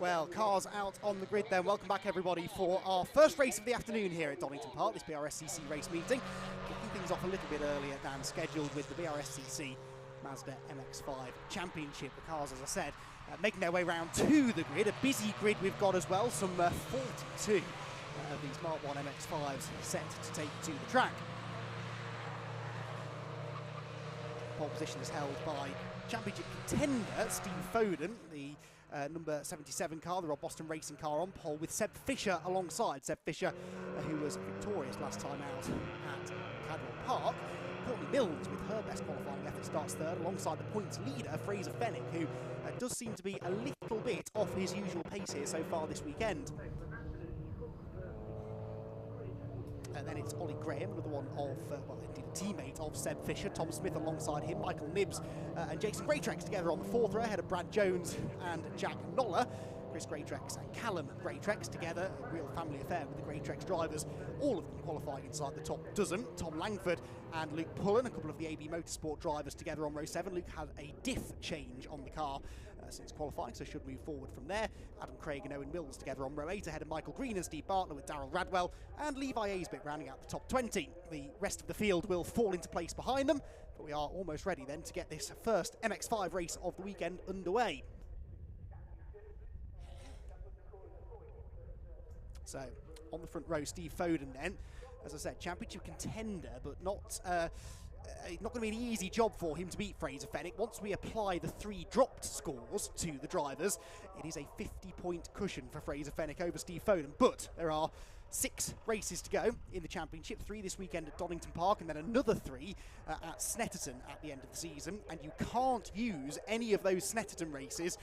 Well, cars out on the grid then. Welcome back, everybody, for our first race of the afternoon here at Donington Park, this BRSCC race meeting. Kicking things off a little bit earlier than scheduled with the BRSCC Mazda MX-5 Championship. The cars, as I said, making their way round to the grid. A busy grid we've got as well, some 42 of these Mark 1 MX-5s set to take to the track. Pole position is held by championship contender Steve Foden, the number 77 car, the Rob Boston racing car, on pole with Seb Fisher alongside. Seb Fisher, who was victorious last time out at Cadwell Park. Courtney Mills, with her best qualifying effort, starts third alongside the points leader Fraser Fennick, who does seem to be a little bit off his usual pace here so far this weekend. And then it's Ollie Graham, another one of, well, indeed a teammate of Seb Fisher. Tom Smith alongside him, Michael Nibbs and Jason Greytrex together on the fourth row, ahead of Brad Jones and Jack Noller. Chris Greytrex and Callum Greytrex together, a real family affair with the Greytrex drivers, all of them qualifying inside the top dozen. Tom Langford and Luke Pullen, a couple of the AB Motorsport drivers together on row 7. Luke had a diff change on the car since qualifying, so should move forward from there. Adam Craig and Owen Mills together on row 8, ahead of Michael Green and Steve Bartlett, with Darrell Radwell and Levi Aisbitt rounding out the top 20. The rest of the field will fall into place behind them, but we are almost ready then to get this first MX-5 race of the weekend underway. So, on the front row, Steve Foden then, as I said, championship contender, but not going to be an easy job for him to beat Fraser Fennick. Once we apply the 3 dropped scores to the drivers, it is a 50-point cushion for Fraser Fennick over Steve Foden. But there are 6 races to go in the championship, 3 this weekend at Donington Park, and then another 3 at Snetterton at the end of the season, and you can't use any of those Snetterton races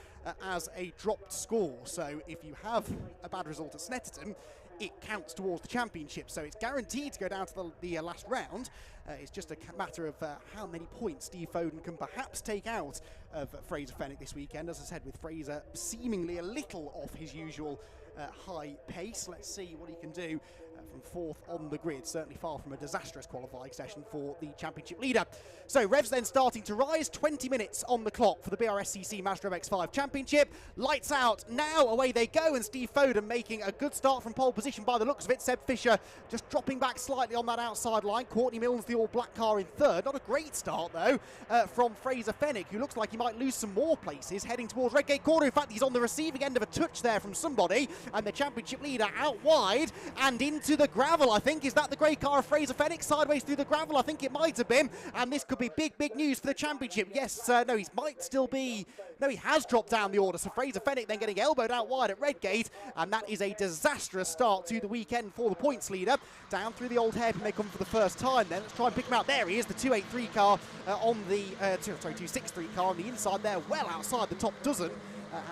as a dropped score. So if you have a bad result at Snetterton, it counts towards the championship, so it's guaranteed to go down to the last round. It's just a matter of how many points Steve Foden can perhaps take out of Fraser Fennick this weekend. As I said, with Fraser seemingly a little off his usual high pace. Let's see what he can do from 4th on the grid. Certainly far from a disastrous qualifying session for the championship leader. So revs then starting to rise. 20 minutes on the clock for the BRSCC Mazda MX-5 Championship. Lights out now, away they go, and Steve Foden making a good start from pole position by the looks of it. Seb Fisher just dropping back slightly on that outside line. Courtney Mills, the all-black car, in third. Not a great start though from Fraser Fennick, who looks like he might lose some more places heading towards Redgate Corner. In fact, he's on the receiving end of a touch there from somebody, and the championship leader out wide and into the gravel. I think, is that the grey car of Fraser Fennick sideways through the gravel? I think it might have been, and this could be big news for the championship. Yes, no, he might still be, no, he has dropped down the order, so Fraser Fennick then getting elbowed out wide at Redgate, and that is a disastrous start to the weekend for the points leader. Down through the old hairpin they come for the first time then. Let's try and pick him out. There he is, the 283 car on the 263 car on the inside there, well outside the top dozen.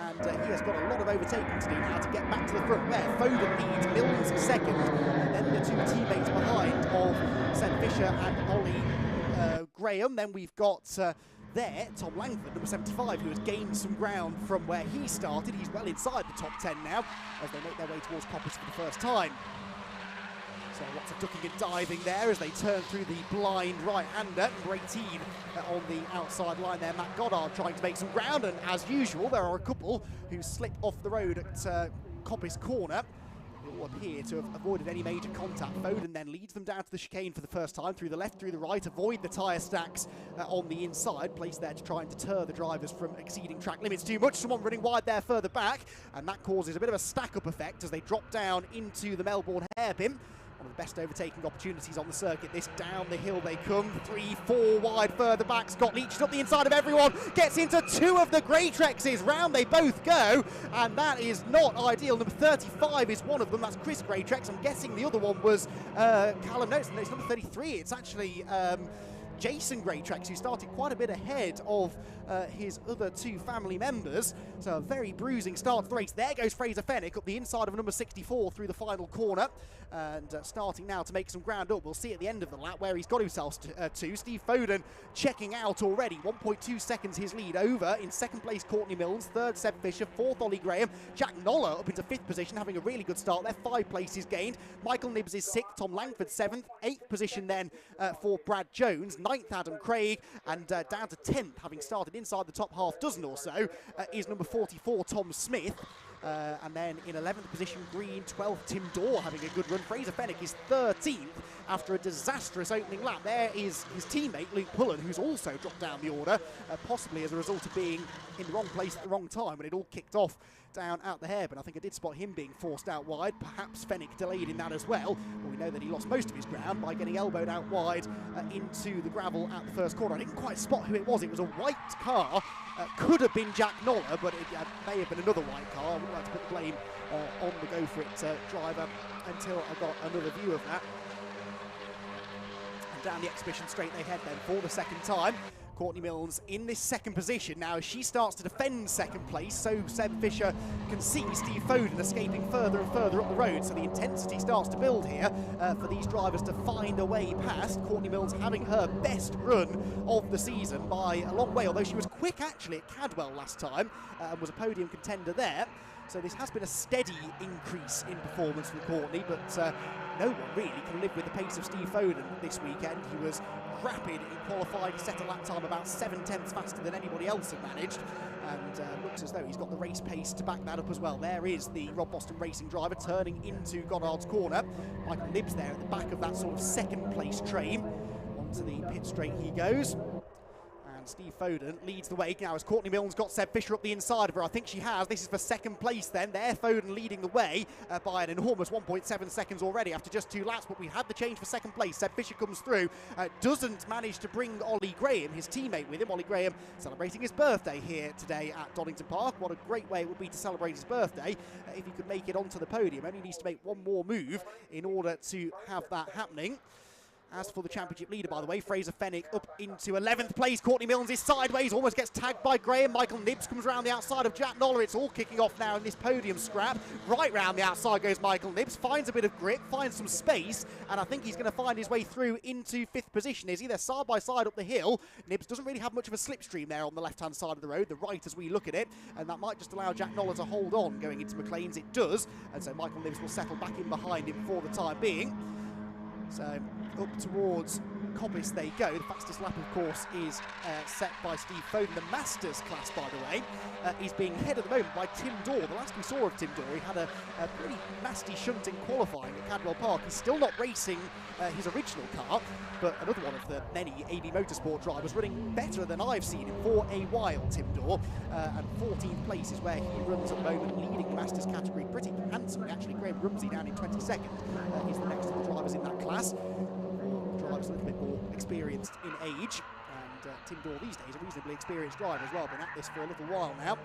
And he has got a lot of overtaking to do now to get back to the front there. Foden leads, Mills second, and then the 2 teammates behind of Seb Fisher and Ollie Graham. Then we've got there Tom Langford, number 75, who has gained some ground from where he started. He's well inside the top 10 now as they make their way towards Coppers for the first time. So lots of ducking and diving there as they turn through the blind right-hander. Number 18 on the outside line there, Matt Goddard trying to make some ground, and as usual there are a couple who slip off the road at Coppice Corner. They all appear to have avoided any major contact. Foden then leads them down to the chicane for the first time, through the left, through the right, avoid the tyre stacks on the inside, placed there to try and deter the drivers from exceeding track limits too much. Someone running wide there further back, and that causes a bit of a stack-up effect as they drop down into the Melbourne hairpin. One of the best overtaking opportunities on the circuit. This down the hill they come, 3-4 wide further back. Scott Leach is up the inside of everyone, gets into 2 of the Greytrexes. Round they both go, and that is not ideal. Number 35 is one of them, that's Chris Greytrex. I'm guessing the other one was Callum. No, it's number 33. It's actually Jason Greytrex, who started quite a bit ahead of his other 2 family members. So a very bruising start to the race. There goes Fraser Fennick up the inside of number 64 through the final corner, and starting now to make some ground up. We'll see at the end of the lap where he's got himself to. Steve Foden checking out already, 1.2 seconds his lead over. In second place Courtney Mills, third Seb Fisher, fourth Ollie Graham. Jack Noller up into 5th position, having a really good start there, 5 places gained. Michael Nibbs is 6th, Tom Langford 7th, 8th position then for Brad Jones, 9th Adam Craig, and down to 10th, having started inside the top half dozen or so, is number 44 Tom Smith. And then in 11th position, Green, 12th, Tim Dorr having a good run. Fraser Fenwick is 13th after a disastrous opening lap. There is his teammate, Luke Pullen, who's also dropped down the order, possibly as a result of being in the wrong place at the wrong time when it all kicked off down out the hair. But I think I did spot him being forced out wide. Perhaps Fenwick delayed in that as well. But we know that he lost most of his ground by getting elbowed out wide into the gravel at the first corner. I didn't quite spot who it was. It was a white car. Could have been Jack Noller, but it may have been another white car. I wouldn't like to put the blame on the Go For It driver until I got another view of that. And down the exhibition straight they head then for the second time. Courtney Milnes in this second position. Now, as she starts to defend second place, so Seb Fisher can see Steve Foden escaping further and further up the road. So the intensity starts to build here for these drivers to find a way past. Courtney Milnes having her best run of the season by a long way, although she was quick actually at Cadwell last time and was a podium contender there. So this has been a steady increase in performance from Courtney, but no one really can live with the pace of Steve Foden this weekend. He was rapid in qualifying, set a lap time about 7/10 faster than anybody else had managed, and looks as though he's got the race pace to back that up as well. There is the Rob Boston Racing driver turning into Goddard's corner. Michael Nibbs there at the back of that sort of second place train. Onto the pit straight he goes. Steve Foden leads the way now as Courtney Milnes got Seb Fisher up the inside of her. I think she has. This is for second place then. There, Foden leading the way by an enormous 1.7 seconds already after just 2 laps, but we had the change for second place. Seb Fisher comes through, doesn't manage to bring Ollie Graham, his teammate, with him. Ollie Graham celebrating his birthday here today at Donington Park. What a great way it would be to celebrate his birthday if he could make it onto the podium. Only needs to make one more move in order to have that happening. As for the championship leader, by the way, Fraser Fenwick up into 11th place. Courtney Milnes is sideways, almost gets tagged by Graham. Michael Nibbs comes around the outside of Jack Noller. It's all kicking off now in this podium scrap. Right round the outside goes Michael Nibbs, finds a bit of grip, finds some space, and I think he's going to find his way through into 5th position. Is he? They're side by side up the hill. Nibbs doesn't really have much of a slipstream there on the left-hand side of the road, the right as we look at it, and that might just allow Jack Noller to hold on going into McLean's. It does, and so Michael Nibbs will settle back in behind him for the time being. So up towards Coppice they go. The fastest lap, of course, is set by Steve Foden. The Masters class, by the way, is being led at the moment by Tim Dorr. The last we saw of Tim Dorr, he had a pretty nasty shunt in qualifying at Cadwell Park. He's still not racing his original car, but another one of the many AB Motorsport drivers running better than I've seen him for a while, Tim Dorr. And 14th place is where he runs at the moment, leading the Masters category pretty handsomely. Actually, Graham Rumsey down in 22nd is the next of the drivers in that class. Drivers a little bit more experienced in age, and Tim Dorr these days a reasonably experienced driver as well, been at this for a little while now.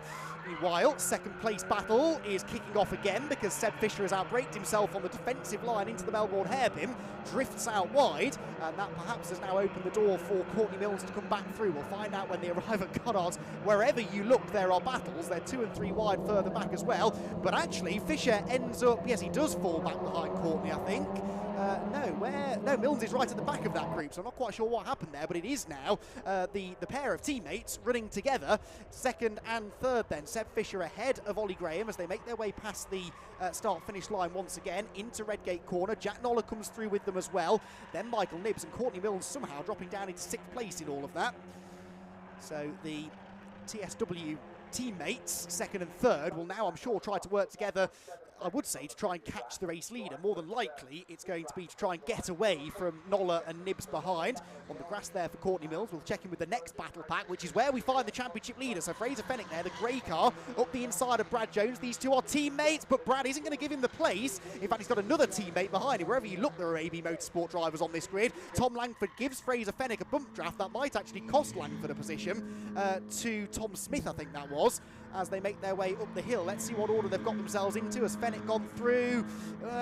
Meanwhile, second place battle is kicking off again because Seb Fisher has outbraked himself on the defensive line into the Melbourne hairpin, drifts out wide, and that perhaps has now opened the door for Courtney Milnes to come back through. We'll find out when they arrive at Goddard's. Wherever you look, there are battles. They're 2 and 3 wide further back as well, but actually Fisher ends up, yes, he does fall back behind Courtney, I think. No, Milnes is right at the back of that group, so I'm not quite sure what happened there, but it is now the pair of teammates running together, second and third then. Seb Fisher ahead of Ollie Graham as they make their way past the start-finish line once again into Redgate Corner. Jack Noller comes through with them as well. Then Michael Nibbs and Courtney Milnes somehow dropping down into 6th place in all of that. So the TSW teammates, second and third, will now, I'm sure, try to work together, I would say, to try and catch the race leader. More than likely, it's going to be to try and get away from Noller and Nibbs behind. On the grass there for Courtney Milnes. We'll check in with the next battle pack, which is where we find the championship leader. So Fraser Fenwick there, the grey car, up the inside of Brad Jones. These two are teammates, but Brad isn't going to give him the place. In fact, he's got another teammate behind him. Wherever you look, there are AB Motorsport drivers on this grid. Tom Langford gives Fraser Fenwick a bump draft. That might actually cost Langford a position to Tom Smith, I think that was, as they make their way up the hill. Let's see what order they've got themselves into. Has Fenwick gone through?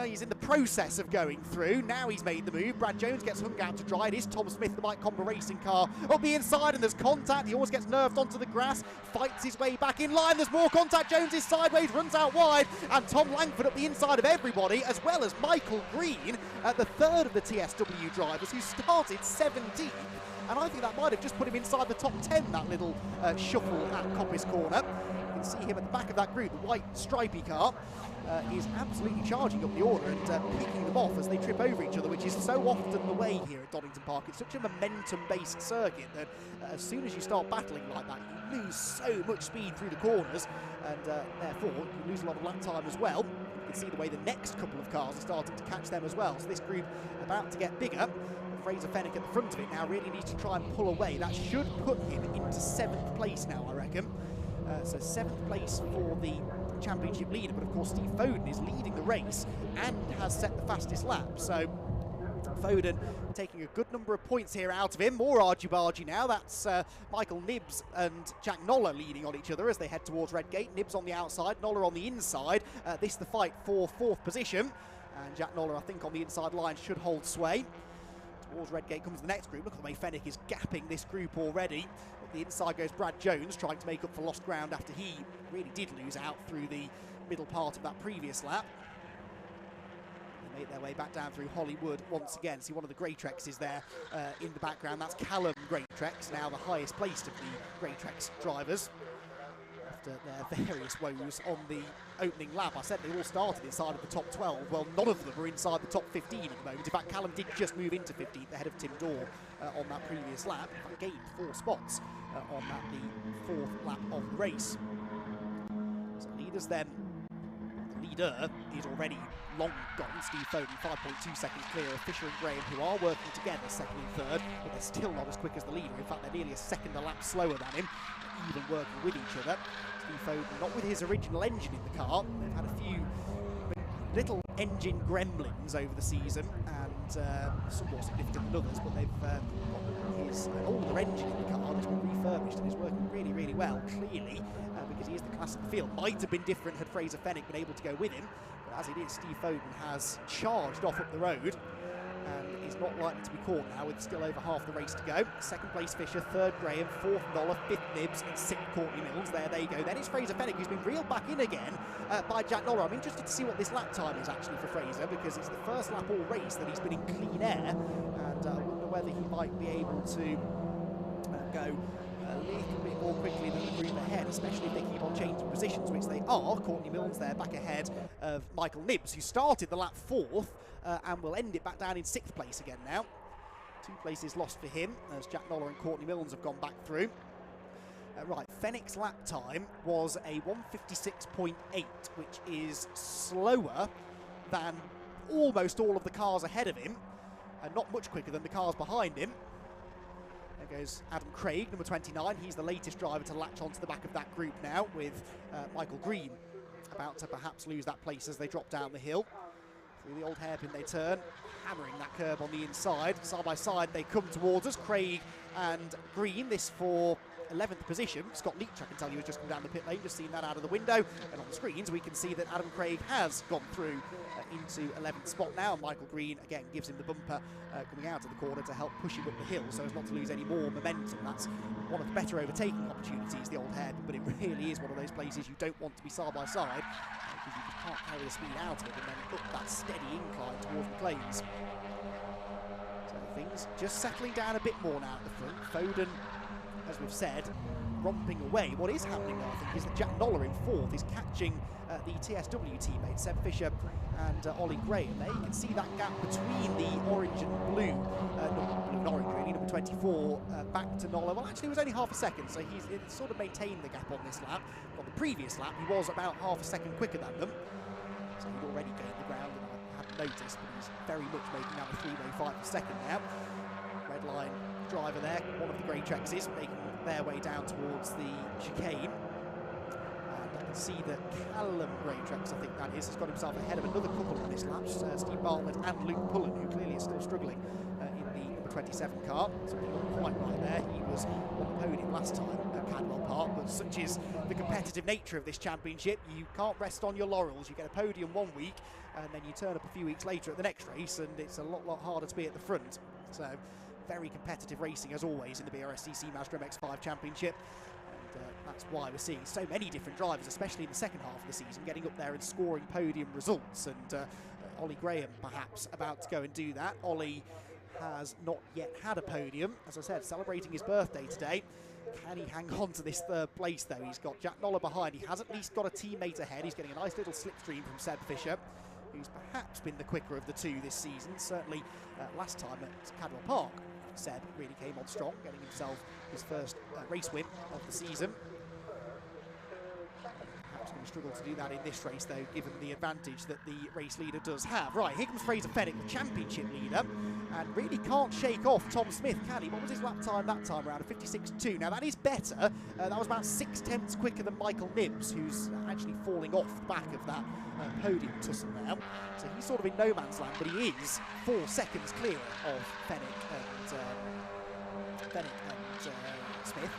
He's in the process of going through. Now he's made the move. Brad Jones gets hung out to dry. It is Tom Smith, the Mike Comber racing car, up the inside, and there's contact. He always gets nerved onto the grass, fights his way back in line. There's more contact. Jones is sideways, runs out wide, and Tom Langford up the inside of everybody, as well as Michael Green, the third of the TSW drivers, who started 17th. And I think that might have just put him inside the top 10, that little shuffle at Coppice Corner. You can see him at the back of that group, the white stripy car, is absolutely charging up the order and picking them off as they trip over each other, which is so often the way here at Donington Park. It's such a momentum-based circuit that as soon as you start battling like that, you lose so much speed through the corners, and therefore you lose a lot of lap time as well. You can see the way the next couple of cars are starting to catch them as well. So this group about to get bigger. Fraser Fenwick at the front of it now really needs to try and pull away. That should put him into 7th place now, I reckon. So 7th place for the championship leader, but of course Steve Foden is leading the race and has set the fastest lap. So Foden taking a good number of points here out of him. More argy-bargy now. That's Michael Nibbs and Jack Noller leading on each other as they head towards Redgate. Nibbs on the outside, Noller on the inside. This the fight for 4th position. And Jack Noller, I think, on the inside line should hold sway. Towards Redgate comes the next group. Look at the way Fenwick is gapping this group already. Up the inside goes Brad Jones, trying to make up for lost ground after he really did lose out through the middle part of that previous lap. They make their way back down through Hollywood once again. See one of the Greytrex is there in the background. That's Callum Greytrex, now the highest placed of the Greytrex drivers. After their various woes on the opening lap. I said they all started inside of the top 12. Well, none of them are inside the top 15 at the moment. In fact, Callum did just move into 15th ahead of Tim Dorr on that previous lap. In fact, gained 4 spots on that, the 4th lap of the race. So leaders then. The leader is already long gone. Steve Foden, 5.2 seconds clear of Fisher and Graham, who are working together, 2nd and 3rd, but they're still not as quick as the leader. In fact, they're nearly a second a lap slower than him, even working with each other. Steve Foden, not with his original engine in the car. They've had a few little engine gremlins over the season, and some more significant than others, but they've got his older engine in the car that's been refurbished and is working really, really well, clearly, because he is the class of the field. Might have been different had Fraser Fenwick been able to go with him, but as it is, Steve Foden has charged off up the road and is not likely to be caught now with still over half the race to go. 2nd place Fisher, 3rd Graham, 4th Noller, 5th Nibbs and 6th Courtney Mills. There they go. Then it's Fraser Fenwick who's been reeled back in again by Jack Noller. I'm interested to see what this lap time is actually for Fraser, because it's the first lap all race that he's been in clean air, and I wonder whether he might be able to go a little bit more quickly than the group ahead, especially if they keep on changing positions, which they are. Courtney Mills there back ahead of Michael Nibbs, who started the lap 4th and will end it back down in 6th place again now. 2 places lost for him as Jack Noller and Courtney Mills have gone back through. Right, Fenwick's lap time was a 1:56.8, which is slower than almost all of the cars ahead of him, and not much quicker than the cars behind him. There goes Adam Craig, number 29. He's the latest driver to latch onto the back of that group now, with Michael Green about to perhaps lose that place as they drop down the hill. Through the old hairpin they turn, hammering that curb on the inside. Side by side they come towards us, Craig and Green. This for 11th position. Scott Leach, I can tell you, has just come down the pit lane, just seen that out of the window. And on the screens we can see that Adam Craig has gone through into 11th spot now. And Michael Green, again, gives him the bumper coming out of the corner to help push him up the hill so as not to lose any more momentum. That's one of the better overtaking opportunities, the old hairpin, but it really is one of those places you don't want to be side by side, because you just can't carry the speed out of it and then up that steady incline towards the plains. So things just settling down a bit more now at the front. Foden, as we've said, romping away. What is happening though, I think, is that Jack Noller in 4th is catching the TSW teammates, Seb Fisher and Ollie Graham. There you can see that gap between the orange and blue, not blue and orange really, number 24 back to Noller. Well, actually it was only half a second, so he's sort of maintained the gap on this lap. On the previous lap he was about half a second quicker than them, so he'd already gained the ground, and I hadn't noticed, but he's very much making that a 3-way fight for second now. Red line driver there, one of the Greytrexes, making their way down towards the chicane. And I can see that Callum Greytrex, I think that is, has got himself ahead of another couple on this lap, Steve Bartlett and Luke Pullen, who clearly is still struggling in the number 27 car. So not quite right there. He was on the podium last time at Cadwell Park, but such is the competitive nature of this championship. You can't rest on your laurels. You get a podium one week, and then you turn up a few weeks later at the next race, and it's a lot harder to be at the front. So very competitive racing as always in the BRSCC Mazda MX-5 Championship, and that's why we're seeing so many different drivers, especially in the second half of the season, getting up there and scoring podium results. And Ollie Graham perhaps about to go and do that. Ollie has not yet had a podium, as I said, celebrating his birthday today. Can he hang on to this third place, though? He's got Jack Noller behind. He has at least got a teammate ahead. He's getting a nice little slipstream from Seb Fisher, who's perhaps been the quicker of the two this season. Certainly last time at Cadwell Park, Seb really came on strong, getting himself his first race win of the season. Perhaps going to struggle to do that in this race, though, given the advantage that the race leader does have. Right, here comes Fraser Fenwick, the championship leader, and really can't shake off Tom Smith, can he? What was his lap time that time around? A 56.2. Now, that is better. That was about 6/10 quicker than Michael Nibbs, who's actually falling off the back of that podium tussle now. So he's sort of in no man's land, but he is 4 seconds clear of Fenwick and Smith,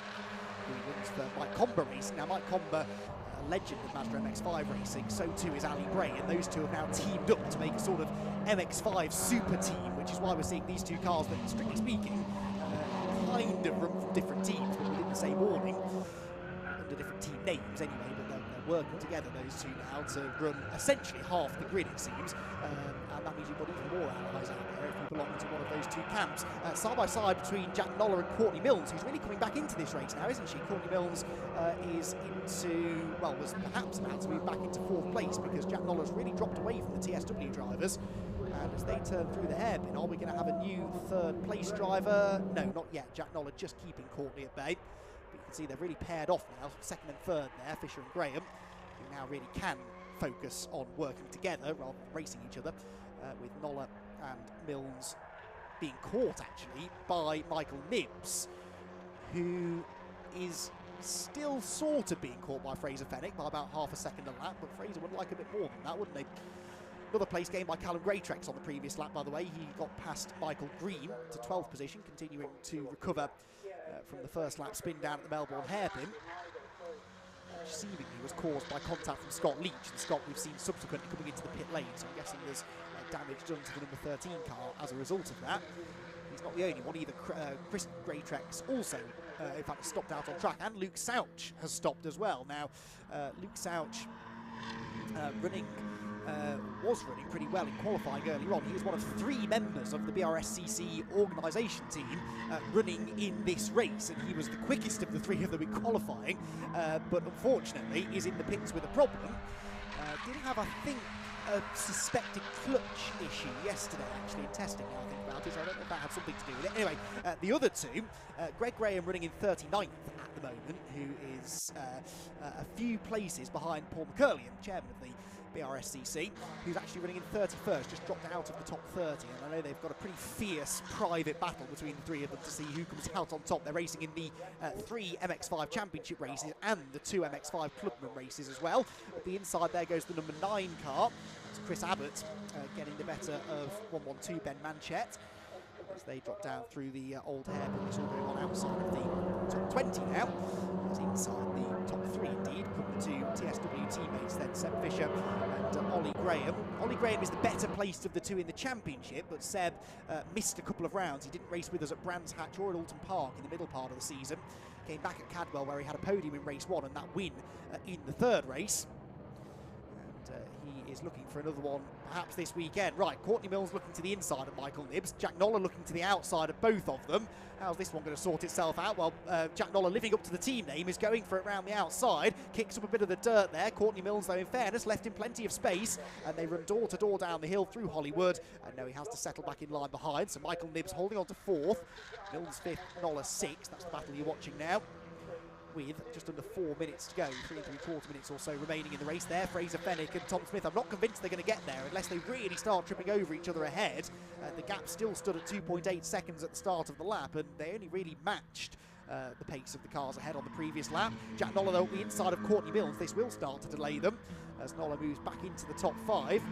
who runs for Mike Comber racing. Now, Mike Comber, a legend of Mazda MX-5 racing, so too is Ali Bray, and those two have now teamed up to make a sort of MX-5 super team, which is why we're seeing these two cars that, strictly speaking, kind of run from different teams, but within the same awning, under different team names anyway, but they're working together, those two now, to run essentially half the grid, it seems, and that means you've got even more allies out there if you belong to one of those two camps. Side by side between Jack Noller and Courtney Milnes, who's really coming back into this race now, isn't she? Courtney Milnes is into, well, was perhaps about to move back into 4th place because Jack Noller's really dropped away from the TSW drivers. And as they turn through the hairpin, are we going to have a new 3rd place driver? No, not yet. Jack Noller just keeping Courtney at bay. But you can see they've really paired off now, 2nd and 3rd there, Fisher and Graham, who now really can focus on working together rather than racing each other, with Noller and Milnes being caught actually by Michael Nibbs, who is still sort of being caught by Fraser Fenwick by about half a second a lap, but Fraser would like a bit more than that, wouldn't he? Another place gained by Callum Greatrex on the previous lap, by the way. He got past Michael Green to 12th position, continuing to recover from the first lap spin down at the Melbourne hairpin, which seemingly was caused by contact from Scott Leach. And Scott, we've seen subsequently coming into the pit lane, so I'm guessing there's damage done to the number 13 car as a result of that. He's not the only one either. Chris Greatrex also, in fact, stopped out on track, and Luke Souch has stopped as well. Now, Luke Souch was running pretty well in qualifying earlier on. He is one of 3 members of the BRSCC organisation team running in this race, and he was the quickest of the 3 of them in qualifying, but unfortunately is in the pits with a problem. Did have, I think, a suspected clutch issue yesterday, actually, in testing, now I think about it, so I don't know if that had something to do with it. Anyway, the other 2, Greg Graham running in 39th at the moment, who is a few places behind Paul McCurlian, chairman of the BRSCC, who's actually running in 31st, just dropped out of the top 30, and I know they've got a pretty fierce private battle between the 3 of them to see who comes out on top. They're racing in the 3 MX-5 championship races and the 2 MX-5 clubman races as well. At the inside there goes the number 9 car. It's Chris Abbott getting the better of 112 Ben Manchette as they drop down through the old hairpin. It's all going on outside of the top 20 now. It's inside the top 3 indeed. Come the 2 TSW teammates then, Seb Fisher and Ollie Graham. Ollie Graham is the better placed of the 2 in the championship, but Seb missed a couple of rounds. He didn't race with us at Brands Hatch or at Alton Park in the middle part of the season. Came back at Cadwell where he had a podium in race 1 and that win in the 3rd race. He is looking for another one perhaps this weekend. Right, Courtney Milnes looking to the inside of Michael Nibbs, Jack Noller looking to the outside of both of them. How's this one going to sort itself out? Well, Jack Noller, living up to the team name, is going for it round the outside, kicks up a bit of the dirt there. Courtney Milnes, though, in fairness, left him plenty of space, and they run door to door down the hill through Hollywood, and now he has to settle back in line behind. So Michael Nibbs holding on to 4th, Milnes 5th, Noller 6th. That's the battle you're watching now, with just under 4 minutes to go, 3 3/4 minutes or so remaining in the race there. Fraser Fenwick and Tom Smith, I'm not convinced they're going to get there unless they really start tripping over each other ahead. The gap still stood at 2.8 seconds at the start of the lap, and they only really matched the pace of the cars ahead on the previous lap. Jack Noller, though, on the inside of Courtney Milnes. This will start to delay them as Noller moves back into the top 5.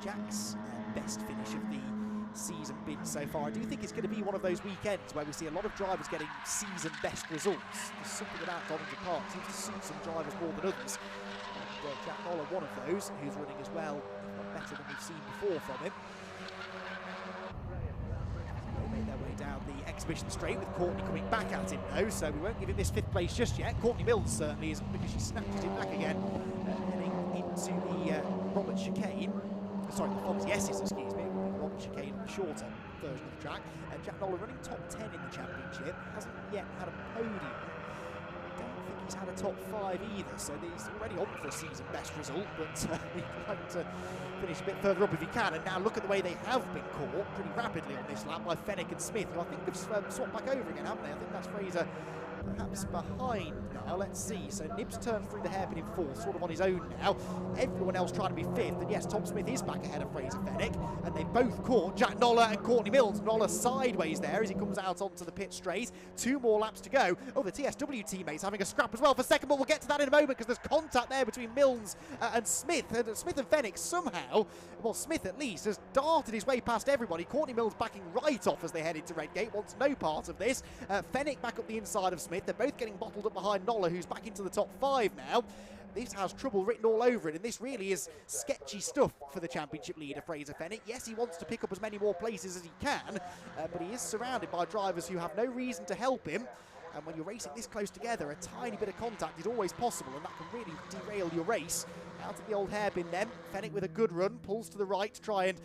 Jack's best finish of the season been so far. I do think it's going to be one of those weekends where we see a lot of drivers getting season best results. There's something about Donington Park seems to suit some drivers more than others. And Jack Noller, one of those, who's running as well, if not better than we've seen before from him. They made their way down the exhibition straight with Courtney coming back at him though, so we won't give him this 5th place just yet. Courtney Milnes certainly isn't, because she snatches it back again, heading into the Robert chicane. Sorry, the Fonzie S's, excuse me. Chicane on the shorter version of the track. Jack Noller running top 10 in the championship, hasn't yet had a podium. Don't think he's had a top 5 either, so he's already on for a season best result, but we'd like to finish a bit further up if he can. And now look at the way they have been caught pretty rapidly on this lap by Fenwick and Smith, who I think have swapped back over again, haven't they? I think that's Fraser perhaps behind now. Let's see. So Nibs turned through the hairpin in 4th, sort of on his own now. Everyone else trying to be 5th, and yes, Tom Smith is back ahead of Fraser Fenwick, and they both caught Jack Noller and Courtney Mills. Noller sideways there as he comes out onto the pit straight. 2 more laps to go. Oh, the TSW teammates having a scrap as well for second, but we'll get to that in a moment because there's contact there between Mills and Smith. And Smith and Fenwick somehow, well, Smith at least, has darted his way past everybody. Courtney Mills backing right off as they head into Redgate, wants no part of this. Fenwick back up the inside of Smith. They're both getting bottled up behind Noller, who's back into the top 5 now. This has trouble written all over it, and this really is sketchy stuff for the championship leader, Fraser Fenwick. Yes, he wants to pick up as many more places as he can, but he is surrounded by drivers who have no reason to help him. And when you're racing this close together, a tiny bit of contact is always possible, and that can really derail your race. Out of the old hairpin then, Fenwick with a good run, pulls to the right to try and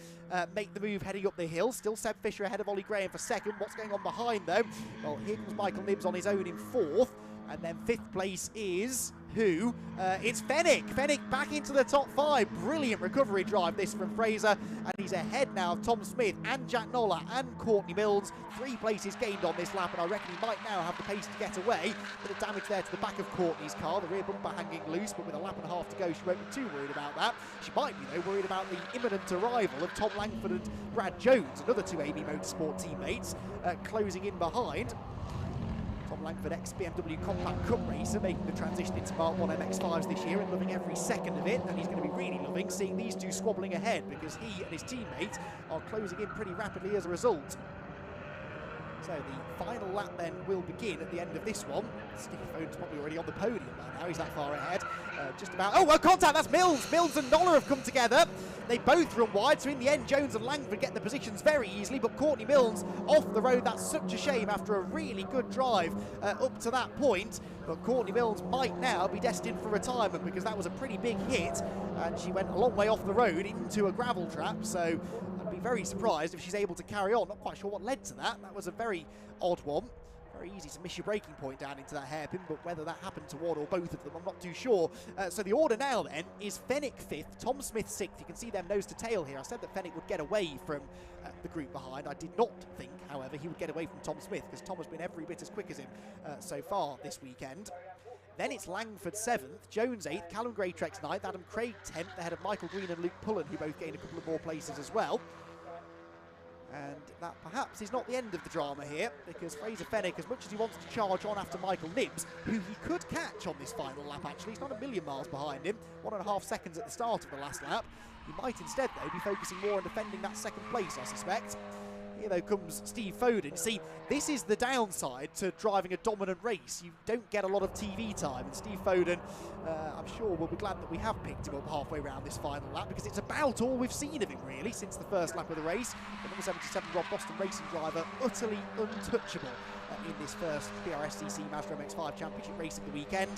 make the move heading up the hill. Still Seb Fisher ahead of Ollie Graham for second. What's going on behind though? Well, here comes Michael Nibs on his own in 4th, and then 5th place is who? It's Fenwick. Fenwick back into the top 5. Brilliant recovery drive this from Fraser, and he's ahead now of Tom Smith and Jack Noller and Courtney Mills. 3 places gained on this lap, and I reckon he might now have the pace to get away. Bit of damage there to the back of Courtney's car, the rear bumper hanging loose, but with a lap and a half to go, she won't be too worried about that. She might be, though, worried about the imminent arrival of Tom Langford and Brad Jones, another 2 AB Motorsport teammates, closing in behind. Tom Langford, ex-BMW Compact Cup racer, making the transition into Mark 1 MX-5s this year and loving every second of it, and he's going to be really loving seeing these 2 squabbling ahead because he and his teammate are closing in pretty rapidly as a result. So the final lap then will begin at the end of this one. Steve Foden's probably already on the podium by now, he's that far ahead. Just about, oh, well, contact, that's Mills. Mills and Noller have come together. They both run wide, so in the end, Jones and Langford get the positions very easily, but Courtney Mills off the road. That's such a shame after a really good drive up to that point. But Courtney Mills might now be destined for retirement because that was a pretty big hit, and she went a long way off the road into a gravel trap, so I'd be very surprised if she's able to carry on. Not quite sure what led to that. That was a very odd one. Very easy to miss your braking point down into that hairpin, but whether that happened to one or both of them, I'm not too sure. So the order now then is Fenwick 5th, Tom Smith 6th. You can see them nose to tail here. I said that Fenwick would get away from the group behind. I did not think, however, he would get away from Tom Smith because Tom has been every bit as quick as him so far this weekend. Then it's Langford 7th, Jones 8th, Callum Graytrex 9th, Adam Craig 10th, ahead of Michael Green and Luke Pullen, who both gained a couple of more places as well. And that perhaps is not the end of the drama here, because Fraser Fenwick, as much as he wants to charge on after Michael Nibs, who he could catch on this final lap actually, he's not a million miles behind him, 1.5 seconds at the start of the last lap. He might instead, though, be focusing more on defending that second place, I suspect. Here, though, comes Steve Foden. See, this is the downside to driving a dominant race. You don't get a lot of TV time, and Steve Foden, I'm sure, will be glad that we have picked him up halfway around this final lap, because it's about all we've seen of him, really, since the first lap of the race. The number 77 Rob Boston racing driver, utterly untouchable in this first BRSCC Mazda MX-5 Championship race of the weekend.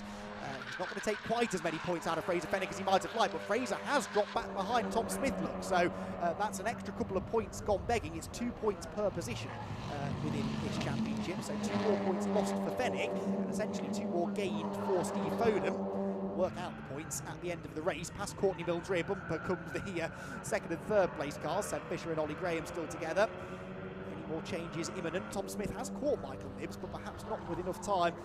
He's not going to take quite as many points out of Fraser Fenwick as he might have liked, but Fraser has dropped back behind Tom Smith, look, so that's an extra couple of points gone begging. It's 2 points per position within this championship, so 2 more points lost for Fenwick, and essentially 2 more gained for Steve Foden. Work out the points at the end of the race. Past Courtney Mills' rear bumper comes the second and third place cars, Seb Fisher and Ollie Graham still together. More changes imminent. Tom Smith has caught Michael Nibs, but perhaps not with enough time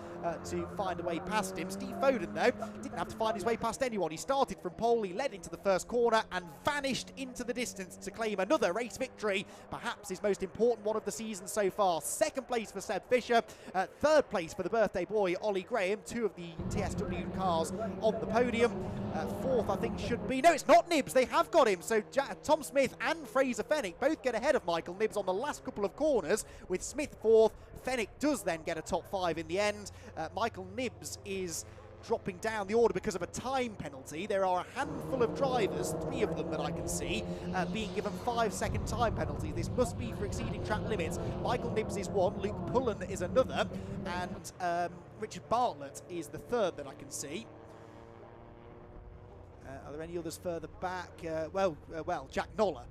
to find a way past him. Steve Foden, though, didn't have to find his way past anyone. He started from pole, he led into the first corner and vanished into the distance to claim another race victory, perhaps his most important one of the season so far. Second place for Seb Fisher, third place for the birthday boy Ollie Graham, 2 of the TSW cars on the podium. Fourth, I think, should be... No, it's not Nibs. They have got him. So Tom Smith and Fraser Fenwick both get ahead of Michael Nibs on the last couple of corners, with Smith 4th. Fenwick does then get a top 5 in the end. Michael Nibs is dropping down the order because of a time penalty. There are a handful of drivers, 3 of them that I can see, being given 5-second time penalties. This must be for exceeding track limits. Michael Nibs is one, Luke Pullen is another, and Richard Bartlett is the third that I can see. Are there any others further back? Well, Jack Noller.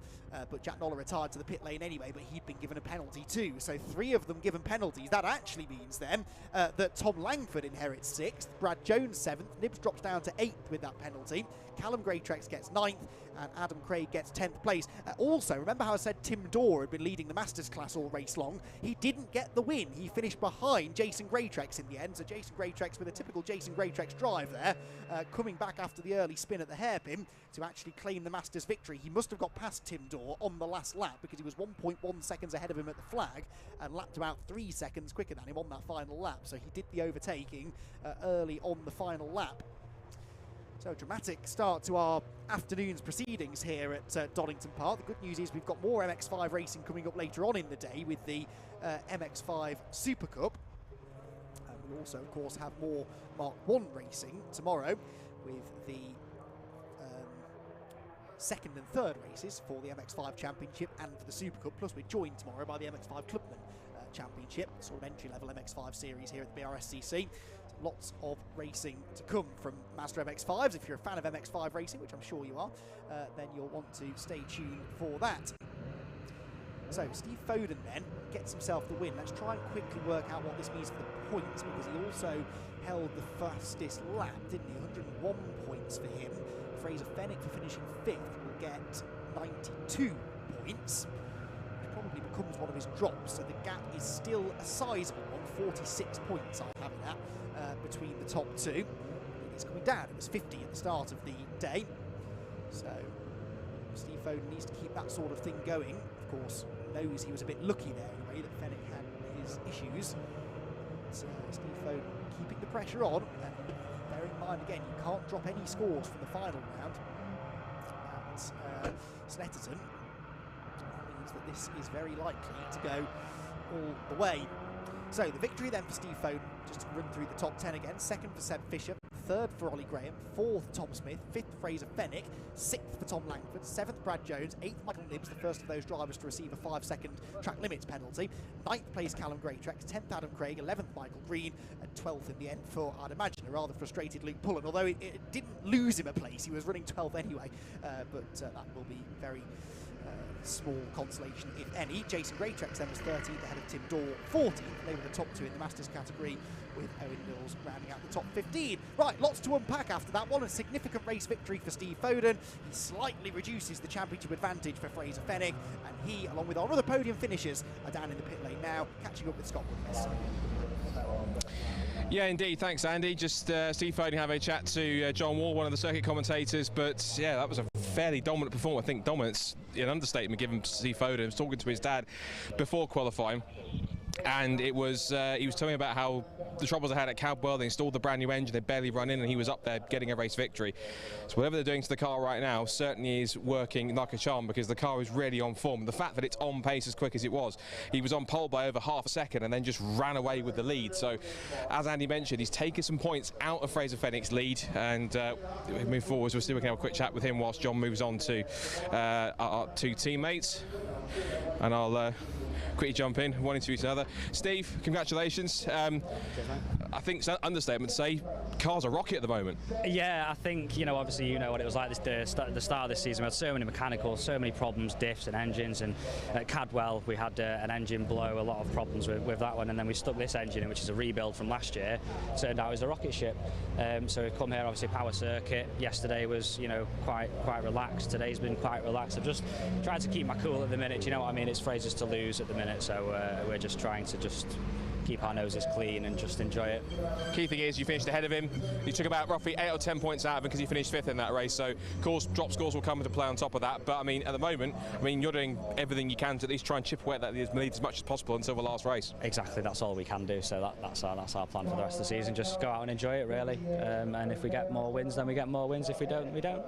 But Jack Noller retired to the pit lane anyway, but he'd been given a penalty too. So 3 of them given penalties. That actually means then that Tom Langford inherits 6th, Brad Jones 7th, Nibs drops down to 8th with that penalty, Callum Greatrex gets 9th, and Adam Craig gets 10th place. Also, remember how I said Tim Dorr had been leading the Masters class all race long? He didn't get the win. He finished behind Jason Greatrex in the end. So Jason Greatrex, with a typical Jason Greatrex drive there, coming back after the early spin at the hairpin to actually claim the Masters victory. He must have got past Tim Dorr on the last lap because he was 1.1 seconds ahead of him at the flag and lapped about 3 seconds quicker than him on that final lap. So he did the overtaking early on the final lap. So, dramatic start to our afternoon's proceedings here at Donington Park. The good news is we've got more MX-5 racing coming up later on in the day with the MX-5 SuperCup. And we'll also, of course, have more Mark 1 racing tomorrow with the second and third races for the MX-5 Championship and for the SuperCup. Plus, we're joined tomorrow by the MX-5 Clubman Championship, sort of entry-level MX-5 series here at the BRSCC. Lots of racing to come from Mazda MX-5s. If you're a fan of MX-5 racing, which I'm sure you are, then you'll want to stay tuned for that. So Steve Foden then gets himself the win. Let's try and quickly work out what this means for the points, because he also held the fastest lap, didn't he? 101 points for him. Fraser Fenwick, for finishing 5th, will get 92 points, which probably becomes one of his drops. So the gap is still a sizable one, 46 points I have it at. Between the top 2. It's coming down. It was 50 at the start of the day. So Steve Foden needs to keep that sort of thing going. Of course, knows he was a bit lucky there in a way that Fenwick had his issues. So Steve Foden keeping the pressure on. And bear in mind again, you can't drop any scores from the final round at Snetterton. That means that this is very likely to go all the way. So the victory then for Steve Foden, just to run through the top 10 again. 2nd for Seb Fisher, 3rd for Ollie Graham, 4th Tom Smith, 5th Fraser Fenwick, 6th for Tom Langford, 7th Brad Jones, 8th Michael Nibs, the first of those drivers to receive a 5-second track limits penalty, 9th place Callum Greatrex, 10th Adam Craig, 11th Michael Green, and 12th in the end for, I'd imagine, a rather frustrated Luke Pullen, although it didn't lose him a place, he was running 12th anyway, but that will be very small consolation, if any. Jason Greatrex then was 13th ahead of Tim Dorr, 14th. They were the top 2 in the Masters category, with Owen Mills rounding out the top 15. Right, lots to unpack after that one. A significant race victory for Steve Foden. He slightly reduces the championship advantage for Fraser Fenwick, and he, along with our other podium finishers, are down in the pit lane now, catching up with Scott Woodless. Yeah, indeed. Thanks, Andy. Just Steve Foden having a chat to John Wall, one of the circuit commentators. But yeah, that was a fairly dominant performance. I think dominance, an understatement given Steve Foden. I was talking to his dad before qualifying, and it was he was telling me about how the troubles they had at Cadwell. They installed the brand new engine, they barely run in, and he was up there getting a race victory. So whatever they're doing to the car right now certainly is working like a charm, because the car is really on form. The fact that it's on pace as quick as it was, he was on pole by over half a second and then just ran away with the lead. So as Andy mentioned, he's taken some points out of Fraser Fenwick's lead, and we move forwards. We'll see if we can have a quick chat with him whilst John moves on to our 2 teammates, and I'll quickly jump in, one into each other. Steve, congratulations. I think it's an understatement to say cars are rocket at the moment. Yeah, I think, obviously you know what it was like the start of this season. We had so many mechanicals, so many problems, diffs and engines, and at Cadwell we had an engine blow, a lot of problems with that one, and then we stuck this engine in, which is a rebuild from last year. Turned out it was a rocket ship. So we come here, obviously power circuit. Yesterday was, quite relaxed. Today's been quite relaxed. I've just tried to keep my cool at the minute. You know what I mean? It's Fraser's to lose at the minute, so we're just trying to keep our noses clean and just enjoy it. Key thing is you finished ahead of him. You took about roughly 8 or 10 points out of him because he finished 5th in that race. So, of course, drop scores will come into play on top of that. But I mean, at the moment, you're doing everything you can to at least try and chip away at that lead as much as possible until the last race. Exactly, that's all we can do. So that's our plan for the rest of the season. Just go out and enjoy it, really. And if we get more wins, then we get more wins. If we don't, we don't.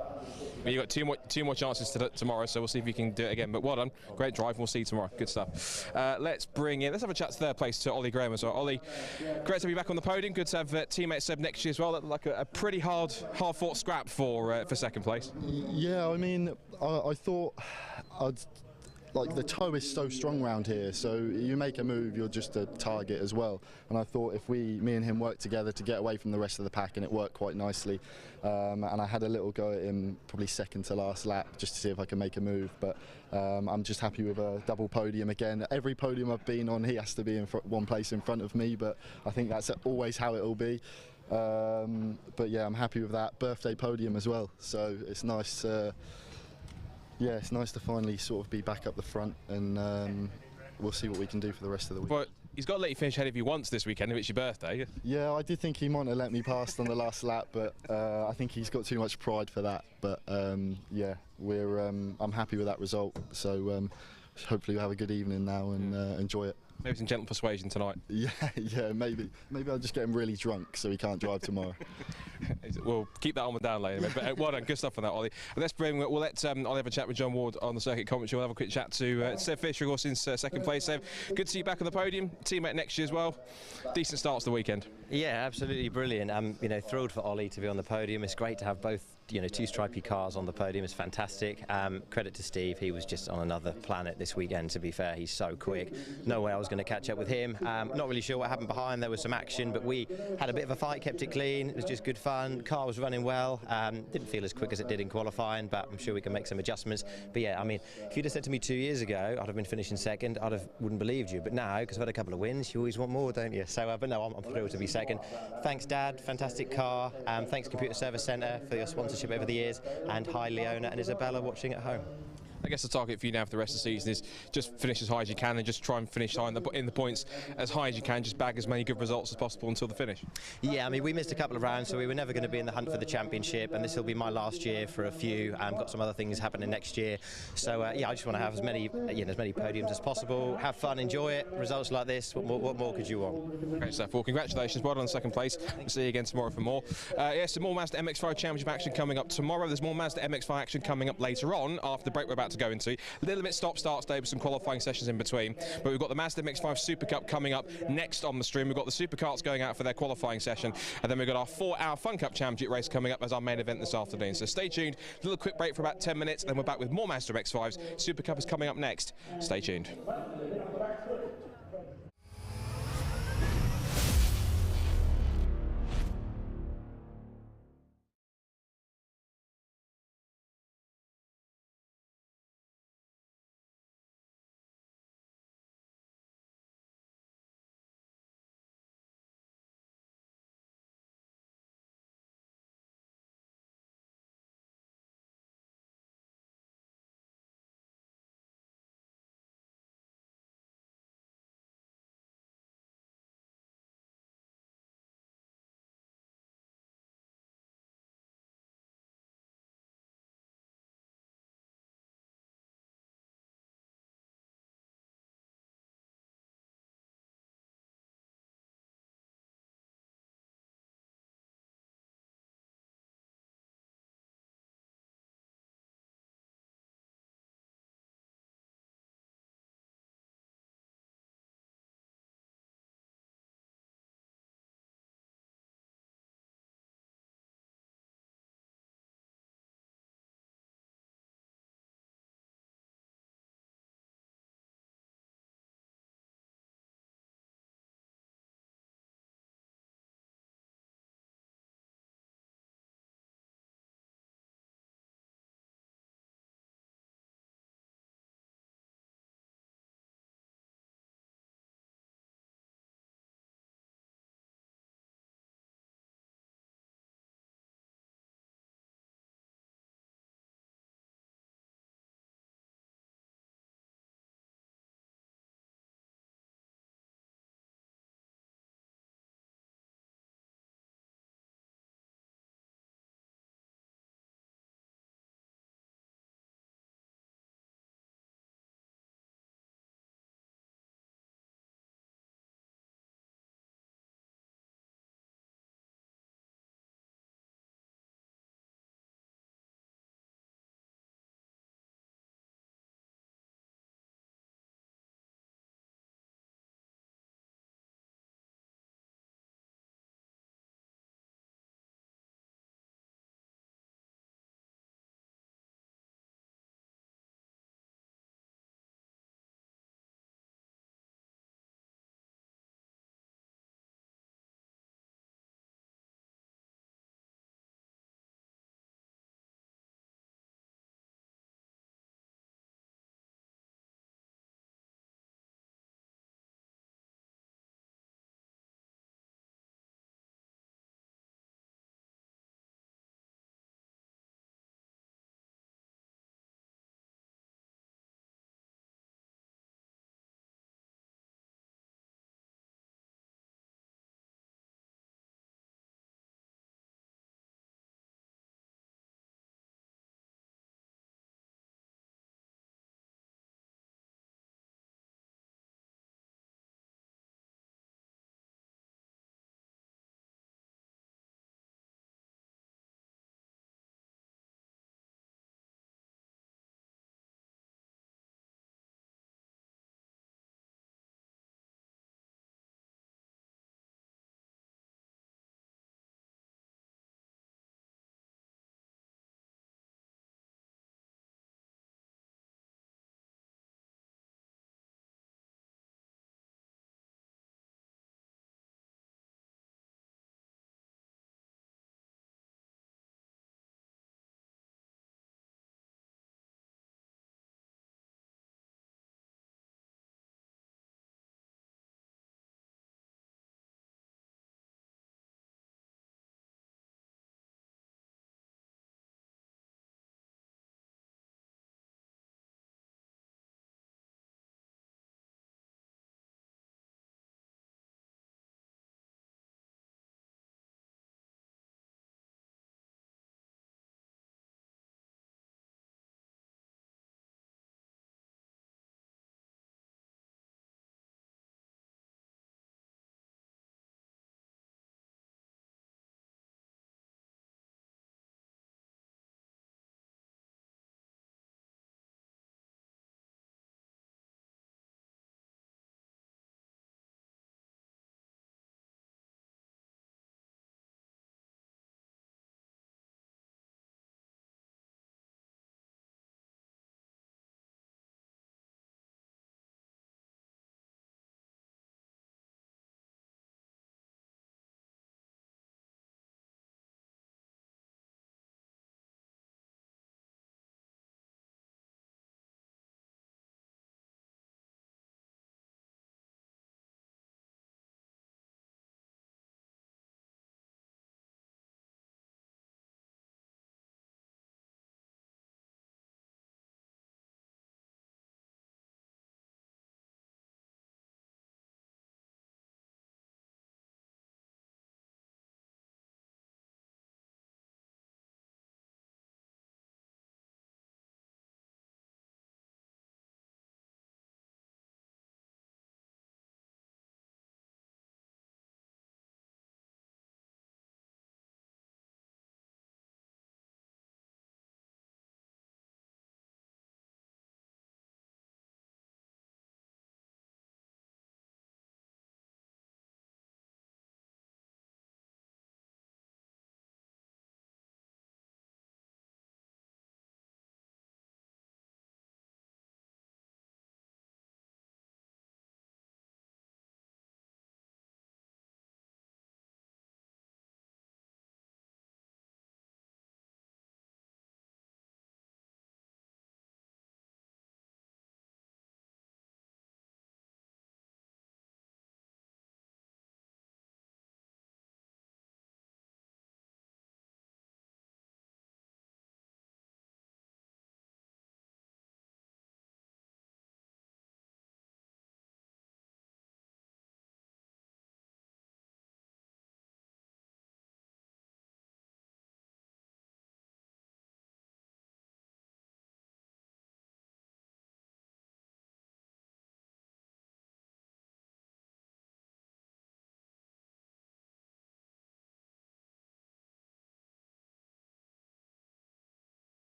Well, you've got two more chances tomorrow, so we'll see if you can do it again. But well done, great drive. We'll see you tomorrow. Good stuff. Let's have a chat to third place to Ollie Graham as well. Ollie, great to be back on the podium. Good to have teammate Seb next to you as well. Like a pretty hard-fought scrap for second place. Yeah, I mean, I thought like the toe is so strong around here, so you make a move, you're just a target as well. And I thought if me and him worked together to get away from the rest of the pack, and it worked quite nicely. And I had a little go at him, probably second to last lap, just to see if I can make a move. But I'm just happy with a double podium again. Every podium I've been on, he has to be in one place in front of me, but I think that's always how it will be. But yeah, I'm happy with that. Birthday podium as well, so it's nice. Yeah, it's nice to finally sort of be back up the front, and we'll see what we can do for the rest of the week. But he's got to let you finish ahead of you once this weekend if it's your birthday. Yeah, I did think he might have let me past on the last lap, but I think he's got too much pride for that. But yeah, I'm happy with that result. So hopefully we'll have a good evening now and enjoy it. Maybe some gentle persuasion tonight. Yeah, maybe I'll just get him really drunk so he can't drive tomorrow. We'll keep that on with down later. But well done, good stuff on that, Ollie. And we'll let Ollie have a chat with John Ward on the circuit commentary. We'll have a quick chat to Seb Fisher, of course, in second place. Seb, good to see you back on the podium. Teammate next year as well. Decent start to the weekend. Yeah, absolutely brilliant. I'm thrilled for Ollie to be on the podium. It's great to have both two stripy cars on the podium. It's fantastic. Credit to Steve, he was just on another planet this weekend, to be fair. He's so quick. No way I was going to catch up with him. Not really sure what happened behind. There was some action, but we had a bit of a fight, kept it clean. It was just good fun. Car was running well. Didn't feel as quick as it did in qualifying, but I'm sure we can make some adjustments. But yeah, I mean, if you'd have said to me 2 years ago I'd have been finishing second, wouldn't believed you. But now, because I've had a couple of wins, you always want more, don't you? So, but no, I'm thrilled to be second. Thanks, Dad. Fantastic car. Thanks, Computer Service Centre, for your sponsorship over the years. And hi, Leona and Isabella watching at home. I guess the target for you now for the rest of the season is just finish as high as you can and just try and finish high in the points as high as you can, just bag as many good results as possible until the finish. Yeah, I mean, we missed a couple of rounds, so we were never going to be in the hunt for the championship, and this will be my last year for a few. Got some other things happening next year, so yeah, I just want to have as many podiums as possible, have fun, enjoy it. Results like this, what more could you want? Great stuff. Well, congratulations, well done on second place. We'll see you again tomorrow for more. Yes, some more Mazda MX-5 Championship action coming up tomorrow. There's more Mazda MX-5 action coming up later on after the break we're about to go into. A little bit stop-start today with some qualifying sessions in between. But we've got the Mazda MX-5 Super Cup coming up next on the stream. We've got the SuperKarts going out for their qualifying session. And then we've got our 4-hour Fun Cup Championship race coming up as our main event this afternoon. So stay tuned. A little quick break for about 10 minutes. Then we're back with more Mazda MX-5s. Super Cup is coming up next. Stay tuned.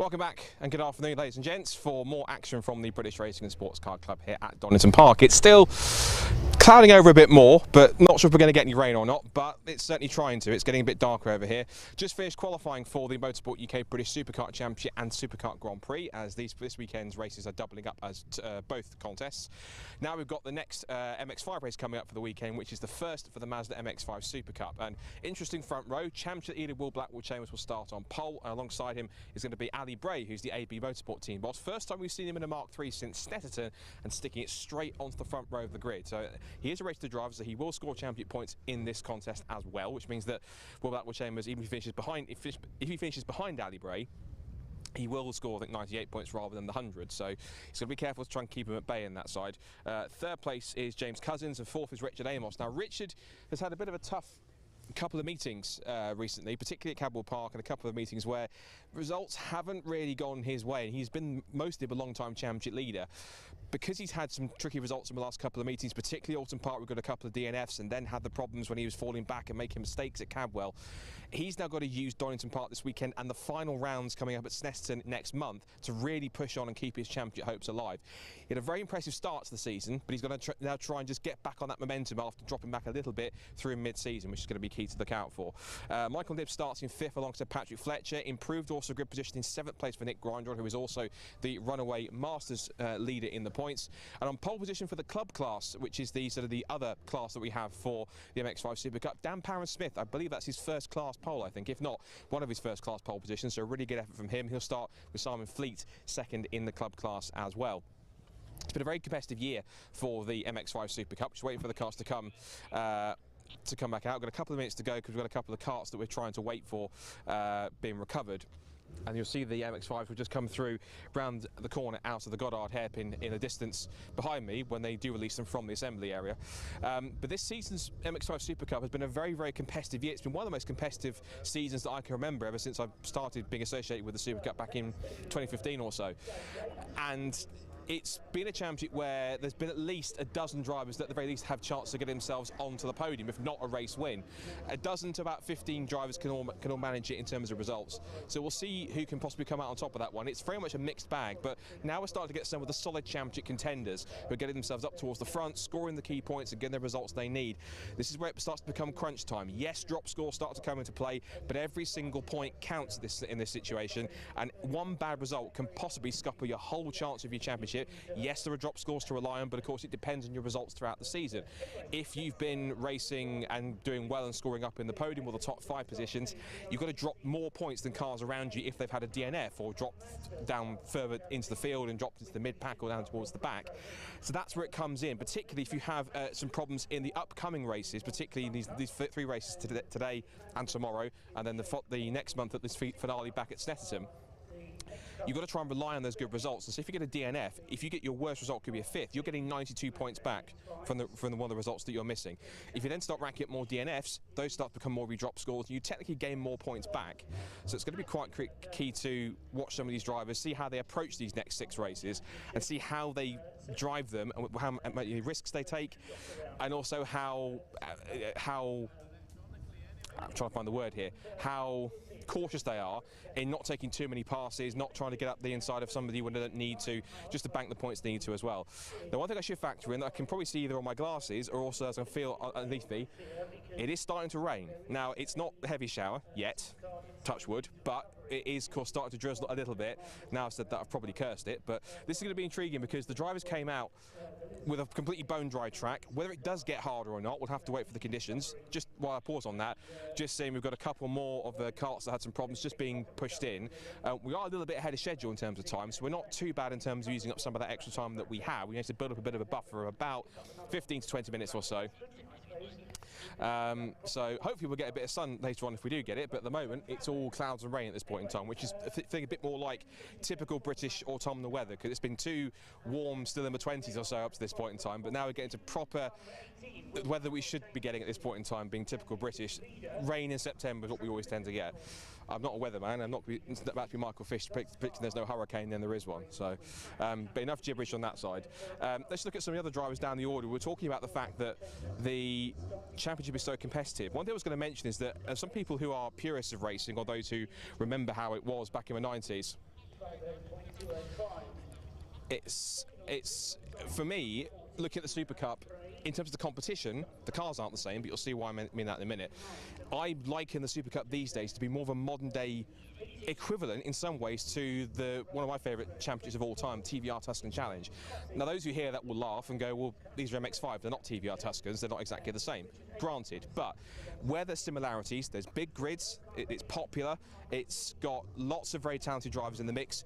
Welcome back and good afternoon, ladies and gents, for more action from the British Racing and Sports Car Club here at Donington Park. It's still clouding over a bit more, but not sure if we're going to get any rain or not, but it's certainly trying to. It's getting a bit darker over here. Just finished qualifying for the Motorsport UK British SuperKart Championship and SuperKart Grand Prix, as this weekend's races are doubling up as both contests. Now we've got the next MX-5 race coming up for the weekend, which is the first for the Mazda MX-5 SuperCup. An interesting front row. Championship leader Will Blackwell-Chambers will start on pole, and alongside him is going to be Ali Bray, who's the AB Motorsport team boss. First time we've seen him in a Mark III since Snetterton, and sticking it straight onto the front row of the grid. So he is a race to drive, so he will score championship points in this contest as well, which means that Will Blackwell-Chambers, even if he finishes behind, if he finishes behind Ali Bray, he will score, I think, 98 points rather than the 100, so he's going to be careful to try and keep him at bay in that side. Third place is James Cousins, and fourth is Richard Amos. Now, Richard has had a bit of a tough couple of meetings recently, particularly at Cadwell Park, and a couple of meetings where results haven't really gone his way, and he's been mostly a long-time championship leader. Because he's had some tricky results in the last couple of meetings, particularly Alton Park, we've got a couple of DNFs, and then had the problems when he was falling back and making mistakes at Cadwell. He's now got to use Donington Park this weekend and the final rounds coming up at Snetterton next month to really push on and keep his championship hopes alive. He had a very impressive start to the season, but he's got to now try and just get back on that momentum after dropping back a little bit through mid-season, which is going to be key to look out for. Michael Dibb starts in 5th alongside Patrick Fletcher. Improved also grid position in 7th place for Nick Grindrod, who is also the runaway Masters leader in the points. And on pole position for the club class, which is the sort of the other class that we have for the MX-5 SuperCup, Dan Parron-Smith, I believe that's his first class pole, I think, if not one of his first class pole positions, so a really good effort from him. He'll start with Simon Fleet second in the club class as well. It's been a very competitive year for the MX-5 SuperCup. Just waiting for the cars to come back out. We've got a couple of minutes to go because we've got a couple of carts that we're trying to wait for being recovered. And you'll see the MX-5 will just come through round the corner out of the Goddard hairpin in the distance behind me when they do release them from the assembly area. But this season's MX-5 SuperCup has been a very, very competitive year. It's been one of the most competitive seasons that I can remember ever since I started being associated with the SuperCup back in 2015 or so. And it's been a championship where there's been at least a dozen drivers that at the very least have a chance to get themselves onto the podium, if not a race win. A dozen to about 15 drivers can all manage it in terms of results. So we'll see who can possibly come out on top of that one. It's very much a mixed bag, but now we're starting to get some of the solid championship contenders who are getting themselves up towards the front, scoring the key points and getting the results they need. This is where it starts to become crunch time. Yes, drop scores start to come into play, but every single point counts in this situation, and one bad result can possibly scupper your whole chance of your championship. Yes, there are drop scores to rely on, but of course it depends on your results throughout the season. If you've been racing and doing well and scoring up in the podium or the top 5 positions, you've got to drop more points than cars around you if they've had a DNF, or drop down further into the field and dropped into the mid-pack or down towards the back. So that's where it comes in, particularly if you have some problems in the upcoming races, particularly in these 3 races today and tomorrow, and then the next month at this finale back at Snetterton. You've got to try and rely on those good results. And so if you get a DNF, if you get your worst result could be a 5th, you're getting 92 points back from one of the results that you're missing. If you then start racking up more DNFs, those start to become more drop scores, and you technically gain more points back. So it's going to be quite key to watch some of these drivers, see how they approach these next 6 races, and see how they drive them, and how many risks they take, and also how I'm trying to find the word here, how cautious they are in not taking too many passes, not trying to get up the inside of somebody when they don't need to, just to bank the points they need to as well. Now, one thing I should factor in that I can probably see either on my glasses or also as I feel underneath me, it is starting to rain. Now, it's not a heavy shower yet, touch wood, but it is, of course, starting to drizzle a little bit. Now I've said that, I've probably cursed it, but this is going to be intriguing because the drivers came out with a completely bone-dry track. Whether it does get harder or not, we'll have to wait for the conditions. Just while I pause on that, just saying we've got a couple more of the carts that had some problems just being pushed in. We are a little bit ahead of schedule in terms of time, so we're not too bad in terms of using up some of that extra time that we have. We need to build up a bit of a buffer of about 15 to 20 minutes or so. So hopefully we'll get a bit of sun later on if we do get it, but at the moment it's all clouds and rain at this point in time, which is a bit more like typical British autumnal weather, because it's been too warm, still in the 20s or so up to this point in time, but now we're getting to proper weather we should be getting at this point in time, being typical British. Rain in September is what we always tend to get. I'm not a weatherman, I'm not about to be Michael Fish predicting there's no hurricane, then there is one. So, but enough gibberish on that side. Let's look at some of the other drivers down the order. We're talking about the fact that the championship is so competitive. One thing I was going to mention is that some people who are purists of racing, or those who remember how it was back in the 90s, It's for me, looking at the SuperCup, in terms of the competition, the cars aren't the same, but you'll see why I mean that in a minute. I liken the SuperCup these days to be more of a modern day equivalent in some ways to one of my favourite championships of all time, TVR Tuscan Challenge. Now those who hear that will laugh and go, well, these are MX-5, they're not TVR Tuscans, they're not exactly the same. Granted, but where there's similarities, there's big grids, it's popular, it's got lots of very talented drivers in the mix.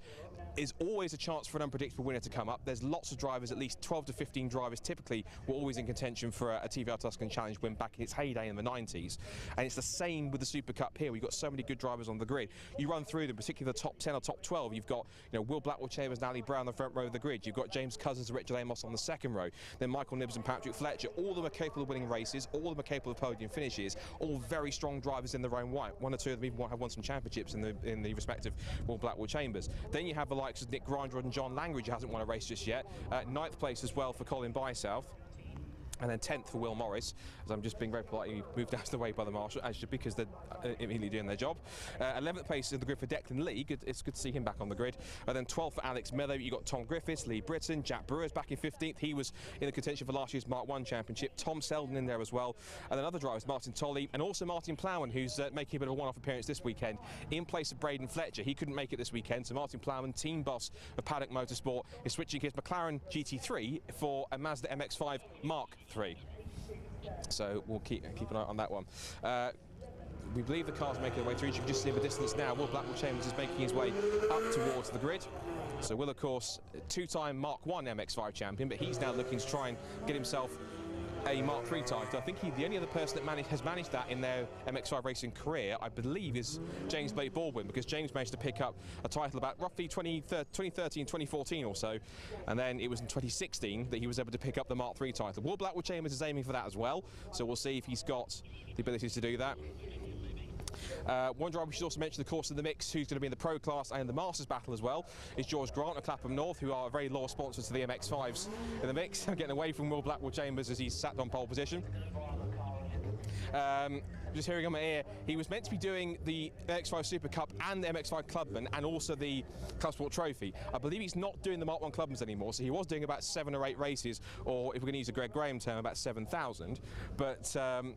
Is always a chance for an unpredictable winner to come up. There's lots of drivers, at least 12 to 15 drivers typically were always in contention for a TVR Tuscan Challenge win back in its heyday in the 90s. And it's the same with the SuperCup here. We've got so many good drivers on the grid. You run through them, particularly the top 10 or top 12. You've got Will Blackwell-Chambers and Ali Brown on the front row of the grid. You've got James Cousins and Richard Amos on the second row. Then Michael Nibbs and Patrick Fletcher. All of them are capable of winning races. All of them are capable of podium finishes. All very strong drivers in their own right. One or two of them even have won some championships in the respective Will Blackwell-Chambers. Then you have the likes of Nick Grinder and John Langridge, who hasn't won a race just yet. 9th place as well for Colin Bysouth. And then 10th for Will Morris, as I'm just being very politely moved out of the way by the marshal, actually because they're immediately doing their job. 11th place in the grid for Declan Lee, it's good to see him back on the grid. And then 12th for Alex Mello, you've got Tom Griffiths, Lee Britton, Jack Brewer's back in 15th, he was in the contention for last year's Mark 1 Championship, Tom Selden in there as well. And then other drivers, Martin Tolley, and also Martin Plowman, who's making a bit of a one-off appearance this weekend, in place of Braden Fletcher. He couldn't make it this weekend, so Martin Plowman, team boss of Paddock Motorsport, is switching his McLaren GT3 for a Mazda MX-5 Mark III. So we'll keep an eye on that one. We believe the car's making their way through. You can just see in the distance now, Will Blackwell-Chambers is making his way up towards the grid. So Will, of course, two-time Mark 1 MX-5 champion, but he's now looking to try and get himself a Mark III title. I think the only other person that has managed that in their MX-5 racing career, I believe, is James Blake Baldwin, because James managed to pick up a title about roughly 2013, 2014 or so, and then it was in 2016 that he was able to pick up the Mark III title. Will Blackwell-Chambers is aiming for that as well, so we'll see if he's got the ability to do that. One driver we should also mention, the course of the mix, who's going to be in the Pro Class and the Masters battle as well, is George Grant of Clapham North, who are a very loyal sponsors to the MX-5s in the mix. I'm getting away from Will Blackwell-Chambers as he's sat on pole position. Just hearing on my ear, he was meant to be doing the MX-5 Super Cup and the MX-5 Clubman and also the Club Sport Trophy. I believe he's not doing the Mark 1 Clubmans anymore, so he was doing about 7 or 8 races, or if we're going to use a Greg Graham term, about 7,000, but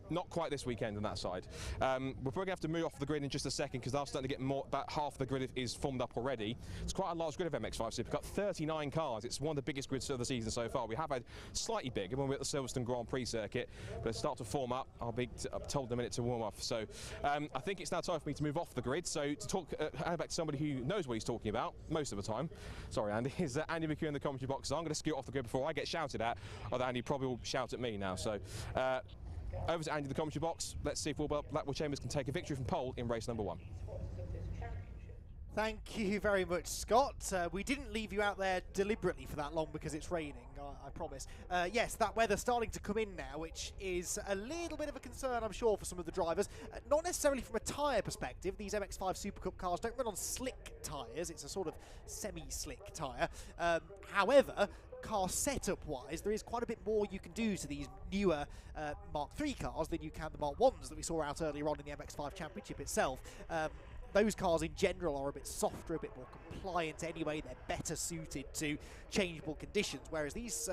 not quite this weekend on that side. We're probably going to have to move off the grid in just a second, because they're starting to get about half the grid is formed up already. It's quite a large grid of MX-5 Super Cup, 39 cars. It's one of the biggest grids of the season so far. We have had slightly bigger when we're at the Silverstone Grand Prix circuit, but it's starting to form up. I'll be told in a minute to warm up. So I think it's now time for me to move off the grid. So to talk back to somebody who knows what he's talking about most of the time, sorry Andy, is Andy McHugh in the commentary box. So I'm going to scoot off the grid before I get shouted at, although Andy probably will shout at me now. So over to Andy in the commentary box. Let's see if Will Blackwell-Chambers can take a victory from pole in race number 1. Thank you very much, Scott. We didn't leave you out there deliberately for that long because it's raining, I promise. Yes, that weather's starting to come in now, which is a little bit of a concern, I'm sure, for some of the drivers. Not necessarily from a tyre perspective. These MX-5 Super Cup cars don't run on slick tyres. It's a sort of semi-slick tyre. However, car setup-wise, there is quite a bit more you can do to these newer Mark III cars than you can the Mark 1s that we saw out earlier on in the MX-5 Championship itself. Those cars in general are a bit softer, a bit more compliant anyway. They're better suited to changeable conditions, whereas these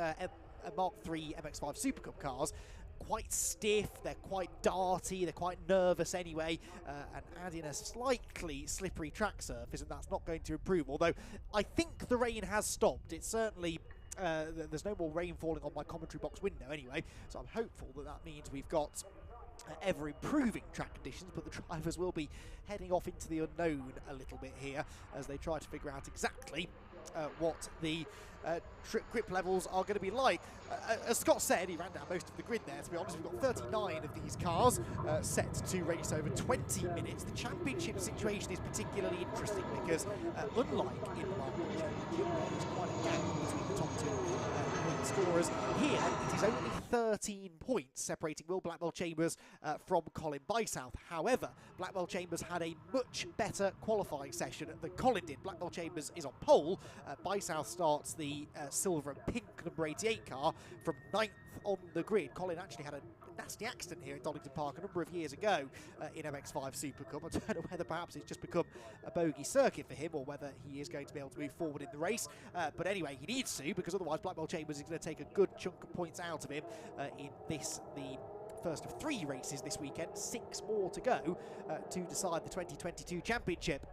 Mark III MX-5 Super Cup cars, quite stiff, they're quite darty, they're quite nervous anyway, and add in a slightly slippery track surface, and that's not going to improve. Although I think the rain has stopped. It's certainly there's no more rain falling on my commentary box window anyway, so I'm hopeful that that means we've got ever improving track conditions, but the drivers will be heading off into the unknown a little bit here as they try to figure out exactly what the grip levels are going to be like. As Scott said, he ran down most of the grid there. To be honest, we've got 39 of these cars set to race over 20 minutes. The championship situation is particularly interesting because unlike in the Mark 1 Championship, where there's quite a gap between the top 2 point scorers, here it is only 13 points separating Will Blackwell-Chambers from Colin Bysouth. However, Blackwell-Chambers had a much better qualifying session than Colin did. Blackwell-Chambers is on pole, Bysouth starts the silver and pink number 88 car from 9th on the grid. Colin actually had a nasty accident here at Donington Park a number of years ago in MX-5 Super Cup. I don't know whether perhaps it's just become a bogey circuit for him or whether he is going to be able to move forward in the race. But anyway, he needs to, because otherwise Blackwell Chambers is going to take a good chunk of points out of him in this, the first of 3 races this weekend. 6 more to go to decide the 2022 championship.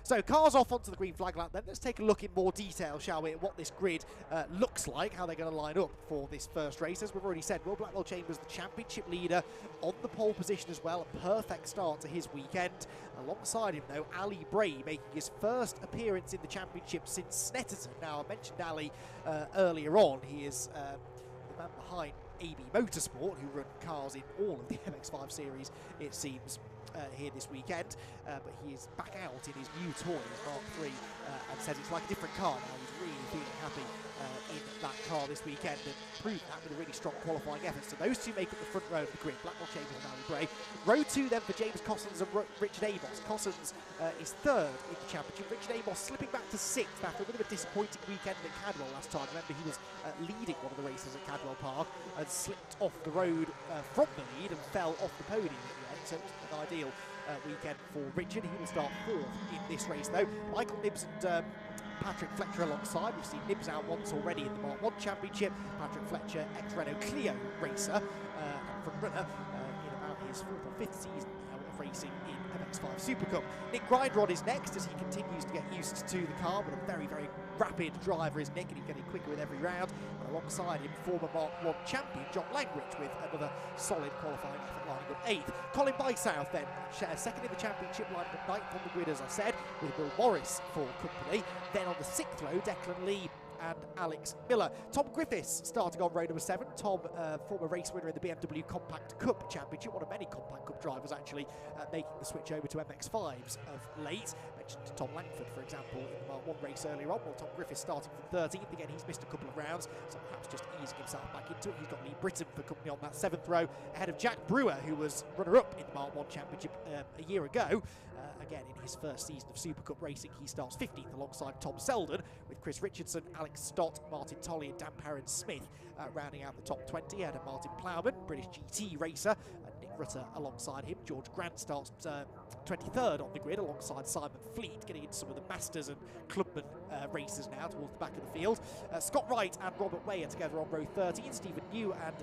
So cars off onto the green flag lap then. Let's take a look in more detail, shall we, at what this grid looks like, how they're going to line up for this first race. As we've already said, Will Blackwell Chambers, the championship leader, on the pole position as well. A perfect start to his weekend. Alongside him, though, Ali Bray making his first appearance in the championship since Snetterton. Now, I mentioned Ali earlier on. He is the man behind AB Motorsport, who run cars in all of the MX-5 series, it seems, here this weekend. But he is back out in his new toy, his Mark III, and says it's like a different car now. He's really feeling happy in that car this weekend and proved that with a really strong qualifying effort. So those two make up the front row of the grid, Blackwell Chambers and Ali Bray. Row 2 then for James Cossons and Richard Amos. Cossons is 3rd in the championship. Richard Amos slipping back to 6th after a bit of a disappointing weekend at Cadwell last time. Remember, he was leading one of the races at Cadwell Park and slipped off the road from the lead and fell off the podium at the end. So it was an ideal weekend for Richard. He will start 4th in this race, though. Michael Nibbs and Patrick Fletcher alongside. We've seen Nibbs out once already in the Mark 1 Championship. Patrick Fletcher, ex-Renault Clio racer and front runner in about his 4th or 5th season now of racing in MX-5 Super Cup. Nick Grindrod is next as he continues to get used to the car, but a very, very rapid driver is Nick, and he's getting quicker with every round. And alongside him, former Mark 1 champion John Langridge with another solid qualifying effort, lining up 8th. Colin Bysouth then, 2nd in the championship, lining up 9th on the grid, as I said, with Will Morris for company. Then on the 6th row, Declan Lee and Alex Miller. Tom Griffiths starting on row number 7. Tom, former race winner in the BMW Compact Cup Championship, one of many Compact Cup drivers actually making the switch over to MX-5s of late. Mentioned Tom Langford, for example, in the Mark 1 race earlier on. Well, Tom Griffiths starting from 13th. Again, he's missed a couple of rounds, so perhaps just easing himself back into it. He's got Lee Britton for company on that 7th row, ahead of Jack Brewer, who was runner-up in the Mark 1 Championship a year ago. Again, in his first season of Super Cup racing, he starts 15th alongside Tom Selden, with Chris Richardson, Alex Stott, Martin Tolley and Dan Perrin-Smith rounding out the top 20. Ahead of Martin Plowman, British GT racer, and Nick Rutter alongside him. George Grant starts 23rd on the grid alongside Simon Fleet, getting into some of the Masters and Clubman races now towards the back of the field. Scott Wright and Robert Way are together on row 13. Stephen New and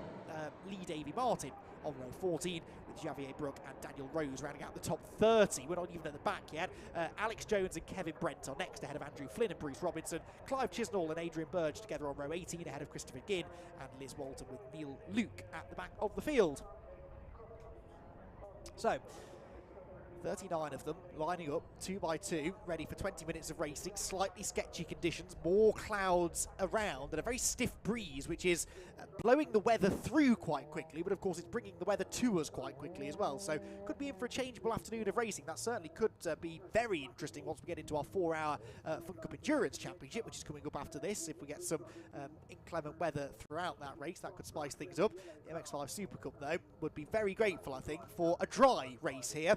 Lee Davy Martin on row 14, with Javier Brook and Daniel Rose rounding out the top 30. We're not even at the back yet. Alex Jones and Kevin Brent are next, ahead of Andrew Flynn and Bruce Robinson. Clive Chisnall and Adrian Burge together on row 18, ahead of Christopher Ginn and Liz Walton, with Neil Luke at the back of the field. So, 39 of them lining up 2 by 2, ready for 20 minutes of racing. Slightly sketchy conditions, more clouds around, and a very stiff breeze, which is blowing the weather through quite quickly, but of course it's bringing the weather to us quite quickly as well. So could be in for a changeable afternoon of racing. That certainly could be very interesting once we get into our 4-hour Fun Cup Endurance Championship, which is coming up after this. If we get some inclement weather throughout that race, that could spice things up. The MX-5 Super Cup, though, would be very grateful, I think, for a dry race here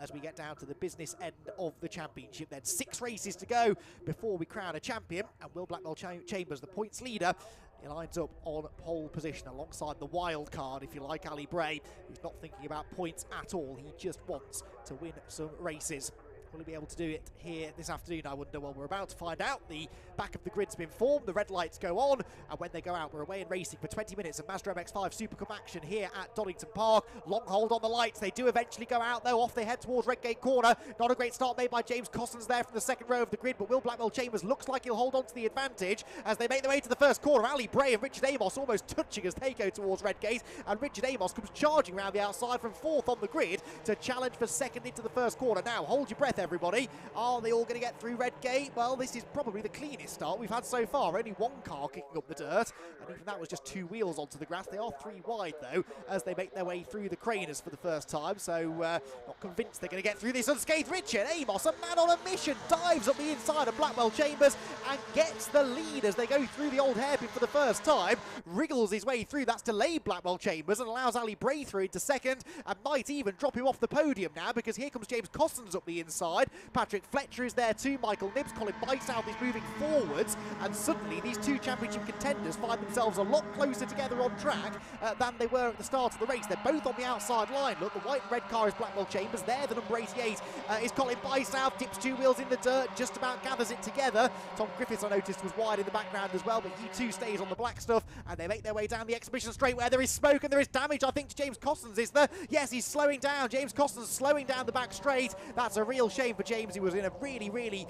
as we get down to the business end of the championship. Then 6 races to go before we crown a champion, and Will Blackwell Chambers, the points leader, he lines up on pole position alongside the wild card, if you like, Ali Bray, who's not thinking about points at all. He just wants to win some races. Will he be able to do it here this afternoon, I wonder? Well, we're about to find out. The back of the grid's been formed, the red lights go on, and when they go out, we're away and racing for 20 minutes of Mazda MX-5 Super Cup action here at Donington Park. Long hold on the lights. They do eventually go out, though. Off they head towards Redgate Corner. Not a great start made by James Cossons there from the 2nd row of the grid, but Will Blackwell Chambers looks like he'll hold on to the advantage as they make their way to the first corner. Ali Bray and Richard Amos almost touching as they go towards Redgate, and Richard Amos comes charging around the outside from 4th on the grid to challenge for 2nd into the first corner. Now, hold your breath, everybody. Are they all going to get through Redgate? Well, this is probably the cleanest start we've had so far. Only 1 car kicking up the dirt, and even that was just 2 wheels onto the grass. They are 3 wide, though, as they make their way through the craners for the first time, so not convinced they're going to get through this unscathed. Richard Amos, a man on a mission, dives up the inside of Blackwell Chambers and gets the lead as they go through the old hairpin for the first time. Wriggles his way through. That's delayed Blackwell Chambers and allows Ali Bray through into 2nd, and might even drop him off the podium now, because here comes James Cossons up the inside. inside. Patrick Fletcher is there too. Michael Nibbs, Colin Byesouth is moving forwards, and suddenly these two championship contenders find themselves a lot closer together on track than they were at the start of the race. They're both on the outside line. Look, the white and red car is Blackwell Chambers. There, the number 88 is Colin Byesouth. Dips two wheels in the dirt, just about gathers it together. Tom Griffiths, I noticed, was wide in the background as well, but he too stays on the black stuff, and they make their way down the exhibition straight where there is smoke and there is damage, I think, to James Costans, is there? Yes, he's slowing down. James Costans slowing down the back straight. That's a real shame for James. He was in a really, really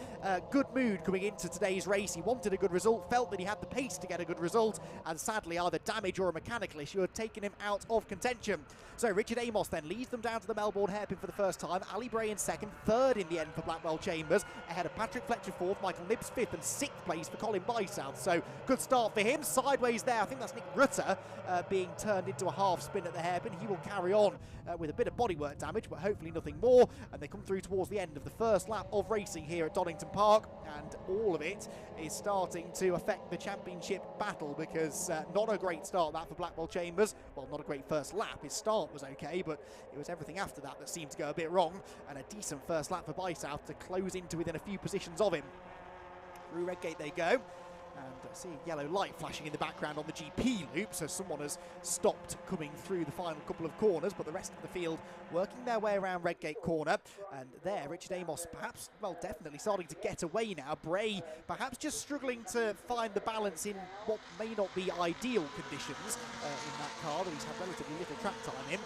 good mood coming into today's race. He wanted a good result, felt that he had the pace to get a good result, and sadly either damage or a mechanical issue had taken him out of contention. So Richard Amos then leads them down to the Melbourne hairpin for the first time. Ali Bray in second, third in the end for Blackwell Chambers, ahead of Patrick Fletcher fourth, Michael Nibbs fifth, and sixth place for Colin Byesouth. So good start for him. Sideways there, I think that's Nick Rutter being turned into a half spin at the hairpin. He will carry on with a bit of bodywork damage, but hopefully nothing more. And they come through towards the end of the first lap of racing here at Donington Park, and all of it is starting to affect the championship battle, because not a great start that for Blackwell Chambers. Well, not a great first lap. His start was okay, but it was everything after that that seemed to go a bit wrong, and a decent first lap for Byesouth to close into within a few positions of him. Through Redgate they go. And I see a yellow light flashing in the background on the GP loop, so someone has stopped coming through the final couple of corners, but the rest of the field working their way around Redgate corner. And there, Richard Amos perhaps, well, definitely starting to get away now. Bray perhaps just struggling to find the balance in what may not be ideal conditions in that car that he's had relatively little track time in.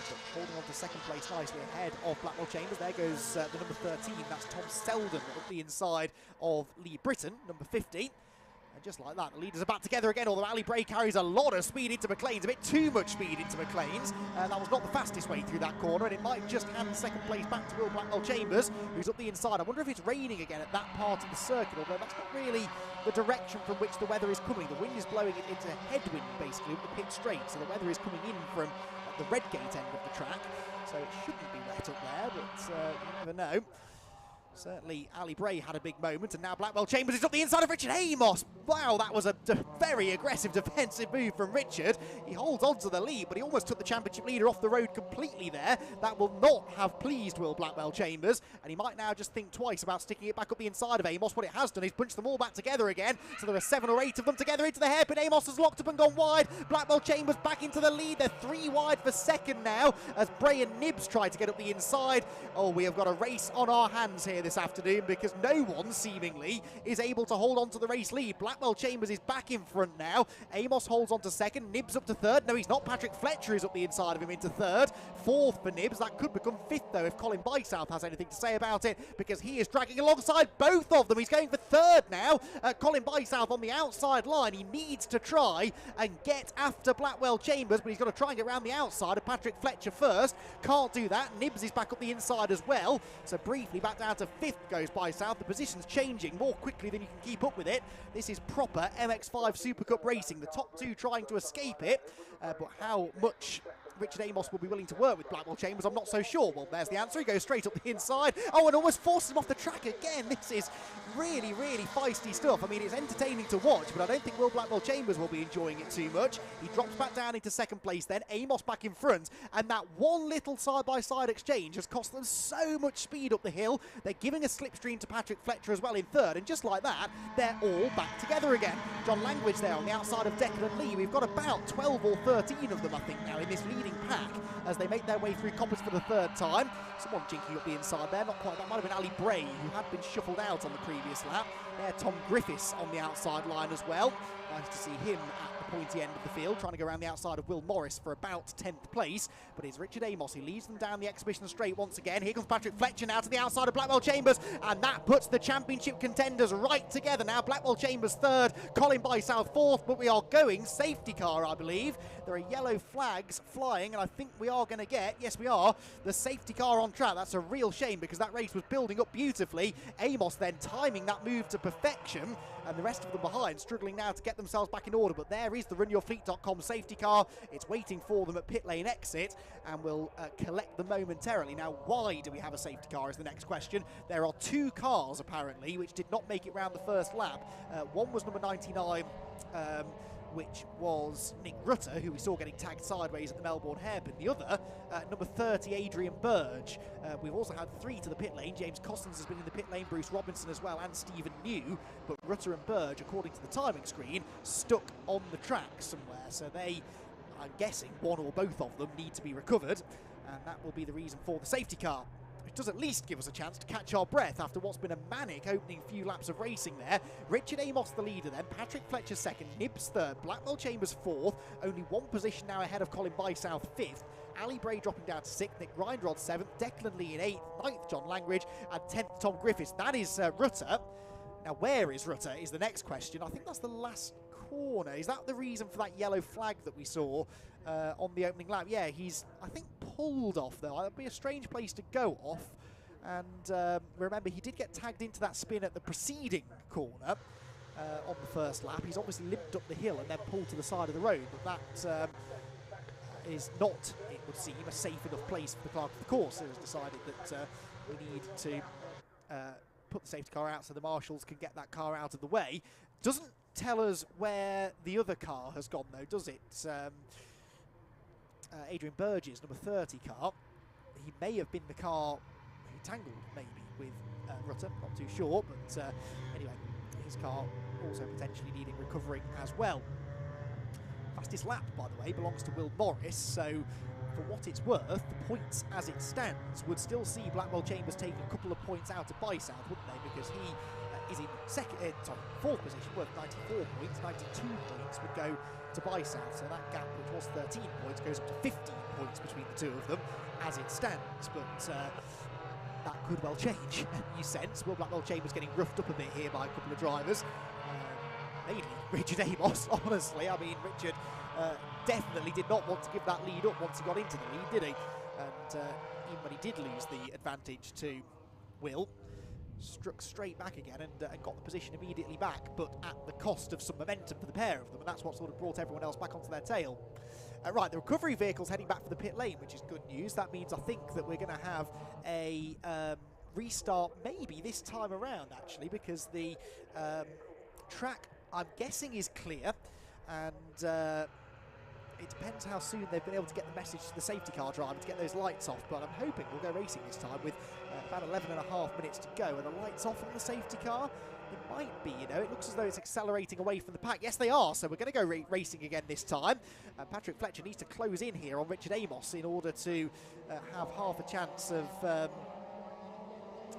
But holding on to second place nicely ahead of Blackwell Chambers. There goes the number 13, that's Tom Selden up the inside of Lee Britton, number 50. And just like that, the leaders are back together again, although Ali Bray carries a lot of speed into McLean's, a bit too much speed into McLean's. That was not the fastest way through that corner, and it might just hand second place back to Will Blackwell Chambers, who's up the inside. I wonder if it's raining again at that part of the circuit, although that's not really the direction from which the weather is coming. The wind is blowing it into headwind, basically, with the pit straight, so the weather is coming in from the Redgate end of the track, so it shouldn't be wet up there, but you never know. Certainly, Ali Bray had a big moment, and now Blackwell Chambers is up the inside of Richard Amos. Wow, that was a very aggressive defensive move from Richard. He holds on to the lead, but he almost took the championship leader off the road completely there. That will not have pleased Will Blackwell Chambers, and he might now just think twice about sticking it back up the inside of Amos. What it has done is punched them all back together again, so there are 7 or 8 of them together into the hairpin. Amos has locked up and gone wide. Blackwell Chambers back into the lead. They're 3 wide for second now, as Bray and Nibbs try to get up the inside. Oh, we have got a race on our hands here this afternoon, because no one seemingly is able to hold on to the race lead. Blackwell Chambers is back in front now. Amos holds on to second. Nibbs up to third. No, he's not. Patrick Fletcher is up the inside of him into third. Fourth for Nibbs. That could become fifth, though, if Colin Byesouth has anything to say about it, because he is dragging alongside both of them. He's going for third now. Colin Byesouth on the outside line. He needs to try and get after Blackwell Chambers, but he's got to try and get around the outside of Patrick Fletcher first. Can't do that. Nibbs is back up the inside as well. So briefly back down to fifth goes Byesouth. The position's changing more quickly than you can keep up with it. This is proper MX-5 SuperCup racing. The top 2 trying to escape it, but how much Richard Amos will be willing to work with Blackwell Chambers, I'm not so sure. Well, there's the answer. He goes straight up the inside. Oh, and almost forces him off the track again. This is really, really feisty stuff. I mean, it's entertaining to watch, but I don't think Will Blackwell Chambers will be enjoying it too much. He drops back down into second place then. Amos back in front, and that one little side-by-side exchange has cost them so much speed up the hill. They're giving a slipstream to Patrick Fletcher as well in third, and just like that, they're all back together again. John Langridge there on the outside of Declan Lee. We've got about 12 or 13 of them, I think, now in this leading pack as they make their way through Coppers for the third time. Someone jinking up the inside there, not quite. That might have been Ali Bray, who had been shuffled out on the previous lap. There, Tom Griffiths on the outside line as well. Nice to see him at the pointy end of the field, trying to go around the outside of Will Morris for about 10th place. But it's Richard Amos who leads them down the exhibition straight once again. Here comes Patrick Fletcher now to the outside of Blackwell Chambers, and that puts the championship contenders right together now. Blackwell Chambers third, Colin Byesouth fourth, but we are going safety car, I believe. There are yellow flags flying, and I think we are going to get, yes we are, the safety car on track. That's a real shame, because that race was building up beautifully. Amos then timing that move to perfection, and the rest of them behind struggling now to get themselves back in order. But there is the runyourfleet.com safety car. It's waiting for them at pit lane exit, and will collect them momentarily. Now, why do we have a safety car is the next question. There are 2 cars apparently which did not make it round the first lap. One was number 99, which was Nick Rutter, who we saw getting tagged sideways at the Melbourne hairpin. The other, number 30, Adrian Burge. We've also had 3 to the pit lane. James Costins has been in the pit lane, Bruce Robinson as well, and Stephen New. But Rutter and Burge, according to the timing screen, stuck on the track somewhere. So they, I'm guessing, one or both of them need to be recovered. And that will be the reason for the safety car, which does at least give us a chance to catch our breath after what's been a manic opening few laps of racing there. Richard Amos the leader then, Patrick Fletcher second, Nibs third, Blackwell Chambers fourth, only one position now ahead of Colin Bysouth fifth, Ali Bray dropping down to sixth, Nick Reinrod seventh, Declan Lee in eighth, ninth John Langridge, and 10th Tom Griffiths. That is Rutter. Now where is Rutter is the next question. I think that's the last corner. Is that the reason for that yellow flag that we saw on the opening lap? Yeah, he's, I think, pulled off though. That'd be a strange place to go off. And remember, he did get tagged into that spin at the preceding corner on the first lap. He's obviously limped up the hill and then pulled to the side of the road, but that is not, it would seem, a safe enough place for the clerk of the course, who has decided that we need to put the safety car out so the marshals can get that car out of the way. Doesn't tell us where the other car has gone though, does it? Adrian Burgess, number 30 car. He may have been the car who tangled maybe with Rutter, not too sure, but anyway, his car also potentially needing recovering as well. Fastest lap, by the way, belongs to Will Morris, so for what it's worth, the points as it stands would still see Blackwell Chambers take a couple of points out of Bysouth, wouldn't they? Because he is in fourth position, worth 94 points. 92 points would go to Bysouth, so that gap, which was 13 points, goes up to 15 points between the two of them as it stands. But that could well change, you sense. Will Blackwell Chambers getting roughed up a bit here by a couple of drivers. Mainly Richard Amos, honestly. I mean, Richard definitely did not want to give that lead up once he got into the lead, did he? And even when he did lose the advantage to Will, struck straight back again and got the position immediately back, but at the cost of some momentum for the pair of them, and that's what sort of brought everyone else back onto their tail. Right, the recovery vehicle's heading back for the pit lane, which is good news. That means I think that we're going to have a restart maybe this time around, actually, because the track, I'm guessing, is clear, and it depends how soon they've been able to get the message to the safety car driver to get those lights off, but I'm hoping we'll go racing this time with about 11.5 minutes to go. Are the lights off on the safety car? It might be, you know. It looks as though it's accelerating away from the pack. Yes, they are, so we're going to go racing again this time. Patrick Fletcher needs to close in here on Richard Amos in order to have half a chance of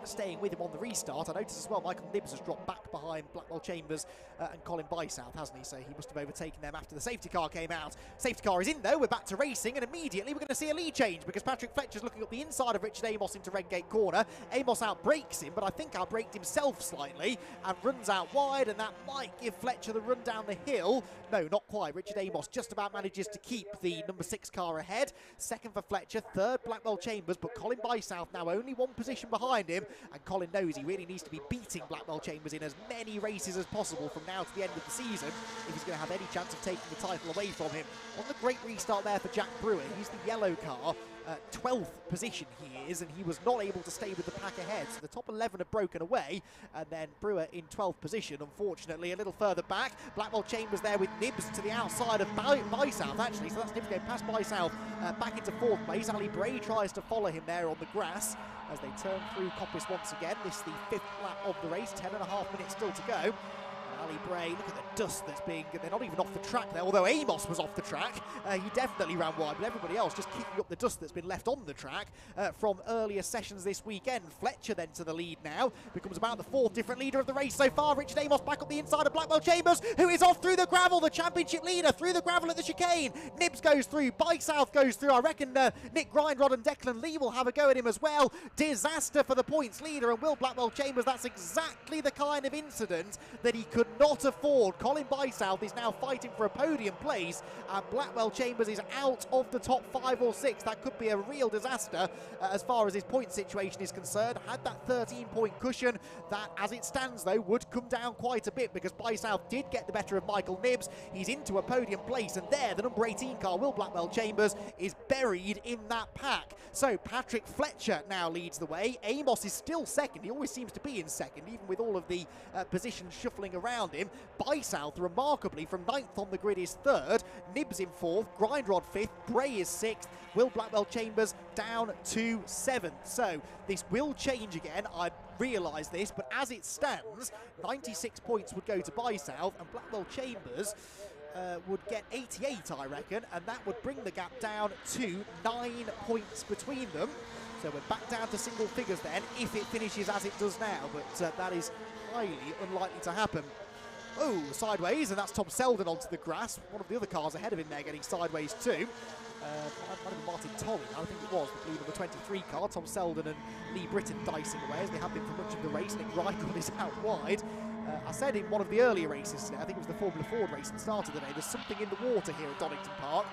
staying with him on the restart. I noticed as well Michael Nibs has dropped back behind Blackwell Chambers and Colin Bysouth, hasn't he? So he must have overtaken them after the safety car came out. Safety car is in though, we're back to racing, and immediately we're going to see a lead change because Patrick Fletcher's looking up the inside of Richard Amos into Redgate corner. Amos outbrakes him, but I think outbraked himself slightly and runs out wide, and that might give Fletcher the run down the hill. No, not quite. Richard Amos just about manages to keep the number 6 car ahead. Second for Fletcher, third Blackwell Chambers, but Colin Bysouth now only one position behind him, and Colin knows he really needs to be beating Blackwell Chambers in as many races as possible from now to the end of the season if he's going to have any chance of taking the title away from him. On the great restart there for Jack Brewer, he's the yellow car. 12th position he is, and he was not able to stay with the pack ahead, so the top 11 have broken away, and then Brewer in 12th position, unfortunately a little further back. Blackwell Chambers there with Nibs to the outside of Bysouth, actually, so that's Nibs going past Bysouth back into 4th place. Ali Bray tries to follow him there on the grass as they turn through Coppice once again. This is the 5th lap of the race, 10.5 minutes still to go. Ali Bray, look at the dust that's being, they're not even off the track there, although Amos was off the track. He definitely ran wide, but everybody else just kicking up the dust that's been left on the track from earlier sessions this weekend. Fletcher then to the lead now, becomes about the 4th different leader of the race so far. Richard Amos back up the inside of Blackwell Chambers, who is off through the gravel, the championship leader through the gravel at the chicane. Nibs goes through, Bysouth goes through. I reckon Nick Grindrod and Declan Lee will have a go at him as well. Disaster for the points leader and Will Blackwell Chambers. That's exactly the kind of incident that he could not afford. Colin Bysouth is now fighting for a podium place, and Blackwell Chambers is out of the top 5 or 6. That could be a real disaster as far as his point situation is concerned. Had that 13-point cushion. That, as it stands though, would come down quite a bit because Bysouth did get the better of Michael Nibs. He's into a podium place, and there the number 18 car, Will Blackwell Chambers, is buried in that pack. So Patrick Fletcher now leads the way. Amos is still second. He always seems to be in second, even with all of the positions shuffling around around him. By-South, remarkably, from 9th on the grid is 3rd. Nibs in 4th, Grindrod 5th, Bray is 6th, Will Blackwell Chambers down to 7th. So this will change again, I realise this, but as it stands, 96 points would go to By-South, and Blackwell Chambers would get 88, I reckon, and that would bring the gap down to 9 points between them. So we're back down to single figures then, if it finishes as it does now, but that is highly unlikely to happen. Oh, sideways, and that's Tom Selden onto the grass. One of the other cars ahead of him there getting sideways too. Might have been Martin Tolley, I think it was, the blue number 23 car. Tom Selden and Lee Britton dicing away as they have been for much of the race. Nick Rycroft is out wide. I said in one of the earlier races today, I think it was the Formula Ford race that started today, there's something in the water here at Donington Park.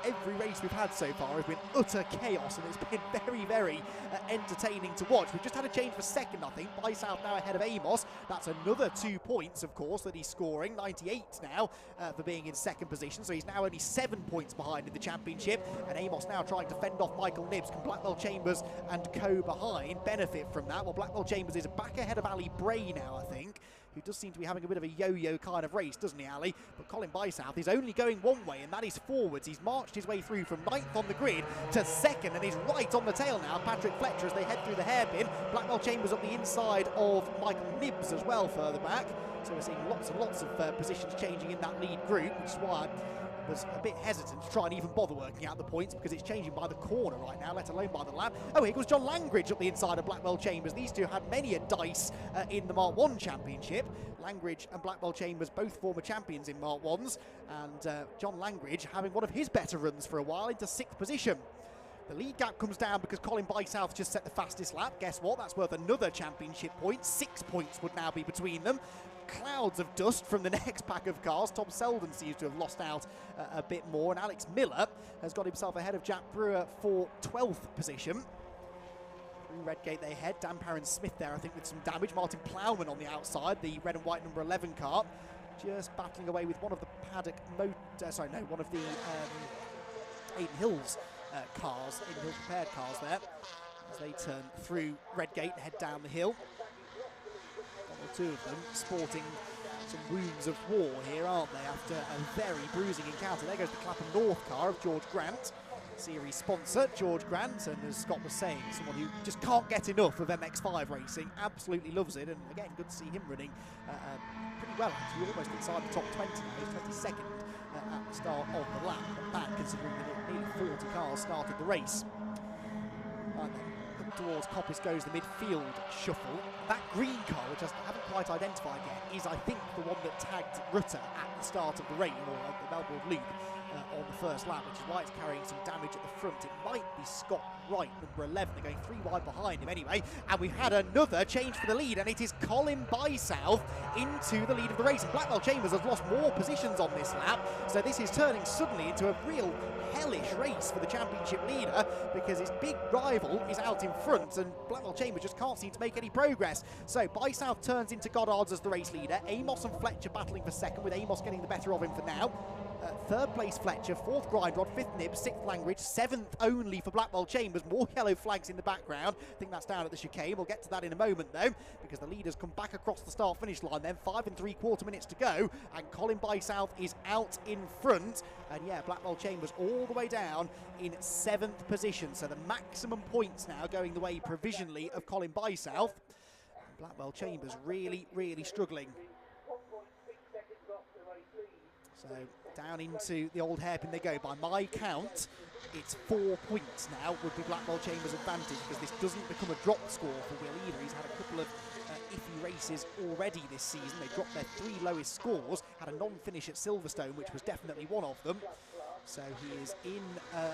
Every race we've had so far has been utter chaos, and it's been very, very entertaining to watch. We've just had a change for second, I think. By-South now ahead of Amos. That's another 2 points, of course, that he's scoring. 98 now for being in second position, so he's now only 7 points behind in the championship. And Amos now trying to fend off Michael Nibs. Can Blackwell Chambers and co behind benefit from that? Well, Blackwell Chambers is back ahead of Ali Bray now, I think, who does seem to be having a bit of a yo-yo kind of race, doesn't he, Ali? But Colin By-South is only going one way, and that is forwards. He's marched his way through from 9th on the grid to 2nd, and he's right on the tail now. Patrick Fletcher as they head through the hairpin. Blackwell Chambers up the inside of Michael Nibs as well further back. So we're seeing lots and lots of positions changing in that lead group, which is why I was a bit hesitant to try and even bother working out the points, because it's changing by the corner right now, let alone by the lap. Oh, here goes John Langridge up the inside of Blackwell Chambers. These two had many a dice in the Mark 1 Championship. Langridge and Blackwell Chambers both former champions in Mark 1s, and John Langridge having one of his better runs for a while into 6th position. The lead gap comes down because Colin By-South just set the fastest lap. Guess what? That's worth another championship point. 6 points would now be between them. Clouds of dust from the next pack of cars. Tom Selden seems to have lost out a bit more, and Alex Miller has got himself ahead of Jack Brewer for 12th position. Through Redgate they head. Dan Perrin-Smith there, I think, with some damage. Martin Plowman on the outside, the red and white number 11 car, just battling away with one of the paddock one of the Aiden Hills cars, Aiden Hills prepared cars there, as they turn through Redgate and head down the hill. One or two of them sporting some wounds of war here, aren't they, after a very bruising encounter. There goes the Clapham North car of George Grant, series sponsor George Grant, and as Scott was saying, someone who just can't get enough of MX-5 racing, absolutely loves it, and again, good to see him running pretty well, actually, almost inside the top 20 now. He's 22nd at the start of the lap, not bad considering that nearly 40 cars started the race. And then up towards Coppice goes the midfield shuffle. That green car, which I haven't quite identified yet, is I think the one that tagged Rutter at the start of the race, or the Melbourne Loop, on the first lap, which is why it's carrying some damage at the front. It might be Scott Wright, number 11. They're going 3 wide behind him anyway. And we've had another change for the lead, and it is Colin By-South into the lead of the race. And Blackwell Chambers has lost more positions on this lap, so this is turning suddenly into a real hellish race for the championship leader, because his big rival is out in front, and Blackwell Chambers just can't seem to make any progress. So By-South turns into Goddard's as the race leader. Amos and Fletcher battling for second, with Amos getting the better of him for now. Third place Fletcher, 4th Grindrod, 5th Nibs, 6th Langridge, 7th only for Blackwell Chambers. More yellow flags in the background. I think that's down at the chicane. We'll get to that in a moment though, because the leaders come back across the start-finish line then. 5 3/4 minutes to go, and Colin By-South is out in front. And yeah, Blackwell Chambers all the way down in 7th position. So the maximum points now going the way provisionally of Colin By-South. Blackwell Chambers really, really struggling. So down into the old hairpin they go. By my count, it's 4 points now would be Blackwell Chambers' advantage, because this doesn't become a drop score for Will either. He's had a couple of iffy races already this season. They dropped their 3 lowest scores, had a non-finish at Silverstone, which was definitely one of them. So he is in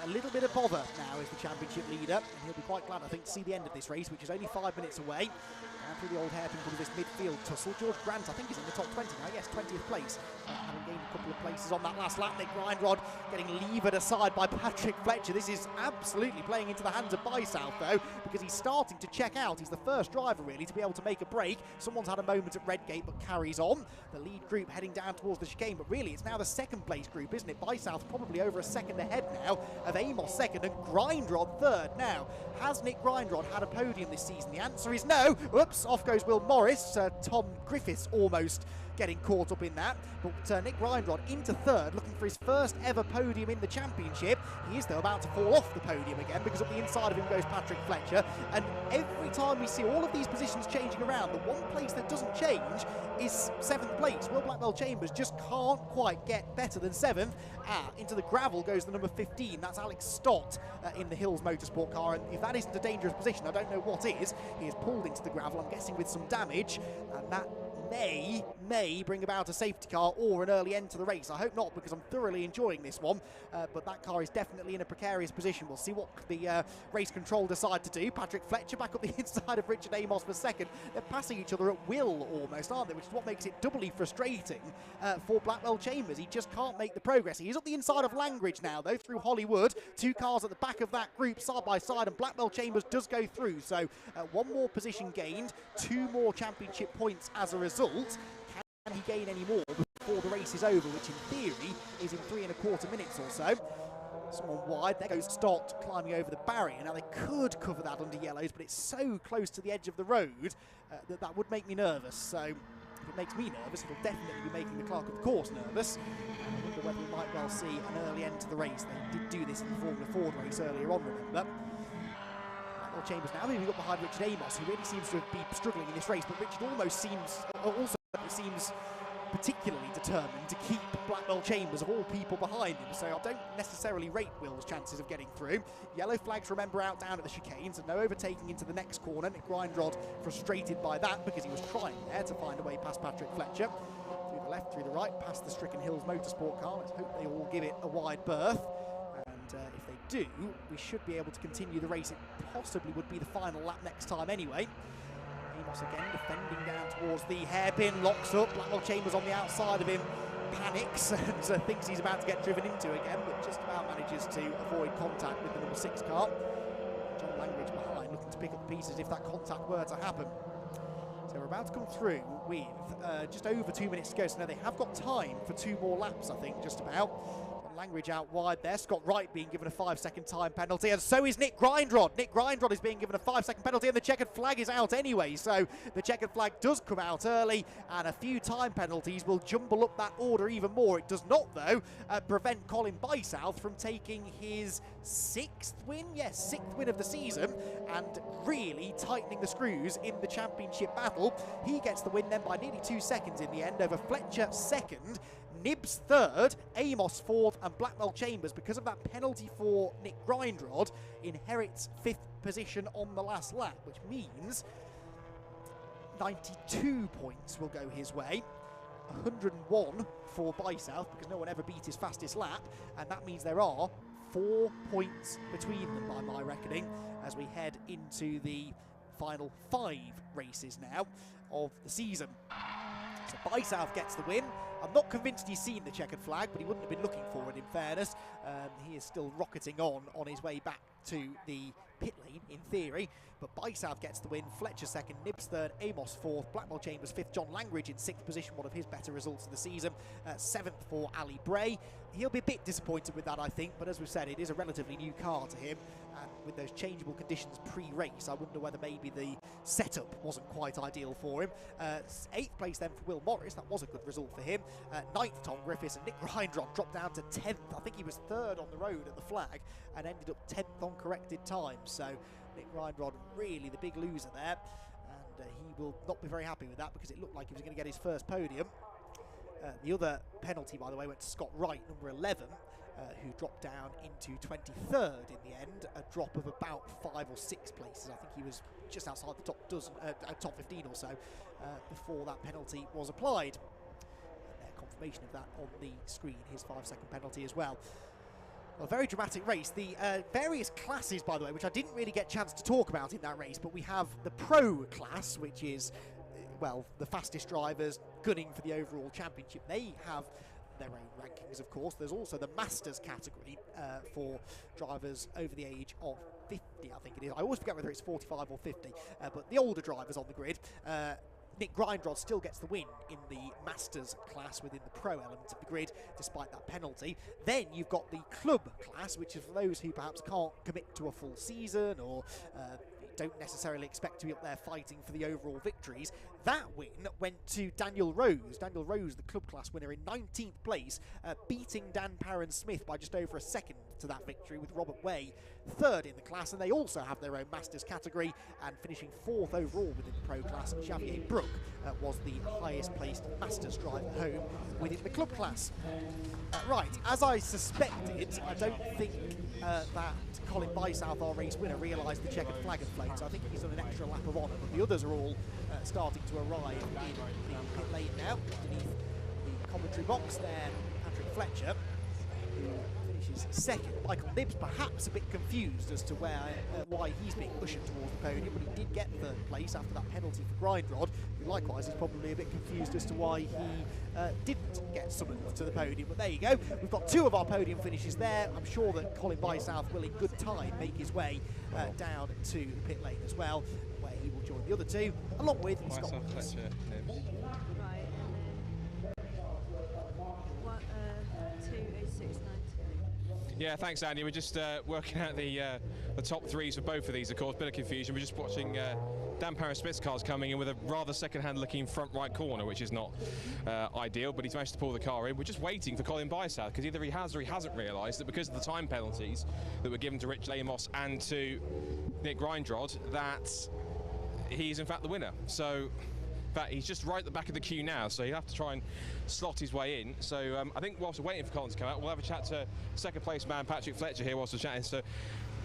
a little bit of bother now as the championship leader, and he'll be quite glad, I think, to see the end of this race, which is only 5 minutes away. Down through the old hairpin comes this midfield tussle. George Grant, I think, is in the top 20 now. Yes, 20th place, having gained a couple of places on that last lap. Nick Grindrod getting levered aside by Patrick Fletcher. This is absolutely playing into the hands of By-South, though, because he's starting to check out. He's the first driver, really, to be able to make a break. Someone's had a moment at Redgate, but carries on. The lead group heading down towards the chicane, but really, it's now the second place group, isn't it? By-South probably comfortably over a second ahead now of Amos second and Grindrod third. Now, has Nick Grindrod had a podium this season? The answer is no. Whoops, off goes Will Morris. Tom Griffiths almost getting caught up in that, but Nick Grindrod into third, looking for his first ever podium in the championship. He is though about to fall off the podium again, because up the inside of him goes Patrick Fletcher, and every time we see all of these positions changing around, the one place that doesn't change is 7th place. Will Blackwell Chambers just can't quite get better than 7th. Into the gravel goes the number 15, that's Alex Stott in the Hills Motorsport car, and if that isn't a dangerous position, I don't know what is. He is pulled into the gravel, I'm guessing with some damage, and that may bring about a safety car or an early end to the race. I hope not, because I'm thoroughly enjoying this one, but that car is definitely in a precarious position. We'll see what the race control decide to do. Patrick Fletcher back up the inside of Richard Amos for second. They're passing each other at will almost, aren't they, which is what makes it doubly frustrating for Blackwell Chambers. He just can't make the progress. He is up the inside of Langridge now, though, through Hollywood. 2 cars at the back of that group side by side, and Blackwell Chambers does go through, so 1 more position gained, 2 more championship points as a result. Can he gain any more before the race is over, which in theory is in 3 1/4 minutes or so. Someone wide, there goes Stott climbing over the barrier. Now they could cover that under yellows, but it's so close to the edge of the road that would make me nervous. So if it makes me nervous, it'll definitely be making the clerk of the course nervous. I wonder whether we might well see an early end to the race. They did do this in the Formula Ford race earlier on, remember. Chambers now moving up behind Richard Amos, who really seems to be struggling in this race, but Richard almost seems particularly determined to keep Blackwell Chambers of all people behind him, so I don't necessarily rate Will's chances of getting through. Yellow flags, remember, out down at the chicanes, and no overtaking into the next corner. Nick Grindrod frustrated by that, because he was trying there to find a way past Patrick Fletcher. Through the left, through the right, past the Stricken Hills Motorsport car. Let's hope they all give it a wide berth. If they do, we should be able to continue the race. It possibly would be the final lap next time anyway. Amos again defending down towards the hairpin, locks up. Blackwell Chambers on the outside of him, panics and thinks he's about to get driven into again, but just about manages to avoid contact with the number 6 car. John Langridge behind, looking to pick up the pieces if that contact were to happen. So we're about to come through with just over 2 minutes to go, so now they have got time for 2 more laps, I think, just about. Langridge out wide there. Scott Wright being given a 5-second time penalty, and so is Nick Grindrod. Nick Grindrod is being given a 5-second penalty, and the checkered flag is out anyway. So the checkered flag does come out early, and a few time penalties will jumble up that order even more. It does not, though, prevent Colin Bysouth from taking his 6th win? Yes, 6th win of the season, and really tightening the screws in the championship battle. He gets the win then by nearly 2 seconds in the end over Fletcher second, Nibbs third, Amos fourth, and Blackwell Chambers, because of that penalty for Nick Grindrod, inherits 5th position on the last lap, which means 92 points will go his way, 101 for Bysouth, because no one ever beat his fastest lap, and that means there are 4 points between them by my reckoning as we head into the final 5 races now of the season. So Bysouth gets the win. I'm not convinced he's seen the checkered flag, but he wouldn't have been looking for it, in fairness. He is still rocketing on his way back to the pit lane, in theory. But Bysouth gets the win, Fletcher second, Nibbs third, Amos fourth, Blackwell Chambers fifth, John Langridge in 6th position, one of his better results of the season. 7th for Ali Bray. He'll be a bit disappointed with that, I think, but as we've said, it is a relatively new car to him, and with those changeable conditions pre-race, I wonder whether maybe the setup wasn't quite ideal for him. 8th place then for Will Morris, that was a good result for him. 9th Tom Griffiths, and Nick Grindrod dropped down to 10th. I think he was 3rd on the road at the flag and ended up 10th on corrected time. So Nick Grindrod really the big loser there, and he will not be very happy with that, because it looked like he was going to get his first podium. The other penalty, by the way, went to Scott Wright, number 11, who dropped down into 23rd in the end, a drop of about 5 or 6 places. I think he was just outside the top 15 or so before that penalty was applied. And confirmation of that on the screen, his 5-second penalty as well. Well, a very dramatic race. The various classes, by the way, which I didn't really get a chance to talk about in that race, but we have the Pro class, which is, well, the fastest drivers gunning for the overall championship. They have their own rankings, of course. There's also the Masters category for drivers over the age of 50, I think it is. I always forget whether it's 45 or 50, but the older drivers on the grid. Nick Grindrod still gets the win in the Masters class within the pro element of the grid, despite that penalty. Then you've got the club class, which is for those who perhaps can't commit to a full season or don't necessarily expect to be up there fighting for the overall victories. That win went to Daniel Rose. Daniel Rose, the club class winner, in 19th place, beating Dan Parron-Smith by just over a second to that victory, with Robert Way third in the class. And they also have their own Masters category, and finishing fourth overall within the pro class, Xavier Brook was the highest placed Masters driver home within the club class. Right, as I suspected, I don't think that Colin Bysouth, our race winner, realised the checkered flag had flown, so I think he's done an extra lap of honour, but the others are all starting to arrive in the pit lane now, underneath the commentary box there. Patrick Fletcher, who finishes second. Michael Nibbs perhaps a bit confused as to why he's being ushered towards the podium, but he did get third place after that penalty for Grindrod, who likewise is probably a bit confused as to why he didn't get summoned to the podium. But there you go, we've got two of our podium finishes there. I'm sure that Colin Bysouth will in good time make his way down to the pit lane as well, where he will join the other two, along with Scott Williams. Right, and then 2:06.90. Yeah, thanks, Andy. We're just working out the top threes for both of these, of course. Bit of confusion. We're just watching Dan Parron-Smith's cars coming in with a rather second-hand looking front right corner, which is not ideal, but he's managed to pull the car in. We're just waiting for Colin Bysouth, because either he has or he hasn't realised that because of the time penalties that were given to Rich Lamos and to Nick Grindrod, that he's in fact the winner. So in fact, he's just right at the back of the queue now, so he'll have to try and slot his way in. So I think whilst we're waiting for Colin to come out, we'll have a chat to second place man Patrick Fletcher here whilst we're chatting. So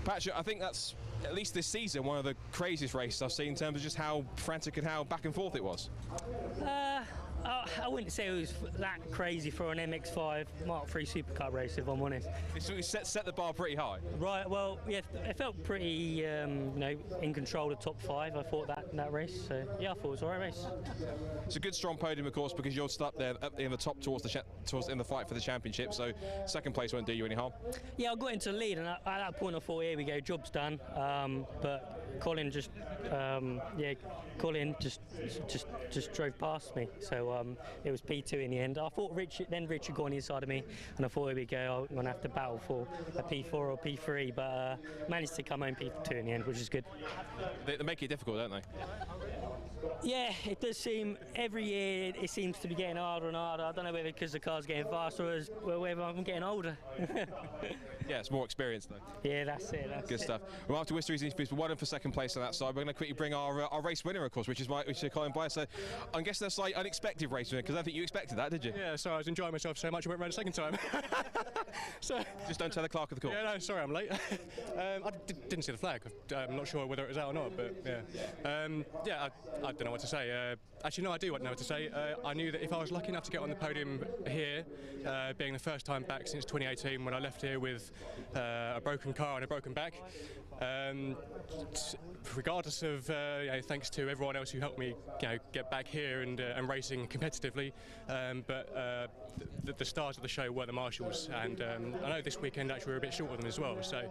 Patrick, I think that's, at least this season, one of the craziest races I've seen in terms of just how frantic and how back and forth it was. I wouldn't say it was that crazy for an MX-5 Mark III SuperCup race, if I'm honest. It set the bar pretty high. Right, well, yeah, it felt pretty, in control of top five, I thought, that race. So, yeah, I thought it was an alright race. It's a good, strong podium, of course, because you're stuck there in the top towards in the fight for the championship, so second place won't do you any harm. Yeah, I got into the lead, and at that point I thought, here we go, job's done. But Colin just drove past me. So it was P2 in the end. I thought Rich had gone inside of me, and I thought, here we go, I'm going to have to battle for a P4 or P3, but managed to come home P2 in the end, which is good. They make it difficult, don't they? Yeah, it does seem, every year it seems to be getting harder and harder. I don't know whether because the car's getting faster or whether I'm getting older. Yeah, it's more experience though. Yeah, that's it. Good stuff. Well, after Wistery's interviews, we're one for second place on that side. We're going to quickly bring our race winner, of course, which is Colin Bysouth. So I'm guessing that's like unexpected race winner, because I don't think you expected that, did you? Yeah, sorry, I was enjoying myself so much I went round a second time. So just don't tell the clerk of the court. Yeah, no, sorry, I'm late. I didn't see the flag. I'm not sure whether it was out or not, but yeah. I don't know what to say. Actually, no, I do know what to say. I knew that if I was lucky enough to get on the podium here, being the first time back since 2018 when I left here with a broken car and a broken back, regardless of thanks to everyone else who helped me get back here and racing competitively, but the stars of the show were the marshals, and I know this weekend actually we're a bit short of them as well, so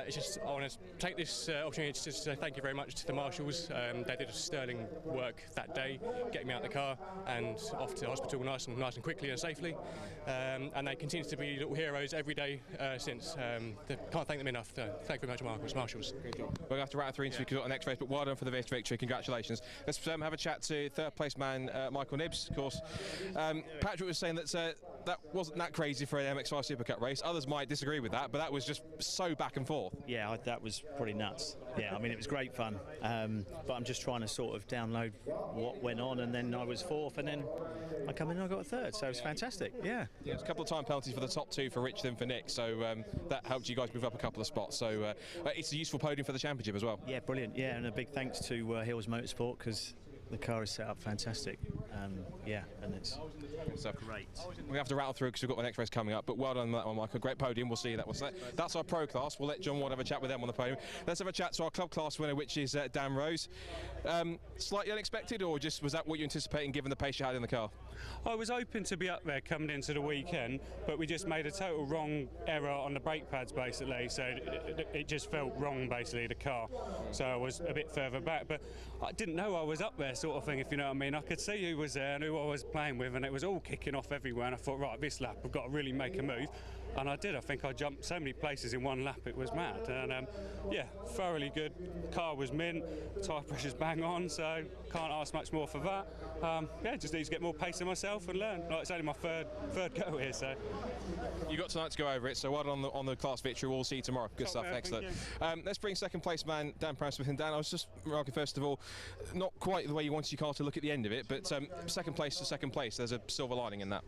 it's just, I want to take this opportunity to say thank you very much to the marshals. They did a sterling work that day, getting me out of the car and off to hospital nice and quickly and safely, and they continue to be little heroes every day since. Can't thank them enough. Thank you very much, marshals. We're going to have to wrap through into the next race, but well done for the victory. Congratulations. Let's have a chat to third place man Michael Nibbs, of course. Patrick was saying that that wasn't that crazy for an MX-5 SuperCup race. Others might disagree with that, but that was just so back and forth. Yeah, that was pretty nuts. Yeah, I mean, it was great fun, but I'm just trying to sort of download what went on, and then I was fourth, and then I come in and I got a third, so it was fantastic. Yeah, there's a couple of time penalties for the top two for Rich and for Nick, so that helped you guys move up a couple of spots, so it's a useful podium for the championship as well. Yeah, brilliant. Yeah, and a big thanks to Hills Motorsport, because the car is set up fantastic. Yeah, and it's great. We have to rattle through because we've got the next race coming up, but well done on that one, Michael. Great podium. We'll see you. That's our pro class. We'll let John Ward have a chat with them on the podium. Let's have a chat to our club class winner, which is Dan Rose. Slightly unexpected, or just was that what you anticipating given the pace you had in the car? I was hoping to be up there coming into the weekend, but we just made a total wrong error on the brake pads basically, so it just felt wrong basically, the car. So I was a bit further back, but I didn't know I was up there sort of thing, if you know what I mean. I could see who was there and who I was playing with, and it was all kicking off everywhere, and I thought, right, this lap I've got to really make a move. And I did. I think I jumped so many places in one lap, it was mad. And yeah, thoroughly good. Car was mint, tyre pressure's bang on, so can't ask much more for that. Yeah, just need to get more pace in myself and learn. Like, it's only my third go here, so. You got tonight to go over it, so well done on the class victory. We'll see you tomorrow. Good stuff, excellent. Let's bring second place man Dan Pransmith in. Dan, I was just remarking first of all, not quite the way you wanted your car to look at the end of it, but second place to second place, there's a silver lining in that.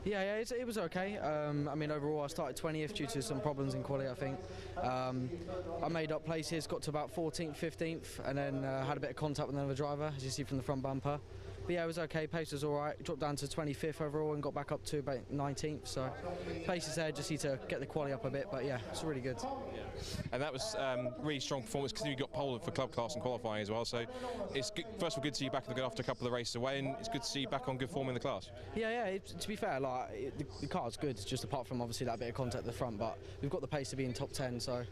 Yeah, it was okay. I mean, overall I started 20th due to some problems in quality, I think. I made up places, got to about 14th, 15th, and then had a bit of contact with another driver, as you see from the front bumper. But yeah, it was okay, pace was alright, dropped down to 25th overall and got back up to about 19th, so pace is there, just need to get the quality up a bit, but yeah, it's really good. Yeah. And that was really strong performance because you got pole for club class and qualifying as well, so it's good, first of all good to see you back in the good after a couple of races away, and it's good to see you back on good form in the class. Yeah, to be fair, like the car's good, just apart from obviously that bit of contact at the front, but we've got the pace to be in top 10, so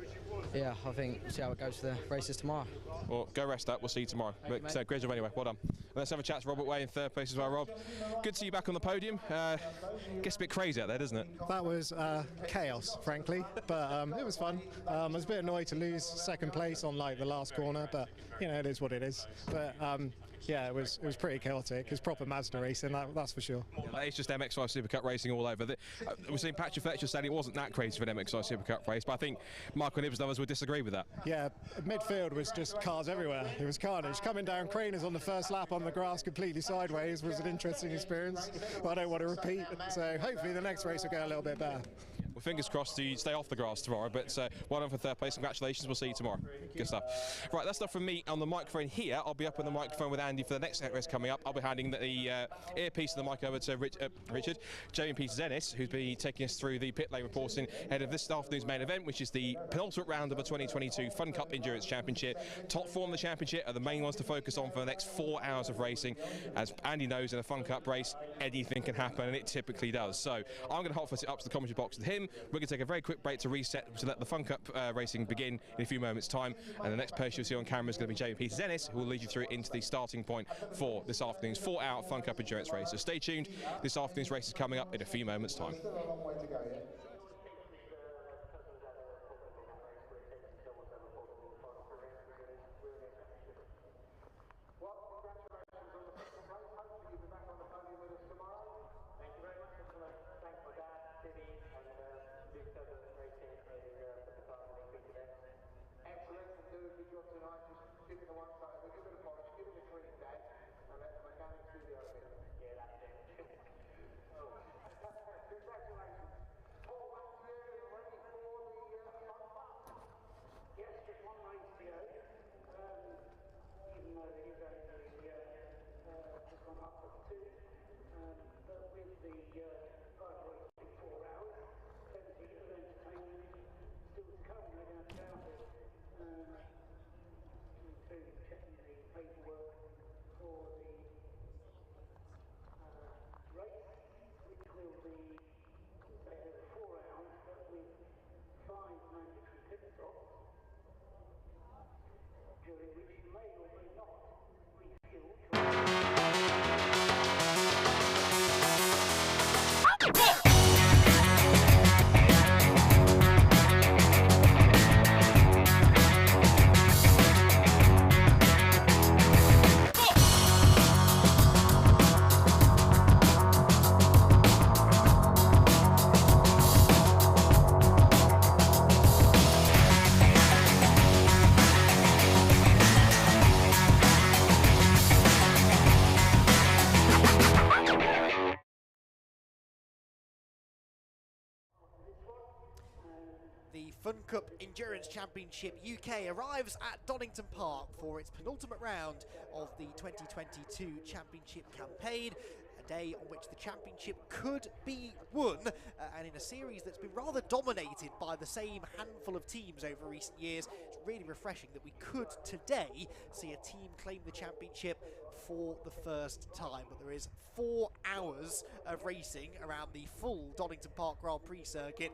yeah, I think we'll see how it goes for the races tomorrow. Well, go rest up, we'll see you tomorrow. But, so great job anyway, well done. Let's have a chat to Robert Way in third place as well. Rob, good to see you back on the podium. Gets a bit crazy out there, doesn't it? That was chaos, frankly, but it was fun. I was a bit annoyed to lose second place on like the last corner, but you know, it is what it is. But yeah, it was pretty chaotic. It's proper Mazda racing, that's for sure. Yeah, it's just MX-5 SuperCup racing all over. We're seeing Patrick Fletcher saying it wasn't that crazy for an MX-5 SuperCup race, but I think Michael Nibbs and others would disagree with that. Yeah, midfield was just cars everywhere. It was carnage. Coming down Craners on the first lap on the grass completely sideways was an interesting experience, but I don't want to repeat. So hopefully the next race will go a little bit better. Well, fingers crossed you stay off the grass tomorrow, but well done for third place. Congratulations, we'll see you tomorrow. Good stuff. Right, that's stuff from me on the microphone here. I'll be up on the microphone with Andy for the next race coming up. I'll be handing the earpiece of the mic over to Richard, Jamie Peters-Ennis, who's been taking us through the pit lane reporting ahead of this afternoon's main event, which is the penultimate round of the 2022 Fun Cup Endurance Championship. Top four in the championship are the main ones to focus on for the next 4 hours of racing. As Andy knows, in a Fun Cup race, anything can happen, and it typically does. So I'm going to hot foot it up to the commentary box with him. We're going to take a very quick break to reset to let the Fun Cup racing begin in a few moments' time. And the next person you'll see on camera is going to be Jamie Peters-Ennis, who will lead you through into the starting point for this afternoon's 4-hour Fun Cup Endurance race. So stay tuned. This afternoon's race is coming up in a few moments' time. The Fun Cup Endurance Championship UK arrives at Donington Park for its penultimate round of the 2022 Championship campaign. A day on which the championship could be won, and in a series that's been rather dominated by the same handful of teams over recent years. It's really refreshing that we could today see a team claim the championship for the first time. But there is 4 hours of racing around the full Donington Park Grand Prix circuit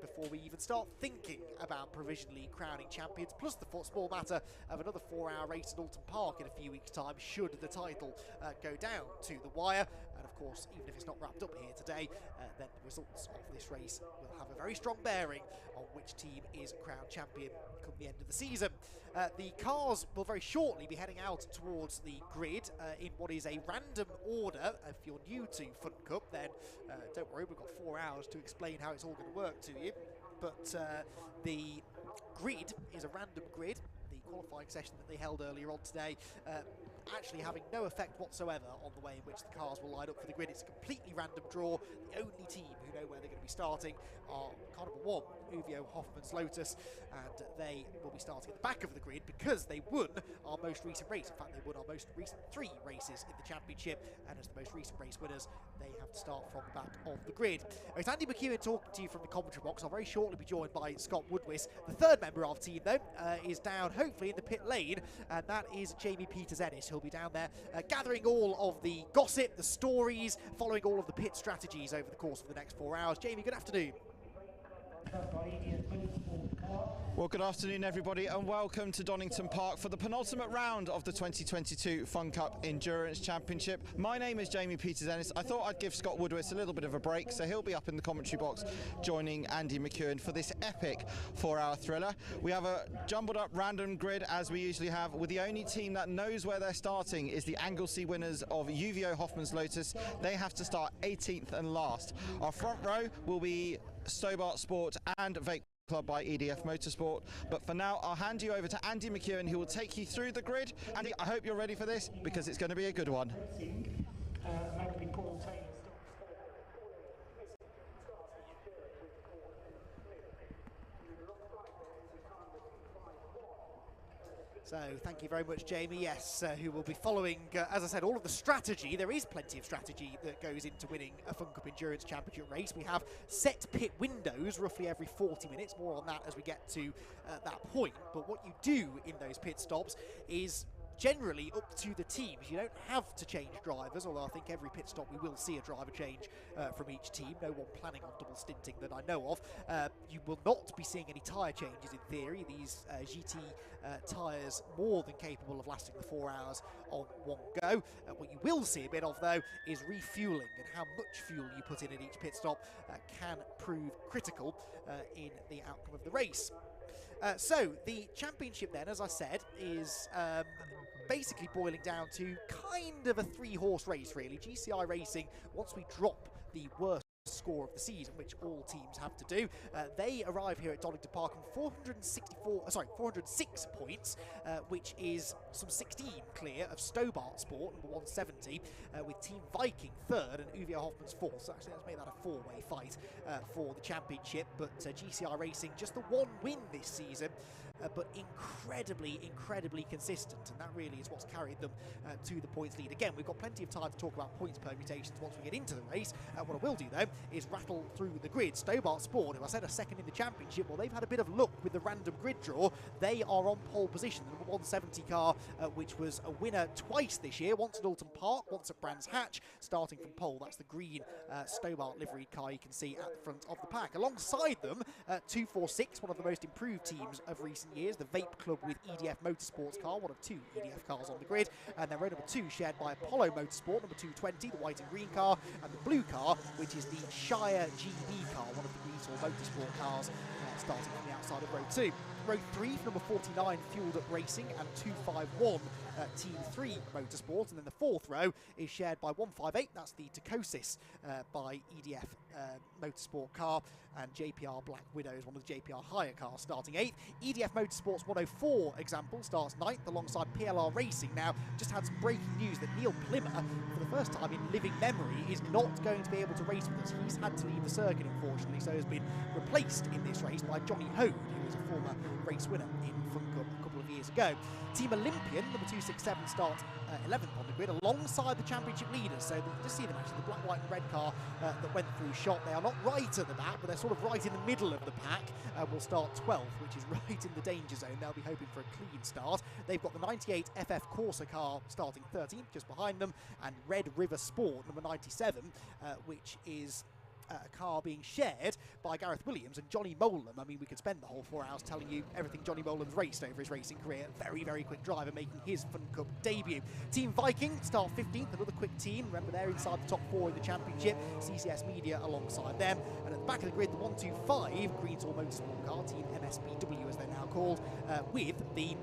before we even start thinking about provisionally crowning champions, plus the small matter of another 4-hour race at Alton Park in a few weeks' time should the title go down to the wire. And of course, even if it's not wrapped up here today, then the results of this race will have a very strong bearing on which team is crowned champion come the end of the season. The cars will very shortly be heading out towards the grid in what is a random order. If you're new to SuperCup, then don't worry, we've got 4 hours to explain how it's all going to work to you. But the grid is a random grid. The qualifying session that they held earlier on today actually having no effect whatsoever on the way in which the cars will line up for the grid. It's a completely random draw. The only team who know where they're going to be starting are car number 1, Uvio Hoffman's Lotus, and they will be starting at the back of the grid because they won our most recent race. In fact, they won our most recent 3 races in the championship, and as the most recent race winners, they have to start from the back of the grid. It's Andy McEwen talking to you from the commentary box. I'll very shortly be joined by Scott Woodwis. The third member of the team, though, is down hopefully in the pit lane, and that is Jamie Peters-Ennis. He'll be down there gathering all of the gossip, the stories, following all of the pit strategies over the course of the next 4 hours. Jamie, good afternoon. Well, good afternoon everybody and welcome to Donington Park for the penultimate round of the 2022 SuperCup Endurance Championship. My name is Jamie Peters-Ennis. I thought I'd give Scott Woodwis a little bit of a break, so he'll be up in the commentary box joining Andy McEwen for this epic 4-hour thriller. We have a jumbled up random grid as we usually have, with the only team that knows where they're starting is the Anglesey winners of Uvio Hoffman's Lotus. They have to start 18th and last. Our front row will be Stobart Sport and Vape Club by EDF Motorsport. But for now, I'll hand you over to Andy McEwen, who will take you through the grid. Andy, I hope you're ready for this because it's going to be a good one. So thank you very much, Jamie. Yes, who will be following, as I said, all of the strategy. There is plenty of strategy that goes into winning a SuperCup Endurance Championship race. We have set pit windows roughly every 40 minutes. More on that as we get to that point. But what you do in those pit stops is generally up to the teams. You don't have to change drivers, although I think every pit stop we will see a driver change from each team. No one planning on double stinting that I know of. You will not be seeing any tyre changes in theory. These GT tyres more than capable of lasting the 4 hours on one go. What you will see a bit of though is refueling, and how much fuel you put in at each pit stop can prove critical in the outcome of the race. So the championship then, as I said, is basically boiling down to kind of a 3-horse race really. GCI Racing, once we drop the worst score of the season, which all teams have to do, they arrive here at Donington Park on 406 points, which is some 16 clear of Stobart Sport, number 170, with Team Viking third and Uvio Hoffman's fourth. So actually let's make that a 4-way fight for the championship. But GCI Racing, just the 1 win this season, but incredibly consistent, and that really is what's carried them to the points lead. Again, we've got plenty of time to talk about points permutations once we get into the race. What I will do though is rattle through the grid. Stobart Sport, who I said are second in the championship, well, they've had a bit of luck with the random grid draw. They are on pole position, the number 170 car, which was a winner twice this year, once at Alton Park, once at Brands Hatch, starting from pole. That's the green Stobart liveried car you can see at the front of the pack. Alongside them, 246, one of the most improved teams of recent years, the Vape Club with EDF Motorsports car, one of 2 EDF cars on the grid, and then row number 2 shared by Apollo Motorsport, number 220, the white and green car, and the blue car, which is the Shire GB car, one of the Greasel Motorsport cars, starting from the outside of row 2. Row 3 for number 49, Fueled Up Racing, and 251, Team 3 Motorsport. And then the 4th row is shared by 158, that's the Tacosis by EDF Motorsport car, and JPR Black Widow is one of the JPR hire cars, starting 8th. EDF Motorsport's 104 example starts 9th alongside PLR Racing. Now, just had some breaking news that Neil Plimmer, for the first time in living memory, is not going to be able to race with us. He's had to leave the circuit, unfortunately, so has been replaced in this race by Johnny Hode, who was a former race winner in SuperCup a couple of years go. Team Olympian, number 267, start 11th on the grid alongside the championship leaders. So you just see them actually, the black, white and red car that went through shot. They are not right at the back, but they're sort of right in the middle of the pack. Will start 12th, which is right in the danger zone. They'll be hoping for a clean start. They've got the 98 FF Corsa car starting 13th, just behind them, and Red River Sport, number 97, which is a car being shared by Gareth Williams and Johnny Molam. I mean, we could spend the whole 4 hours telling you everything Johnny Molam's raced over his racing career. Very, very quick driver making his Fun Cup debut. Team Viking start 15th, another quick team. Remember, they're inside the top 4 in the championship. CCS Media alongside them. And at the back of the grid, the 125 Greensall Motorsport car, Team MSBW as they're now called, with the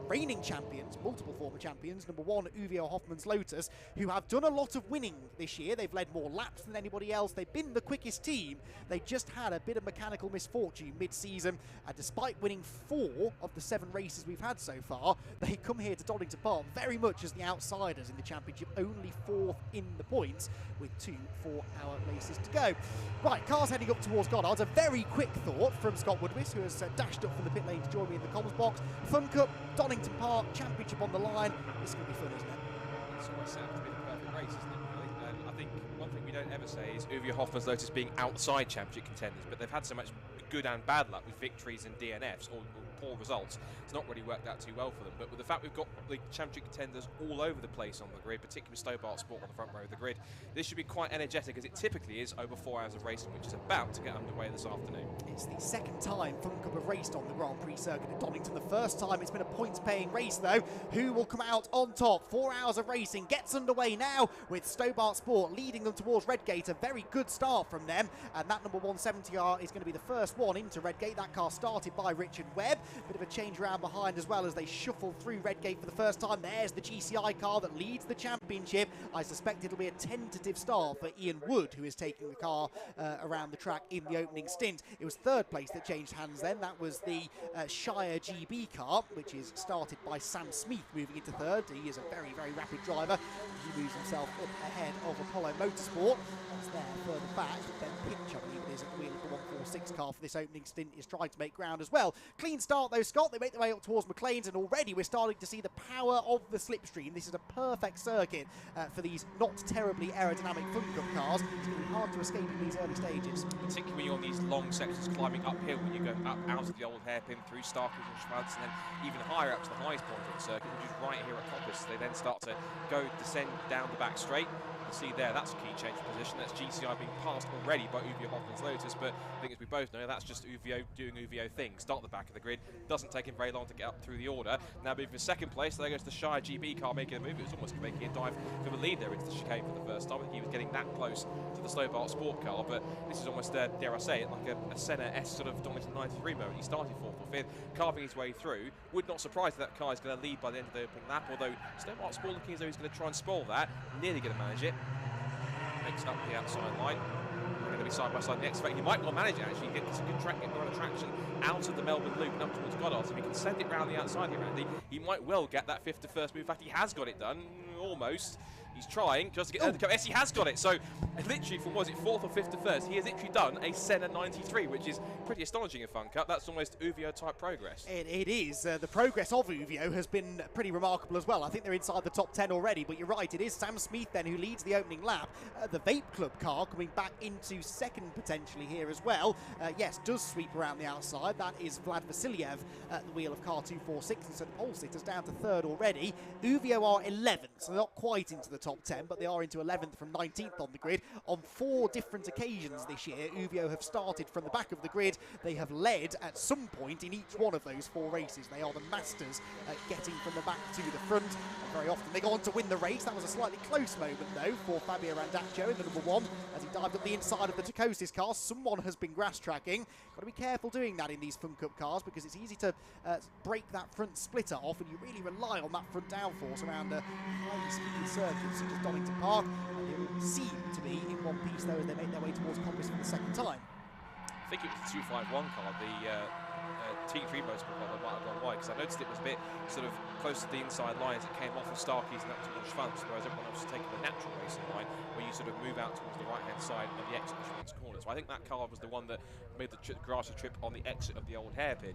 reigning champions, multiple former champions, number 1 Uvio Hoffmann's Lotus, who have done a lot of winning this year. They've led more laps than anybody else. They've been the quickest team. They just had a bit of mechanical misfortune mid-season, and despite winning 4 of the 7 races we've had so far, they come here to Donington Park very much as the outsiders in the championship, only 4th in the points with 2 4-hour races to go. Right, cars heading up towards Goddard's. A very quick thought from Scott Woodwis, who has dashed up from the pit lane to join me in the comms box. Fun Cup, Donington Park, championship on the line. This is going to be fun, isn't it? It's always set up to be the perfect race, isn't it, really? And I think one thing we don't ever say is Uvio Hoffmann's Lotus being outside championship contenders, but they've had so much good and bad luck with victories and DNFs or poor results. It's not really worked out too well for them, but with the fact we've got the championship contenders all over the place on the grid, particularly with Stobart Sport on the front row of the grid, this should be quite energetic, as it typically is over 4 hours of racing, which is about to get underway this afternoon. It's the second time Fun Cup have raced on the Grand Prix circuit at Donington. The first time it's been a points-paying race, though. Who will come out on top? 4 hours of racing gets underway now with Stobart Sport leading them towards Redgate. A very good start from them, and that number 170R is going to be the first one into Redgate. That car started by Richard Webb. Bit of a change around behind as well as they shuffle through Redgate for the first time. There's the GCI car that leads the championship. I suspect it'll be a tentative start for Ian Wood, who is taking the car around the track in the opening stint. It was third place that changed hands then. That was the Shire GB car, which is started by Sam Smith moving into third. He is a very, very rapid driver. He moves himself up ahead of Apollo Motorsport. That's there further back. Ben Pinch, I believe it is, at the wheel of the 146 car for this opening stint, is trying to make ground as well. Clean start though, Scott. They make their way up towards McLean's, and already we're starting to see the power of the slipstream. This is a perfect circuit for these not terribly aerodynamic Fun Cup cars. It's going to be hard to escape in these early stages. Particularly when you're on these long sections climbing uphill, when you go up out of the old hairpin through Starkers and Schwads, and then even higher up to the highest point of the circuit, which is right here at Coppice. They then start to descend down the back straight. See there, that's a key change of position. That's GCI being passed already by Uvio Hoffmann's Lotus, but I think as we both know, that's just Uvio doing Uvio things. Start at the back of the grid, doesn't take him very long to get up through the order. Now moving for second place, there goes the Shire GB car making a move. It was almost making a dive for the lead there into the chicane for the first time. I think he was getting that close to the Stobart Sport car, but this is almost, dare I say it, like a Senna S sort of Donington 93 moment. He started 4th or 5th, carving his way through. Would not surprise that car is going to lead by the end of the opening lap, although Stobart Sport looking as though he's going to try and spoil that. Nearly going to manage it. Makes up the outside line. They're going to be side by side. The X Factor, he might well manage it actually. He gets a good track, get a traction out of the Melbourne Loop and up towards Goddard's. If he can send it round the outside here, Andy, he might well get that 5th to 1st move. In fact, he has got it done, almost. He's trying just to get there to come. Yes, he has got it. So, literally, from was it 4th or 5th to 1st, he has literally done a Senna 93, which is pretty astonishing in Fun Cup. That's almost Uvio type progress. It is. The progress of Uvio has been pretty remarkable as well. I think they're inside the top 10 already, but you're right, it is Sam Smith then who leads the opening lap. The Vape Club car coming back into second potentially here as well. Yes, does sweep around the outside. That is Vlad Vasiliev at the wheel of car 246, and so the pole sitters down to third already. Uvio are 11th, so they're not quite into the top 10, but they are into 11th from 19th on the grid. On 4 different occasions this year, Uvio have started from the back of the grid. They have led at some point in each one of those 4 races. They are the masters at getting from the back to the front. And very often they go on to win the race. That was a slightly close moment, though, for Fabio Randaccio in the number 1 as he dived up the inside of the Tacosis car. Someone has been grass tracking. Got to be careful doing that in these Fun Cup cars because it's easy to break that front splitter off, and you really rely on that front downforce around highly speedy circuits such as Donington Park. And they will seem to be in one piece, though, as they make their way towards Coppice for the second time. I think it was the 251 car, the T3 motorsport car that might have gone wide, because I noticed it was a bit sort of close to the inside line as it came off of Starkey's and up towards Schwanz, whereas everyone else was taking the natural racing line where you sort of move out towards the right-hand side of the exit of Schwanz corner. So I think that car was the one that made the grassy trip on the exit of the old hairpin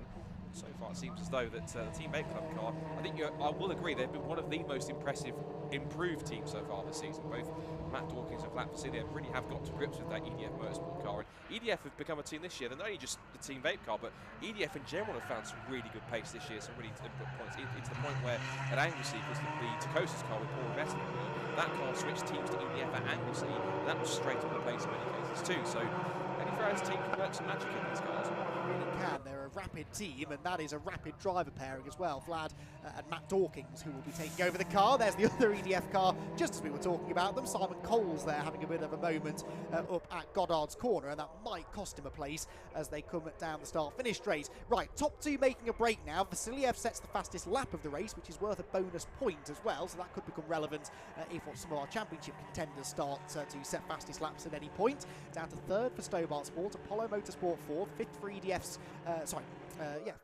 so far. It seems as though that the Team Vape Club car, I will agree, they've been one of the most impressive improved teams so far this season. Both Matt Dawkins and Flat Facility really have got to grips with that EDF Motorsport car, and EDF have become a team this year. They're not only just the Team Vape car, but EDF in general have found some really good pace this year, some really good points. It's the point where at Anglesey, because the Tacosa's car with Paul Rivett in the wheel, that car switched teams to EDF at Anglesey, and that was straight on the pace in many cases too. So any Ferrari's team can work some magic in these cars. Really can. They're a rapid team, and that is a rapid driver pairing as well. Vlad and Matt Dawkins, who will be taking over the car. There's the other EDF car, just as we were talking about them. Simon Cole's there having a bit of a moment up at Goddard's corner, and that might cost him a place as they come down the start-finish straight. Right, top two making a break now. Vasiliev sets the fastest lap of the race, which is worth a bonus point as well, so that could become relevant if some of our championship contenders start to set fastest laps at any point. Down to third for Stobart Sport, Apollo Motorsport fourth, fifth for EDF's,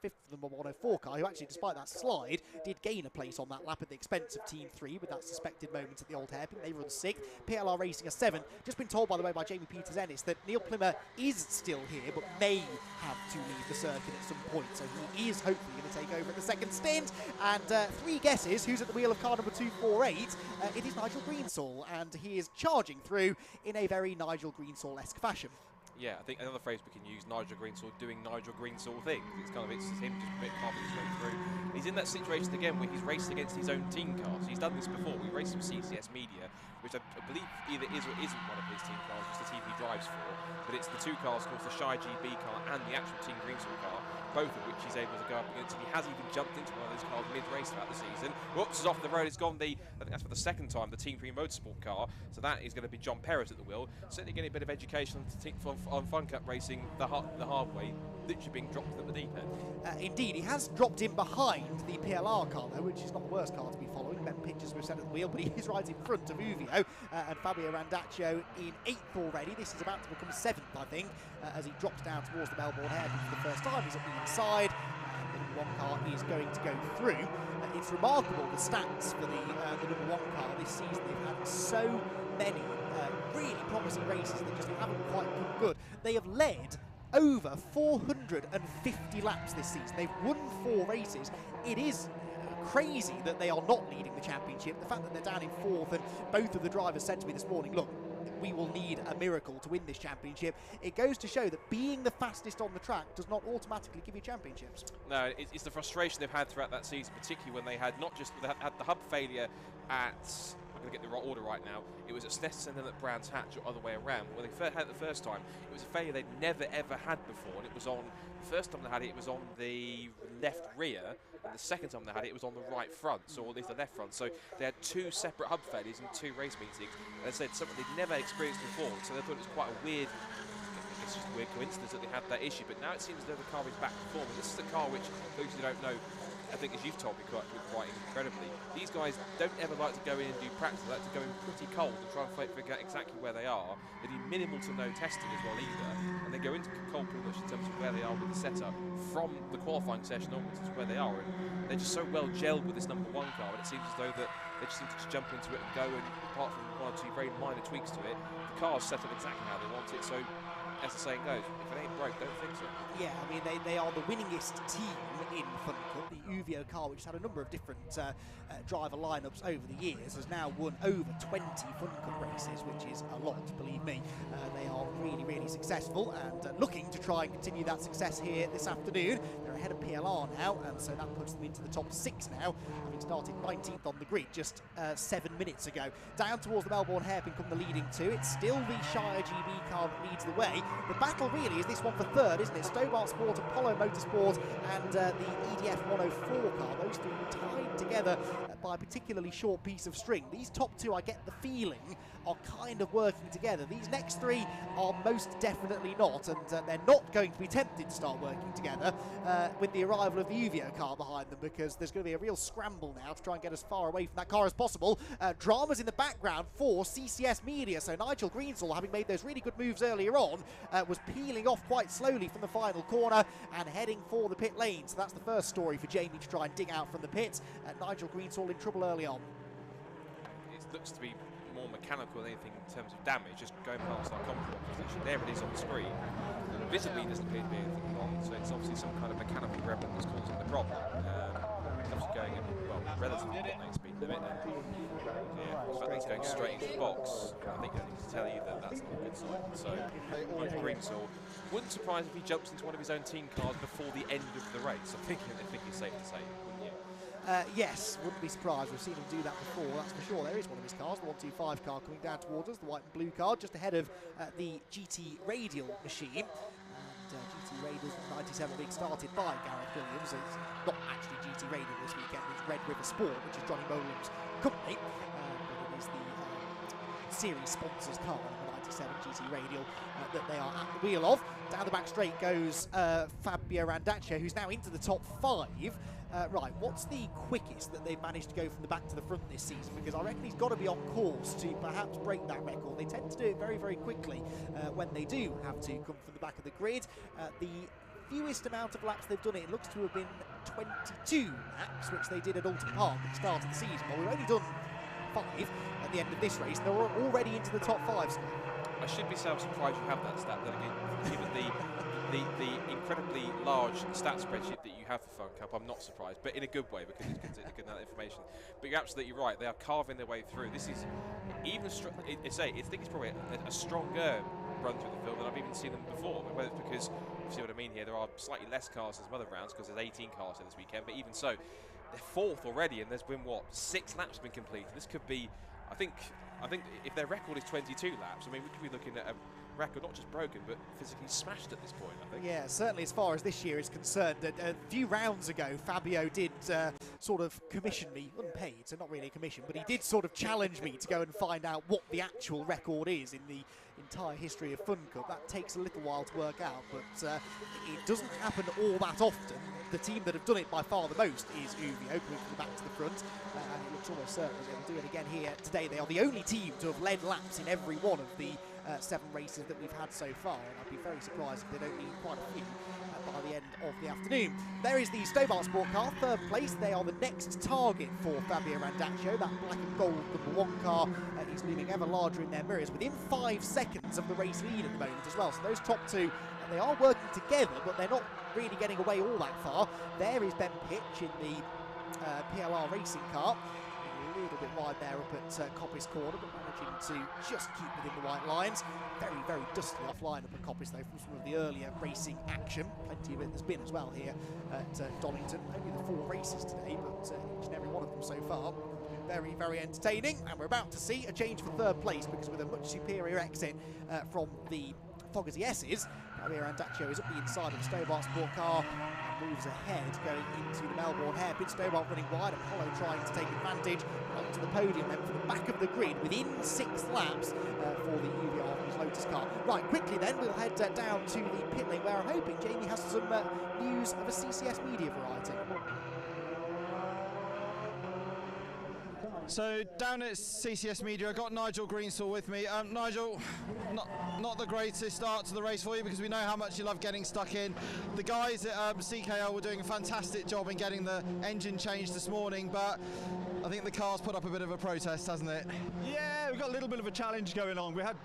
fifth for the 104 car, who actually, despite that slide, did gain a place on that lap at the expense of Team 3 with that suspected moment at the old hairpin. They run sixth. PLR Racing a seventh. Just been told, by the way, by Jamie Peters-Ennis that Neil Plimmer is still here, but may have to leave the circuit at some point. So he is hopefully going to take over at the second stint. And three guesses who's at the wheel of car number 248. It is Nigel Greensall, and he is charging through in a very Nigel Greensall-esque fashion. Yeah, I think another phrase we can use, Nigel Greensall doing Nigel Greensall things. It's kind of, it's him just a bit carving his way through. He's in that situation again where he's raced against his own team cars. He's done this before. We raced some CCS Media, which I believe either is or isn't one of his team cars, just the team he drives for. But it's the two cars, of course, the Shy GB car and the actual Team Greensall car, both of which he's able to go up against. And he has even jumped into one of those cars mid-race throughout the season. Whoops, is off the road. It's gone I think that's for the second time, the Team 3 Motorsport car. So that is going to be John Perrott at the wheel. Certainly getting a bit of education on Fun Cup racing the hard way, literally being dropped at the deep end. Indeed, he has dropped in behind the PLR car, though, which is not the worst car to be following. Ben Pitch, as we've said, at the wheel, but he is right in front of Uvio, and Fabio Randaccio in 8th already. This is about to become 7th, I think, as he drops down towards the Melbourne hairpin for the first time. He's at the inside, and the number 1 car is going to go through. It's remarkable, the stats for the number 1 car this season. They've had so many really promising races that just haven't quite come good. They have led over 450 laps this season. They've won 4 races. It is crazy that they are not leading the championship. The fact that they're down in 4th, and both of the drivers said to me this morning, look, we will need a miracle to win this championship. It goes to show that being the fastest on the track does not automatically give you championships. No, it's the frustration they've had throughout that season, particularly when they had not just had the hub failure at, I'm going to get the order right now, it was at Snetterton and then at Brands Hatch, or other way around. When they had it the first time, it was a failure they'd never ever had before, and it was on, the first time they had it, it was on the left rear, and the second time they had it, it was on the right front, so at least the left front. So they had 2 separate hub failures in 2 race meetings, and they said something they'd never experienced before, so they thought it was quite a weird, it's just a weird coincidence that they had that issue. But now it seems as though the car is back performing. This is a car which, those who don't know, I think as you've told me quite incredibly, these guys don't ever like to go in and do practice. They like to go in pretty cold and try and figure out exactly where they are. They do minimal to no testing as well either, and they go into cold pretty much in terms of where they are with the setup from the qualifying session onwards is where they are. And they're just so well gelled with this number 1 car, and it seems as though that they just seem to just jump into it and go, and apart from 1 or 2 very minor tweaks to it, the car's set up exactly how they want it. So, as the saying goes, if it ain't broke, don't fix it. Yeah, I mean, they are the winningest team in Fun Cup. The Uvio car, which has had a number of different driver lineups over the years, has now won over 20 Fun Cup races, which is a lot, believe me. They are really, really successful, and looking to try and continue that success here this afternoon. They're ahead of PLR now, and so that puts them into the top 6 now, having started 19th on the grid just 7 minutes ago. Down towards the Melbourne hairpin come the leading 2. It's still the Shire GB car that leads the way. The battle really is this one for 3rd, isn't it? Stobart Sport, Apollo Motorsport, and the EDF 104 car. Those 3 tied together by a particularly short piece of string. These top 2, I get the feeling, are kind of working together. These next 3 are most definitely not, and they're not going to be tempted to start working together with the arrival of the Uvio car behind them, because there's going to be a real scramble now to try and get as far away from that car as possible. Dramas in the background for CCS Media, so Nigel Greensall, having made those really good moves earlier on, was peeling off quite slowly from the final corner and heading for the pit lane. So that's the first story for Jamie to try and dig out from the pits. Nigel Greensall in trouble early on. It looks to be more mechanical than anything in terms of damage, just going past our commentary position. There it is on the screen. Visibly doesn't appear to be anything wrong, so it's obviously some kind of mechanical remnant that's causing the problem. It's obviously going at, well, relatively bottleneck speed limit, and yeah, the fact that he's going straight into the box, I think I need to tell you that that's not a good sign. So, Greensaw wouldn't surprise if he jumps into one of his own team cars before the end of the race. I think it's safe to say, wouldn't you? Yes, wouldn't be surprised. We've seen him do that before, that's for sure. There is one of his cars, the 125 car coming down towards us, the white and blue car, just ahead of the GT Radial machine. GT Radial 97 being started by Gareth Williams. It's not actually GT Radial this weekend, it's Red River Sport, which is Johnny Boland's company, but it is the series sponsors car, the 97 GT Radial, that they are at the wheel of. Down the back straight goes Fabio Randaccio, who's now into the top 5. Right, what's the quickest that they've managed to go from the back to the front this season? Because I reckon he's got to be on course to perhaps break that record. They tend to do it very, very quickly when they do have to come from the back of the grid. The fewest amount of laps they've done it looks to have been 22 laps, which they did at Donington Park at the start of the season. Well, we've only done 5 at the end of this race, and they're already into the top 5 still. I should be surprised you have that stat, then again, given the incredibly large stat spreadsheet that you have for Fun Cup. I'm not surprised, but in a good way, because it's good enough information. But you're absolutely right, they are carving their way through. This is even, I think it's probably a stronger run through the field than I've even seen them before. Whether it's because, you see what I mean here, there are slightly less cars than some other rounds, because there's 18 cars in this weekend, but even so, they're 4th already, and there's been, what, 6 laps been completed. This could be, I think if their record is 22 laps, I mean, we could be looking at a record not just broken, but physically smashed at this point, I think. Yeah, certainly as far as this year is concerned. A few rounds ago, Fabio did sort of commission me, unpaid, so not really a commission, but he did sort of challenge me to go and find out what the actual record is in the entire history of Fun Cup. That takes a little while to work out, but it doesn't happen all that often. The team that have done it by far the most is Uvio, coming from the back to the front, and it looks almost certain they'll do it again here today. They are the only team to have led laps in every one of the 7 races that we've had so far, and I'd be very surprised if they don't need quite a few by the end of the afternoon. There is the Stobart Sport car, 3rd place. They are the next target for Fabio Randaccio. That black and gold #1 car is looming ever larger in their mirrors, within 5 seconds of the race lead at the moment as well. So those top 2, they are working together, but they're not really getting away all that far. There is Ben Pitch in the PLR racing car. A little bit wide there up at Coppice Corner, but managing to just keep within the white lines. Very, very dusty offline up at Coppice, though, from some of the earlier racing action. Plenty of it there's been as well here at Donington. Only the 4 races today, but each and every one of them so far been very, very entertaining. And we're about to see a change for 3rd place, because with a much superior exit from the Fogarty S's, Fabio Randaccio is up the inside of the Stobart Sport car and moves ahead going into the Melbourne hairpin. Stobart running wide, Apollo trying to take advantage, onto the podium then from the back of the grid within 6 laps for the UVR Lotus car. Right, quickly then we'll head down to the pit lane, where I'm hoping Jamie has some news of a CCS media variety. So down at CCS Media, I've got Nigel Greensaw with me. Nigel, not the greatest start to the race for you, because we know how much you love getting stuck in. The guys at CKL were doing a fantastic job in getting the engine changed this morning, but I think the car's put up a bit of a protest, hasn't it? Yeah, we've got a little bit of a challenge going on. We had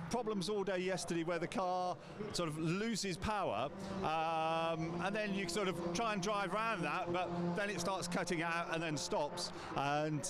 problems all day yesterday where the car sort of loses power, and then you sort of try and drive around that, but then it starts cutting out and then stops. And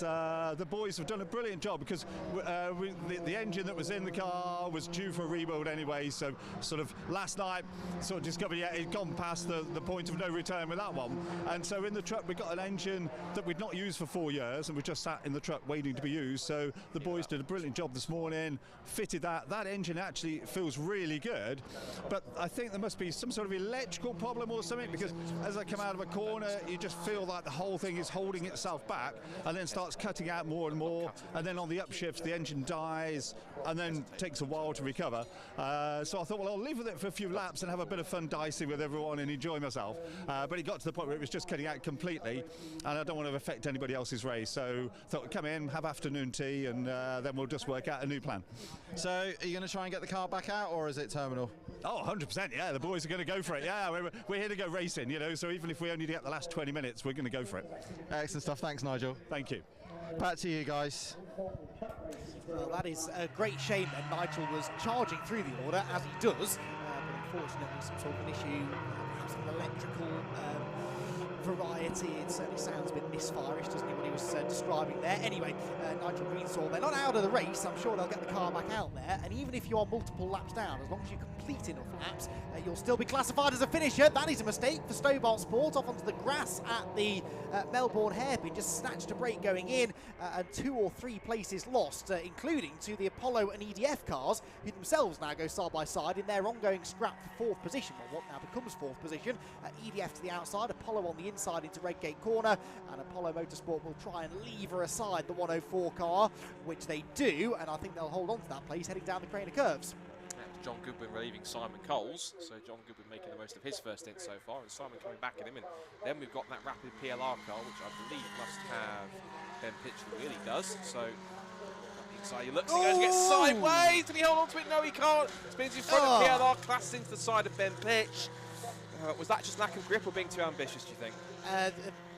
the boys have done a brilliant job, because the engine that was in the car was due for a rebuild anyway, so sort of last night sort of discovered it'd gone past the point of no return with that one. And so in the truck we got an engine that we'd not used for 4 years, and we just sat in the truck waiting to be used. So the boys did a brilliant job this morning, fitted that engine actually feels really good, but I think there must be some sort of electrical problem or something, because as I come out of a corner you just feel like the whole thing is holding itself back and then starts cutting out more and more, and then on the upshifts the engine dies and then takes a while to recover. So I thought, well, I'll leave with it for a few laps and have a bit of fun dicing with everyone and enjoy myself, but it got to the point where it was just cutting out completely, and I don't want to affect anybody else's race. day, so thought we'd come in, have afternoon tea, and then we'll just work out a new plan. So, are you going to try and get the car back out, or is it terminal? Oh, 100%, yeah, the boys are going to go for it. Yeah, we're here to go racing, you know, so even if we only get the last 20 minutes, we're going to go for it. Excellent stuff. Thanks, Nigel. Thank you. Back to you guys. Well, that is a great shame that Nigel was charging through the order, as he does, but unfortunately some sort of an issue, perhaps an electrical variety. It certainly sounds a bit misfirish, doesn't it, what he was describing there. Anyway, Nigel Greensaw, they're not out of the race. I'm sure they'll get the car back out there, and even if you are multiple laps down, as long as you complete enough laps, you'll still be classified as a finisher. That is a mistake for Stobart Sport, off onto the grass at the Melbourne hairpin, just snatched a break going in, and 2 or 3 places lost, including to the Apollo and EDF cars, who themselves now go side by side in their ongoing scrap for 4th position, or what now becomes 4th position. EDF to the outside, Apollo on the inside into Redgate Corner, and Apollo Motorsport will try and lever aside the 104 car, which they do, and I think they'll hold on to that place heading down the Craner curves. John Goodwin relieving Simon Coles, so John Goodwin making the most of his first stint so far, and Simon coming back at him, and then we've got that rapid PLR car, which I believe must have Ben Pitch, that really does, so inside he looks, he goes to get sideways, can he hold on to it? No, he can't. Spins in front of PLR, classes into the side of Ben Pitch. Was that just lack of grip or being too ambitious, do you think? A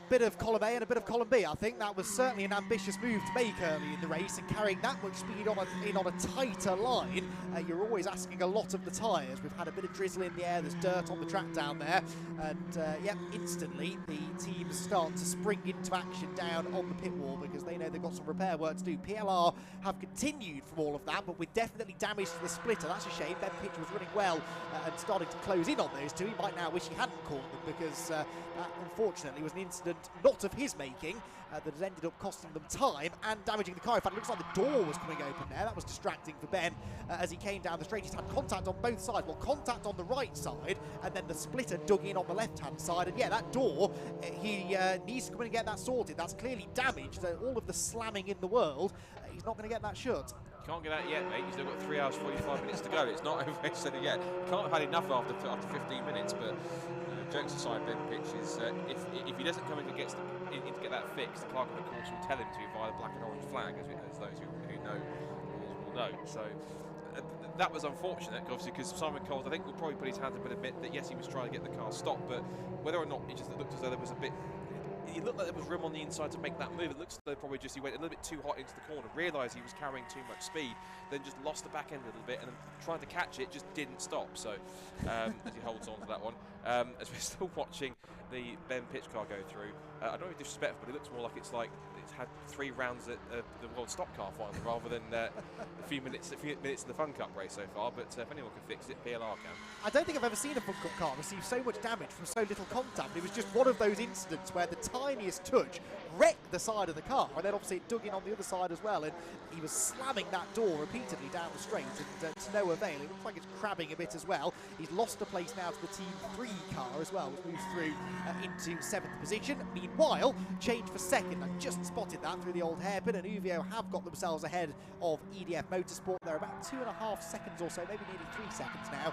bit of column A and a bit of column B. I think that was certainly an ambitious move to make early in the race, and carrying that much speed on a tighter line, you're always asking a lot of the tyres. We've had a bit of drizzle in the air, there's dirt on the track down there, and yeah, instantly the teams start to spring into action down on the pit wall because they know they've got some repair work to do. PLR have continued from all of that, but with definitely damage to the splitter. That's a shame. Ben Pitch was running well and starting to close in on those two. He might now wish he hadn't caught them, because that unfortunately was an incident not of his making that has ended up costing them time and damaging the car. In fact, it looks like the door was coming open there. That was distracting for Ben as he came down the straight. He's had contact on both sides. Well, contact on the right side, and then the splitter dug in on the left-hand side. And yeah, that door, he needs to come in and get that sorted. That's clearly damaged. All of the slamming in the world, he's not going to get that shut. Can't get out yet, mate. You've still got 3 hours 45 minutes to go. It's not over yet. Can't have had enough after 15 minutes, but jokes aside, Ben Pitch is if he doesn't come in to get that fixed, the clerk of the course will tell him to via the black and orange flag, as those who know will know. So that was unfortunate, obviously, because Simon Coles, I think, will probably put his hand up and admit that yes, he was trying to get the car stopped, but whether or not it just looked as though there was a bit. It looked like there was room on the inside to make that move. It looks like probably just he went a little bit too hot into the corner, realised he was carrying too much speed, then just lost the back end a little bit, and then trying to catch it just didn't stop. So as he holds on to that one, as we're still watching the Ben Pitch car go through, I don't want to be disrespectful, but it looks more like it's had 3 rounds at the World Stock Car final rather than a few minutes in the Fun Cup race so far. But if anyone can fix it, PLR can. I don't think I've ever seen a Fun Cup car receive so much damage from so little contact. It was just one of those incidents where the tiniest touch wrecked the side of the car, and then obviously it dug in on the other side as well, and he was slamming that door repeatedly down the straight, and to no avail. It looks like it's crabbing a bit as well. He's lost a place now to the Team 3 car as well, which moves through into 7th position. Meanwhile, change for 2nd. I just spotted that through the old hairpin, and Uvio have got themselves ahead of EDF Motorsport. They're about 2.5 seconds or so, maybe nearly 3 seconds now,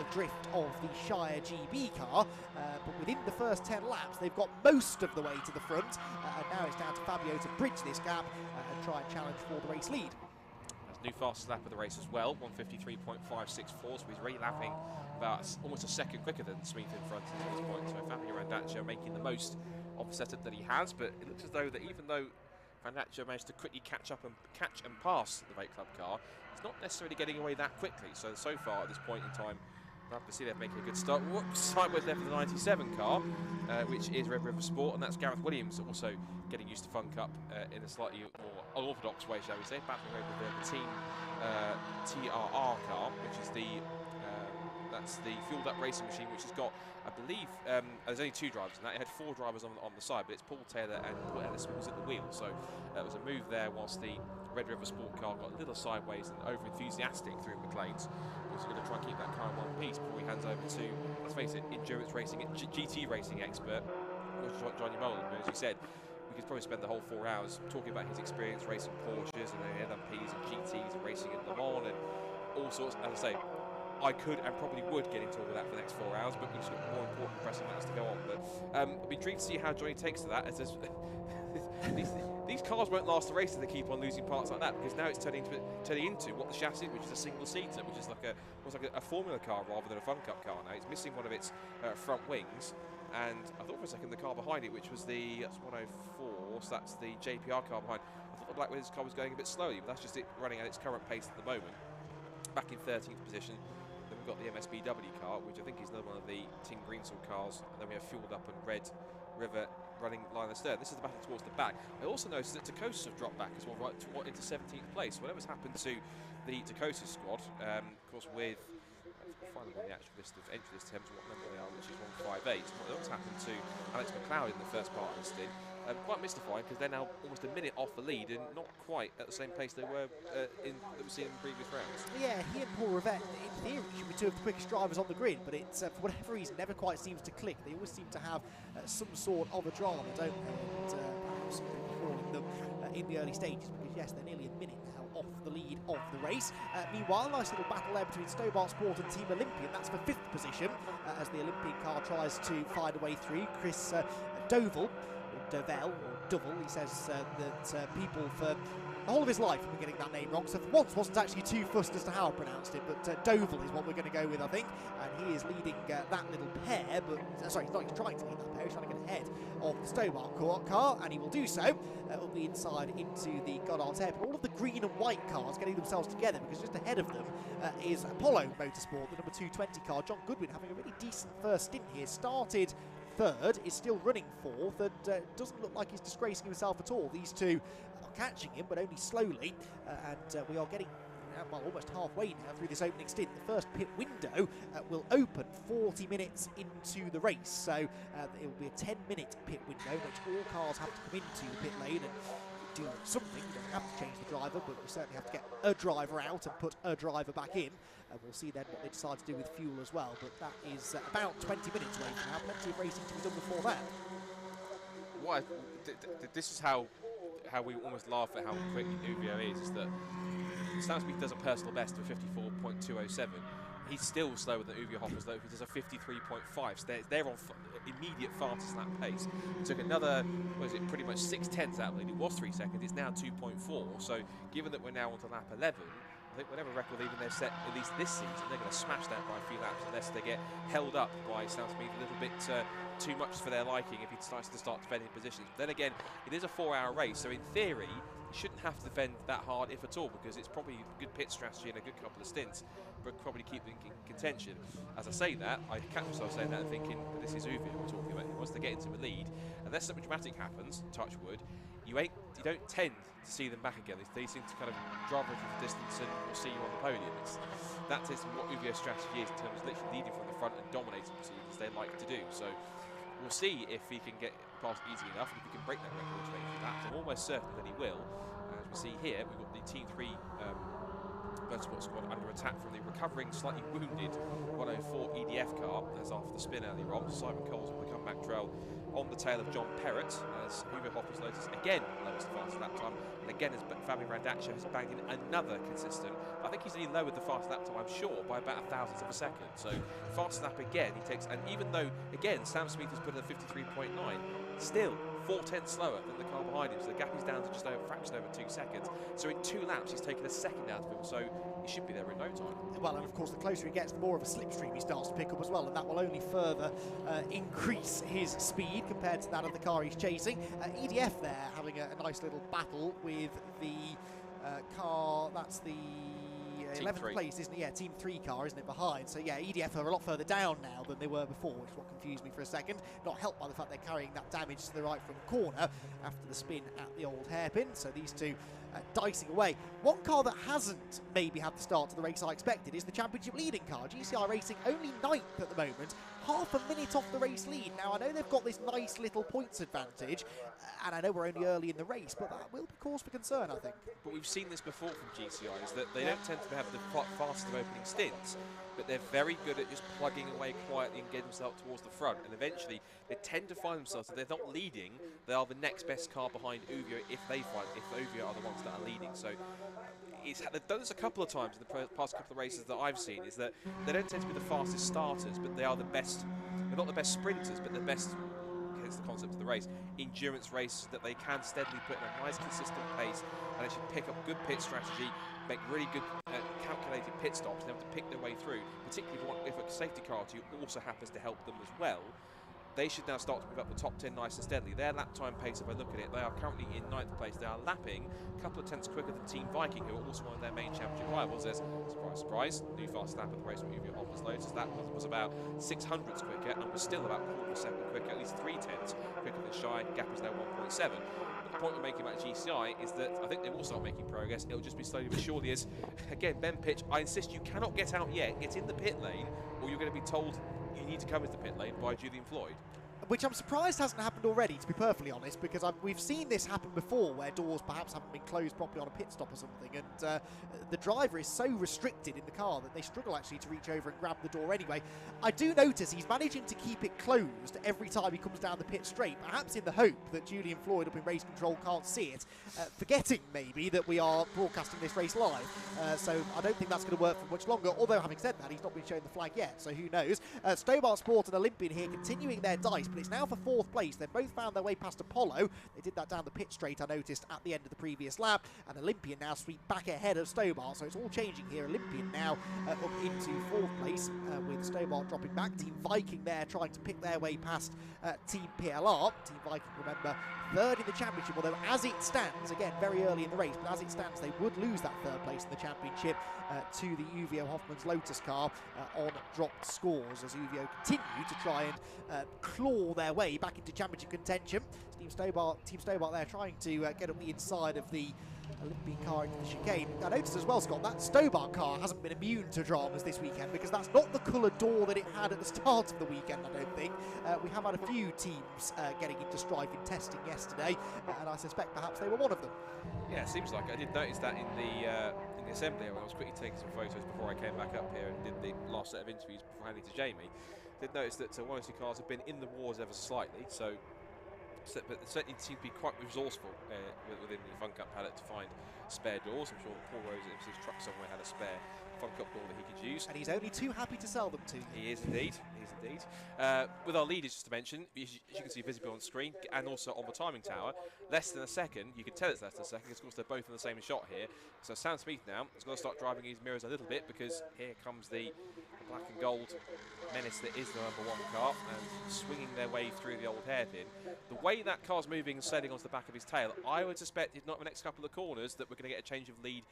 adrift of the Shire GB car, but within the first 10 laps they've got most of the way to the front, and now it's down to Fabio to bridge this gap and try and challenge for the race lead. That's new fastest lap of the race as well, 153.564, so he's re-lapping about almost a second quicker than Smith in front at this point. So Fabio Randaccio making the most of the setup that he has, but it looks as though that even though Randaccio managed to quickly catch and pass the Rate Club car, he's not necessarily getting away that quickly. So far at this point in time, we'll have to see they're making a good start. Whoops, sideways left of the 97 car, which is Red River Sport, and that's Gareth Williams also getting used to Fun Cup in a slightly more unorthodox way, shall we say, battling over the Team TRR car, which is that's the fueled-up racing machine, which has got, I believe, there's only 2 drivers in that. It had 4 drivers on the side, but it's Paul Taylor and Paul Ellis was at the wheel. So there was a move there whilst the Red River Sport car got a little sideways and over-enthusiastic through McLean's. He's going to try and keep that car in one piece before he hands over to, let's face it, endurance racing, GT racing expert, Johnny Mullen. As you said, we could probably spend the whole 4 hours talking about his experience racing Porsches and LMPs and GTs and racing at Le Mans and all sorts. As I say, I could and probably would get into all of that for the next 4 hours, but we've just got more important pressing matters to go on. But I'll be intrigued to see how Johnny takes to that, as there's these cars won't last the race if they keep on losing parts like that, because now it's turning into what the chassis, which is a single seater, which is like a Formula car rather than a Fun Cup car now. It's missing one of its front wings, and I thought for a second the car behind it, which was that's 104, so that's the JPR car behind. I thought the Black Widows car was going a bit slowly, but that's just it running at its current pace at the moment. Back in 13th position. Then we've got the MSBW car, which I think is another one of the Team Greenswall cars, and then we have Fueled Up and Red River running line astern. This is the battle towards the back. I also noticed that Tacosis have dropped back as well, right into 17th place. Whatever's happened to the Tacosis squad, of course, with find them on the actual list of entry list attempts, what number they are, which is 158. What's happened to Alex McLeod in the first part of the stint? Quite mystifying, because they're now almost a minute off the lead and not quite at the same pace they were that we've seen in previous rounds. Yeah, he and Paul Rivette, in theory, should be two of the quickest drivers on the grid, but it's for whatever reason never quite seems to click. They always seem to have some sort of a drama, don't they? And perhaps calling them in the early stages, because yes, they're nearly a minute now off the lead of the race. Meanwhile, nice little battle there between Stobart Sport and Team Olympian. That's for 5th position, as the Olympian car tries to find a way through. Chris Dovel, or Double, he says that people for the whole of his life have been getting that name wrong, so for once wasn't actually too fussed as to how I pronounced it, but Dovel is what we're going to go with, I think, and he is leading that little pair, but sorry, he's trying to lead that pair, he's trying to get ahead of the Stobart car, and he will do so. Will be inside into the Goddard's Head, but all of the green and white cars getting themselves together, because just ahead of them is Apollo Motorsport, the number 220 car. John Goodwin having a really decent first stint here, started third, is still running fourth, and doesn't look like he's disgracing himself at all. These two are catching him, but only slowly, and we are getting well, almost halfway now through this opening stint. The first pit window will open 40 minutes into the race, so it will be a 10-minute pit window, which all cars have to come into the pit lane and do something. You don't have to change the driver, but you certainly have to get a driver out and put a driver back in. We'll see then what they decide to do with fuel as well, but that is about 20 minutes away from now. Plenty of racing to be done before that. This is how we almost laugh at how quick Uvio is that Sam Smith does a personal best of 54.207. He's still slower than Uvio Hoppers, though. He does a 53.5. So they're on immediate fastest lap pace. It took another, pretty much 6/10 out of the lead. It was 3 seconds. It's now 2.4. So given that we're now on to lap 11, I think whatever record even they've set, at least this season, they're going to smash that by a few laps unless they get held up by Sam Smith a little bit too much for their liking if he decides to start defending positions. But then again, it is a 4-hour race, so in theory, you shouldn't have to defend that hard, if at all, because it's probably a good pit strategy and a good couple of stints, but probably keep them in contention. As I say that, I catch myself saying that and thinking, this is Uvio we're talking about. He wants to get into a lead, unless something dramatic happens, touch wood, you don't tend to see them back again. They seem to kind of drive over the distance and we'll see you on the podium. That is what Uvio's strategy is in terms of literally leading from the front and dominating proceedings, as they like to do. So we'll see if he can get past easy enough and if he can break that record to 83 laps. I'm almost certain that he will. As we see here, we've got the Team 3 Motorsport squad under attack from the recovering, slightly wounded 104 EDF car, as after the spin earlier on. Simon Coles on the comeback trail on the tail of John Perrott, as Uvio Hoppers noticed again lowers the fastest lap time, and again as Fabio Randaccio has banged in another consistent. I think he's only lowered the fastest lap time, I'm sure, by about 1/1000 of a second. So fastest lap again he takes, and even though again Sam Smith has put in a 53.9, still 4/10 slower than the car behind him, so the gap is down to just over a fraction over 2 seconds. So in 2 laps he's taken a second out of him, so he should be there in no time. Well, and of course the closer he gets, the more of a slipstream he starts to pick up as well, and that will only further increase his speed compared to that of the car he's chasing. EDF there having a nice little battle with the car, that's the 11th place, isn't it? Yeah, Team 3 car, isn't it, behind? So yeah, EDF are a lot further down now than they were before, which is what confused me for a second. Not helped by the fact they're carrying that damage to the right front corner after the spin at the old hairpin. So these two dicing away. One car that hasn't maybe had the start to the race I expected is the championship leading car. GCI Racing only 9th at the moment. half a minute off the race lead. Now, I know they've got this nice little points advantage, and I know we're only early in the race, but that will be cause for concern, I think. But we've seen this before from GCI, is that they don't tend to have the fastest of opening stints, but they're very good at just plugging away quietly and getting themselves towards the front. And eventually, they tend to find themselves, if they're not leading, they are the next best car behind Uvio if Uvio are the ones that are leading. So they've done this a couple of times in the past couple of races that I've seen, is that they don't tend to be the fastest starters, but they are the best. They're not the best sprinters, but the best. Hence the concept of the race. Endurance races that they can steadily put in a nice, consistent pace, and they should pick up good pit strategy, make really good calculated pit stops, and able to pick their way through. Particularly if a safety car to you also happens to help them as well. They should now start to move up the top 10 nice and steadily. Their lap time pace, if I look at it, they are currently in 9th place. They are lapping a couple of tenths quicker than Team Viking, who are also one of their main championship rivals. There's, surprise, surprise, new fast lap of the race with Uvio Honda's Lotus. That was about 600ths quicker, and was still about 1/4 second quicker, at least 3/10 quicker than Shy. Gap is now 1.7. But the point we're making about GCI is that I think they will start making progress. It'll just be slowly but surely as, again, Ben Pitch, I insist you cannot get out yet. Get in the pit lane, or you're going to be told you need to come into the pit lane by Julian Floyd. Which I'm surprised hasn't happened already, to be perfectly honest, because we've seen this happen before, where doors perhaps haven't been closed properly on a pit stop or something, and the driver is so restricted in the car that they struggle actually to reach over and grab the door anyway. I do notice he's managing to keep it closed every time he comes down the pit straight, perhaps in the hope that Julian Floyd up in race control can't see it, forgetting maybe that we are broadcasting this race live. So I don't think that's going to work for much longer, although having said that, he's not been shown the flag yet, so who knows. Stobart Sport and Olympian here continuing their dice, but it's now for 4th place. They've both found their way past Apollo. They did that down the pit straight, I noticed, at the end of the previous lap, and Olympian now sweep back ahead of Stobart, so it's all changing here. Olympian now up into 4th place, with Stobart dropping back. Team Viking there trying to pick their way past Team PLR. Team Viking, remember, 3rd in the championship, although as it stands, again, very early in the race, but as it stands, they would lose that 3rd place in the championship to the Uvio Hoffman's Lotus car on dropped scores, as Uvio continue to try and claw their way back into championship contention. Team Stobart there trying to get up the inside of the Olympian car into the chicane. I noticed as well, Scott, that Stobart car hasn't been immune to dramas this weekend, because that's not the coloured door that it had at the start of the weekend, I don't think. We have had a few teams getting into strife in testing yesterday, and I suspect perhaps they were one of them. Yeah, it seems like it. I did notice that in the assembly area when I was quickly taking some photos before I came back up here and did the last set of interviews before handing to Jamie. Did notice that one or two cars have been in the wars ever so slightly, but it certainly seemed to be quite resourceful within the Fun Cup paddock to find spare doors. I'm sure Paul Rose in his truck somewhere had a spare Fun Cup door that he could use. And he's only too happy to sell them to you. He is indeed. He is indeed. With our leaders, just to mention, as you can see visible on screen and also on the timing tower, less than a second. You can tell it's less than a second because, of course, they're both in the same shot here. So Sam Smith now has got to start driving his mirrors a little bit, because here comes the black and gold menace that is the #1 car, and swinging their way through the old hairpin. The way that car's moving and sailing onto the back of his tail, I would suspect, if not the next couple of corners, that we're going to get a change of lead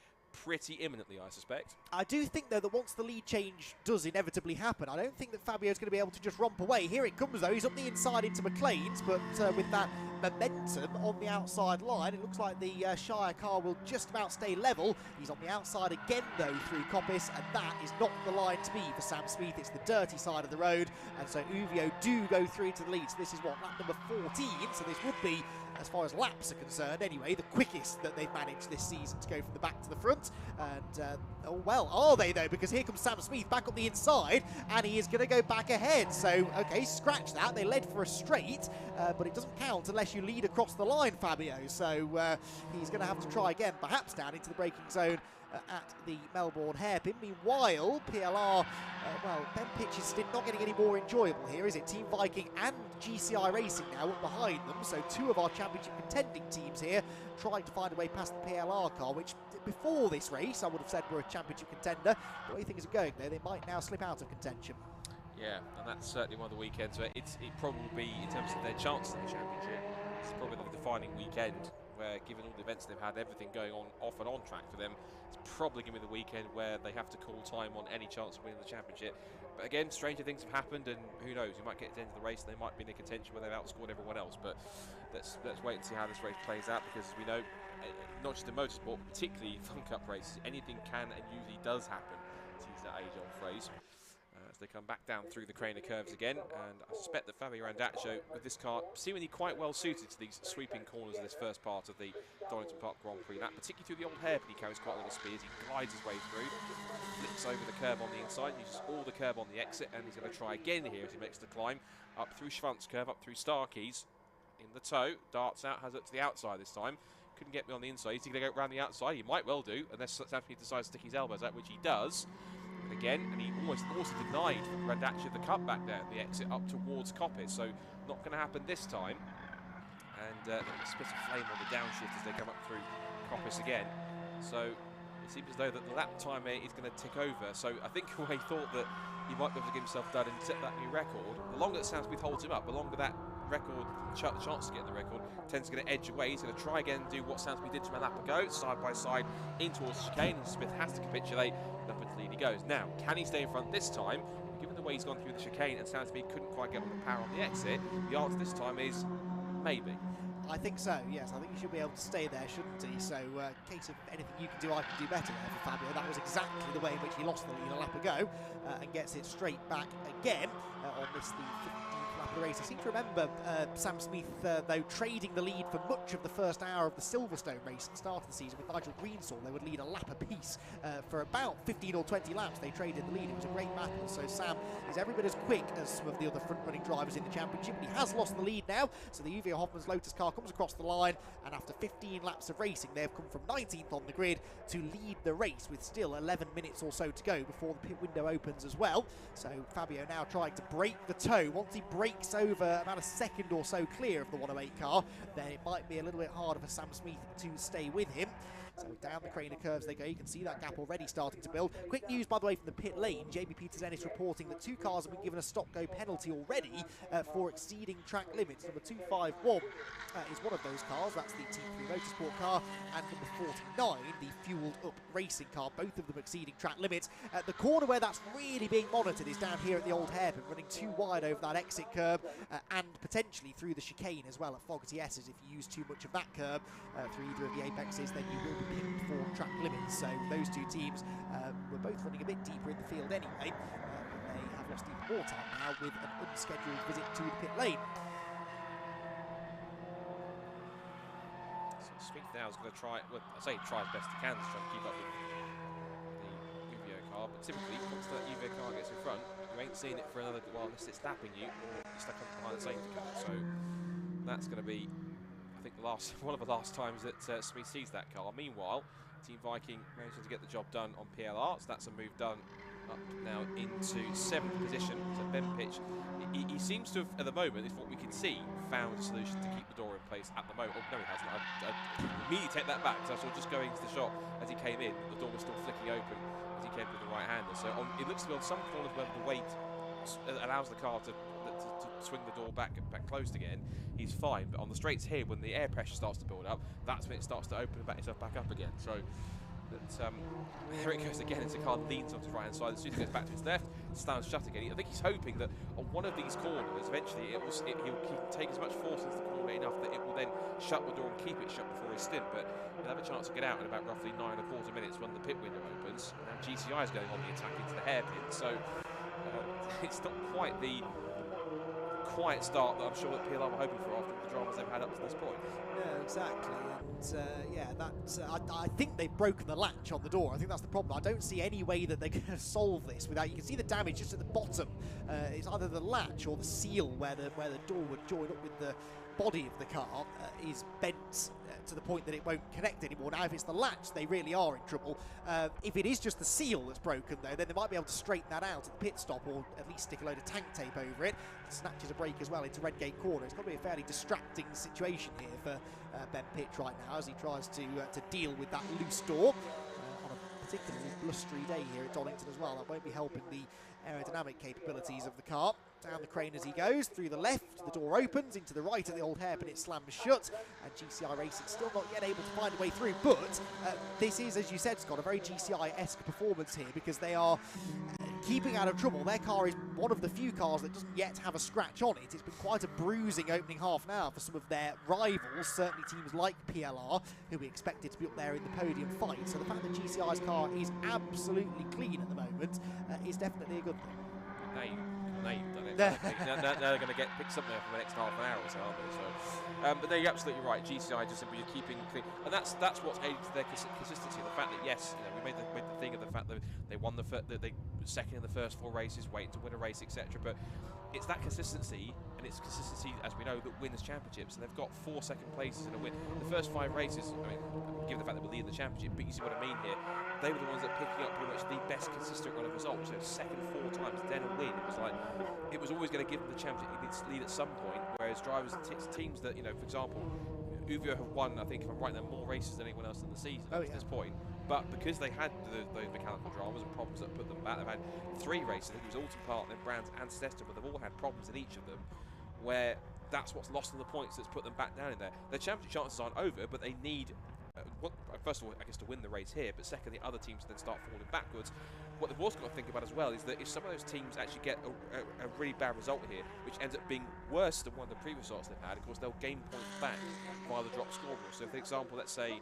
pretty imminently, I suspect. I do think, though, that once the lead change does inevitably happen, I don't think that Fabio's going to be able to just romp away. Here it comes, though. He's up the inside into McLean's, but with that momentum on the outside line, it looks like the Shire car will just about stay level. He's on the outside again, though, through Coppice, and that is not the line to be for Sam Smith. It's the dirty side of the road, and so Uvio do go through to the lead. So this is what, lap number 14, so this would be, as far as laps are concerned anyway, the quickest that they've managed this season to go from the back to the front. And, oh well, are they though? Because here comes Sam Smith back up the inside, and he is going to go back ahead. So, okay, scratch that. They led for a straight, but it doesn't count unless you lead across the line, Fabio. So he's going to have to try again, perhaps down into the braking zone at the Melbourne hairpin. Meanwhile, PLR, well, Ben Pitch is not getting any more enjoyable here, is it? Team Viking and GCI Racing now up behind them, so two of our championship contending teams here trying to find a way past the PLR car, which before this race I would have said were a championship contender. The way things are going though, they might now slip out of contention. Yeah, and that's certainly one of the weekends where it probably will be, in terms of their chances in the championship, it's probably the defining weekend, where given all the events they've had, everything going on off and on track for them, it's probably going to be the weekend where they have to call time on any chance of winning the championship. But again, stranger things have happened, and who knows, we might get to the end of the race and they might be in a contention where they've outscored everyone else. But let's wait and see how this race plays out, because as we know, not just in motorsport, particularly Fun Cup races, anything can and usually does happen, to use that age-old phrase. as they come back down through the Craner curves again, and I suspect that Fabio Randaccio, with this car, seemingly quite well suited to these sweeping corners of this first part of the Donington Park Grand Prix. That particularly through the old hairpin, he carries quite a lot of speed as he glides his way through, flips over the curb on the inside, uses all the curb on the exit, and he's going to try again here as he makes the climb up through Schwanz curve, up through Starkeys, in the toe, darts out, has it to the outside this time. Couldn't get me on the inside. Is he going to go around the outside? He might well do, unless Samsmith decides to stick his elbows out, which he does. And again, and he almost also denied Randaccio the cutback there, the exit up towards Coppice, so not going to happen this time. And a spit of flame on the downshift as they come up through Coppice again. So it seems as though that the lap timer is going to tick over. So I think he thought that he might be able to get himself done and set that new record. The longer that Samsmith holds him up, the longer that record, chance to get the record, tends to get an edge away. He's going to try again and do what Samsmith did to him a lap ago, side by side in towards the chicane, and Smith has to capitulate, and up into the lead he goes. Now, can he stay in front this time? Given the way he's gone through the chicane and Samsmith couldn't quite get on the power on the exit, the answer this time is maybe. I think so, yes. I think he should be able to stay there, shouldn't he? So, case of anything you can do, I can do better there for Fabio. That was exactly the way in which he lost the lead a lap ago, and gets it straight back again on this, the 15th lap of the race. I seem to remember Samsmith, though, trading the lead for much of the first hour of the Silverstone race at the start of the season with Nigel Greensaw. They would lead a lap apiece for about 15 or 20 laps. They traded the lead. It was a great battle. So Sam is every bit as quick as some of the other front-running drivers in the championship, but he has lost the lead now. So the UVA Hoffman's Lotus car comes across the line, and after 15 laps of racing, they have come from 19th on the grid to lead the race with still 11 minutes or so to go before the pit window opens as well. So Fabio now trying to break the toe. Once he breaks over about a second or so clear of the 108 car, then it might be a little bit harder for Sam Smith to stay with him. So down the Craner curves they go. You can see that gap already starting to build. Quick news, by the way, from the pit lane. Jamie Peters-Ennis reporting that 2 cars have been given a stop-go penalty already for exceeding track limits. Number 251 is one of those cars. That's the T3 Motorsport car. And number 49, the fueled-up racing car. Both of them exceeding track limits. The corner where that's really being monitored is down here at the old hairpin, running too wide over that exit curb and potentially through the chicane as well at Fogarty S's. If you use too much of that curb through either of the apexes, then you will be pinged for track limits. So those two teams were both running a bit deeper in the field anyway. They have lost even more time now with an unscheduled visit to the pit lane. So Smith now is going to try, well, I say try as best he can to try to keep up with the UVA car, but typically once that UVA car gets in front, you ain't seeing it for another while unless it's lapping you or you're stuck up behind the safety car. So that's going to be, I think, one of the last times that Smith sees that car. Meanwhile, Team Viking managing to get the job done on PLR, so that's a move done up now into 7th position. So Ben Pitch, he seems to have, at the moment, is what we can see, found a solution to keep the door in place at the moment. Oh, no, he hasn't. I immediately take that back, because I saw just going into the shot as he came in, the door was still flicking open as he came with the right-hander. So it looks to be on some corners where the weight allows the car to swing the door back closed again, he's fine. But on the straights here, when the air pressure starts to build up, that's when it starts to open itself back up again. So here it goes again as the car leans onto his right hand side. As soon as it goes back to his left, it slams shut again. I think he's hoping that on one of these corners, eventually he can take as much force into the corner enough that it will then shut the door and keep it shut before his stint. But he'll have a chance to get out in about roughly 9.25 minutes when the pit window opens. Now GCI is going on the attack into the hairpin, so it's not quite the quiet start that I'm sure that PLR were hoping for after the dramas they've had up to this point. Yeah, exactly. And yeah, that's. I think they've broken the latch on the door. I think that's the problem. I don't see any way that they're going to solve this without. You can see the damage just at the bottom. It's either the latch or the seal where the door would join up with the body of the car is bent to the point that it won't connect anymore. Now, if it's the latch, they really are in trouble. If it is just the seal that's broken, though, then they might be able to straighten that out at the pit stop, or at least stick a load of tank tape over it. It snatches a break as well into Redgate Corner. It's got to be a fairly distracting situation here for Ben Pitch right now as he tries to deal with that loose door on a particularly blustery day here at Donington as well. That won't be helping the aerodynamic capabilities of the car. Down the crane as he goes, through the left, the door opens, into the right at the old hairpin, it slams shut, and GCI Racing still not yet able to find a way through, but this is, as you said, Scott, a very GCI-esque performance here, because they are keeping out of trouble. Their car is one of the few cars that doesn't yet have a scratch on it. It's been quite a bruising opening half now for some of their rivals, certainly teams like PLR, who we expected to be up there in the podium fight. So the fact that GCI's car is absolutely clean at the moment is definitely a good thing. now you've done it. now they're going to get pick something up in the next half an hour or so, aren't they? So, but no, you're absolutely right. GCI just simply keeping clean, and that's what's aided to their consistency. The fact that yes, we made the thing of the fact that they won that they were second in the first 4 races, waiting to win a race, etc. But it's that consistency, and it's consistency, as we know, that wins championships. And they've got 4 second places in a win. The first 5 races, I mean, given the fact that we're leading the championship, but you see what I mean here. They were the ones that were picking up pretty much the best consistent run of results. So second 4 times, then a win. It was like it was always going to give them the championship lead at some point. Whereas drivers and teams that, for example, Uvio have won, I think, if I'm right, more races than anyone else in the season up to this point. But because they had those mechanical dramas and problems that put them back, they've had 3 races. I think it was Alton Park, then Brands and Stetson, but they've all had problems in each of them where that's what's lost in the points that's put them back down in there. Their championship chances aren't over, but they need, first of all, I guess, to win the race here, but secondly, other teams then start falling backwards. What they've also got to think about as well is that if some of those teams actually get a really bad result here, which ends up being worse than one of the previous results they've had, of course, they'll gain points back via the drop scoreboard. So, for example, let's say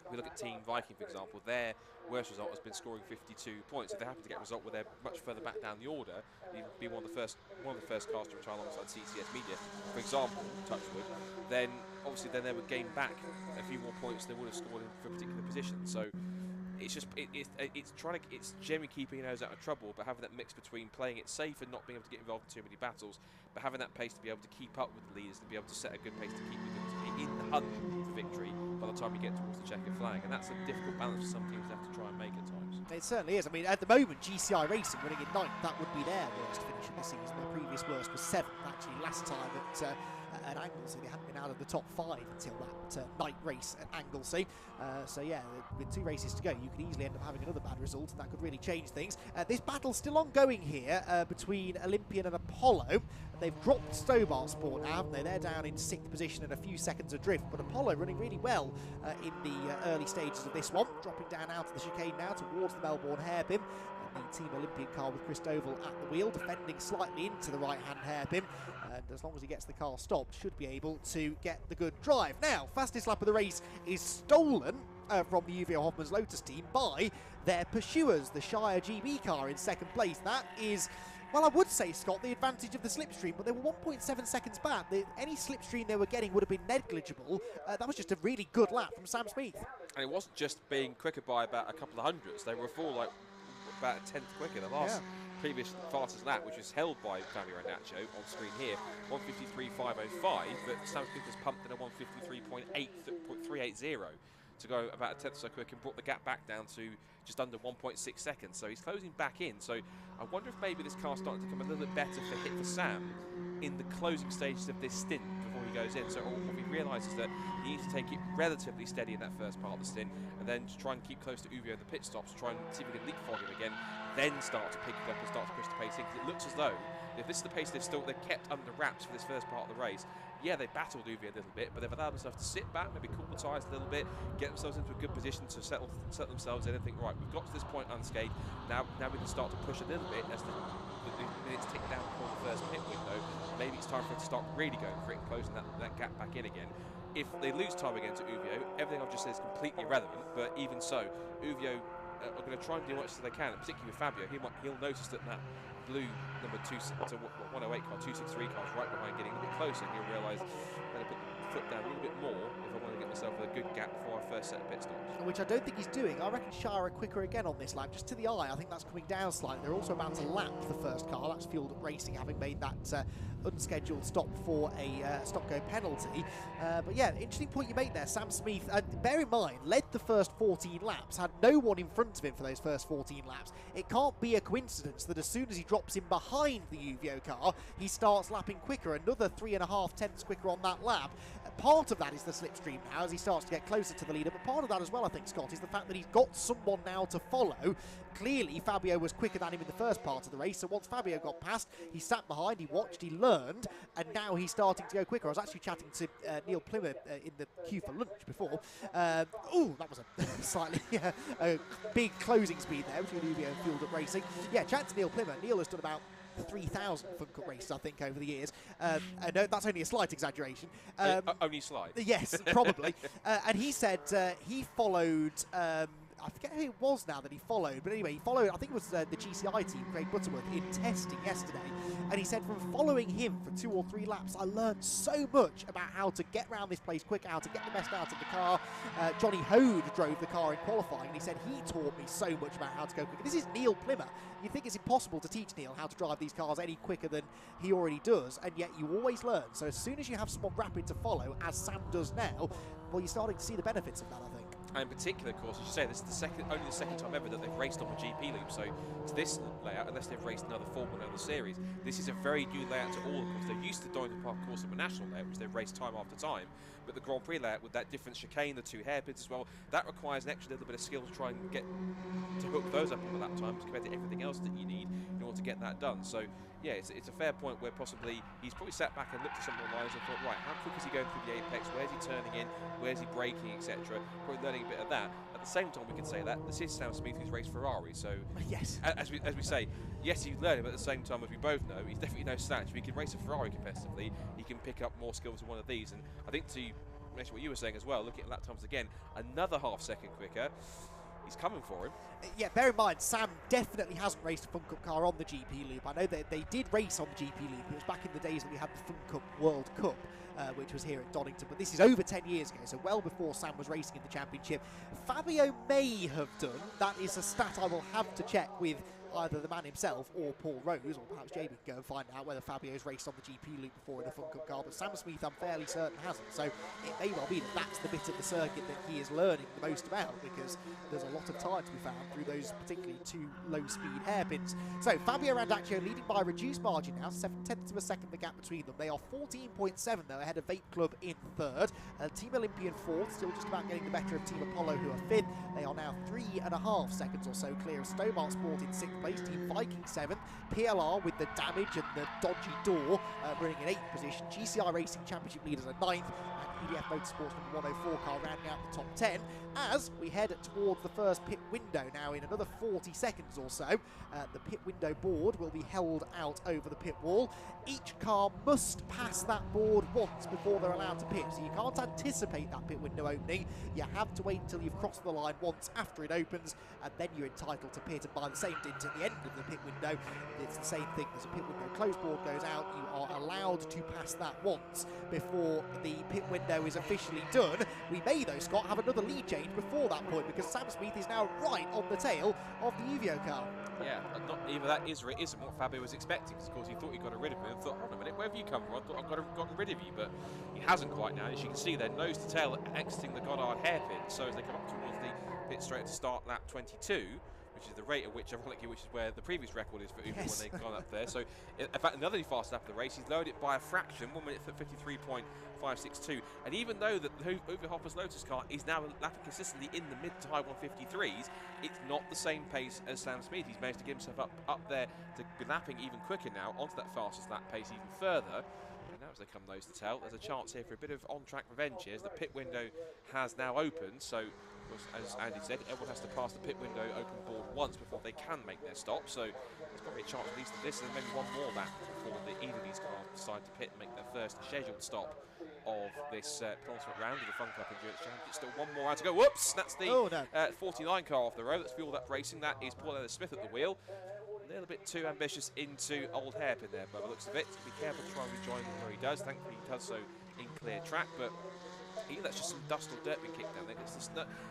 we look at Team Viking, for example, their worst result has been scoring 52 points. If they happen to get a result where they're much further back down the order, even be one of the first cars to retire alongside CCS Media, for example, Touchwood, then obviously they would gain back a few more points than they would have scored for a particular position. So it's just it's generally keeping your nose out of trouble, but having that mix between playing it safe and not being able to get involved in too many battles, but having that pace to be able to keep up with the leaders, to be able to set a good pace to keep with them in the hunt for victory by the time you get towards the checkered flag, and that's a difficult balance for some teams to have to try and make at times. It certainly is. I mean, at the moment, GCI Racing running in 9th, that would be their worst finish of the season. Their previous worst was 7th, actually, last time at Anglesey. They hadn't been out of the top 5 until that night race at Anglesey. So yeah, with 2 races to go, you could easily end up having another bad result, and that could really change things. This battle's still ongoing here between Olympian and Apollo. They've dropped Stobart Sport now, haven't they? They're down in 6th position and a few seconds adrift, but Apollo running really well in the early stages of this one, dropping down out of the chicane now towards the Melbourne hairpin. And the Team Olympian car with Chris Doval at the wheel, defending slightly into the right-hand hairpin, and as long as he gets the car stopped, should be able to get the good drive. Now, fastest lap of the race is stolen from the UVO Hoffman's Lotus team by their pursuers, the Shire GB car in 2nd place. That is, well, I would say, Scott, the advantage of the slipstream, but they were 1.7 seconds back. Any slipstream they were getting would have been negligible. That was just a really good lap from Sam Smith. And it wasn't just being quicker by about a couple of hundredths. They were full, like, about a 10th quicker. The last previous fastest lap, which was held by Fabio Nacho on screen here, 1:53.505, but Sam Smith has pumped in a 1:53.380 to go about a 10th so quick and brought the gap back down to just under 1.6 seconds. So he's closing back in. So I wonder if maybe this car's starting to come a little bit better for Sam in the closing stages of this stint before he goes in. So what he realises that he needs to take it relatively steady in that first part of the stint, and then to try and keep close to Uvio in the pit stops, try and see if we can leapfrog him again, then start to pick it up and start to push the pace in. Because it looks as though if this is the pace they've kept under wraps for this first part of the race, yeah, they battled Uvio a little bit, but they've allowed themselves to sit back, maybe cool the tyres a little bit, get themselves into a good position to settle themselves in and think, right, we've got to this point unscathed, now we can start to push a little bit as the minutes tick down before the first pit window. Maybe it's time for it to start really going for it and closing that gap back in again. If they lose time again to Uvio, everything I've just said is completely irrelevant, but even so, Uvio are going to try and do as much as they can, particularly with Fabio. He'll notice that blue number 108 car, 263 car is right behind, getting a bit closer, and he'll realise I'm going to put the foot down a little bit more if I want to get myself a good gap before I first set a pit stop. Which I don't think he's doing. I reckon Shire are quicker again on this lap, just to the eye. I think that's coming down slightly. They're also about to lap the first car. That's Fueled Up Racing, having made that unscheduled stop for a stop-go penalty. But yeah, interesting point you make there. Sam Smith, bear in mind, led the first 14 laps, had no one in front of him for those first 14 laps. It can't be a coincidence that as soon as he drops in behind the Uvio car, he starts lapping quicker, another 3.5 tenths quicker on that lap. Part of that is the slipstream now as he starts to get closer to the leader, but part of that as well, I think, Scott, is the fact that he's got someone now to follow. Clearly, Fabio was quicker than him in the first part of the race, so once Fabio got past, he sat behind, he watched, he learned, and now he's starting to go quicker. I was actually chatting to Neil Plymouth in the queue for lunch before. Oh, that was a slightly big closing speed there between Uvio and Fueled Up Racing. Yeah, chat to Neil Plymouth. Neil has done about 3,000 Fun Cup races, I think, over the years. No, that's only a slight exaggeration. Only slight? Yes, probably. And he said he followed I forget who it was now that he followed, but anyway, he followed, I think it was the GCI team, Craig Butterworth, in testing yesterday, and he said from following him for 2 or 3 laps, I learned so much about how to get around this place quick, how to get the best out of the car. Johnny Hode drove the car in qualifying, and he said he taught me so much about how to go quicker. This is Neil Plimmer. You think it's impossible to teach Neil how to drive these cars any quicker than he already does, and yet you always learn. So as soon as you have someone rapid to follow, as Sam does now, well, you're starting to see the benefits of that, I think. And in particular, of course, as you say, this is only the second time ever that they've raced on the GP loop. So to this layout, unless they've raced another Formula, another series, this is a very new layout to all of them. They're used to Donington Park, of course, of a national layout, which they've raced time after time. But the Grand Prix layout, with that different chicane, the 2 hairpins as well, that requires an extra little bit of skill to try and get to hook those up on the lap times compared to everything else that you need in order to get that done. So yeah, it's a fair point where possibly he's probably sat back and looked at some of the lines and thought, right, how quick is he going through the apex? Where's he turning in? Where's he braking, etc. Probably learning a bit of that. At the same time, we can say that this is Sam Smith, who's raced Ferrari. So yes, as we say, yes, he's learning, but at the same time, as we both know, he's definitely no slouch. If he can race a Ferrari competitively, he can pick up more skills than one of these. And I think to mention what you were saying as well, looking at lap times again, another half-second quicker. He's coming for him. Yeah, bear in mind, Sam definitely hasn't raced a Fun Cup car on the GP Loop. I know that they did race on the GP Loop. It was back in the days that we had the Fun Cup World Cup, which was here at Donington. But this is over 10 years ago, so well before Sam was racing in the championship. Fabio may have done. That is a stat I will have to check with either the man himself or Paul Rose, or perhaps Jamie can go and find out whether Fabio's raced on the GP Loop before in a Fun Cup car, but Sam Smith, I'm fairly certain, hasn't. So it may well be that that's the bit of the circuit that he is learning the most about, because there's a lot of time to be found through those particularly 2 low-speed hairpins. So Fabio Randaccio leading by a reduced margin now, 7/10 of a second the gap between them. They are 14.7 though ahead of Vape Club in 3rd. Team Olympian 4th, still just about getting the better of Team Apollo, who are 5th. They are now 3.5 seconds or so clear of Stowmark Sport in 6th place. Team Viking 7th. PLR with the damage and the dodgy door running in 8th position. GCI Racing Championship leaders are 9th. EDF Motorsports number 104 car rounding out the top 10 as we head towards the first pit window now in another 40 seconds or so. The pit window board will be held out over the pit wall. Each car must pass that board once before they're allowed to pit, so you can't anticipate that pit window opening. You have to wait until you've crossed the line once after it opens, and then you're entitled to pit. And by the same dint at the end of the pit window, it's the same thing. As a pit window close board goes out, you are allowed to pass that once before the pit window is officially done. We may, though, Scott, have another lead change before that point, because Sam Smith is now right on the tail of the Evio car. Yeah, not either that is or it isn't what Fabio was expecting, because of course he thought he got rid of him and thought, hold on a minute, where have you come from? I thought I've gotten rid of you, but he hasn't quite now. As you can see there, nose to tail exiting the Goddard hairpin. So as they come up towards the pit straight to start lap 22, which is the rate at which, ironically, which is where the previous record is for Uber when they've gone up there. So, in fact, another fast lap of the race, he's lowered it by a fraction, 1 minute for 53.562. And even though the Uwe Hopper's Lotus car is now lapping consistently in the mid to high 153s, it's not the same pace as Sam Smith. He's managed to get himself up there to be lapping even quicker now, onto that fastest lap pace even further. And now as they come nose to tail, there's a chance here for a bit of on-track revenge here, as the pit window has now opened. So, as Andy said, everyone has to pass the pit window open board once before they can make their stop. So there's probably a chance at least of this, and maybe one more lap before either of these cars decide to pit and make their first scheduled stop of this penultimate round of the Fun Cup Endurance Championship. Still one more round to go. Whoops! That's the 49 car off the road. That's Fuel Up Racing. That is Paul Ellis Smith at the wheel. A little bit too ambitious into old hairpin there by the looks of it. Be careful to try and rejoin him where he does. Thankfully he does so in clear track, but even that's just some dust or dirt being kicked down there.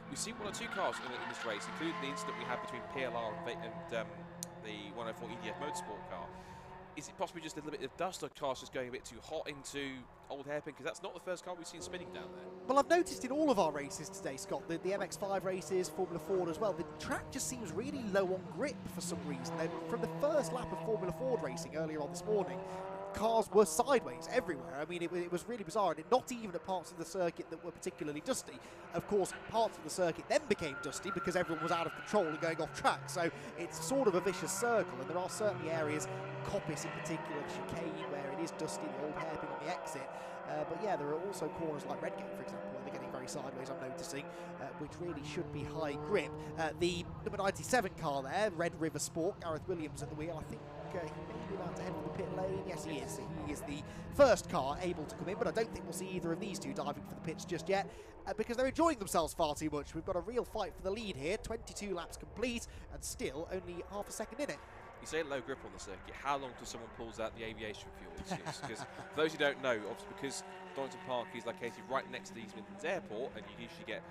We've seen 1 or 2 cars in this race, including the incident we had between PLR and the 104 EDF Motorsport car. Is it possibly just a little bit of dust, or cars just going a bit too hot into old hairpin? Because that's not the first car we've seen spinning down there. Well, I've noticed in all of our races today, Scott, the MX-5 races, Formula Ford as well, the track just seems really low on grip for some reason. And from the first lap of Formula Ford racing earlier on this morning, cars were sideways everywhere. I mean, it was really bizarre, and not even at parts of the circuit that were particularly dusty. Of course, parts of the circuit then became dusty because everyone was out of control and going off track. So it's sort of a vicious circle, and there are certainly areas, Coppice in particular, the chicane, where it is dusty, the old hairpin on the exit. But yeah, there are also corners like Redgate, for example, where they're getting very sideways, I'm noticing, which really should be high grip. The number 97 car there, Red River Sport, Gareth Williams at the wheel, I think maybe about to head for the pit lane. Yes, he is. He is the first car able to come in, but I don't think we'll see either of these two diving for the pits just yet because they're enjoying themselves far too much. We've got a real fight for the lead here. 22 laps complete and still only half a second in it. You say low grip on the circuit. How long till someone pulls out the aviation fuel? Because for those who don't know, obviously because Donington Park is located right next to the East Midlands Airport, and you usually get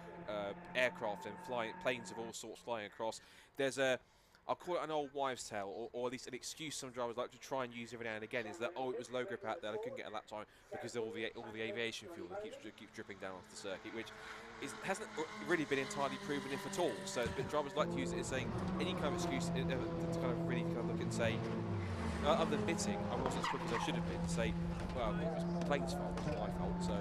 aircraft and planes of all sorts flying across. There's I'll call it an old wives' tale, or at least an excuse some drivers like to try and use every now and again, is that, oh, it was low grip out there, I couldn't get a lap time because of all the aviation fuel that keeps dripping down onto the circuit, which hasn't really been entirely proven if at all. So drivers like to use it as saying any kind of excuse to kind of really kind of look and say, other than admitting I wasn't as quick as I should have been, to say, well, it was the plane's fault, it wasn't my fault. So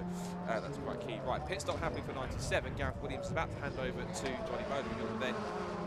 that's quite key. Right, pit stop happening for 97. Gareth Williams is about to hand over to Johnny Bowden, who will then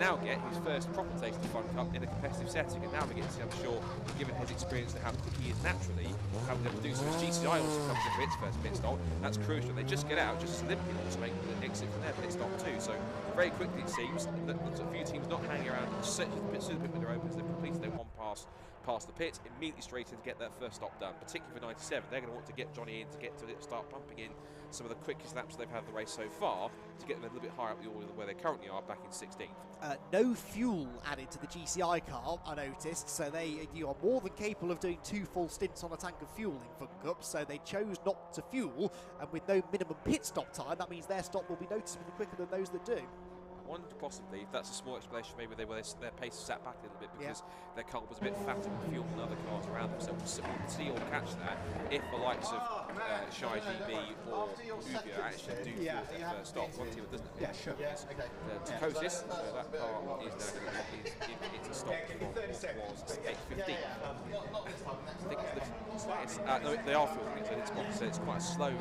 now get his first proper taste of Fun Cup in a competitive setting. And now we get to see, I'm sure, given his experience and how quick he is naturally, how we're able to do so. As GCI also comes in for its first pit stop, that's crucial. They just get out, just as Olympian also make the exit from their pit stop too. So very quickly it seems that a few teams not hanging around as soon as the pit window opens, they've completed their one pass past the pit, immediately straight in to get that first stop done, particularly for 97. They're going to want to get Johnny in to get to start pumping in some of the quickest laps they've had of the race so far to get them a little bit higher up the order than where they currently are, back in 16th. No fuel added to the GCI car, I noticed, so you are more than capable of doing 2 full stints on a tank of fuel in Fun Cup, so they chose not to fuel, and with no minimum pit stop time, that means their stop will be noticeably quicker than those that do. I wonder possibly if that's a small explanation, maybe their pace sat back a little bit because their car was a bit fatter with fuel than other cars around them. So we'll see or catch that if the likes of Shy GB or Ubia actually do fuel their first stop. One team that doesn't is Tacosis, so that car is now going to be into stop from what was 8:15. I think it's no, they are fueling it, so it's quite a slow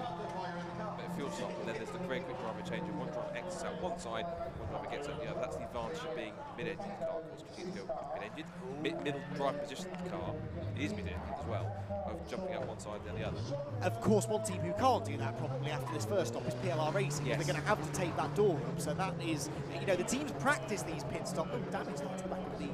fuel stop, and then there's the very quick driver change, and one driver exits out one side, one driver gets out the other. That's the advantage of being mid-engine car, of course, because you can go mid-engine. Middle drive position of the car, it is mid-engine as well, of jumping out one side and then the other. Of course, one team who can't do that probably after this first stop is PLR Racing. They're going to have to take that door up, so that is, the teams practice these pit stops. Oh, damage to the back of the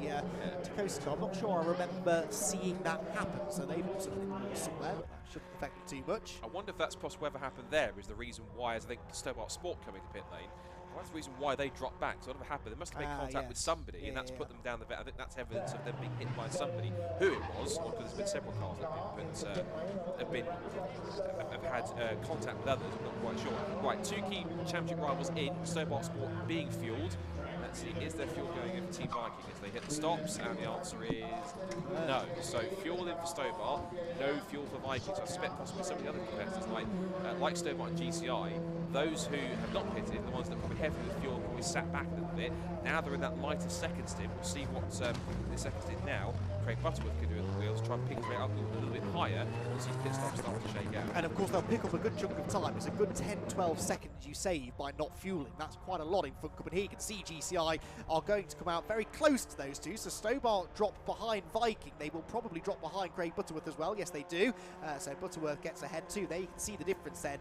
Tacosis car. I'm not sure I remember seeing that happen, so they've also done it somewhere, but that shouldn't affect it too much. I wonder if that's possibly whatever happened there is the reason why, as I think Stobart Sport coming to pit lane, that's the reason why they dropped back. So whatever happened, they must have made contact with somebody, and that's put them down the vet. I think that's evidence of them being hit by somebody. Who it was, or because there's been several cars that have had contact with others. I'm not quite sure. Right, 2 key championship rivals in. Stobart Sport being fuelled. Let's see, is there fuel going in for Team Viking as they hit the stops? And the answer is no. So fuel in for Stobart, no fuel for Viking. So I suspect possibly some of the other competitors like Stobart and GCI, those who have not pitted, the ones that probably heavily with fuel, probably sat back a little bit. Now they're in that lighter second stint. We'll see what the second stint now Craig Butterworth can do at the wheels, try and pick his way up a little bit higher once his pit stops start to shake out. And of course they'll pick up a good chunk of time. It's a good 10-12 seconds you save by not fueling. That's quite a lot in Fun Cup, and here you can see GCI are going to come out very close to those two. So Stobart dropped behind Viking. They will probably drop behind Craig Butterworth as well. Yes, they do. So Butterworth gets ahead too. There you can see the difference then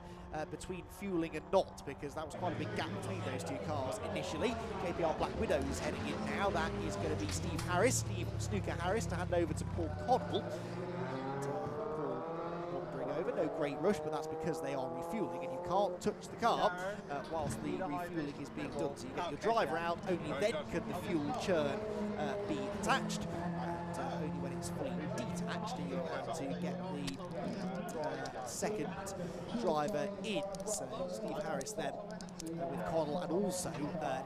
between fueling and not, because that was quite a big gap between those two cars initially. JPR Black Widow is heading in now. That is going to be Steve Snooker Harris, to hand over to Paul Connell. Wandering over, no great rush, but that's because they are refueling, and you can't touch the car whilst the refueling is being done. So you get your driver out, only then can the fuel churn be attached, and only when it's fully detached are you allowed to get the second driver in. So Steve Harris then with Connell, and also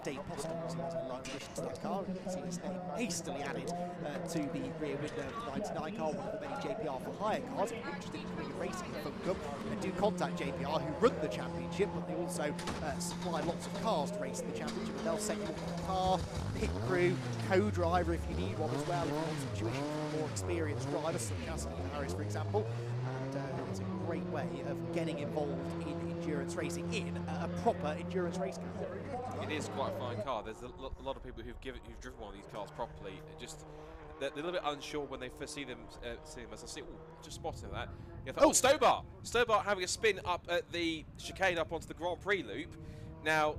Dave Poston, who's a light addition to that car. You can see his name hastily added to the rear window of the 99 car, one of the many JPR for hire cars. If you're interested in doing a racing in Fun Cup, they do contact JPR, who run the championship, but they also supply lots of cars to race in the championship, and they'll set you up a car, pit crew, co-driver if you need one as well, if you want some tuition from a more experienced drivers, such as Steve Harris, for example. And it's a great way of getting involved in endurance racing in a proper endurance race car. It is quite a fine car. There's a lot of people who've driven one of these cars properly. They're a little bit unsure when they first see them. As I see, just spotting that. Stobart having a spin up at the chicane up onto the Grand Prix loop. Now,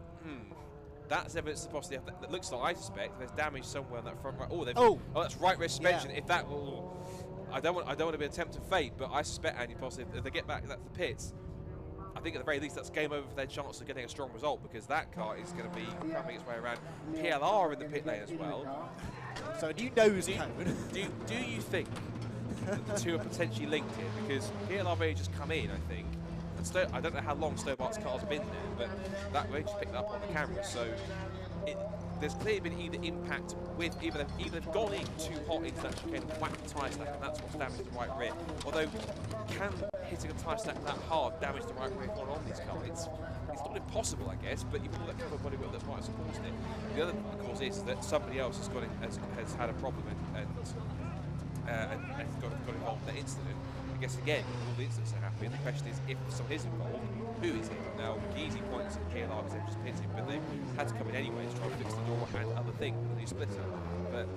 that's evidence of possibly that looks like, I suspect there's damage somewhere on that front right. Oh, that's right rear suspension. If that will, I don't want to be a tempt of fate, but I suspect Andy possibly if they get back to the pits, I think at the very least that's game over for their chance of getting a strong result, because that car is going to be cramming its way around. PLR in the pit lane as well. So a new nose cone. Do you think that the two are potentially linked here? Because PLR may just come in, I think. And I don't know how long Stobart's car's been there, but that way just picked up on the camera. So there's clearly been either impact with either they've gone in too hot into that chicane and whacked the tyre stack, and that's what's damaged the right rear. Although can hitting a tyre stack that hard damage the right rear corner on this car? It's not impossible, I guess, but you've got that cover bodywork that might have supported it. The other, of course, is that somebody else has had a problem and got involved in that incident. I guess again, all the incidents are happening. The question is, if someone is involved, who is it? Now, Geezy points at PLR because they've just pitted, but they had to come in anyway to try and fix the door and other things with the new splitter. But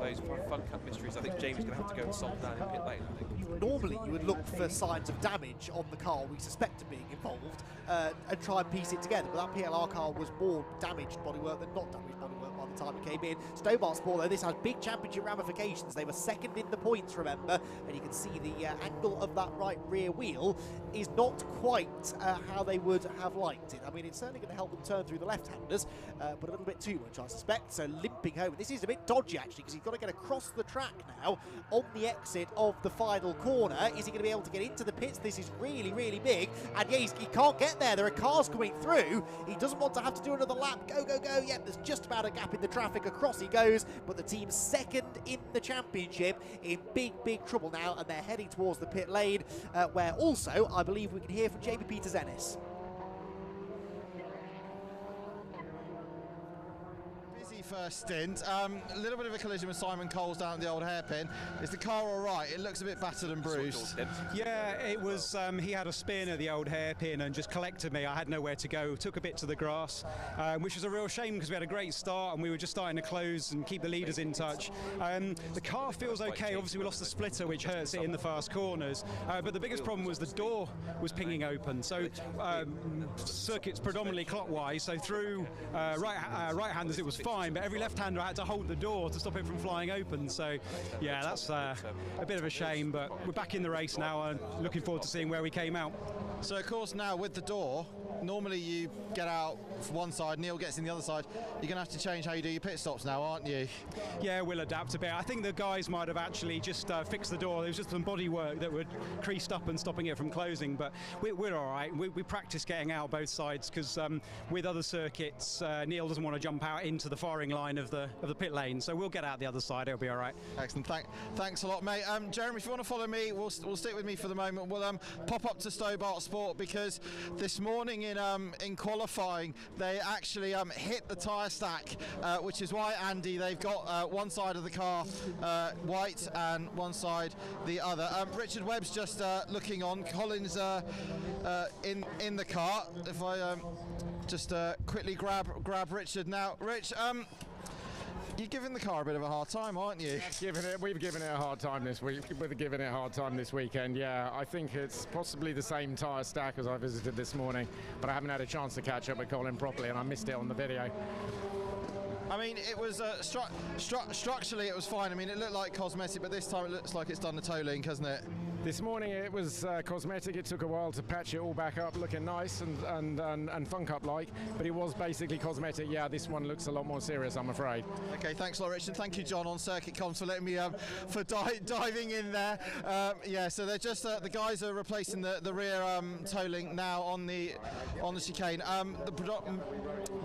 those Fun Cup mysteries, I think Jamie's going to have to go and solve down in pit lane, I think. Normally, you would look for signs of damage on the car we suspect of being involved and try and piece it together. But that PLR car was more damaged bodywork than not damaged bodywork by the time it came in. Stobart Sport, though, this has big championship ramifications. They were second in the points, remember, and you can see the angle of that right rear wheel is not quite how they would have liked it. I mean, it's certainly going to help them turn through the left-handers, but a little bit too much, I suspect. So limping home. This is a bit dodgy, actually, because he's got to get across the track now on the exit of the final corner. Is he going to be able to get into the pits? This is really, really big. And yeah, he can't get there. There are cars coming through. He doesn't want to have to do another lap. Go, go, go. Yep, there's just about a gap in the traffic. Across he goes. But the team's second in the championship in big, big trouble now. And they're heading towards the pit lane, where also, I believe we can hear from Jamie Peters-Ennis. First stint. A little bit of a collision with Simon Coles down at the old hairpin. Is the car all right? It looks a bit battered and bruised. Yeah, it was. He had a spin at the old hairpin and just collected me. I had nowhere to go. Took a bit to the grass, which was a real shame because we had a great start and we were just starting to close and keep the leaders in touch. The car feels okay. Obviously, we lost the splitter, which hurts it in the fast corners. But the biggest problem was the door was pinging open. So circuits predominantly clockwise. So through right-handers, it was fine. But every left-hander had to hold the door to stop it from flying open. So, yeah, that's a bit of a shame. But we're back in the race now and looking forward to seeing where we came out. So, of course, now with the door, normally you get out from one side, Neil gets in the other side. You're going to have to change how you do your pit stops now, aren't you? Yeah, we'll adapt a bit. I think the guys might have actually just fixed the door. There was just some body work that would creased up and stopping it from closing. But we're all right. We practice getting out both sides because with other circuits, Neil doesn't want to jump out into the firing line of the pit lane. So we'll get out the other side. It'll be all right. Excellent. Thanks a lot, mate. Jeremy, if you want to follow me, we'll stick with me for the moment. We'll pop up to Stobart Sport because this morning in qualifying they actually hit the tyre stack, which is why, Andy, they've got one side of the car white and one side the other. Richard Webb's just looking on. Colin's in the car. If I just quickly grab Richard now. Rich, you're giving the car a bit of a hard time, aren't you? We've given it a hard time this week. We're giving it a hard time this weekend. Yeah, I think it's possibly the same tyre stack as I visited this morning, but I haven't had a chance to catch up with Colin properly, and I missed it on the video. I mean, it was structurally it was fine. I mean, it looked like cosmetic, but this time it looks like it's done the toe link, hasn't it? This morning it was cosmetic. It took a while to patch it all back up, looking nice and Fun Cup like, but it was basically cosmetic. Yeah, this one looks a lot more serious, I'm afraid. Okay, thanks a lot, Richard. Thank you, John, on Circuit Comms for letting me for diving in there. Yeah, so they're just the guys are replacing the rear toe link now on the chicane.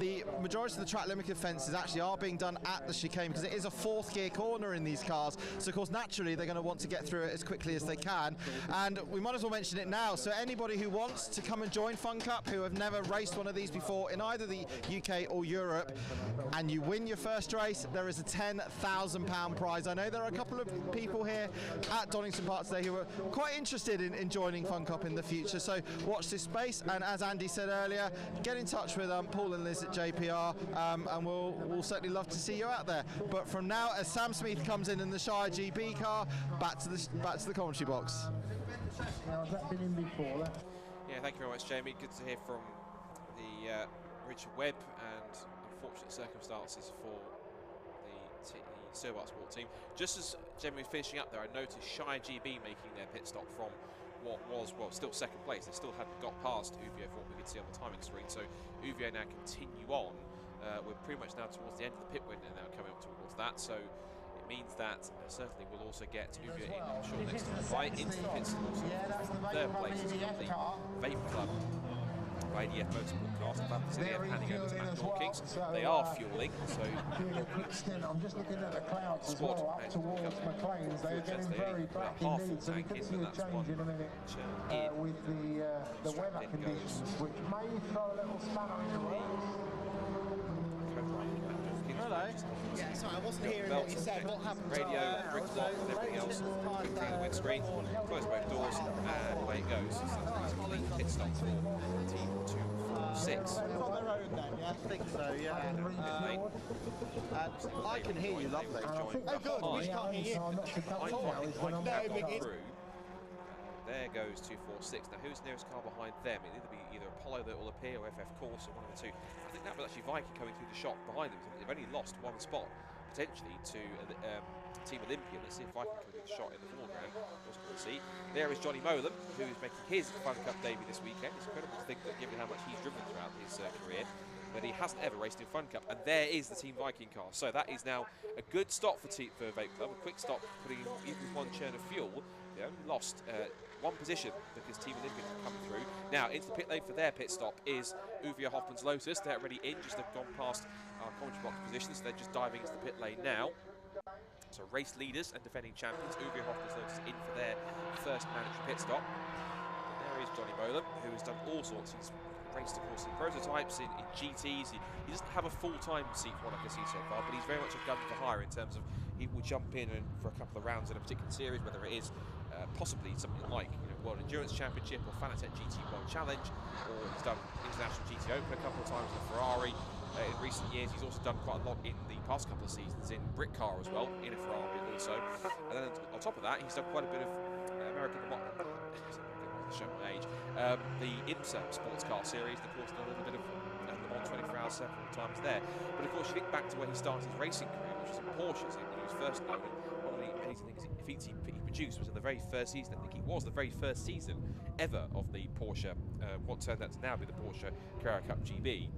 The majority of the track limited fences actually are being done at the chicane because it is a fourth gear corner in these cars. So of course, naturally, they're going to want to get through it as quickly as they can. And we might as well mention it now. So anybody who wants to come and join Fun Cup, who have never raced one of these before in either the UK or Europe, and you win your first race, there is a £10,000 prize. I know there are a couple of people here at Donington Park today who are quite interested in joining Fun Cup in the future. So watch this space. And as Andy said earlier, get in touch with Paul and Liz at JPR, and we'll certainly love to see you out there. But from now, as Sam Smith comes in the Shire GB car, back to the commentary box. Yeah, thank you very much, Jamie. Good to hear from the Richard Webb, and unfortunate circumstances for the SuperKart team. Just as Jamie was finishing up there, I noticed Shy GB making their pit stop from what was, well, still second place. They still hadn't got past Uvier from what we could see on the timing screen. So Uvier now continue on. We're pretty much now towards the end of the pit window now, coming up towards that. So it means that certainly we'll also get Uvier in, I'm sure, next to the fight into the pits. Also third place is the Vape Club IDF Motorsport class. Above the CDF handing over to Matt Dawkins. They are fueling, so I'm just looking at the clouds as well, up towards McLean's. They're getting very black indeed, so there could be a change in a minute with the weather conditions, which may throw a little spanner in the works. Hello. Yeah, sorry, I wasn't hearing what you said. What happened? Radio, brick block, and everything else. Through the windscreen, close both doors, and away it goes. So that's a complete pit stop for team 246. On the road then, yeah, I think so, yeah. I can hear you lovely. Oh, good. We can't hear you. There goes 246. Now, who's nearest car behind them? It'll either be Apollo that will appear or FF Course or one of the two. I think that was actually Viking coming through the shot behind them. They've only lost one spot, potentially, to Team Olympia. Let's see if Viking can do the shot in the foreground. We'll see. There is Johnny Molam, who is making his Fun Cup debut this weekend. It's incredible to think that, given how much he's driven throughout his career, but he hasn't ever raced in Fun Cup. And there is the Team Viking car. So that is now a good stop for Vape Club. A quick stop, putting in even one churn of fuel. They only lost one position because Team Olympia can come through. Now, into the pit lane for their pit stop is Uvier Hoffman's Lotus. They're already in, just have gone past our commentary box positions. They're just diving into the pit lane now. So race leaders and defending champions, Uvier Hoffman's Lotus in for their first mandatory pit stop. And there is Johnny Bolam, who has done all sorts. He's raced, of course, in prototypes, in GTs. He doesn't have a full-time seat for what I can see so far, but he's very much a gun for hire in terms of he will jump in and for a couple of rounds in a particular series, whether it is possibly something like World Endurance Championship or Fanatec GT1 Challenge, or he's done International GT Open a couple of times with Ferrari. In recent years, he's also done quite a lot in the past couple of seasons in Brick Car as well, in a Ferrari also. And then on top of that, he's done quite a bit of American show my age. The IMSA sports car series, and of course, done a little bit of Le Mans 24 Hours several times there. But of course, you think back to where he started his racing career, which was in Porsches when he was first known. One of the amazing feats he produced was in the very first season. I think he was the very first season ever of the Porsche, what turned out to now be the Porsche Carrera Cup GB.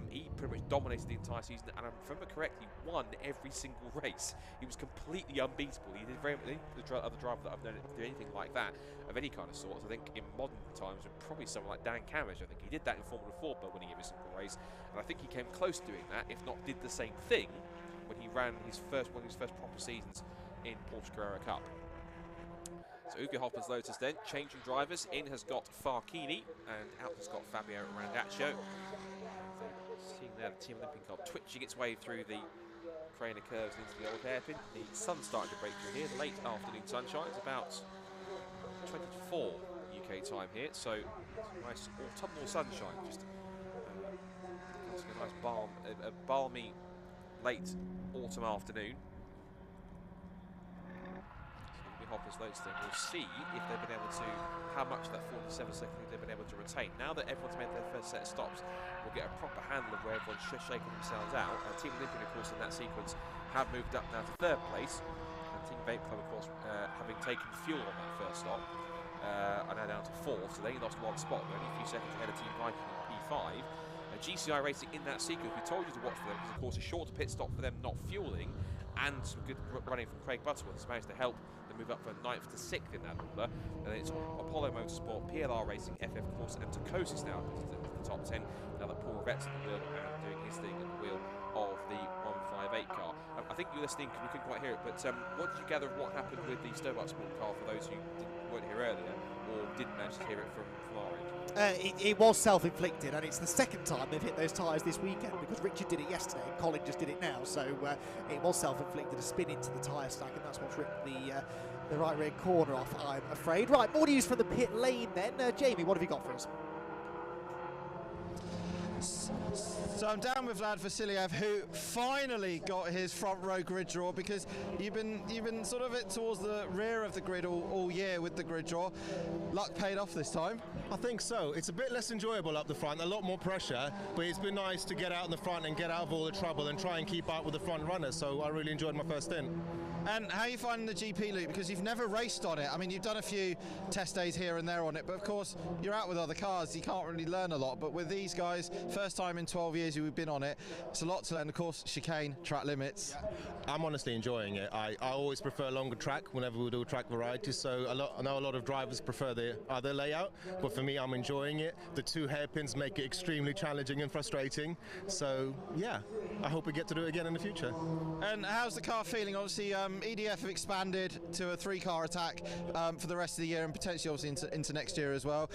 He pretty much dominated the entire season, and if I remember correctly, won every single race. He was completely unbeatable. He did very much the other driver that I've known to do anything like that of any kind of sort. I think in modern times, probably someone like Dan Camish. I think he did that in Formula 4 by winning every single race, and I think he came close to doing that, if not did the same thing when he ran one of his first proper seasons in Porsche Carrera Cup. So Uvier Hoffman's Lotus then, changing drivers. In has got Farchini, and out has got Fabio Randaccio. Seeing there the Team Olympic car twitching its way through the crane of curves into the old hairpin. The sun's starting to break through here. The late afternoon sunshine is about 24 UK time here, so nice autumnal sunshine. Just a nice balmy late autumn afternoon. Hoppers Lotus then, we'll see if they've been able to, how much of that 47 seconds they've been able to retain. Now that everyone's made their first set of stops, we'll get a proper handle of where everyone's shaking themselves out. Team Olympian, of course, in that sequence have moved up now to third place, and Team Vape Club, of course, having taken fuel on that first stop, are now down to fourth, so they lost one spot. They're only a few seconds ahead of Team Viking in P5. GCI Racing in that sequence, we told you to watch for them because, of course, a shorter pit stop for them not fueling, and some good running from Craig Butterworth has managed to help them move up from 9th to 6th in that order. And then it's Apollo Motorsport, PLR Racing, FF Course, and Tacosis now at the top 10. Now that Paul Revette's at the wheel and doing his thing at the wheel of the 158 car. I think you're listening because we couldn't quite hear it, but what did you gather of what happened with the Stobart Sport car for those who weren't here earlier or didn't manage to hear it from our end? It was self-inflicted, and it's the second time they've hit those tyres this weekend, because Richard did it yesterday and Colin just did it now, so it was self-inflicted, a spin into the tyre stack, and that's what's ripped the right rear corner off, I'm afraid. Right, more news from the pit lane then. Jamie, what have you got for us? So I'm down with Vlad Vasiliev, who finally got his front row grid draw, because you've been sort of towards the rear of the grid all year with the grid draw. Luck paid off this time. I think so. It's a bit less enjoyable up the front, a lot more pressure, but it's been nice to get out in the front and get out of all the trouble and try and keep up with the front runners. So I really enjoyed my first stint. And how are you finding the GP loop? Because you've never raced on it. I mean, you've done a few test days here and there on it, but of course you're out with other cars, you can't really learn a lot. But with these guys, first time in 12 years you've been on it, it's a lot to learn. Of course, chicane, track limits. I'm honestly enjoying it. I always prefer longer track whenever we do track variety, so I know a lot of drivers prefer the other layout, but for me, I'm enjoying it. The 2 hairpins make it extremely challenging and frustrating, so yeah, I hope we get to do it again in the future. And how's the car feeling? Obviously, EDF have expanded to a 3-car attack for the rest of the year, and potentially obviously into next year as well.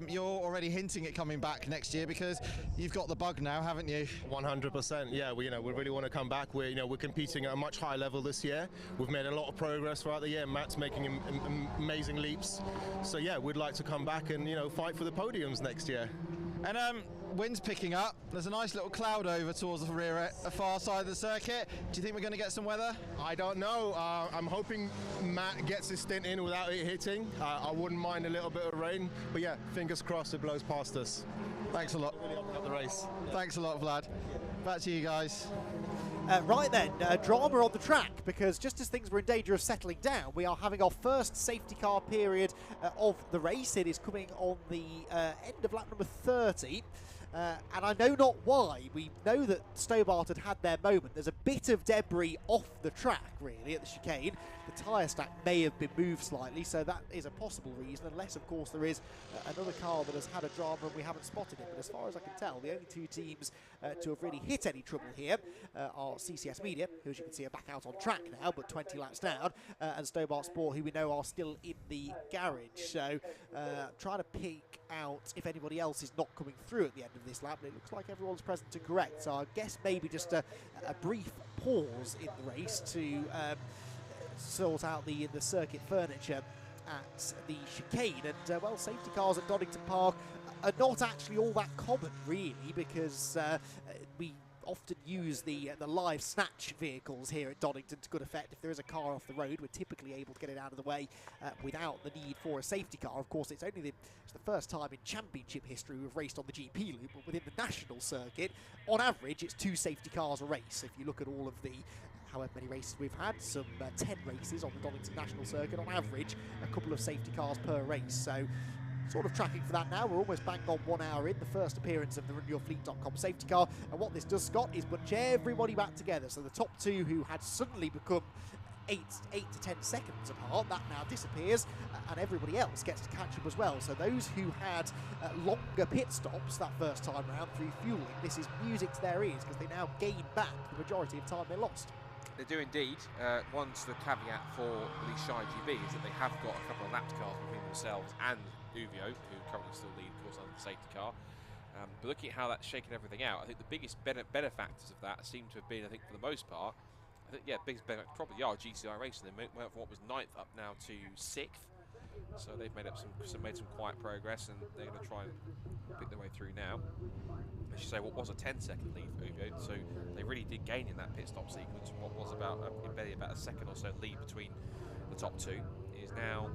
You're already hinting at coming back next year because you've got the bug now, haven't you? 100%. Yeah, we really want to come back. We're competing at a much higher level this year. We've made a lot of progress throughout the year. Matt's making amazing leaps. So yeah, we'd like to come back and fight for the podiums next year. And wind's picking up. There's a nice little cloud over towards the rear, far side of the circuit. Do you think we're going to get some weather? I don't know. I'm hoping Matt gets his stint in without it hitting. I wouldn't mind a little bit of rain, but yeah, fingers crossed it blows past us. Thanks a lot. Really opened up the race. Thanks a lot, Vlad. Back to you guys. Right then, drama on the track, because just as things were in danger of settling down, we are having our first safety car period of the race. It is coming on the end of lap number 30. And I know not why. We know that Stobart had their moment. There's a bit of debris off the track, really, at the chicane. The tyre stack may have been moved slightly, so that is a possible reason, unless, of course, there is another car that has had a drama and we haven't spotted it. But as far as I can tell, the only 2 teams to have really hit any trouble here are CCS Media, who, as you can see, are back out on track now, but 20 laps down, and Stobart Sport, who we know are still in the garage. So trying to pick out if anybody else is not coming through at the end of this lap, and it looks like everyone's present and correct. So I guess maybe just a brief pause in the race to sort out the circuit furniture at the chicane. And well, safety cars at Donington Park are not actually all that common, really, because we often use the live snatch vehicles here at Donington to good effect. If there is a car off the road, we're typically able to get it out of the way without the need for a safety car. Of course, it's the first time in championship history we've raced on the GP loop, but within the national circuit, on average, it's 2 safety cars a race. If you look at all of the however many races we've had, some 10 races on the Donington National Circuit, on average, a couple of safety cars per race. So sort of tracking for that now. We're almost bang on 1 hour in, the first appearance of the runyourfleet.com safety car. And what this does, Scott, is bunch everybody back together. So the top 2 who had suddenly become 8 to 10 seconds apart, that now disappears, and everybody else gets to catch up as well. So those who had longer pit stops that first time round through fueling, this is music to their ears, because they now gain back the majority of time they lost. They do indeed. One sort of caveat for the Shy GB is that they have got a couple of lapped cars between themselves and Uvio, who currently still lead, of course, under the safety car. But looking at how that's shaken everything out, I think the biggest benefactors of that seem to have been, I think, for the most part, biggest benefactors probably are GCI Racing. They went from what was 9th up now to 6th. So they've made up made some quiet progress, and they're going to try and pick their way through now. I should say what was a 10-second lead for Uvio, so they really did gain in that pit stop sequence. What was about a second or so lead between the top 2 is now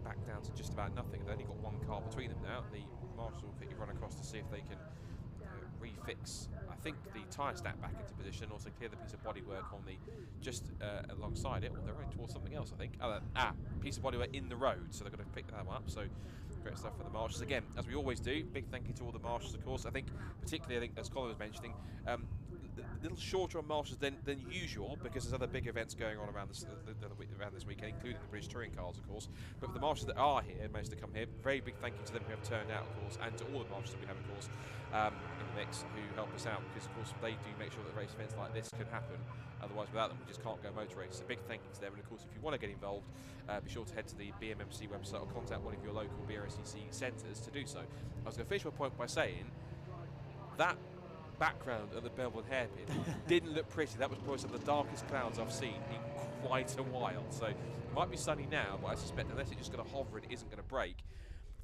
back down to just about nothing. They've only got 1 car between them now. The marshal will quickly run across to see if they can refix, I think, the tyre stack back into position, also clear the piece of bodywork on the just alongside it. Well, they're running towards something else, I think. Piece of bodywork in the road, so they're going to pick that one up. So great stuff for the marshals. Again, as we always do, big thank you to all the marshals, of course. I think, particularly, as Colin was mentioning, a little shorter on marshals than usual, because there's other big events going on around this weekend, including the British Touring cars, of course. But for the marshals that are here, managed to come here, very big thank you to them who have turned out, of course, and to all the marshals that we have, of course, in the mix, who help us out, because, of course, they do make sure that race events like this can happen. Otherwise, without them, we just can't go motor races. So big thank you to them. And, of course, if you want to get involved, be sure to head to the BMMC website or contact one of your local BRSCC centres to do so. I was going to finish my point by saying that background of the Belmont hairpin didn't look pretty. That was probably some of the darkest clouds I've seen in quite a while. So it might be sunny now, but I suspect unless it's just going to hover and it isn't going to break,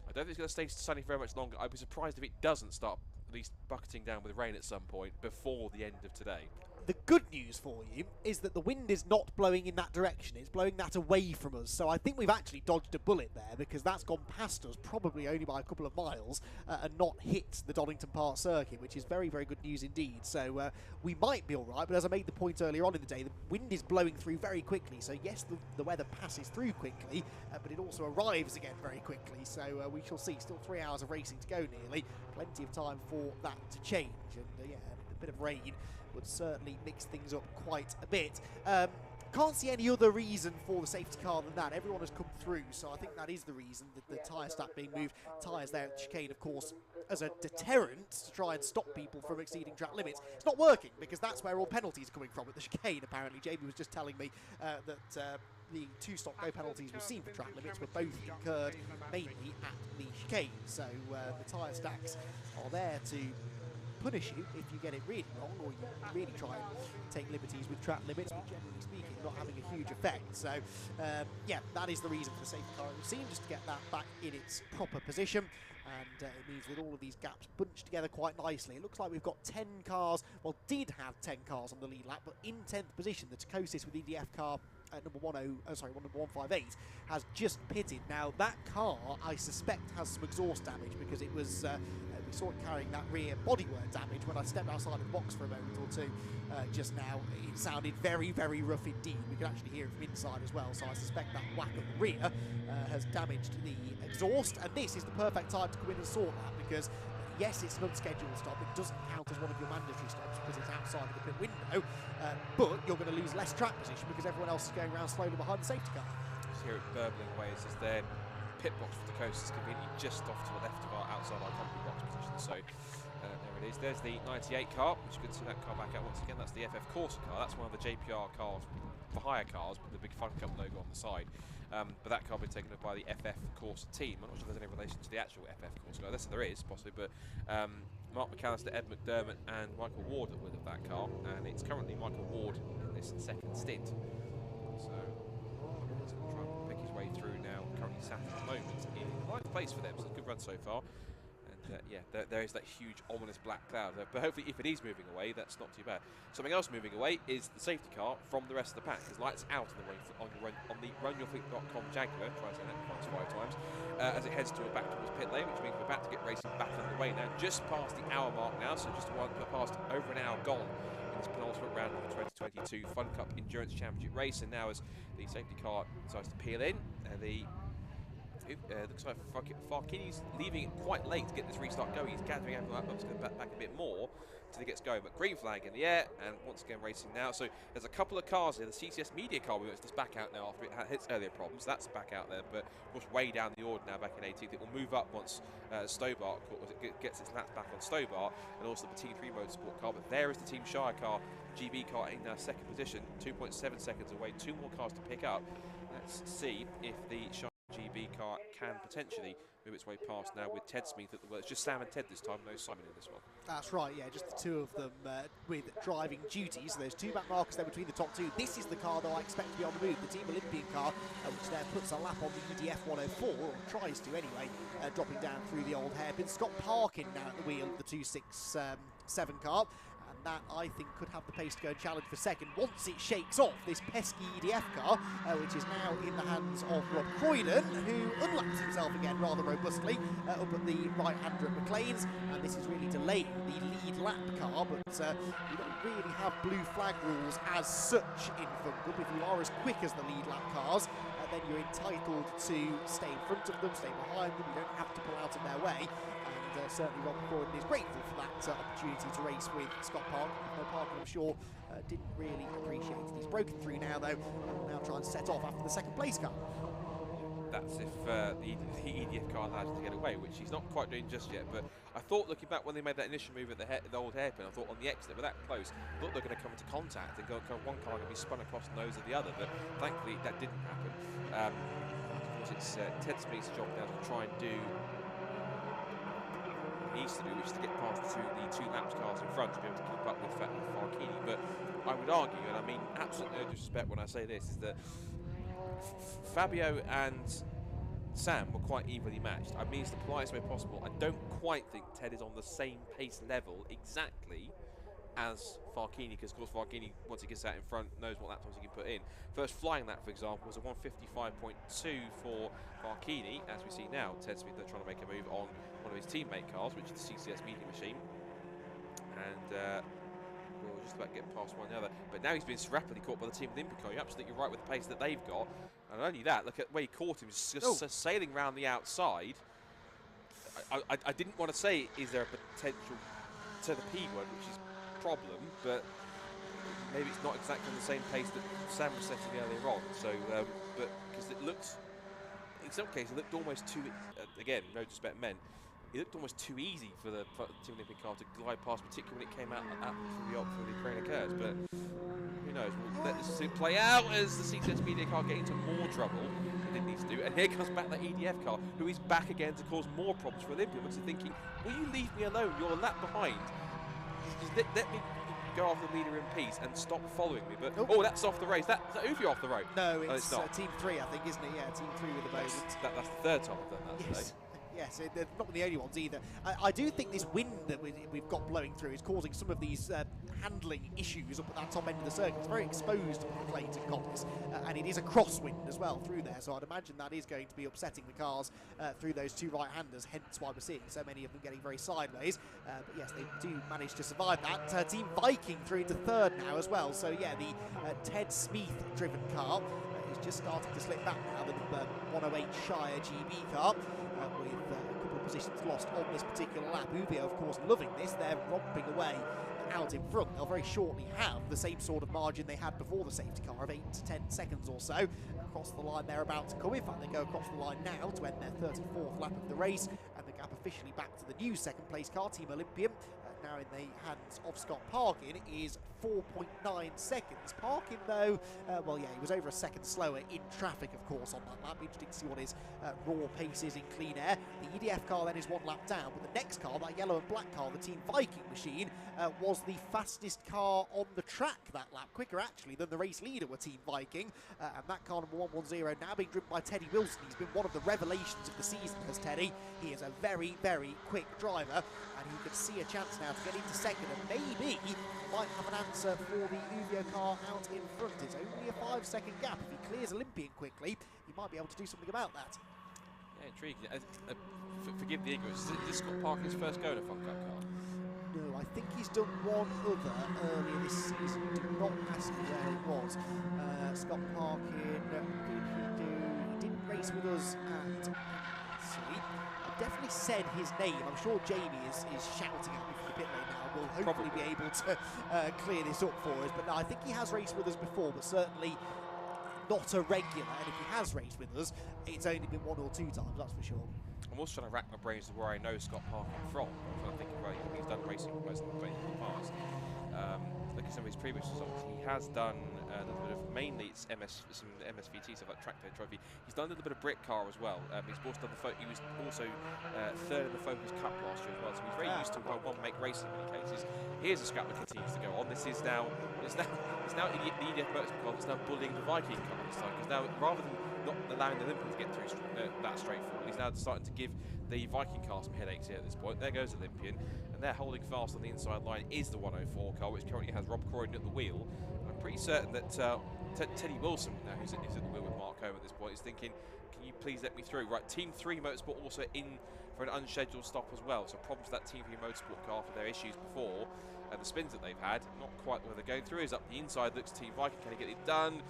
I don't think it's going to stay sunny very much longer. I'd be surprised if it doesn't start at least bucketing down with rain at some point before the end of today. The good news for you is that the wind is not blowing in that direction. It's blowing that away from us. So I think we've actually dodged a bullet there, because that's gone past us, probably only by a couple of miles, and not hit the Donington Park circuit, which is very, very good news indeed. So we might be all right, but as I made the point earlier on in the day, the wind is blowing through very quickly. So yes, the weather passes through quickly, but it also arrives again very quickly. So we shall see. Still 3 hours of racing to go nearly. Plenty of time for that to change. And yeah, a bit of rain would certainly mix things up quite a bit. Can't see any other reason for the safety car than that. Everyone has come through, so I think that is the reason, that the tyre stack being moved. Tyres there at the chicane, of course, as a deterrent to try and stop people from exceeding track limits. It's not working, because that's where all penalties are coming from, at the chicane, apparently. Jamie was just telling me that the 2 stop-go penalties we've seen for track limits were both incurred mainly at the chicane. So the tyre stacks are there to punish you if you get it really wrong, or you really try and take liberties with track limits, but generally speaking not having a huge effect. So yeah, that is the reason for the safety car, it would seem, just to get that back in its proper position. And it means that all of these gaps bunch together quite nicely. It looks like we've got 10 cars, well, did have 10 cars on the lead lap, but in 10th position, the Tacosis with EDF car number 158 has just pitted. Now that car, I suspect, has some exhaust damage, because it was we saw it carrying that rear bodywork damage when I stepped outside of the box for a moment or two just now. It sounded very, very rough indeed. We could actually hear it from inside as well, so I suspect that whack at the rear has damaged the exhaust, and this is the perfect time to come in and sort that, because yes, it's an unscheduled stop. It doesn't count as one of your mandatory stops because it's outside of the pit window, but you're going to lose less track position because everyone else is going around slowly behind the safety car. Just hear it burbling away as their pit box for the coast is conveniently just off to the left of our outside our company box position. So there it is. There's the 98 car, which you can see that car back out once again. That's the FF Corsa car. That's one of the JPR cars for hire cars with the big SuperCup logo on the side. But that car will be taken up by the FF Corsa team. I'm not sure if there's any relation to the actual FF Corsa car. Unless there is, possibly, but Mark McAllister, Ed McDermott and Michael Ward are with that car, and it's currently Michael Ward in this second stint. So he's going to try and pick his way through now. Currently sat at the moment in ninth place for them, so it's a good run so far. Yeah, there is that huge ominous black cloud there, but hopefully if it is moving away, that's not too bad. Something else moving away is the safety car from the rest of the pack. There's lights out on the runyourfleet.com Jaguar, try to say that 5 times, as it heads back towards pit lane, which means we're about to get racing back underway now, just past the hour mark now, so just past over an hour gone in this penultimate round of the 2022 Fun Cup Endurance Championship race. And now as the safety car decides to peel in, looks like Farkini's leaving it quite late to get this restart going. He's gathering everyone up, to go back a bit more until he gets going. But green flag in the air, and once again racing now. So there's a couple of cars here. The CCS Media car, which is back out now after it had its earlier problems. That's back out there, but of course way down the order now, back in 18th. It will move up once Stobart gets its laps back on Stobart, and also the T3 Motorsport car. But there is the Team Shire car, GB car in second position, 2.7 seconds away. 2 more cars to pick up. Let's see if the Shire GB car can potentially move its way past now with Ted Smith at the wheel. It's just Sam and Ted this time, no Simon in this one. That's right, yeah, just the two of them with driving duties. So there's 2 back markers there between the top 2. This is the car that I expect to be on the move, the Team Olympian car, which there puts a lap on the EDF 104, or tries to anyway, dropping down through the old hairpin. Scott Parkin now at the wheel of the 267 car. That, I think, could have the pace to go and challenge for second once it shakes off this pesky EDF car, which is now in the hands of Rob Croydon, who unlaps himself again rather robustly up at the right-hander at McLean's, and this is really delaying the lead lap car, but we don't really have blue flag rules as such in Fun Cup. If you are as quick as the lead lap cars, then you're entitled to stay in front of them, stay behind them, you don't have to pull out of their way. Certainly Rob Croydon is grateful for that opportunity to race with Scott Park. Parker, I'm sure, didn't really appreciate it. He's broken through now, though, and will now try and set off after the second place car. That's if the EDF car allows him to get away, which he's not quite doing just yet. But I thought, looking back when they made that initial move at the old hairpin, I thought on the exit, but that close, I thought they were going to come into contact and one car going to be spun across the nose of the other, but thankfully that didn't happen. Of course, it's Ted Smith's job now to try and do needs to do, which is to get past the two laps cars in front to be able to keep up with Farkini. But I would argue, and I mean absolutely no disrespect when I say this, is that Fabio and Sam were quite evenly matched. I mean, it's the politest way possible. I don't quite think Ted is on the same pace level exactly as Farchini, because of course Farchini, once he gets out in front, knows what lap times he can put in. First flying lap, for example, was a 1:55.2 for Farchini. As we see now, Ted Smith trying to make a move on one of his teammate cars, which is the CCS Media Machine. And we'll just about get past one another. But now he's been rapidly caught by the Team Olympic car. You're absolutely right with the pace that they've got. And not only that, look at where he caught him, just sailing around the outside. I didn't want to say, is there a potential to the P word, which is problem, but maybe it's not exactly on the same pace that Sam was setting earlier on. So, but because it looked, in some cases, it looked almost too, again, no disrespect meant, it looked almost too easy for the Team Olympic car to glide past, particularly when it came out through the Ukraine occurs. But who knows? We'll let this play out as the CCS Media car get into more trouble than it needs to do. And here comes back that EDF car, who is back again to cause more problems for Olympia. Because they're thinking, will you leave me alone? You're a lap behind. Just let me go after the leader in peace and stop following me. But that's off the race. Is that Uvi off the road? No, it's not. Team 3, I think, isn't it? Yeah, Team 3 with the moment. That's the third time I've done that today. Yes, they're not the only ones either. I do think this wind that we've got blowing through is causing some of these handling issues up at that top end of the circuit. It's very exposed to plate and coppice, and it is a crosswind as well through there, so I'd imagine that is going to be upsetting the cars through those two right-handers, hence why we're seeing so many of them getting very sideways. But yes, they do manage to survive that. Team Viking through into third now as well, so yeah, the Ted Smith-driven car is just starting to slip back now, the number 108 Shire GB car. With a couple of positions lost on this particular lap. Uvio, of course, loving this. They're romping away out in front. They'll very shortly have the same sort of margin they had before the safety car of 8 to 10 seconds or so. Across the line they're about to come. In fact, they go across the line now to end their 34th lap of the race, and the gap officially back to the new second place car, Team Olympian. Now in the hands of Scott Parkin is 4.9 seconds. Parkin, though, well, yeah, he was over a second slower in traffic, of course, on that lap. Interesting to see what his raw pace is in clean air. The EDF car then is one lap down, but the next car, that yellow and black car, the Team Viking machine, was the fastest car on the track that lap. Quicker, actually, than the race leader were Team Viking. And that car, number 110, now being driven by Teddy Wilson. He's been one of the revelations of the season as Teddy. He is a very, very quick driver, and he could see a chance now to get into second, and maybe might have an answer for the Uvio car out in front. It's only a 5-second gap. If he clears Olympian quickly, he might be able to do something about that. Yeah, intriguing. Forgive the ignorance. Is this Scott Parkin's first go to Fun Cup car? No, I think he's done one other earlier this season. Do not ask me where it was. Scott Parkin, he didn't race with us at, let's see, I've definitely said his name. I'm sure Jamie is shouting at me from the pit lane now. We'll hopefully be able to clear this up for us. But no, I think he has raced with us before, but certainly not a regular. And if he has raced with us, it's only been 1 or 2 times, that's for sure. I'm also trying to rack my brains to where I know Scott Parkin from. I'm thinking, right, he's done racing most of the way in the past. Look at some of his previous results. He has done a little bit of, mainly it's some MSVT stuff like Track Day Trophy. He's done a little bit of Brit car as well. He's also done he was also third in the Focus Cup last year as well. So he's very used to one-make racing in many cases. Here's a scrap that continues to go on. This is now the EDF Motorsport car that's now bullying the Viking car this time, because now rather than not allowing the Olympian to get through that straightforward, he's now starting to give the Viking car some headaches here at this point. There goes Olympian, and they're holding fast on the inside line is the 104 car, which currently has Rob Croydon at the wheel. And I'm pretty certain that Teddy Wilson, now who's at the wheel with Mark Home at this point, is thinking, can you please let me through? Right, Team 3 Motorsport also in for an unscheduled stop as well, so problems with that Team 3 Motorsport car for their issues before, and the spins that they've had, not quite where they're going through, is up the inside, looks Team Viking, can they get it done?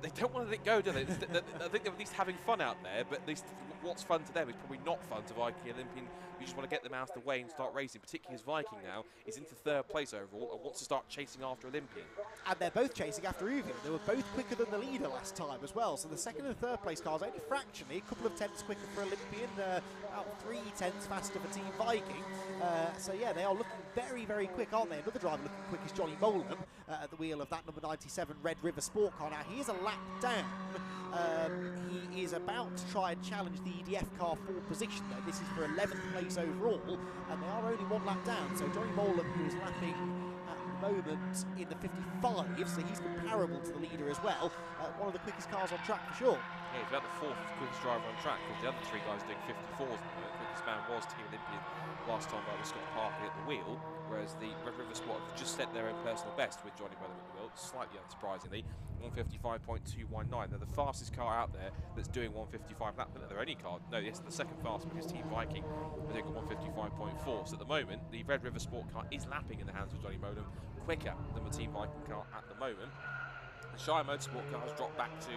They don't want to let it go, do they? I think they're at least having fun out there, but at least what's fun to them is probably not fun to Viking Olympian. You just want to get them out of the way and start racing, particularly as Viking now is into 3rd place overall and wants to start chasing after Olympian. And they're both chasing after Uvio. They were both quicker than the leader last time as well, so the 2nd and 3rd place cars only fractionally, a couple of tenths quicker for Olympian, about 3 tenths faster for Team Viking. So yeah, they are looking very, very quick, aren't they? Another driver looking quick is Johnny Molam at the wheel of that number 97 Red River Sport car. Now he is a lap down. He is about to try and challenge the EDF car for position though. This is for 11th place overall, and they are only 1 lap down. So Johnny Molam, who is lapping at moment in the 55, so he's comparable to the leader as well. One of the quickest cars on track for sure. Yeah, he's about the fourth quickest driver on track, because the other three guys doing 54s. The quickest man was Team Olympian last time by Scott Parker at the wheel, whereas the Red River Sport have just set their own personal best with Johnny Bowden at the wheel, slightly unsurprisingly, 155.219. They're the fastest car out there that's doing 155 lap, but their only car, no, yes, the second fastest because Team Viking are doing 155.4. So at the moment, the Red River Sport car is lapping in the hands of Johnny Bowden quicker than the Team Viking car at the moment. The Shire Motorsport car has dropped back to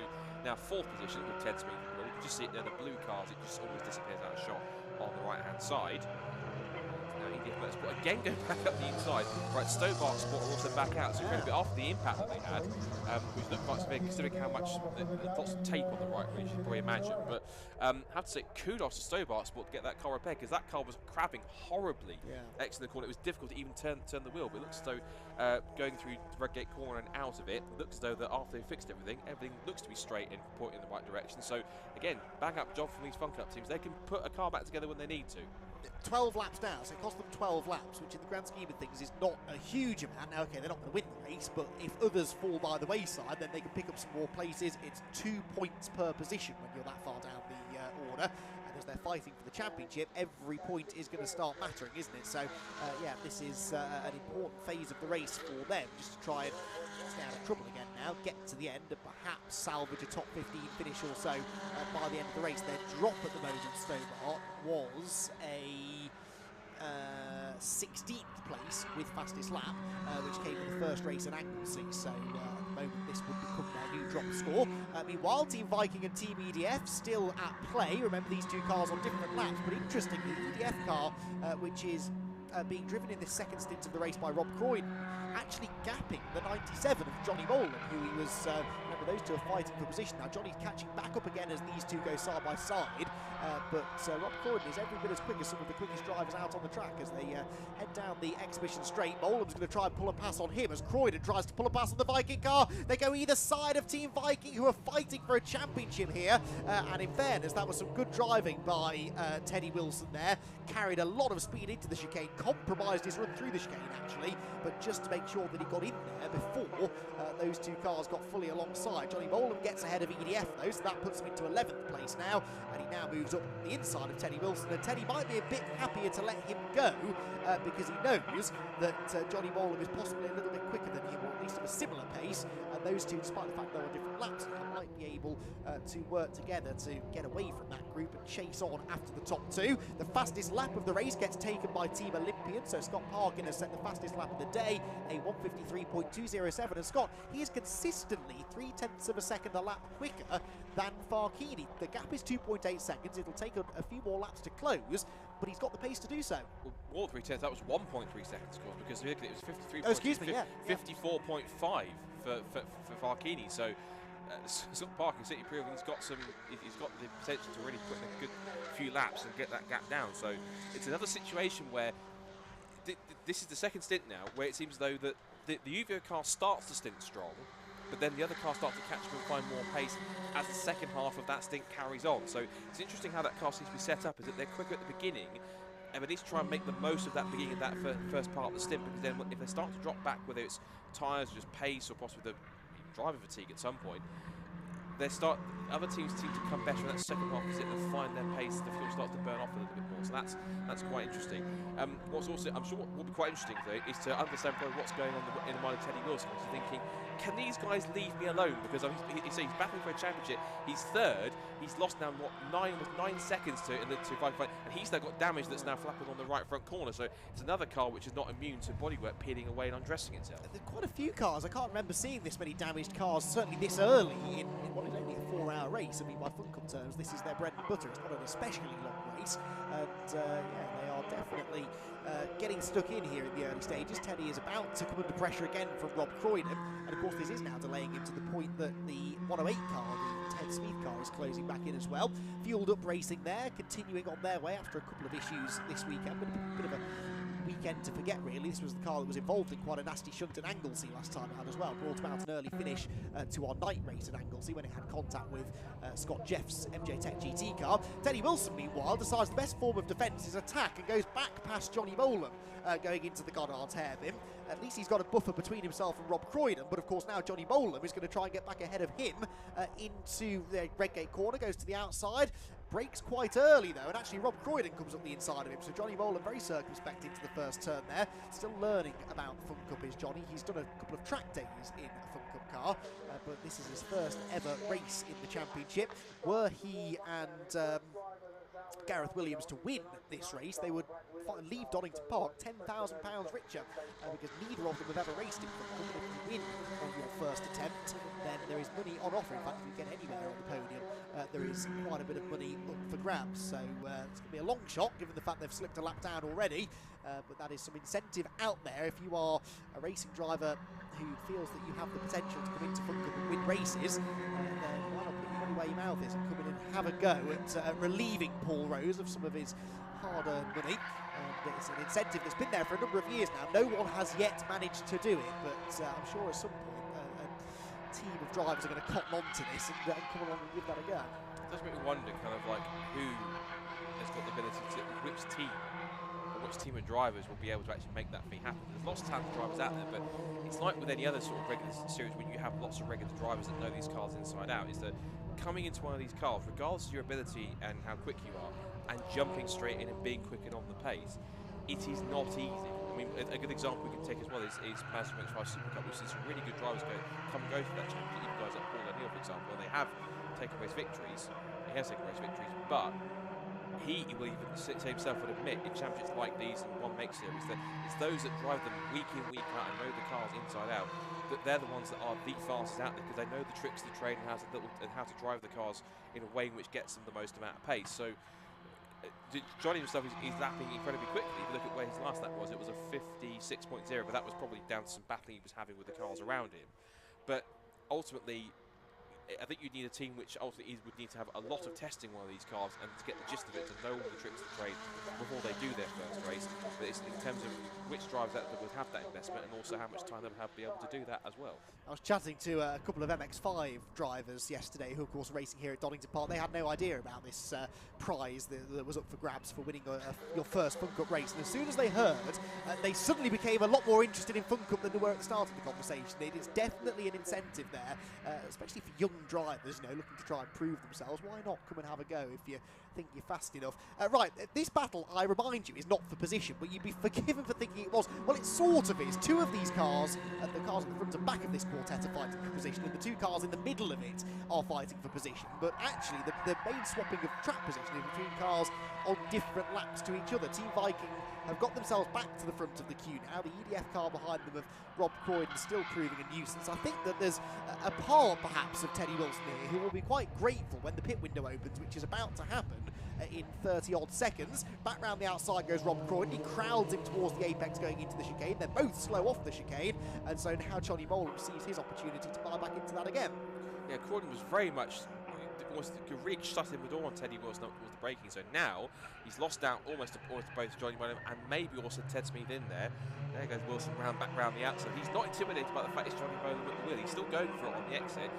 now 4th position with 10 speed. You can just see it there, the blue cars, it just always disappears out of shot on the right-hand side. Now EDF Motorsport again going back up the inside. Right, Stobart Sport are also back out, so a bit after the impact that they had, which looked quite severe considering how much, lots of tape on the right wheel, you should probably imagine. But I have to say, kudos to Stobart Sport to get that car repaired, because that car was crabbing horribly next to the corner. It was difficult to even turn the wheel, but it looks as though going through the Redgate corner and out of it, looks as though that after they fixed everything looks to be straight and pointing in the right direction. So again, bang up job from these Fun Cup teams. They can put a car back together when they need to. 12 laps now, so it cost them 12 laps, which in the grand scheme of things is not a huge amount. Now, okay, they're not going to win the race, but if others fall by the wayside, then they can pick up some more places. It's 2 points per position when you're that far down the order. And as they're fighting for the championship, every point is going to start mattering, isn't it? So, yeah, this is an important phase of the race for them, just to try and stay out of trouble again now, get to the end, and perhaps salvage a top 15 finish or so by the end of the race. Their drop at the moment, Stobart, was a 16th place with fastest lap, which came in the first race at Anglesey. So at the moment this would become their new drop score. Meanwhile, Team Viking and Team EDF still at play. Remember, these two cars on different laps, but interestingly, the EDF car, which is being driven in this second stint of the race by Rob Croydon, actually gapping the 97 of Johnny Molan, who he was, remember, those two are fighting for position. Now Johnny's catching back up again as these two go side by side, but Rob Croydon is every bit as quick as some of the quickest drivers out on the track as they head down the exhibition straight. Molan's going to try and pull a pass on him as Croydon tries to pull a pass on the Viking car. They go either side of Team Viking, who are fighting for a championship here, and in fairness, that was some good driving by Teddy Wilson there. Carried a lot of speed into the chicane, compromised his run through the chicane actually, but just to make sure that he got in there before those two cars got fully alongside. Johnny Molan gets ahead of EDF though, so that puts him into 11th place now, and he now moves up the inside of Teddy Wilson, and Teddy might be a bit happier to let him go because he knows that Johnny Molan is possibly a little bit quicker than him, or at least at a similar pace, and those two, despite the fact they're on different laps now, might be able to work together to get away from that group and chase on after the top two. The fastest lap of the race gets taken by Team Olympian, so Scott Parkin has set the fastest lap of the day, a 1:53.207, and Scott, he is consistently 0.3 of a second a lap quicker than Farkini. The gap is 2.8 seconds, it'll take a few more laps to close, but he's got the pace to do so. Well, more than 0.3, that was 1.3 seconds, of course, because it was 53. Oh, excuse me, yeah. 54.5 for Farkini, so Scott Parker City proving he's got the potential to really put in a good few laps and get that gap down. So it's another situation where this is the second stint now where it seems though that the UVO car starts the stint strong, but then the other car starts to catch up and find more pace as the second half of that stint carries on. So it's interesting how that car seems to be set up, is that they're quicker at the beginning, and they need to try and make the most of that beginning of that first part of the stint, because then if they start to drop back, whether it's tyres or just pace or possibly the driver fatigue at some point, other teams seem to come better in that second half because and find their pace. The fuel starts to burn off a little bit more, so that's quite interesting. What's also, I'm sure, what will be quite interesting though is to understand what's going on in the mind of Teddy Wilson. He's thinking, can these guys leave me alone? Because he's battling for a championship. He's third. He's lost now what 9 seconds to Viking, and he's now got damage that's now flapping on the right front corner. So it's another car which is not immune to bodywork peeling away and undressing itself. There are quite a few cars. I can't remember seeing this many damaged cars, certainly this early in what is only a 4-hour race. I mean, by Fun Cup terms, this is their bread and butter. It's not an especially long race, and yeah, they are definitely getting stuck in here in the early stages. Teddy is about to come under pressure again from Rob Croydon, and of course this is now delaying him to the point that the 108 car, the Ted Smith car, is closing back in as well. Fueled Up Racing there, continuing on their way after a couple of issues this weekend, but a bit of a weekend to forget, really. This was the car that was involved in quite a nasty shunt at Anglesey last time out as well. Brought about an early finish to our night race at Anglesey when it had contact with Scott Jeff's MJ Tech GT car. Teddy Wilson, meanwhile, decides the best form of defence is attack and goes back past Johnny Bolam going into the Goddard's hairpin. At least he's got a buffer between himself and Rob Croydon, but of course now Johnny Bolam is going to try and get back ahead of him into the Redgate corner, goes to the outside, brakes quite early though, and actually Rob Croydon comes up the inside of him, so Johnny Bolam very circumspect into the first turn there. Still learning about Fun Cup is Johnny. He's done a couple of track days in a Fun Cup car, but this is his first ever race in the championship. Were he and Gareth Williams to win this race, they would leave Donington Park £10,000 richer because neither of them have ever raced in Fun Cup. If you win on your first attempt, then there is money on offer. In fact, if you get anywhere on the podium, there is quite a bit of money up for grabs. So it's going to be a long shot given the fact they've slipped a lap down already, but that is some incentive out there if you are a racing driver who feels that you have the potential to come into Fun Cup and win races. Then why not put your money where your mouth is and come in and have a go at relieving Paul Rose of some of his hard-earned money. It's an incentive that's been there for a number of years now. No one has yet managed to do it, but I'm sure at some point a team of drivers are going to cotton on to this and come along and give that a go. It does make me wonder kind of like who has got the ability to, which team of drivers will be able to actually make that thing happen. There's lots of talented drivers out there, but it's like with any other sort of regular series when you have lots of regular drivers that know these cars inside out, is that coming into one of these cars, regardless of your ability and how quick you are, and jumping straight in and being quick and on the pace, it is not easy. I mean, a good example we can take as well is Mazda MX-5 SuperCup. We've seen some really good drivers come and go through that championship. Even guys like Paul O'Neill, for example, and they have taken race victories. He has taken race victories, but he will even say himself would admit in championships like these and one make series that it's those that drive them week in, week out and know the cars inside out, that they're the ones that are the fastest out there because they know the tricks of the trade and how to drive the cars in a way in which gets them the most amount of pace. So Johnny himself is lapping incredibly quickly. If you look at where his last lap was, it was a 56.0, but that was probably down to some battling he was having with the cars around him. But ultimately, I think you'd need a team which ultimately would need to have a lot of testing one of these cars and to get the gist of it, to know all the tricks of the trade before they do their first race. But it's in terms of which drivers that would have that investment and also how much time they'll have to be able to do that as well. I was chatting to a couple of MX-5 drivers yesterday who, of course, are racing here at Donington Park. They had no idea about this prize that was up for grabs for winning your first Fun Cup race. And as soon as they heard, they suddenly became a lot more interested in Fun Cup than they were at the start of the conversation. It is definitely an incentive there, especially for young drivers, looking to try and prove themselves. Why not come and have a go if you think you're fast enough? Right, this battle, I remind you, is not for position, but you'd be forgiven for thinking it was. Well, it sort of is. Two of these cars, the cars at the front and back of this quartet, are fighting for position, and the two cars in the middle of it are fighting for position. But actually, the main swapping of track position is between cars on different laps to each other. Team Viking have got themselves back to the front of the queue now. The EDF car behind them of Rob Croydon still proving a nuisance. I think that there's a part, perhaps, of Teddy Wilson here who will be quite grateful when the pit window opens, which is about to happen in 30-odd seconds. Back round the outside goes Rob Croydon. He crowds him towards the apex going into the chicane. They're both slow off the chicane, and so now Johnny Bolam sees his opportunity to buy back into that again. Yeah, Croydon was very much almost the rig shut him the door on Teddy Wilson was the braking. So now he's lost out almost to both Johnny Bolam and maybe also Ted Smith in there. There goes Wilson back round the outside. He's not intimidated by the fact it's Johnny Bolam at the wheel. He's still going for it on the exit.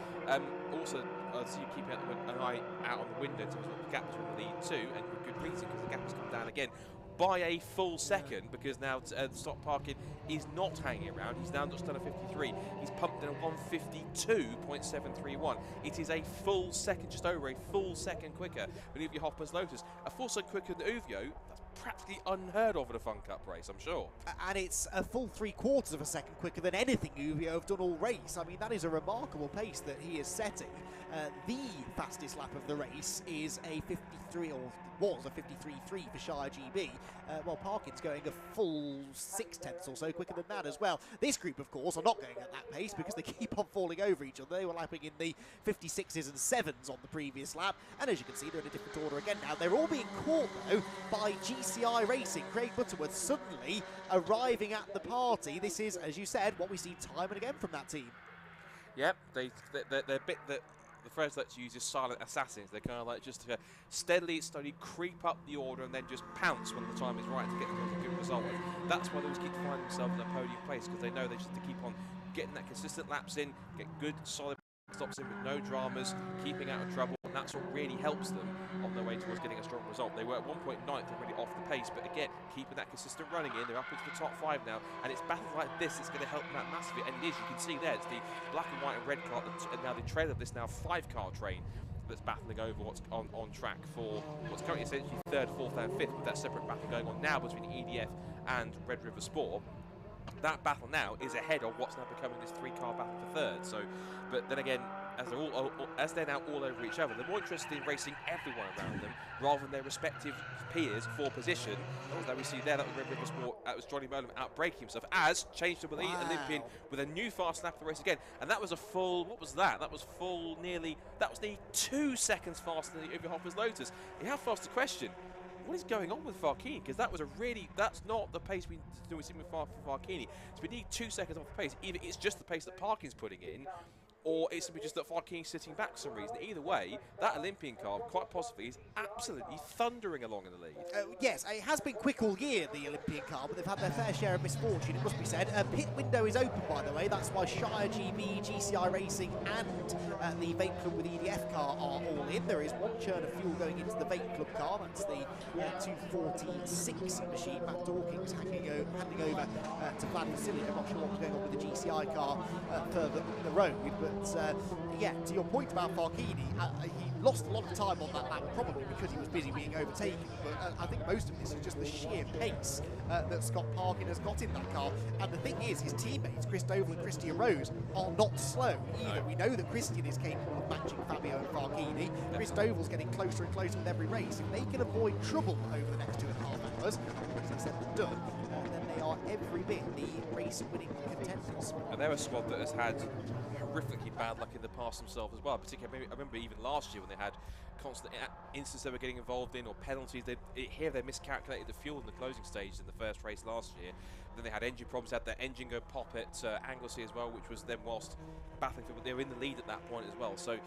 Also, so you keep an eye out on the window in terms of the gap between the lead two, and for good reason because the gap has come down again by a full second, because now Stock Parkin is not hanging around. He's now just done a 53. He's pumped in a 152.731. It is a full second, just over a full second quicker than Uvio Hopper's Lotus. A full second quicker than Uvio, that's practically unheard of in a Fun Cup race, I'm sure. And it's a full 3/4 of a second quicker than anything Uvio have done all race. I mean, that is a remarkable pace that he is setting. The fastest lap of the race is a 53, or was a 53.3 for Shire GB, while Parkin's going a full 6/10 or so quicker than that as well. This group, of course, are not going at that pace because they keep on falling over each other. They were lapping in the 56s and 7s on the previous lap, and as you can see, they're in a different order again now. They're all being caught, though, by GCI Racing. Craig Butterworth suddenly arriving at the party. This is, as you said, what we see time and again from that team. Yep, they're a bit that the phrase that's used is silent assassins. They're kind of like just to steadily, slowly creep up the order and then just pounce when the time is right to get a good result. And that's why they always keep finding themselves in a podium place, because they know they just have to keep on getting that consistent laps in, get good, solid stops in with no dramas, keeping out of trouble, and that's what really helps them on their way towards getting a strong result. They were at one point ninth, already off the pace, but again, keeping that consistent running in, they're up into the top 5 now, and it's battles like this that's going to help them out massively, and it is, you can see there, it's the black and white and red car, and now the trail of this now 5-car train that's battling over what's on track for what's currently essentially 3rd, 4th and 5th, with that separate battle going on now between EDF and Red River Sport. That battle now is ahead of what's now becoming this 3-car battle for 3rd. So, but then again, as they're now all over each other, they're more interested in racing everyone around them rather than their respective peers for position. As we see there, that was Red River Sport. That was Johnny Molam outbreaking himself as changed to the Olympian with a new fast lap of the race again, and that was a full. What was that? That was full nearly. That was nearly 2 seconds faster than the Uwe Lotus. You have to ask the question: what is going on with Farkini? Because that was that's not the pace we've seen with Farkini. So we need 2 seconds off the pace. Either it's just the pace that Parkin's putting in, or it's simply just that Farkini's sitting back for some reason. Either way, that Olympian car, quite possibly, is absolutely thundering along in the lead. Yes, it has been quick all year, the Olympian car, but they've had their fair share of misfortune, it must be said. Pit window is open, by the way. That's why Shire GB, GCI Racing, and the Vape Club with EDF car are all in. There is 1 churn of fuel going into the Vape Club car. That's the 246 machine. Matt Dawkins handing over to Vlad Vasiliev. I'm not sure what's going on with the GCI car further up the road, but yeah, to your point about Farkini, he lost a lot of time on that lap, probably because he was busy being overtaken, but I think most of this is just the sheer pace that Scott Parkin has got in that car. And the thing is, his teammates, Chris Doval and Christian Rose, are not slow either. We know that Christian is capable of matching Fabio and Farkini. Chris Doval's getting closer and closer with every race. If they can avoid trouble over the next 2.5 hours, as they said they've done, then they are every bit the race-winning contenders. And they're a squad that has had horrifically bad luck in the past themselves as well. Particularly, I remember even last year when they had constant instances they were getting involved in, or penalties. Here they miscalculated the fuel in the closing stages in the first race last year. Then they had engine problems, had their engine go pop at Anglesey as well, which was then whilst battling for, they were in the lead at that point as well. So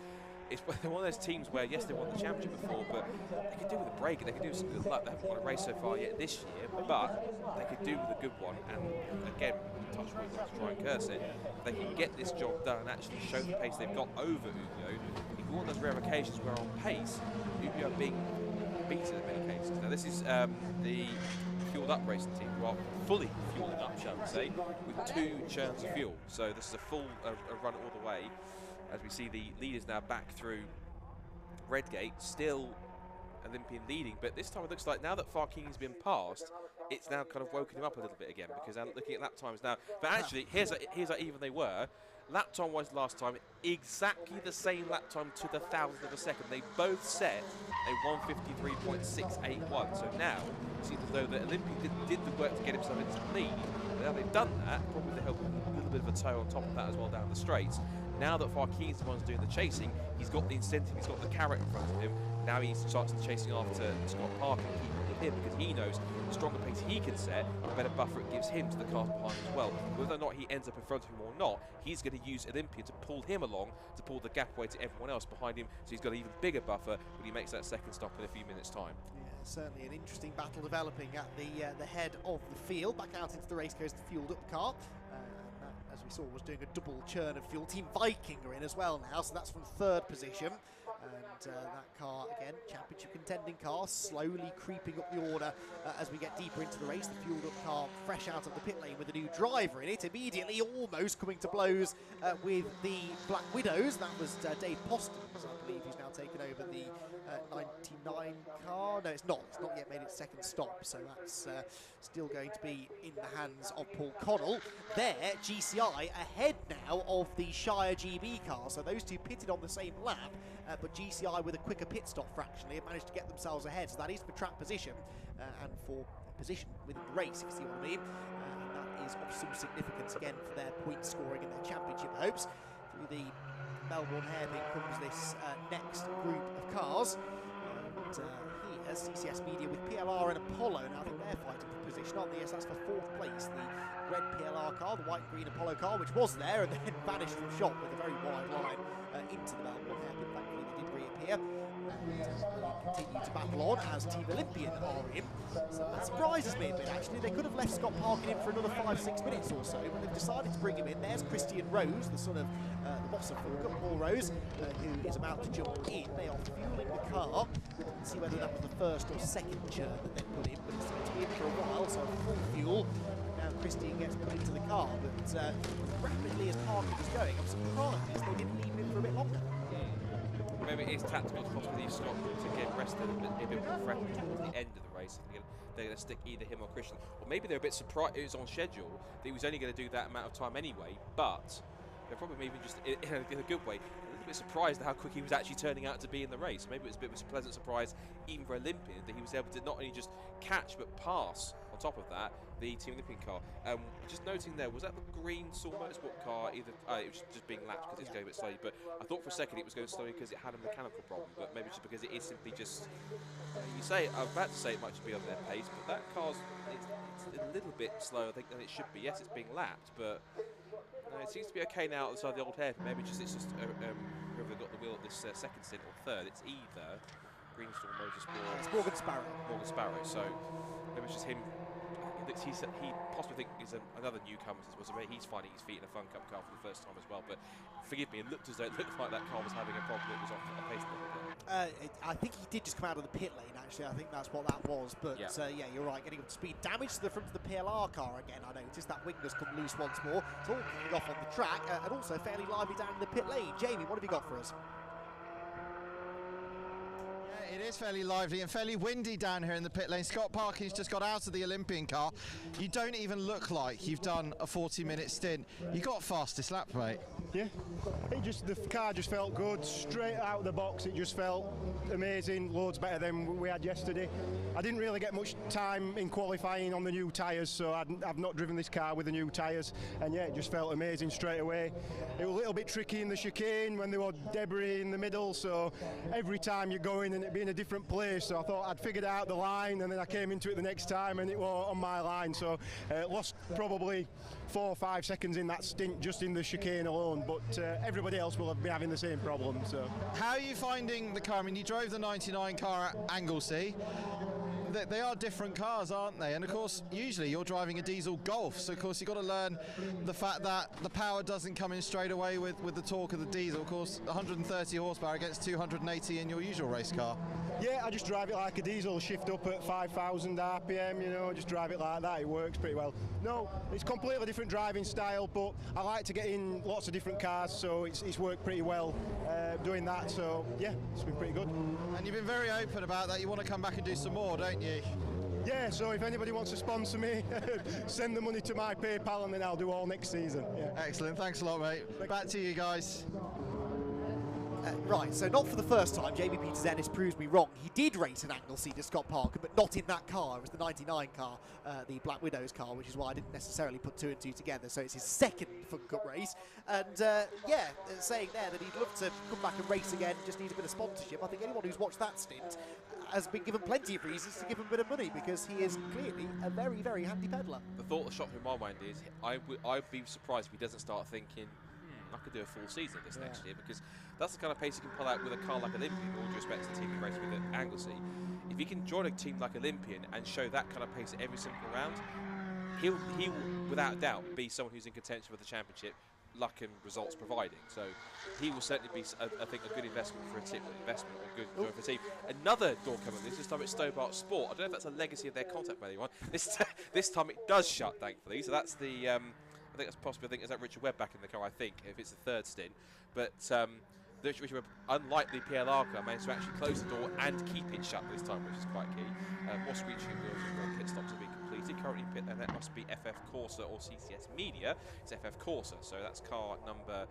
it's one of those teams where, yes, they won the championship before, but they could do with a break. They could do with some good luck. They haven't won a race so far yet this year, but they could do with a good one. And again, touch wood, not to try and curse it, if they can get this job done and actually show the pace they've got over Ubio, if you want those rare occasions where on pace, Ubio being beaten in many cases. Now this is the fueled up racing team, who are fully fueled up, shall we say, with 2 churns of fuel. So this is a full run all the way. As we see the leaders now back through Redgate, still Olympian leading, but this time it looks like now that Farkini's been passed, it's now kind of woken him up a little bit again, because they're looking at lap times now. But actually, here's how even they were. Lap time wise last time, exactly the same lap time to the 1,000th of a second. They both set a 1:53.681. So now it seems as though the Olympian did the work to get himself into the lead. Now they've done that, probably to help a little bit of a toe on top of that as well down the straights. Now that Farkini's the one's doing the chasing, he's got the incentive, he's got the carrot in front of him. Now he starts chasing after Scott Parker and keeping with him, because he knows the stronger pace he can set, the better buffer it gives him to the cars behind as well. Whether or not he ends up in front of him or not, he's going to use Olympian to pull him along, to pull the gap away to everyone else behind him, so he's got an even bigger buffer when he makes that second stop in a few minutes' time. Yeah, certainly an interesting battle developing at the head of the field. Back out into the race goes the fueled up car. As we saw, was doing a double churn of fuel. Team Viking are in as well now, so that's from 3rd position. And that car, again, championship contending car, slowly creeping up the order as we get deeper into the race. The fueled up car fresh out of the pit lane with a new driver in it, immediately almost coming to blows with the Black Widows. That was Dave Postons, I believe, who's now taken over the 99 car. No, it's not yet made its second stop, so that's still going to be in the hands of Paul Connell. There, GCI ahead now of the Shire GB car, so those two pitted on the same lap, but GCI with a quicker pit stop fractionally have managed to get themselves ahead, so that is for track position and for position within the race, if you see what I mean. And that is of some significance again for their point scoring and their championship hopes. Through the Melbourne hairpin comes this next group of cars, and here CCS Media with PLR and Apollo. Now I think they're fighting for position, aren't they? Yes, that's for 4th place. The red PLR car, the white-green Apollo car, which was there and then vanished from shot with a very wide line into the Melbourne hairpin. Thankfully they did reappear. And continue to battle on as Team Olympian are in. So that surprises me a bit, actually. They could have left Scott Parkin in for another 5-6 minutes or so, but they've decided to bring him in. There's Christian Rose, the son of the boss of SuperCup, Paul Rose, who is about to jump in. They are fueling the car. Let's see whether that was the first or second churn that they put in, but it's going to be in for a while, so full fuel. Now Christian gets put into the car, but rapidly as Parkin was going, I'm surprised they didn't leave him in for a bit longer. Maybe it is tactical to possibly leave Scott to get rested a bit more fresh towards the end of the race. They're going to stick either him or Christian. Or maybe they're a bit surprised it was on schedule, that he was only going to do that amount of time anyway, but they're probably even just, in a good way, a little bit surprised at how quick he was actually turning out to be in the race. Maybe it was a bit of a pleasant surprise, even for Olympian, that he was able to not only just catch, but pass, on top of that, the Team Olympian car. Just noting there, was that the green Saul Motorsport car? Either it was just being lapped because it's going a bit slowly, but I thought for a second it was going slowly because it had a mechanical problem, but maybe just because it is simply just, you say, I'm about to say it might just be on their pace, but that car's it's a little bit slower, I think, than it should be. Yes, it's being lapped, but it seems to be okay now outside the old hairpin. Maybe it's just whoever got the wheel at this second stint or third. It's either Greenstone Motorsport. It's Morgan Sparrow. Morgan Sparrow. So maybe it's just him. He possibly think is another newcomer. He's finding his feet in a Fun Cup car for the first time as well. But forgive me, it looked as though it looked like that car was having a problem. It was off pace a little bit. I think he did just come out of the pit lane, actually. I think that's what that was. But yeah, you're right, getting up to speed. Damage to the front of the PLR car again, I noticed. That wing has come loose once more. It's all kicking off on the track, and also fairly lively down in the pit lane. Jamie, what have you got for us? It is fairly lively and fairly windy down here in the pit lane. Scott Parkin's just got out of the Olympian car. You don't even look like you've done a 40-minute stint. You got fastest lap, mate. Yeah, the car just felt good. Straight out of the box, it just felt amazing. Loads better than we had yesterday. I didn't really get much time in qualifying on the new tyres, so I've not driven this car with the new tyres. And yeah, it just felt amazing straight away. It was a little bit tricky in the chicane when there was debris in the middle, so every time you go in and it'd be in a different place, so I thought I'd figured out the line, and then I came into it the next time and it was on my line, so lost probably 4 or 5 seconds in that stint just in the chicane alone, but everybody else will be having the same problem. So how are you finding the car? I mean, you drove the 99 car at Anglesey. They are different cars, aren't they? And of course, usually you're driving a diesel Golf, so of course you've got to learn the fact that the power doesn't come in straight away with the torque of the diesel. Of course, 130 horsepower against 280 in your usual race car. Yeah, I just drive it like a diesel, shift up at 5,000 RPM, you know, just drive it like that. It works pretty well. No, it's completely different driving style, but I like to get in lots of different cars, so it's worked pretty well doing that. So yeah, it's been pretty good. And you've been very open about that. You want to come back and do some more, don't you? Yeah, so if anybody wants to sponsor me, send the money to my PayPal and then I'll do all next season. Yeah. Excellent, thanks a lot, mate. Back to you guys. Right, so not for the first time, Jamie Peters-Ennis proves me wrong. He did race an Anglesey to Scott Parker, but not in that car. It was the 99 car, the Black Widows car, which is why I didn't necessarily put 2 and 2 together. So it's his second Fun Cup race. And yeah, saying there that he'd love to come back and race again, just needs a bit of sponsorship. I think anyone who's watched that stint has been given plenty of reasons to give him a bit of money, because he is clearly a very, very handy peddler. The thought that shot through my mind is I'd be surprised if he doesn't start thinking, I could do a full season of this next year, because that's the kind of pace he can pull out with a car like Olympian, all due respect to the team he raced with at Anglesey. If he can join a team like Olympian and show that kind of pace at every single round, he will, without a doubt, be someone who's in contention for the championship, luck and results providing. So he will certainly be, I think, a good investment for a team. Good for a team. Another door coming. This time it's Stobart Sport. I don't know if that's a legacy of their contact value one. This time it does shut, thankfully. So that's the. I think that's possible. I think is that Richard Webb back in the car, I think, if it's the third stint. But Richard Webb, unlike the PLR car, managed to actually close the door and keep it shut this time, which is quite key. More screeching wheels and more pit stops have been completed. Currently pit, and that must be FF Corsa or CCS Media. It's FF Corsa, so that's car number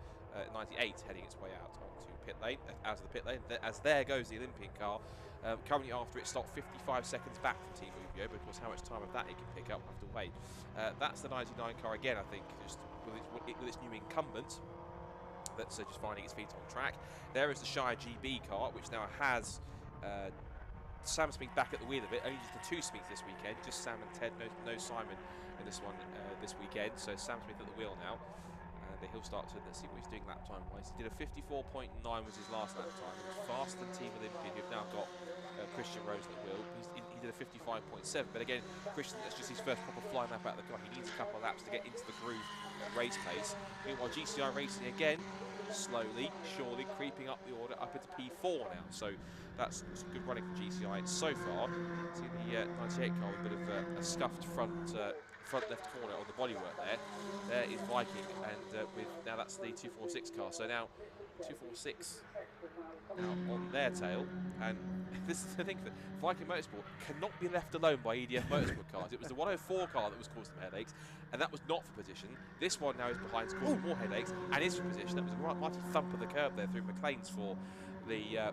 98 heading its way out onto pit lane, out of the pit lane. As there goes the Olympian car. Currently after it stopped 55 seconds back from Team Uvio, but of course how much time of that it can pick up, we'll have to wait. That's the 99 car again, I think, just with its new incumbent that's just finding its feet on track. There is the Shire GB car, which now has Sam Smith back at the wheel of it. Only just the 2 Smiths this weekend, just Sam and Ted, no Simon in this one this weekend. So Sam Smith at the wheel now. He'll start to, let's see what he's doing lap time wise. He did a 54.9 was his last lap time. He was faster than Team Olympian, who've now got Christian Rose at the wheel. He did a 55.7, but again, Christian, that's just his first proper flying lap out of the car. He needs a couple of laps to get into the groove race pace. Meanwhile, GCI Racing again, slowly, surely creeping up the order up into P4 now. So that's some good running from GCI so far. See the 98 car with a bit of a scuffed front left corner on the bodywork there. There is Viking, and with now that's the 246 car. So now 246 now on their tail, and this is the thing that Viking Motorsport cannot be left alone by EDF Motorsport cars. It was the 104 car that was causing them headaches, and that was not for position. This one now is behind, causing more headaches, and is for position. That was a mighty thump of the curb there through McLean's for the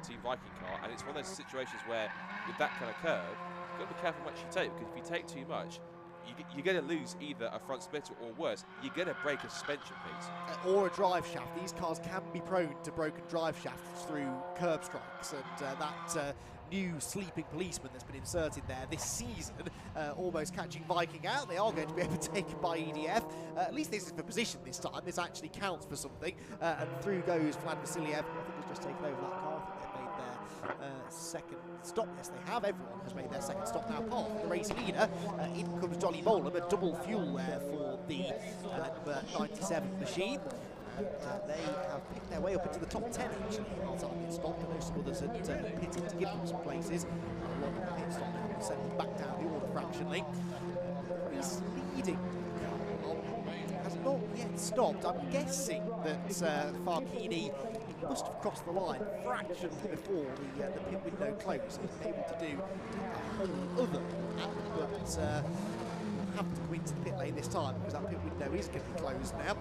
Team Viking car, and it's one of those situations where with that kind of curve, you've got to be careful how much you take, because if you take too much, you're going to lose either a front splitter or worse, you're going to break a suspension piece. Or a drive shaft. These cars can be prone to broken drive shafts through curb strikes, and that new sleeping policeman that's been inserted there this season, almost catching Viking out. They are going to be overtaken by EDF. At least this is for position this time. This actually counts for something. And through goes Vlad Vasiliev. I think he's just taken over that car. I think they've made their second stop. Yes, they have. Everyone has made their second stop now. Part of the race leader. In comes Johnny Molam, a double fuel there for the number 97 machine. They have picked their way up into the top 10 actually. While time gets stopped, I know some others had pitted to give them some places. One pit stop now sent them back down the order fractionally. The race leading has not yet stopped. I'm guessing that Farkini must have crossed the line fractionally before the pit window closed. He's been able to do a whole other lap, but have to go into the pit lane this time because that pit window is going to be closed now.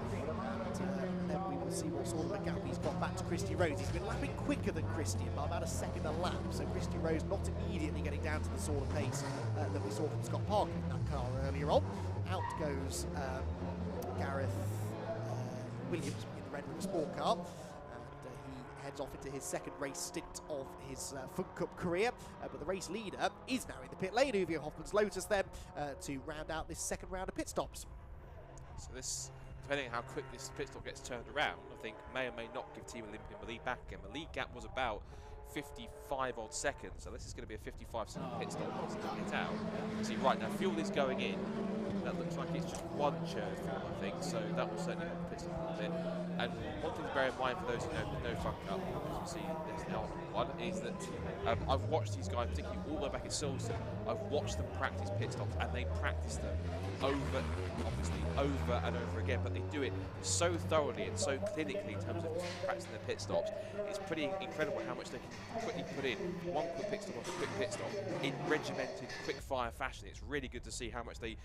And then we will see what sort of a gap he's got back to Christy Rose. He's been lapping quicker than Christian by about a second a lap, so Christy Rose not immediately getting down to the sort of pace that we saw from Scott Parker in that car earlier on. Out goes Gareth Williams in the Red River Sport car. He heads off into his second race stint of his Fun Cup career, but the race leader is now in the pit lane. Uwe Hoffmann's Lotus then to round out this second round of pit stops. So this, depending on how quick this pit stop gets turned around, I think may or may not give Team Olympian the lead back again. The lead gap was about 55 odd seconds, so this is going to be a 55-second pit stop once it's hit out. See, right now fuel is going in. That looks like it's just one churn fuel, I think, so that will certainly help the pit stop a little bit. And one thing to bear in mind for those who know Fun Cup, as you see this now one, is that I've watched these guys, particularly all the way back at Silverstone, I've watched them practice pit stops, and they practice them over and over again, but they do it so thoroughly and so clinically in terms of practicing their pit stops. It's pretty incredible how much they can quickly put in one quick pit stop after quick pit stop in regimented, quick fire fashion. It's really good to see how much they.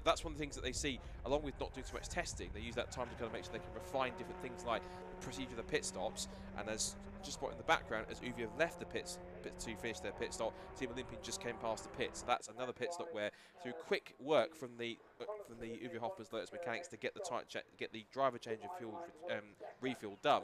That's one of the things that they see, along with not doing too much testing. They use that time to kind of make sure they can refine different things like the procedure of the pit stops. And as just spot in the background, as Uwe have left the pits to finish their pit stop, Team Olympian just came past the pit. So that's another pit stop where, through quick work from the Uwe Hoffmann's Lotus mechanics to get the driver change of fuel refuel done,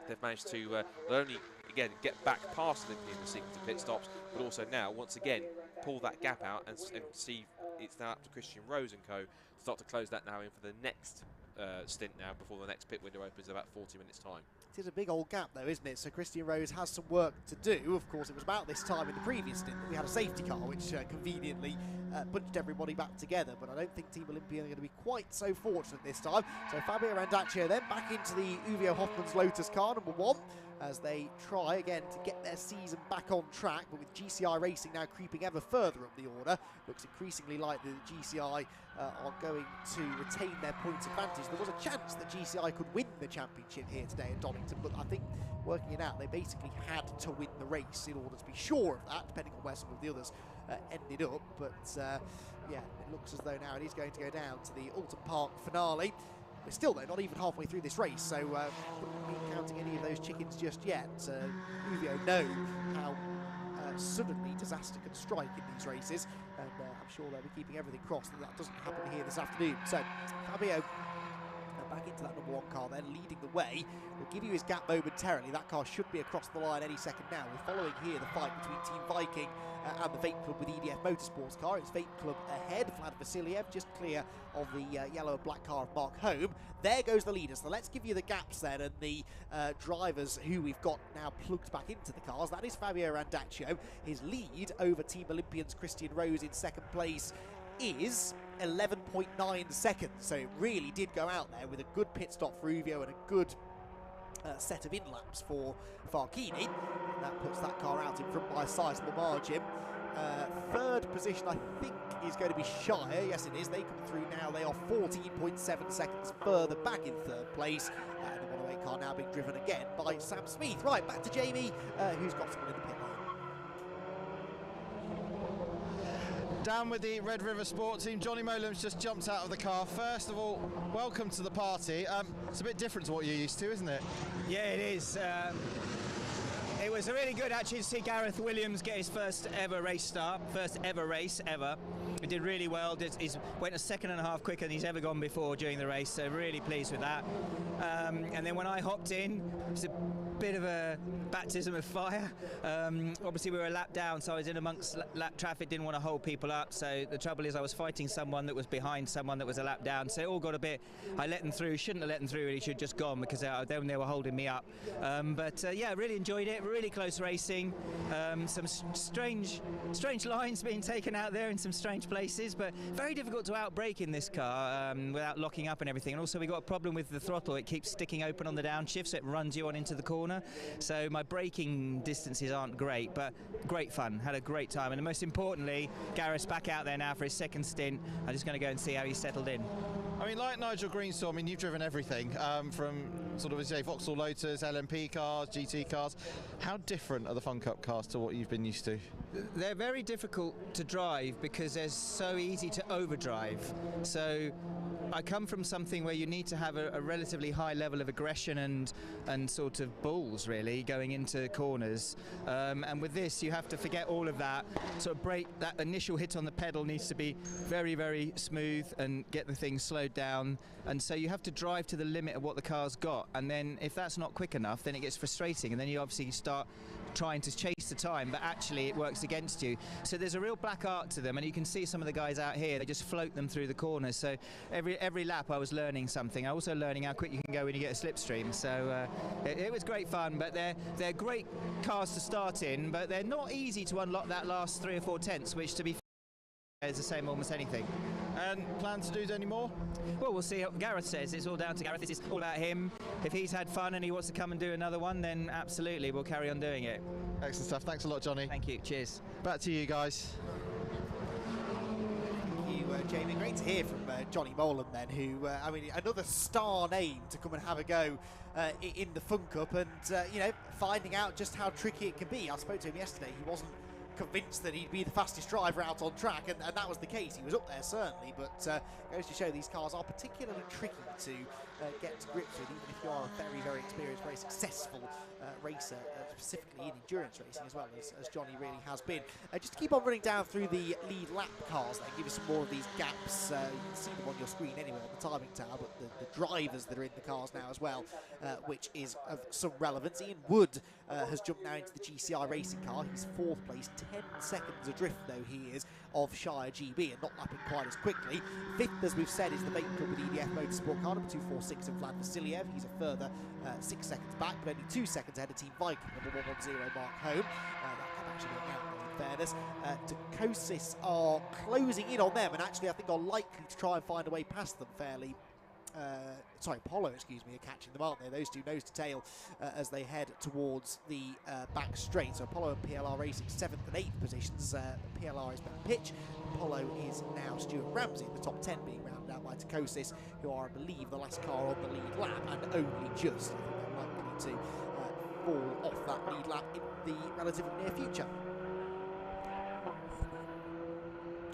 they've managed to not only again get back past Olympian in the sequence of pit stops, but also now once again pull that gap out and see. It's now up to Christian Rose and co. Start to close that now in for the next stint now before the next pit window opens in about 40 minutes time. It is a big old gap though, isn't it? So Christian Rose has some work to do. Of course, it was about this time in the previous stint that we had a safety car which conveniently bunched everybody back together, but I don't think Team Olympia are going to be quite so fortunate this time. So Fabio Randaccio then back into the Uwe Hoffmann's Lotus car, number 1, as they try again to get their season back on track, but with GCI Racing now creeping ever further up the order, looks increasingly like the GCI are going to retain their points advantage. There was a chance that GCI could win the championship here today at Donington, but I think working it out, they basically had to win the race in order to be sure of that, depending on where some of the others ended up. But yeah, it looks as though now it is going to go down to the Alton Park finale. We're still, though, not even halfway through this race, so wouldn't be counting any of those chickens just yet. Uwe know how suddenly disaster can strike in these races, and I'm sure they'll be keeping everything crossed that doesn't happen here this afternoon. So Fabio back into that number 1 car then, leading the way. We'll give you his gap momentarily. That car should be across the line any second now. We're following here the fight between Team Viking and the Vape Club with EDF Motorsports car. It's Vape Club ahead, Vlad Vasiliev just clear of the yellow and black car of Mark Home. There goes the leader, so let's give you the gaps then and the drivers who we've got now plugged back into the cars. That is Fabio Randaccio. His lead over Team Olympians Christian Rose in second place is 11.9 seconds, so it really did go out there with a good pit stop for Uvio and a good set of in-laps for Farchini. That puts that car out in front by a sizable margin. Third position, I think, is going to be Shire. Yes, it is. They come through now. They are 14.7 seconds further back in third place. The 108 car now being driven again by Sam Smith. Right, back to Jamie, who's got someone in the pit lane. Down with the Red River Sport team, Johnny Molam's just jumped out of the car. First of all, welcome to the party. It's a bit different to what you're used to, isn't it? Yeah, it is. It was really good actually to see Gareth Williams get his first ever race start, first ever race ever. He did really well. He went a second and a half quicker than he's ever gone before during the race, so really pleased with that. And then when I hopped in, it was a bit of a baptism of fire. Obviously we were a lap down, so I was in amongst lap traffic, didn't want to hold people up. So the trouble is I was fighting someone that was behind someone that was a lap down, so it all got a bit, I let them through, shouldn't have let them through, really should have just gone because then they were holding me up. Yeah, really enjoyed it, really close racing. Some strange lines being taken out there in some strange places, but very difficult to outbrake in this car without locking up and everything. And also we got a problem with the throttle, it keeps sticking open on the downshift, so it runs you on into the corner. So my braking distances aren't great, but great fun, had a great time. And most importantly, Gareth's back out there now for his second stint. I'm just going to go and see how he's settled in. I mean, like Nigel Greenstone, I mean, you've driven everything from sort of, as you say, Vauxhall Lotus, LMP cars, GT cars. How different are the Fun Cup cars to what you've been used to? They're very difficult to drive because they're so easy to overdrive. So I come from something where you need to have a relatively high level of aggression and sort of balls, really, going into corners. And with this, you have to forget all of that. Sort of brake, that initial hit on the pedal needs to be very, very smooth and get the thing slowed down. And so you have to drive to the limit of what the car's got. And then if that's not quick enough, then it gets frustrating. And then you obviously start trying to chase the time, but actually it works against you. So there's a real black art to them, and you can see some of the guys out here, they just float them through the corners. So every lap I was learning something. I was also learning how quick you can go when you get a slipstream. So it was great fun, but they're great cars to start in, but they're not easy to unlock that last 3 or 4 tenths, which to be fair is the same almost anything. And plan to do any more? Well, we'll see what Gareth says. It's all down to Gareth. This is all about him. If he's had fun and he wants to come and do another one, then absolutely, we'll carry on doing it. Excellent stuff. Thanks a lot, Johnny. Thank you. Cheers. Back to you guys. Thank you, Jamie. Great to hear from Johnny Molan then, who, I mean, another star name to come and have a go in the Fun Cup and, you know, finding out just how tricky it can be. I spoke to him yesterday. He wasn't convinced that he'd be the fastest driver out on track, and that was the case. He was up there certainly, but goes to show these cars are particularly tricky to get to grips with, even if you are a very, very experienced, very successful racer, specifically in endurance racing as well, as Johnny really has been. Just to keep on running down through the lead lap cars, then give you some more of these gaps. You can see them on your screen anyway on the timing tower, but the drivers that are in the cars now as well, which is of some relevance. Ian Wood has jumped now into the GCI racing car. He's 4th place, 10 seconds adrift though he is of Shire GB, and not lapping quite as quickly. 5th, as we've said, is the Vape Club with EDF Motorsport car, number 246 of Vlad Vasiliev. He's a further 6 seconds back, but only 2 seconds ahead of Team Viking, number 110 Mark Home. That kept actually going out, in fairness. Dacosis are closing in on them, and actually I think are likely to try and find a way past them fairly. Sorry, Apollo, excuse me, are catching them, aren't they? Those two nose to tail as they head towards the back straight. So Apollo and PLR racing 7th and 8th positions. PLR is Ben Pitch. Apollo is now Stuart Ramsey in the top 10, being rounded out by Dacosis, who are, I believe, the last car on the lead lap, and only just, I think they're likely to fall off that lead lap in the relatively near future.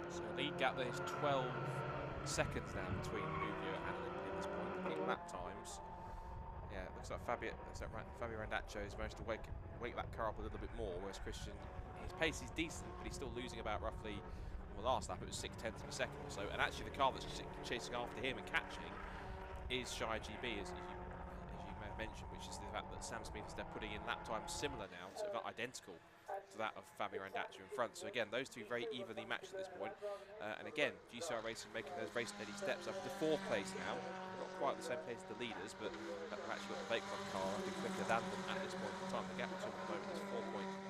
So lead gap there is 12 seconds now between Uvio and Olympia at this point. Looking at lap times, yeah, it looks like Fabio Randaccio has managed to wake that car up a little bit more, whereas Christian, his pace is decent, but he's still losing about roughly, well, last lap it was 0.6 of a second or so, and actually the car that's chasing after him and catching is Shy GB, as you may have mentioned, which is the fact that Sam Smith is putting in lap times similar now, to about identical to that of Fabio Randazzo in front. So again, those two very evenly matched at this point. And again, GCR Racing making those very steady steps up to 4th place now. Not quite the same pace as the leaders, but they've actually got the Bake Club car a bit quicker than them at this point in time. The gap between them at the moment is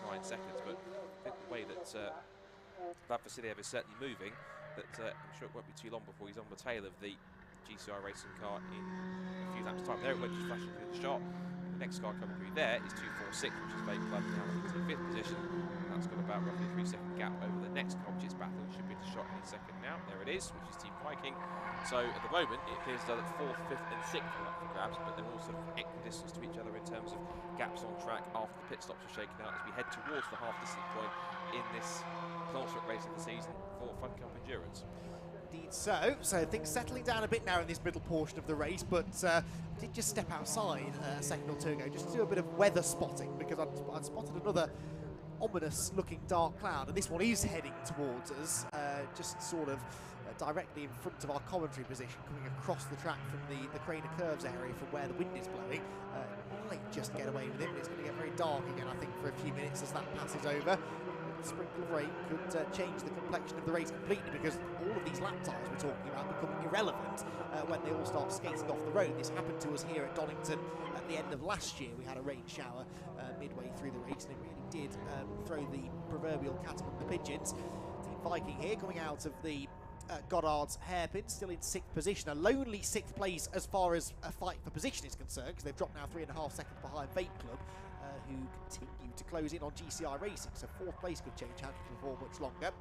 4.9 seconds, but I think the way that Vlad Vasiliev is certainly moving, that I'm sure it won't be too long before he's on the tail of the GCR Racing car in a few laps' time. There it went, just flashing through the shot. The next car coming through there is 246, which is Bake Club now into the 5th position. And that's got about roughly a 3-second gap over the next car, which is Battle. Should be the shot any second now. There it is, which is Team Viking. So at the moment, it appears that 4th, 5th, and 6th are up for grabs, but they're all sort of equidistant to each other in terms of gaps on track after the pit stops are shaken out as we head towards the half-distance point in this penultimate race of the season for Fun Cup Endurance. Indeed so. So things settling down a bit now in this middle portion of the race, but did just step outside a second or two ago just to do a bit of weather spotting, because I'd spotted another ominous looking dark cloud, and this one is heading towards us, just sort of directly in front of our commentary position, coming across the track from the Craner Curves area from where the wind is blowing. Might just get away with it, but it's going to get very dark again, I think, for a few minutes as that passes over. A sprinkle of rain could change the complexion of the race completely, because all of these lap times we're talking about become irrelevant when they all start skating off the road. This happened to us here at Donington at the end of last year. We had a rain shower midway through the race, and it really did throw the proverbial cat among the pigeons. Team Viking here coming out of the Goddard's hairpin, still in 6th position, a lonely 6th place as far as a fight for position is concerned, because they've dropped now 3.5 seconds behind Vape Club, who continue to close in on GCR Racing, so 4th place could change hands before much longer.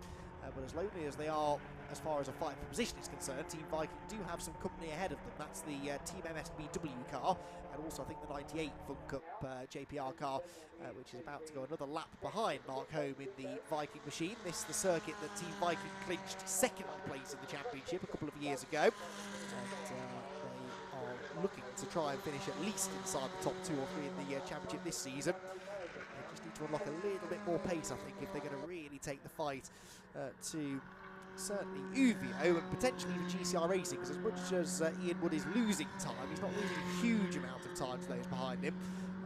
But as lonely as they are as far as a fight for position is concerned, Team Viking do have some company ahead of them. That's the Team MSBW car, and also I think the 98 Fun Cup JPR car, which is about to go another lap behind Mark Home in the Viking machine. This is the circuit that Team Viking clinched 2nd place in the championship a couple of years ago. And they are looking to try and finish at least inside the top 2 or 3 in the championship this season. They just need to unlock a little bit more pace, I think, if they're going to really take the fight to certainly Uvio and potentially even GCR Racing, because as much as Ian Wood is losing time, he's not losing a huge amount of time to those behind him.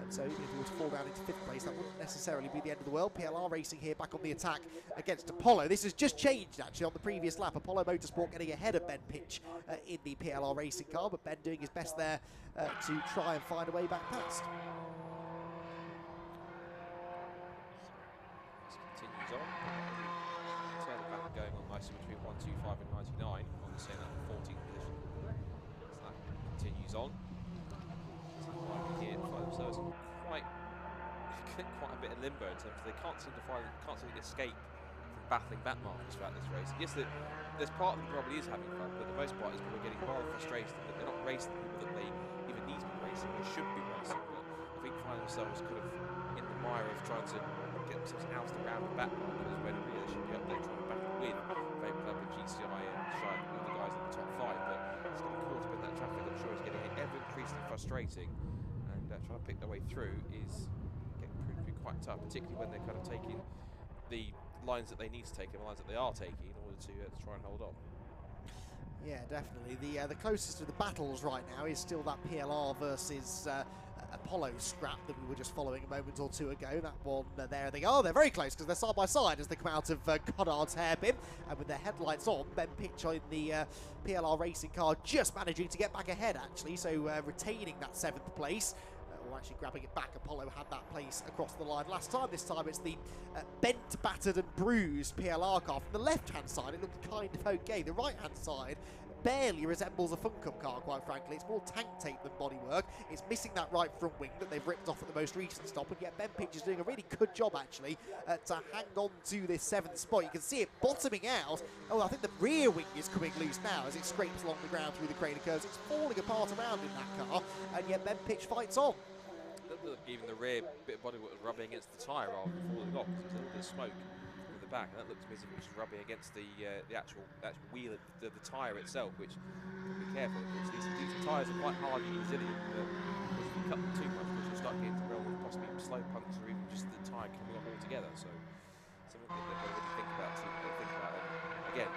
And so even if he were to fall down into 5th place, that wouldn't necessarily be the end of the world. PLR Racing here back on the attack against Apollo. This has just changed actually on the previous lap. Apollo Motorsport getting ahead of Ben Pitch in the PLR Racing car, but Ben doing his best there to try and find a way back past. Continues on. Turn it back going on nicely between 125 and 99 on the same 14th position. So that continues on. Here find themselves quite a bit of limbo in terms of they can't seem to escape from battling back markers throughout this race. Yes, there's part of them probably is having fun, but the most part is people getting more frustrated that they're not racing the people that they even need to be racing or should be racing. But I think find themselves kind of in the mire of trying to get themselves ousted around the back markers when really they should be up there trying to battle with Vape Club and GCI and Shine, all the guys in the top 5. But it's getting caught up in that traffic. I'm sure it's getting ever increasingly frustrating. Trying to pick their way through is getting pretty quite tough, particularly when they're kind of taking the lines that they need to take and the lines that they are taking in order to try and hold on. Yeah, definitely. The closest to the battles right now is still that PLR versus Apollo scrap that we were just following a moment or two ago. That one, there they are. They're very close because they're side by side as they come out of Goddard's hairpin. And with their headlights on, Ben Pitch in the PLR racing car just managing to get back ahead, actually. So retaining that 7th place. Or actually grabbing it back. Apollo had that place across the line last time. This time it's the bent, battered and bruised PLR car. From the left-hand side, it looked kind of okay. The right-hand side barely resembles a Fun Cup car, quite frankly. It's more tank tape than bodywork. It's missing that right front wing that they've ripped off at the most recent stop, and yet Ben Pitch is doing a really good job, actually, to hang on to this 7th spot. You can see it bottoming out. Oh, I think the rear wing is coming loose now as it scrapes along the ground through the Craner Curves. It's falling apart around in that car, and yet Ben Pitch fights on. Even the rear bit of bodywork was rubbing against the tyre rather than falling off, because there was a little bit of smoke in the back, and that looked to me as if it was rubbing against the actual wheel of the tyre itself, which, be careful, because these tyres are quite hard and resilient, but if you cut them too much, you'll start getting into realm of possibly slow punctures or even just the tyre coming off altogether. So something that they've got to really think about. And again,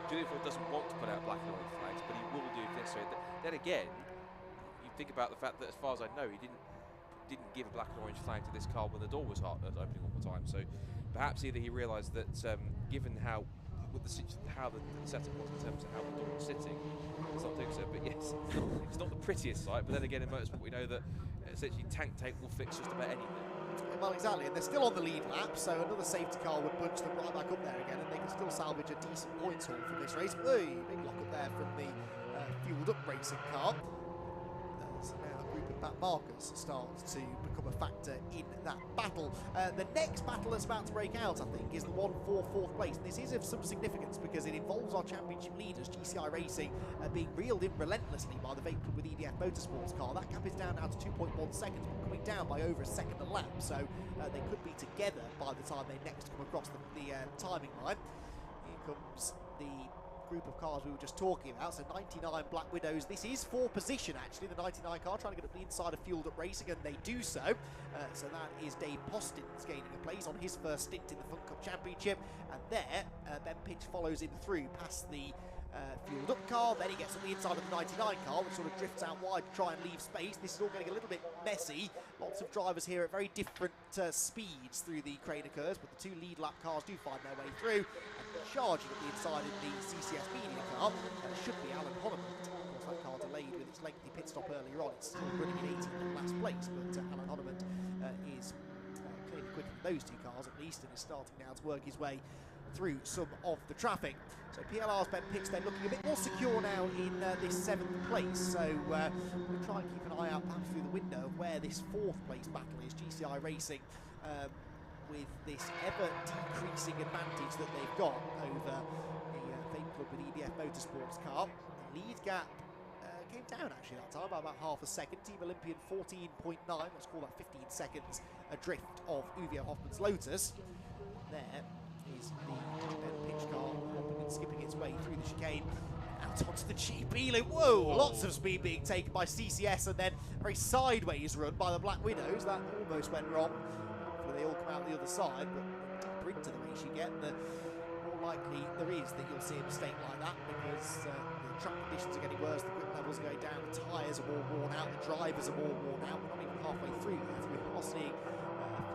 Julian Ford doesn't want to put out black and white flags, but he will do if necessary. Then again, you think about the fact that, as far as I know, he didn't give a black and orange flag to this car when the door was opening all the time. So perhaps either he realised that, given how the setup was in terms of how the door was sitting, it's not doing so. But yes, it's not the prettiest sight. But then again, in motorsport, we know that essentially tank will fix just about anything. Well, exactly, and they're still on the lead lap, so another safety car would punch them right back up there again, and they can still salvage a decent points haul from this race. Big lock up there from the fueled up racing car. So now a group of back markers starts to become a factor in that battle. The next battle that's about to break out, I think, is the one for 4th place. And this is of some significance because it involves our championship leaders, GCI Racing, being reeled in relentlessly by the Vape Club with EDF Motorsports car. That gap is down now to 2.1 seconds, but coming down by over a second a lap. So they could be together by the time they next come across the timing line. Here comes the group of cars we were just talking about, so 99 Black Widows. This is for position, actually, the 99 car trying to get up the inside of Fueled Up Racing, and they do so. So that is Dave Postins gaining a place on his first stint in the Fun Cup Championship, and there Ben Pitch follows him through past the Fueled Up car. Then he gets on the inside of the 99 car, which sort of drifts out wide to try and leave space. This is all getting a little bit messy. Lots of drivers here at very different speeds through the Craner curves, but the two lead lap cars do find their way through. And charging at the inside in the CCS Media car should be Alan Honeyman. Of course, that car delayed with its lengthy pit stop earlier on. It's still running in 18th in last place, but Alan Honeyman is clearly quicker than those two cars at least, and is starting now to work his way through some of the traffic. So PLR's Ben Pitch, they're looking a bit more secure now in this 7th place, so we'll try and keep an eye out perhaps through the window of where this 4th place battle is. GCI Racing with this ever decreasing advantage that they've got over the Vape Club with EDF Motorsports car. The lead gap came down actually that time by about half a second. Team Olympian 14.9, let's call that 15 seconds adrift of Uvio Hoffman's Lotus. There is the Ben Pitch car hopping and skipping its way through the chicane out onto the GP limit. Whoa, lots of speed being taken by CCS, and then a very sideways run by the Black Widows. That almost went wrong. Hopefully they all come out the other side, but the deeper into the race you get, the more likely there is that you'll see a mistake like that, because the track conditions are getting worse, the grip levels are going down, the tyres are more worn out, the drivers are more worn out. We're not even halfway through yet. We are seeing a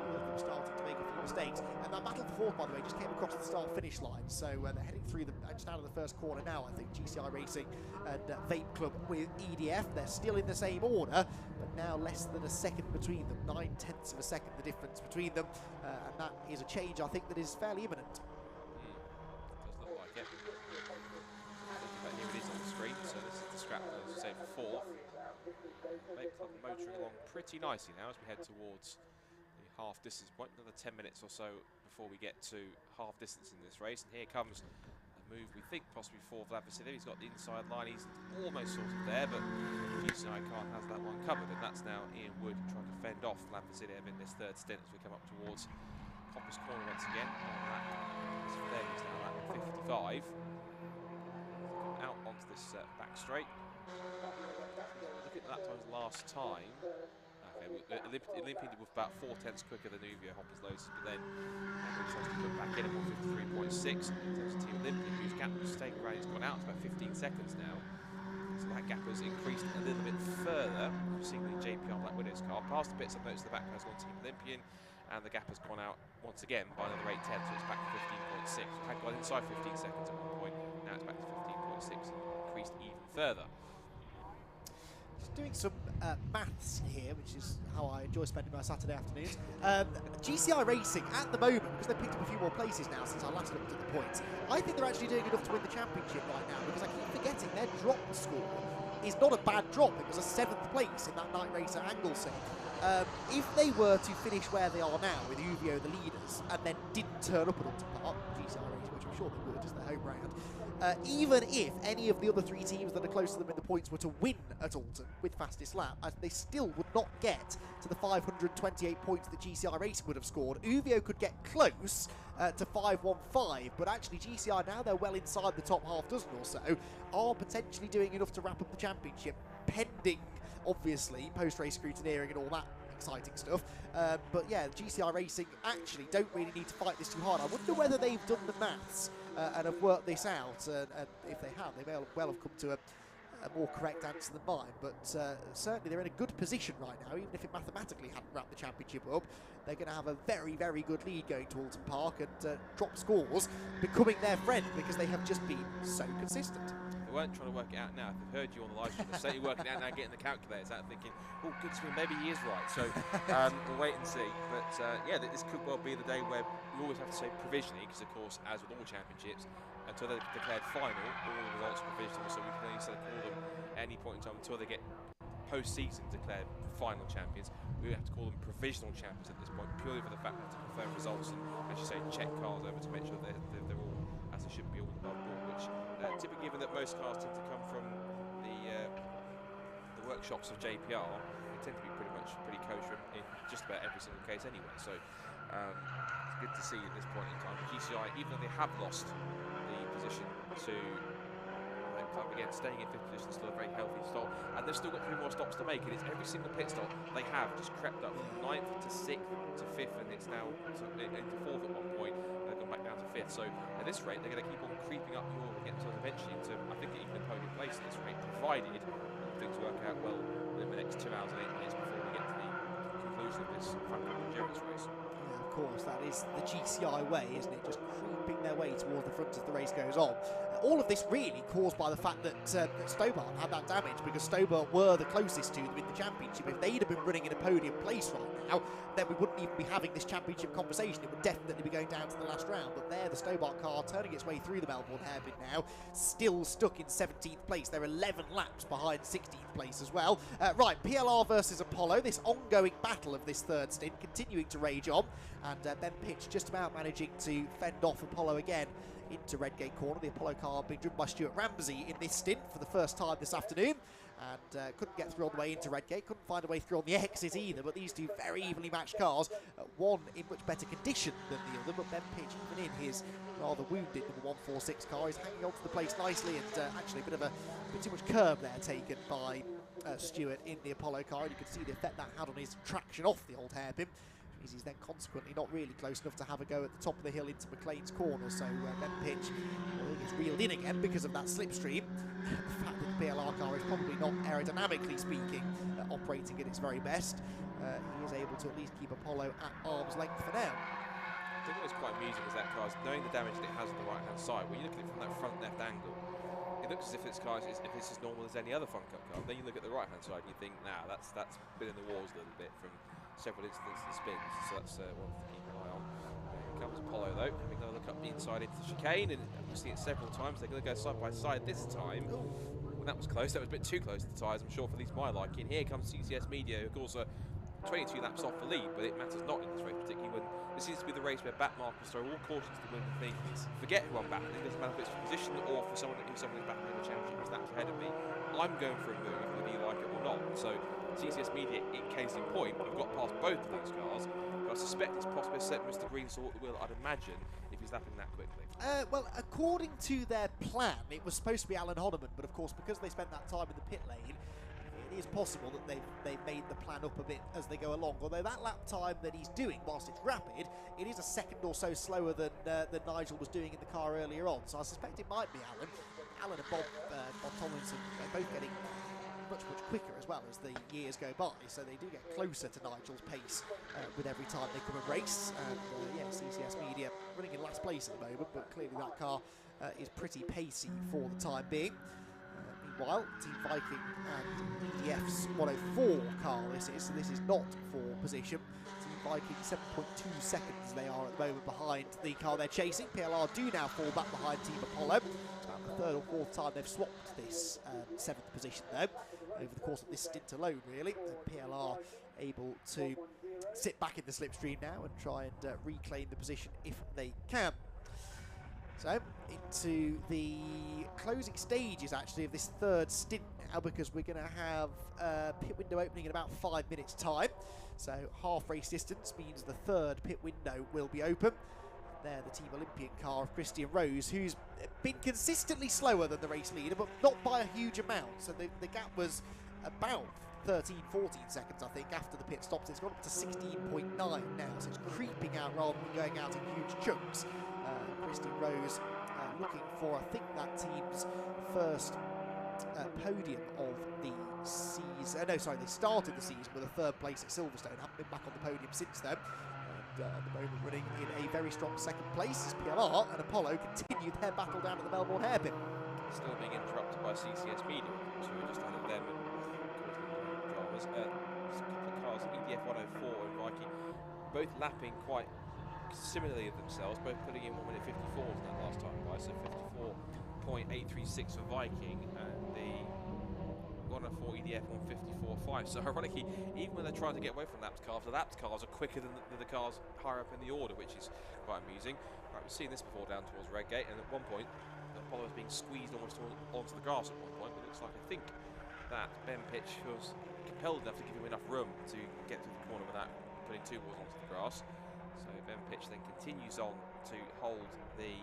few of them starting to make a few mistakes. And that battle for 4th, by the way, just came across the start-finish line. So they're heading through just out of the first corner now, I think. GCI Racing and Vape Club with EDF. They're still in the same order, but now less than a second between them. 9/10 of a second the difference between them. And that is a change, I think, that is fairly imminent. Does look like it. But here it is on the screen. So this is the scrap, as I say, for 4th. Vape Club motoring along pretty nicely now as we head towards the half distance point. Another 10 minutes or so before we get to half distance in this race. And here comes a move we think possibly for Vlad Vasiliev. He's got the inside line. He's almost sort of there, but GCI car has that one covered. And that's now Ian Wood trying to fend off Vlad Vasiliev in this 3rd stint as we come up towards Copper's Corner once again. He's now at 55. Out onto this back straight. Look at that time's last time. Okay, Olympian was about 4/10 quicker than Uvio Hoppers Lotus, but then tries to put back in at 153.6. In terms of Team Olympian, whose gap was staying around, it's gone out to about 15 seconds now. So that gap has increased a little bit further. We've seen the JPR Black Widows car past the bits of notes at the back has gone Team Olympian, and the gap has gone out once again by another 8/10, so it's back to 15.6. It had gone inside 15 seconds at one point, now it's back to 15.6, increased even further. Just doing some maths here, which is how I enjoy spending my Saturday afternoons. GCI Racing, at the moment, because they've picked up a few more places now since I last looked at the points, I think they're actually doing enough to win the championship right now, because I keep forgetting their drop score is not a bad drop. It was a 7th place in that Night Racer Anglesey. If they were to finish where they are now, with Uvio the leaders, and then didn't turn up at Donington Park, GCI Racing, which I'm sure they would, as their home ground, even if any of the other 3 teams that are close to them in the points were to win at Alton with fastest lap, they still would not get to the 528 points that GCI Racing would have scored. Uvio could get close to 515, but actually GCI, now they're well inside the top half dozen or so, are potentially doing enough to wrap up the championship, pending, obviously, post-race scrutineering and all that exciting stuff. But yeah, GCI Racing actually don't really need to fight this too hard. I wonder whether they've done the maths and have worked this out, and if they have, they may well have come to a a more correct answer than mine, but certainly they're in a good position right now. Even if it mathematically hadn't wrapped the championship up, they're going to have a very, very good lead going to Alton Park and drop scores, becoming their friend because they have just been so consistent. They weren't trying to work it out now. If they've heard you on the live stream, they're certainly working it out now, getting the calculators out, thinking, oh, good swing, maybe he is right. So we'll wait and see. But yeah, this could well be the day where we always have to say provisionally, because of course, as with all championships, until they're declared final, all the results are provisional, so we can only sort of call them at any point in time until they get post-season declared final champions. We have to call them provisional champions at this point, purely for the fact that to confirm results and, as you say, check cars over to make sure they're all as they should be, all above board, which typically, given that most cars tend to come from the workshops of JPR, they tend to be pretty kosher in just about every single case anyway. So it's good to see at this point in time. GCI, even though they have lost the position to club again, staying in 5th position is still a very healthy stop, and they've still got 3 more stops to make, and it's every single pit stop they have just crept up from 9th to 6th to 5th, and it's now into 4th at one point. They've gone back down to 5th, so at this rate they're going to keep on creeping up the order and get themselves eventually into, I think, even a podium place at this rate, provided things work out well in the next 2 hours and 8 minutes before we get to the conclusion of this Fun Cup endurance race. Yeah, of course, that is the GCI way, isn't it? Just creeping their way towards the front as the race goes on. All of this really caused by the fact that Stobart had that damage, because Stobart were the closest to them in the championship. If they'd have been running in a podium place right now, then we wouldn't even be having this championship conversation. It would definitely be going down to the last round. But there, the Stobart car turning its way through the Melbourne hairpin now, still stuck in 17th place. They're 11 laps behind 16th place as well. Right, PLR versus Apollo, this ongoing battle of this third stint continuing to rage on, and Ben Pitch just about managing to fend off Apollo again into Redgate corner. The Apollo car being driven by Stuart Ramsey in this stint for the first time this afternoon, and couldn't get through all the way into Redgate, couldn't find a way through on the exit either. But these two very evenly matched cars, one in much better condition than the other, but Ben Pitch, even in his rather wounded number 146 car, is hanging on to the place nicely, and actually a bit too much curb there taken by Stuart in the Apollo car, and you can see the effect that had on his traction off the old hairpin. He's then consequently not really close enough to have a go at the top of the hill into McLean's corner, so Ben Pitch gets reeled in again because of that slipstream. The fact that the PLR car is probably not aerodynamically speaking operating at its very best, he is able to at least keep Apollo at arm's length for now. I think what's quite amusing is that car, knowing the damage that it has on the right hand side, when you look at it from that front left angle, it looks as if it's as normal as any other Fun Cup car. Then you look at the right hand side and you think, nah, that's been in the wars a little bit from several incidents and spins, so that's one to keep an eye on. Here comes Apollo though, having another look up the inside into the chicane, and we've seen it several times. They're going to go side by side this time. Well, that was close, that was a bit too close to the tyres, I'm sure, for at least my liking. Here comes CCS Media, who of course are 22 laps off the lead, but it matters not in this race, particularly when this seems to be the race where back markers throw all cautions to the wind and think, forget who I'm battling, it doesn't matter if it's for position or for someone who's battling in the championship, who's laps ahead of me. I'm going for a move, whether you like it or not. So CCS Media, in case in point, have got past both of those cars, but I suspect it's possible that Mr. Green saw the wheel, I'd imagine, if he's lapping that quickly. Well, according to their plan, it was supposed to be Alan Honeyman, but of course, because they spent that time in the pit lane, it is possible that they've made the plan up a bit as they go along. Although that lap time that he's doing, whilst it's rapid, it is a second or so slower than Nigel was doing in the car earlier on. So I suspect it might be Alan. Alan and Bob Tomlinson are both getting much quicker as well as the years go by, so they do get closer to Nigel's pace with every time they come and race. And yeah, CCS Media running in last place at the moment, but clearly that car is pretty pacey for the time being. Meanwhile, Team Viking and EDF's 104 car this is, so this is not for position. Team Viking 7.2 seconds they are at the moment behind the car they're chasing. PLR do now fall back behind Team Apollo. It's about the third or fourth time they've swapped this 7th position though, over the course of this stint alone really. And PLR able to sit back in the slipstream now and try and reclaim the position if they can. So, into the closing stages, actually, of this third stint now, because we're going to have pit window opening in about 5 minutes' time. So, half race distance means the third pit window will be open. There, the Team Olympian car of Christian Rose, who's been consistently slower than the race leader, but not by a huge amount. So, the gap was about 13, 14 seconds, I think, after the pit stops. It's gone up to 16.9 now, so it's creeping out rather than going out in huge chunks. Christian Rose looking for, I think, that team's first podium of the season. No, sorry, they started the season with a 3rd place at Silverstone. Haven't been back on the podium since then. And at the moment running in a very strong 2nd place as PLR and Apollo continue their battle down at the Melbourne hairpin. Still being interrupted by CCS Media, so we just added them and dramas. Just a couple of cars, EDF 104 and Viking, both lapping quite similarly of themselves, both putting in 1 minute 54s in that last time, guys. So 54.836 for Viking and the 104 EDF 154.5. So ironically, even when they're trying to get away from lapped cars, the lapped cars are quicker than the cars higher up in the order, which is quite amusing. Right, we've seen this before down towards Redgate, and at one point, Apollo was being squeezed almost onto the grass at one point, but it looks like, I think, that Ben Pitch was compelled enough to give him enough room to get to the corner without putting 2 wheels onto the grass. So Ben Pitch then continues on to hold the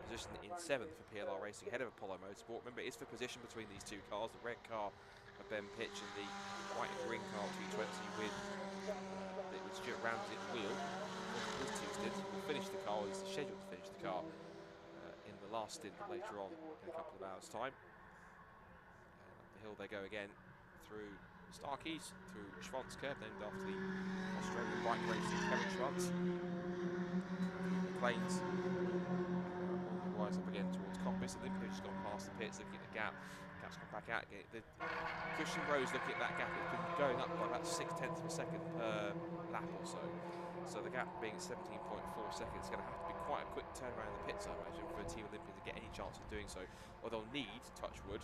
position in 7th for PLR Racing ahead of Apollo Motorsport. Remember, it's for position between these 2 cars, the red car of Ben Pitch and the white and green car 220 with Stuart Ramsey at the wheel. Those 2 stints will finish the car, or is scheduled to finish the car in the last stint later on in a couple of hours' time. And up the hill they go again through Starkeys, through Schwantz Curve, named after the Australian bike racing Kevin Schwantz. McLean's rise up again towards Coppice. Olympia just gone past the pits, looking at the gap. Gap's come back out again. Christian Rose looking at that gap. It's been going up by about 0.6 of a second per lap or so. So the gap being at 17.4 seconds, it's going to have to be quite a quick turnaround in the pits, I imagine, for Team Olympia to get any chance of doing so. Or they'll need, touch wood,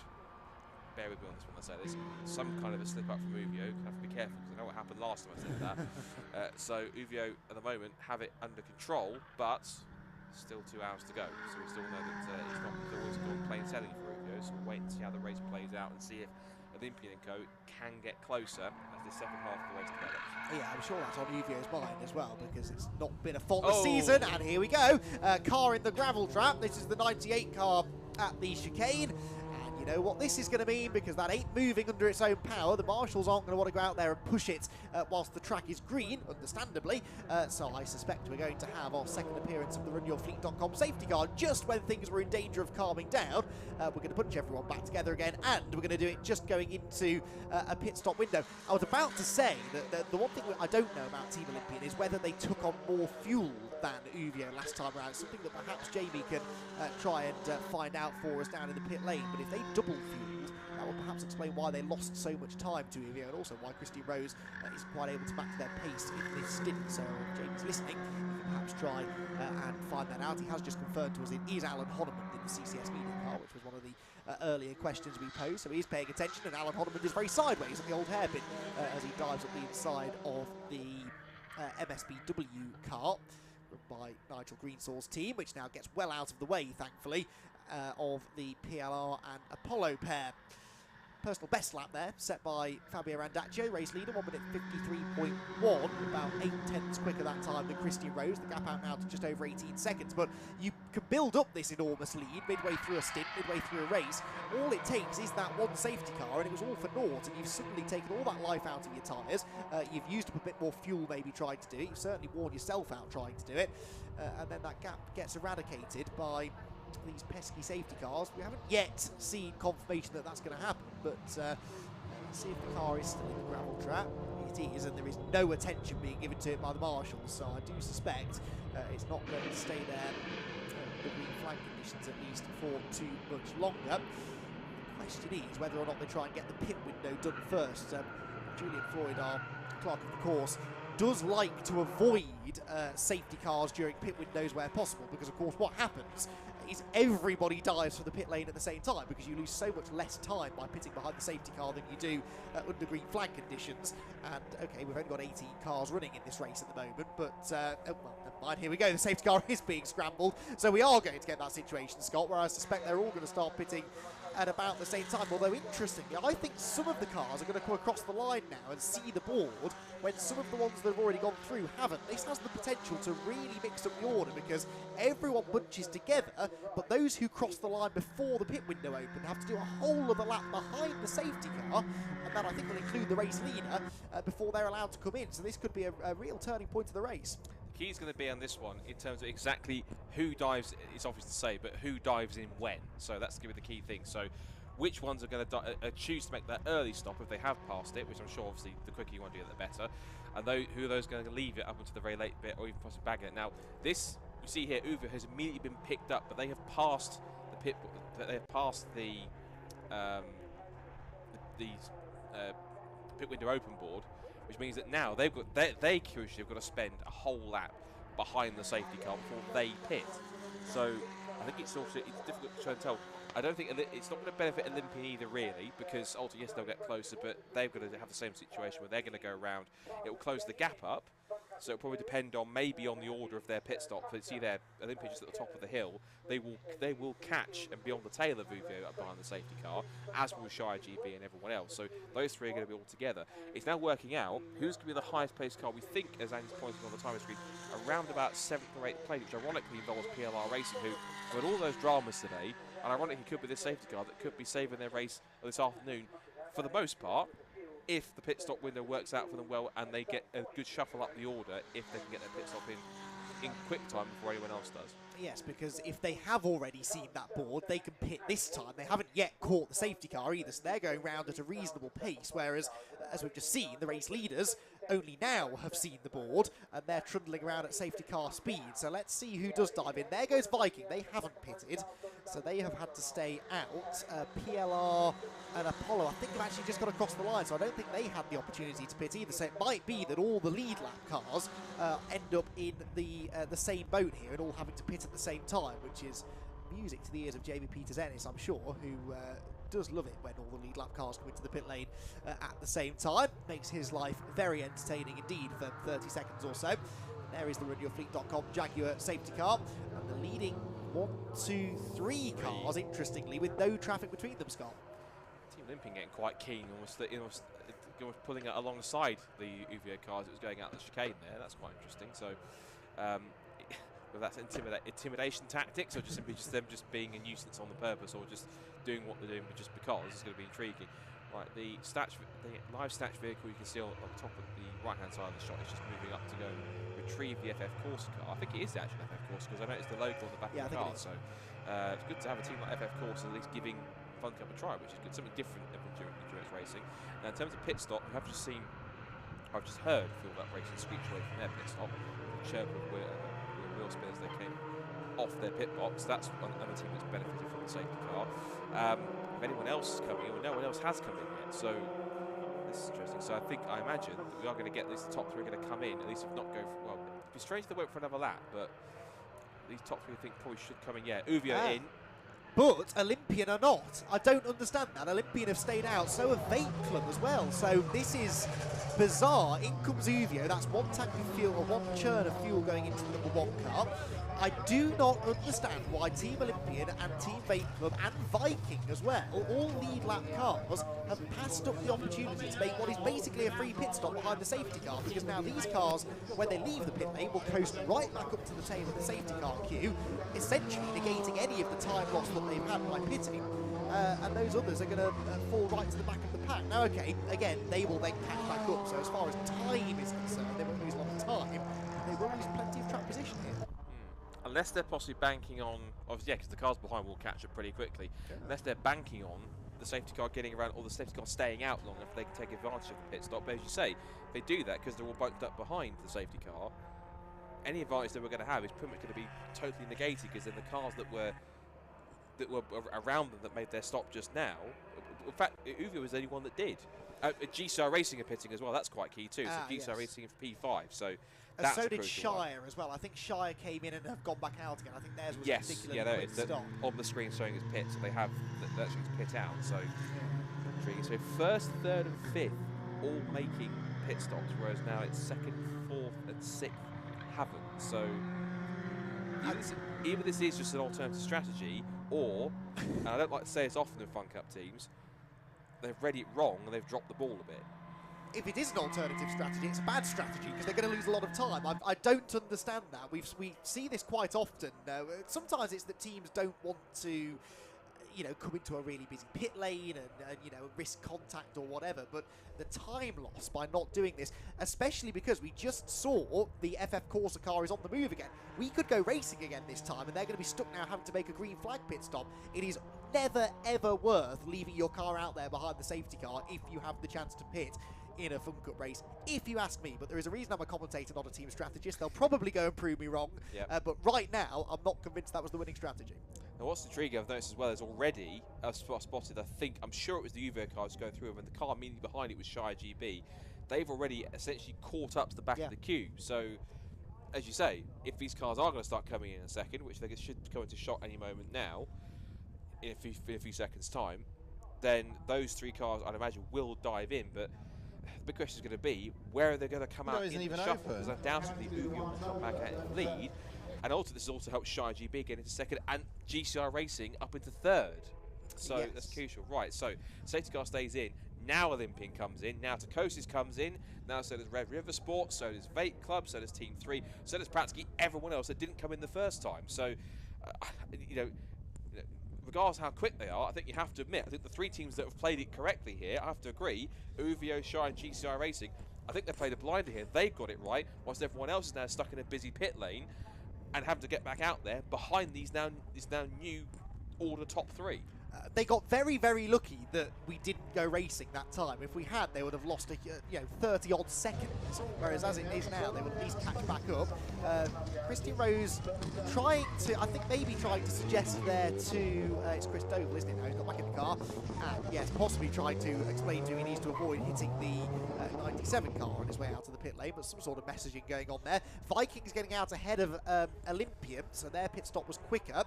bear with me on this one, I say this, some kind of a slip up from Uvio. Have to be careful because I know what happened last time I said that. So Uvio at the moment have it under control, but still 2 hours to go. So we still know that it's not always gone plain sailing for Uvio. So we'll wait and see how the race plays out and see if Olympian and Co can get closer as the 2nd half of the race develops. Yeah, I'm sure that's on Uvio's mind as well, because it's not been a faultless season. And here we go, car in the gravel trap. This is the 98 car at the chicane. You know what this is going to mean, because that ain't moving under its own power. The marshals aren't going to want to go out there and push it whilst the track is green, understandably. So I suspect we're going to have our 2nd appearance of the RunYourFleet.com safety car just when things were in danger of calming down. We're going to punch everyone back together again, and we're going to do it just going into a pit stop window. I was about to say that the one thing I don't know about Team Olympian is whether they took on more fuel than Uvio last time around. Something that perhaps Jamie can try and find out for us down in the pit lane. But if they double fueled, that will perhaps explain why they lost so much time to Uvio, and also why Christy Rose isn't quite able to match their pace in this stint. So if Jamie's listening, you can perhaps try and find that out. He has just confirmed to us it is Alan Honneman in the CCS Media car, which was one of the earlier questions we posed. So he's paying attention, and Alan Honneman is very sideways on the old hairpin as he dives up the inside of the MSBW car by Nigel Greensaw's team, which now gets well out of the way, thankfully, of the PLR and Apollo pair. Personal best lap there, set by Fabio Randaccio, race leader, 1 minute 53.1, about 8/10 quicker that time than Christian Rose. The gap out now to just over 18 seconds, but you can build up this enormous lead midway through a stint, midway through a race. All it takes is that one safety car, and it was all for naught, and you've suddenly taken all that life out of your tyres. You've used up a bit more fuel maybe trying to do it. You've certainly worn yourself out trying to do it, and then that gap gets eradicated by these pesky safety cars. We haven't yet seen confirmation that that's going to happen, but let's see if the car is still in the gravel trap. It is, and there is no attention being given to it by the marshals, so I do suspect it's not going to stay there the green flag conditions at least for too much longer. The question is whether or not they try and get the pit window done first. Julian Floyd, our clerk of the course, does like to avoid safety cars during pit windows where possible, because of course what happens is everybody dives for the pit lane at the same time, because you lose so much less time by pitting behind the safety car than you do under green flag conditions. And okay, we've only got 18 cars running in this race at the moment, but well, never mind, here we go, the safety car is being scrambled, so we are going to get that situation, Scott, where I suspect they're all going to start pitting at about the same time. Although interestingly, I think some of the cars are going to come across the line now and see the board when some of the ones that have already gone through haven't. This has the potential to really mix up the order, because everyone bunches together, but those who cross the line before the pit window open have to do a whole other lap behind the safety car, and that I think will include the race leader before they're allowed to come in. So this could be a real turning point of the race. The key is going to be on this one in terms of exactly who dives. It's obvious to say, but who dives in when. So that's going to be the key thing. So which ones are going to choose to make that early stop if they have passed it, which I'm sure obviously the quicker you want to do it, the better. And who are those going to leave it up until the very late bit, or even possibly bag it? Now, this you see here, Uwe has immediately been picked up, but they have passed the pit. They have passed the pit window open board, which means that now they crucially have got to spend a whole lap behind the safety car before they pit. So I think it's difficult to try and tell. I don't think it's not going to benefit Olympian either, really, because ultimately, yes, they'll get closer, but they've got to have the same situation where they're going to go around. It will close the gap up, so it'll probably depend on maybe on the order of their pit stop. But see there, Olympia just at the top of the hill. They will catch and be on the tail of Uvio up behind the safety car, as will Shire GB and everyone else. So those three are going to be all together. It's now working out who's going to be the highest placed car. We think, as Andy's pointing on the timer screen, around about 7th or 8th place, which ironically involves PLR Racing, who had all those dramas today. And ironically, could be this safety car that could be saving their race this afternoon for the most part, if the pit stop window works out for them well and they get a good shuffle up the order, if they can get their pit stop in quick time before anyone else does. Yes, because if they have already seen that board, they can pit this time. They haven't yet caught the safety car either, so they're going round at a reasonable pace, whereas, as we've just seen, the race leaders only now have seen the board, and they're trundling around at safety car speed. So let's see who does dive in. There goes Viking. They haven't pitted, so they have had to stay out. PLR and Apollo, I think, have actually just got across the line, so I don't think they had the opportunity to pit either. So it might be that all the lead lap cars end up in the same boat here and all having to pit at the same time, which is music to the ears of Jamie Peters-Ennis, I'm sure, who does love it when all the lead lap cars come into the pit lane at the same time. Makes his life very entertaining indeed for 30 seconds or so. There is the RunYourFleet.com Jaguar safety car, and the leading 1, 2, 3 cars, interestingly, with no traffic between them, Scott. Team Olympian getting quite keen, almost pulling it alongside the Uvio cars. It was going out the chicane there. That's quite interesting. So, whether that's intimidation tactics or just simply them being a nuisance on the purpose, or just doing what they're doing just because, it's going to be intriguing. Right, the live Snatch vehicle you can see on the top of the right-hand side of the shot is just moving up to go and retrieve the FF Corsa car. I think it is actually an FF Corsa because I noticed the logo on the back of the car. So it's good to have a team like FF Corsa at least giving Fun Cup a try, which is good, something different than endurance racing. Now, in terms of pit stop, I've just heard Field Up Racing screech away from their pit stop. Chirp of wheel spinners they came off their pit box. That's another team that's benefited from the safety car. If anyone else is coming in, well, no one else has come in yet, so this is interesting. So I imagine that we are going to get these top three are going to come in, at least if not go for, well, it'd be strange if they went for another lap, but these top three I think probably should come in. Yeah, Uvio in. But Olympian are not. I don't understand that. Olympian have stayed out, so have Vape Club as well. So this is bizarre. In comes Uvio. That's one tank of fuel, or one churn of fuel going into the number 1 car. I do not understand why Team Olympian and Team Vape Club and Viking as well, all lead lap cars, have passed up the opportunity to make what is basically a free pit stop behind the safety car, because now these cars, when they leave the pit lane, will coast right back up to the tail of the safety car queue, essentially negating any of the time loss that they've had by pitting. And those others are going to fall right to the back of the pack. Now, okay, again, they will then catch back up, so as far as time is concerned, they won't lose a lot of time, they will lose plenty of track position here. Unless they're possibly banking on, obviously, yeah, because the cars behind will catch up pretty quickly. Yeah. Unless they're banking on the safety car getting around, or the safety car staying out long enough, they can take advantage of the pit stop. But as you say, if they do that because they're all bunked up behind the safety car, any advantage that we're going to have is pretty much going to be totally negated, because then the cars that were around them that made their stop just now. In fact, Uvio was the only one that did. GSR Racing are pitting as well. That's quite key too. So GSR Racing for P5. So. That's so did Shire as well. I think Shire came in and have gone back out again. I think theirs was a particularly quick stop. On the screen showing as pit, so they have that's pit out. So intriguing. So first, third, and fifth all making pit stops, whereas now it's second, fourth, and sixth haven't. So either this is just an alternative strategy, or, and I don't like to say this often in Fun Cup teams, they've read it wrong and they've dropped the ball a bit. If it is an alternative strategy, it's a bad strategy, because they're going to lose a lot of time. I don't understand that. We see this quite often. Sometimes it's that teams don't want to, come into a really busy pit lane and risk contact or whatever. But the time loss by not doing this, especially because we just saw the FF Corsa car is on the move again. We could go racing again this time, and they're going to be stuck now having to make a green flag pit stop. It is never ever worth leaving your car out there behind the safety car if you have the chance to pit in a Fun Cup race, if you ask me. But there is a reason I'm a commentator, not a team strategist. They'll probably go and prove me wrong. Yep. But right now, I'm not convinced that was the winning strategy. Now, what's intriguing, I've noticed as well, is already I've spotted, I'm sure it was the UVO cars going through, and the car immediately behind it was Shy GB. They've already essentially caught up to the back of the queue. So, as you say, if these cars are going to start coming in a second, which they should go into shot any moment now, in a few seconds' time, then those 3 cars, I'd imagine, will dive in. But the big question is going to be, where are they going to come out in the shuffle? Because undoubtedly UVO will come back out in lead. And also, this has also helped Shy GB get into second and GCR Racing up into third. So that's crucial. Right, so safety car stays in. Now Olympian comes in. Now Tacosis comes in. Now so does Red River Sport. So does Vape Club. So does Team 3. So does practically everyone else that didn't come in the first time. So, regardless of how quick they are, I think you have to admit, I think the 3 teams that have played it correctly here, I have to agree, UVO, Shy and GCR Racing, I think they played a blinder here. They got it right, whilst everyone else is now stuck in a busy pit lane and having to get back out there behind these now new order top 3. They got very, very lucky that we didn't go racing that time. If we had, they would have lost 30-odd seconds. Whereas as it is now, they would at least catch back up. Christian Rose trying to, I think maybe trying to suggest there to, it's Chris Doval, isn't it now? He's got back in the car. And yes, possibly trying to explain to him he needs to avoid hitting the 97 car on his way out of the pit lane. But some sort of messaging going on there. Vikings getting out ahead of Olympian, so their pit stop was quicker.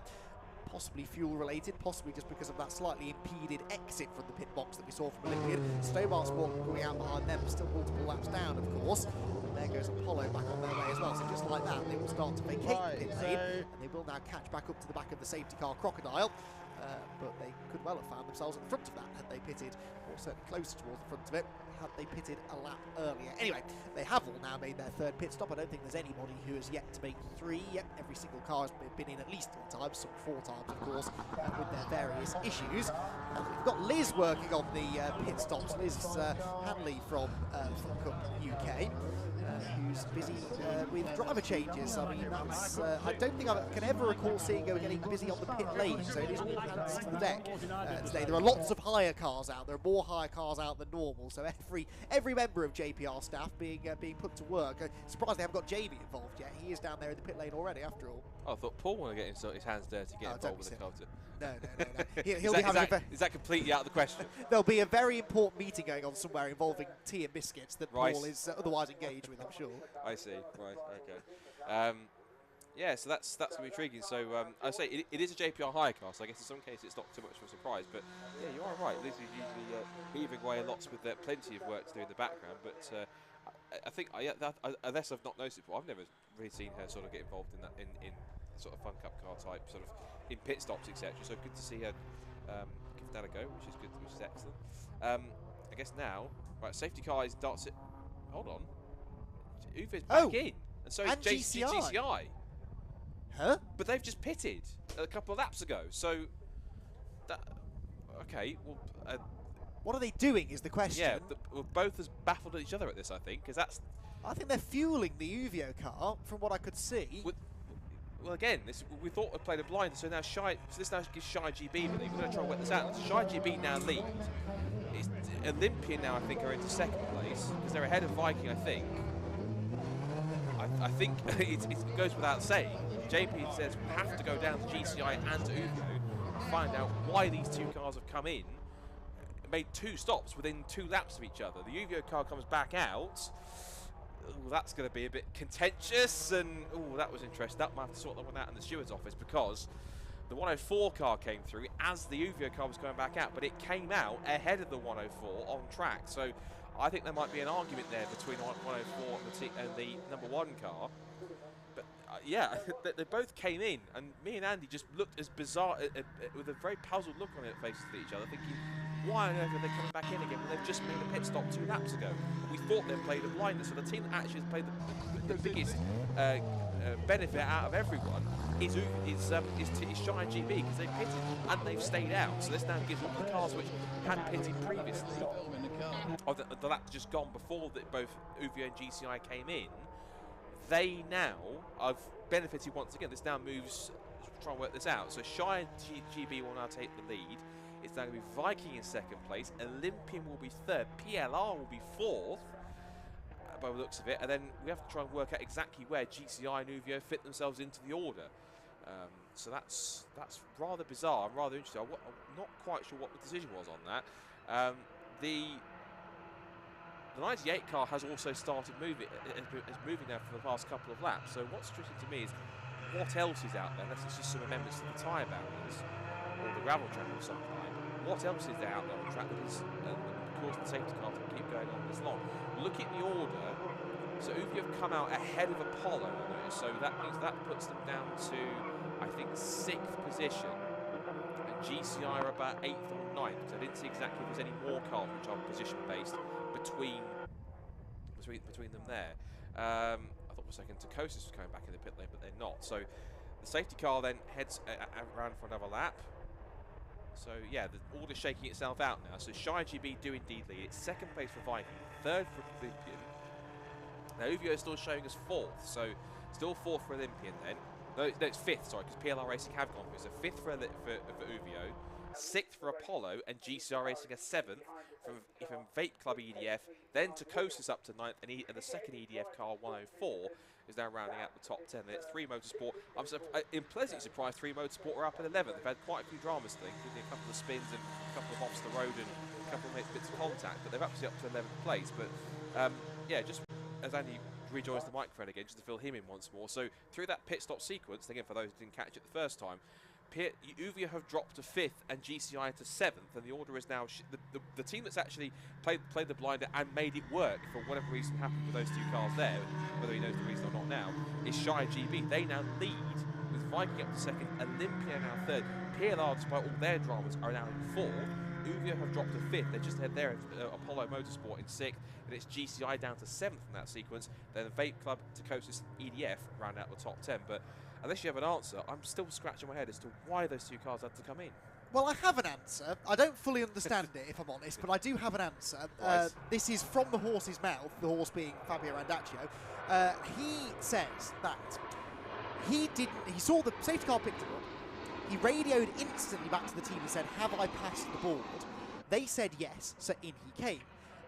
Possibly fuel related, possibly just because of that slightly impeded exit from the pit box that we saw from Olympian. Stobart Sport going out behind them, still multiple laps down, of course. And there goes Apollo back on their way as well. So just like that, they will start to vacate the pit lane, and they will now catch back up to the back of the safety car Crocodile. But they could well have found themselves in front of that had they pitted, or certainly closer towards the front of it, had they pitted a lap earlier. Anyway, they have all now made their 3rd pit stop. I don't think there's anybody who has yet to make 3. Yet every single car has been in at least 3 times, some 4 times, of course, with their various issues. And we've got Liz working on the pit stops. Liz Hanley from Fun Cup UK. Who's busy with driver changes. I mean, that's, I don't think I can ever recall seeing her getting busy on the pit lane, so it is all hands to the deck today. There are lots of hire cars out. There are more hire cars out than normal, so every member of JPR staff being put to work. Surprised they haven't got Jamie involved yet. He is down there in the pit lane already, after all. Oh, I thought Paul wanted to get his hands dirty, get involved with the culture. No. He'll Is that completely out of the question? There'll be a very important meeting going on somewhere involving tea and biscuits that Paul is otherwise engaged with, I'm sure. I see. Right. Okay. Yeah. So that's going to be intriguing. So I say it is a JPR hire car. So I guess in some cases it's not too much of a surprise. But yeah, you are right. Liz is usually heaving away lots with plenty of work to do in the background. But I think unless I've not noticed it before, I've never really seen her sort of get involved in that in sort of Fun Cup car type sort of in pit stops, etc. So good to see her give that a go, which is good, which is excellent. I guess now, right, safety car darts it. Hold on, Uve's back in, and so is GCI. Huh? But they've just pitted a couple of laps ago. So that okay. Well, what are they doing? Is the question. Yeah, we're both as baffled at each other at this. I think because that's. I think they're fueling the Uvio car, from what I could see. Well, again, we thought we played a blind, so now this now gives Shy GB, but they're going to try and wet this out. So Shy GB now lead. It's Olympian now, I think, are into 2nd place because they're ahead of Viking, I think. I think it goes without saying. JP says we have to go down to GCI and to Uvio to find out why these 2 cars have come in. Made 2 stops within 2 laps of each other. The Uvio car comes back out. Ooh, that's going to be a bit contentious, and that was interesting. That might have to sort that one out in the steward's office because the 104 car came through as the Uvio car was going back out, but it came out ahead of the 104 on track. So I think there might be an argument there between 104 and the number 1 car. But yeah, they both came in, and me and Andy just looked as bizarre, with a very puzzled look on their faces at each other, thinking, why on earth are they coming back in again when they've just made a pit stop 2 laps ago? We thought they'd played a blinder, so the team that actually has played the biggest benefit out of everyone is Shy and GB because they've pitted and they've stayed out. So this now gives all the cars which had pitted previously, or the lap just gone before that both Uvio and GCI came in, they now have benefited once again. This now moves try and work this out. So Shy GB will now take the lead. It's now going to be Viking in second place. Olympian will be third. PLR will be fourth, by the looks of it. And then we have to try and work out exactly where GCI and Uvio fit themselves into the order. So that's rather bizarre and rather interesting. I'm not quite sure what the decision was on that. The 98 car has also started moving. Is moving now for the past couple of laps. So what's interesting to me is what else is out there, unless it's just some amendments to the tyre barriers or the gravel track of some kind. What else is there out there on the track that is causing the safety car to keep going on this long? Look at the order. So Uvio have come out ahead of Apollo, I notice, so that means that puts them down to, I think, 6th position. And GCI are about 8th or 9th. So I didn't see exactly if there's any more cars which are position-based between them there. I thought for a second Tacosis was coming back in the pit lane, but they're not. So the safety car then heads around for another lap. So yeah, the order's shaking itself out now. So Shy GB do indeed lead. It's second place for Viking, third for Olympian. Now Uvio is still showing us fourth, so still fourth for Olympian then. No, it's fifth, sorry, because PLR Racing have gone through. So fifth for Uvio, sixth for Apollo, and GCR Racing a seventh from Vape Club EDF. Then Tacosis up to ninth, and the second EDF car 104 is now rounding out the top 10. It's 3 Motorsport. I'm pleasantly surprised 3 Motorsport are up at 11th. They've had quite a few dramas today, including a couple of spins and a couple of offs the road and a couple of bits of contact, but they're actually up to 11th place. But yeah, just as Andy rejoins the microphone again, just to fill him in once more. So through that pit stop sequence, again for those who didn't catch it the first time, Uvio have dropped to 5th and GCI to 7th, and the order is now the team that's actually played the blinder and made it work for whatever reason happened with those 2 cars there, whether he knows the reason or not now, is Shy GB. They now lead with Viking up to 2nd, Olympia now 3rd, PLR, despite all their dramas, are now in 4th. Uvio have dropped to 5th. They're just ahead there of Apollo Motorsport in 6th, and it's GCI down to 7th in that sequence. Then the Vape Club, Tacosis, EDF round out the top 10. But unless you have an answer, I'm still scratching my head as to why those 2 cars had to come in. Well, I have an answer. I don't fully understand it, if I'm honest, but I do have an answer. Right. This is from the horse's mouth, the horse being Fabio Randaccio. He says that he saw the safety car picked him up. He radioed instantly back to the team and said, "Have I passed the board?" They said yes, so in he came.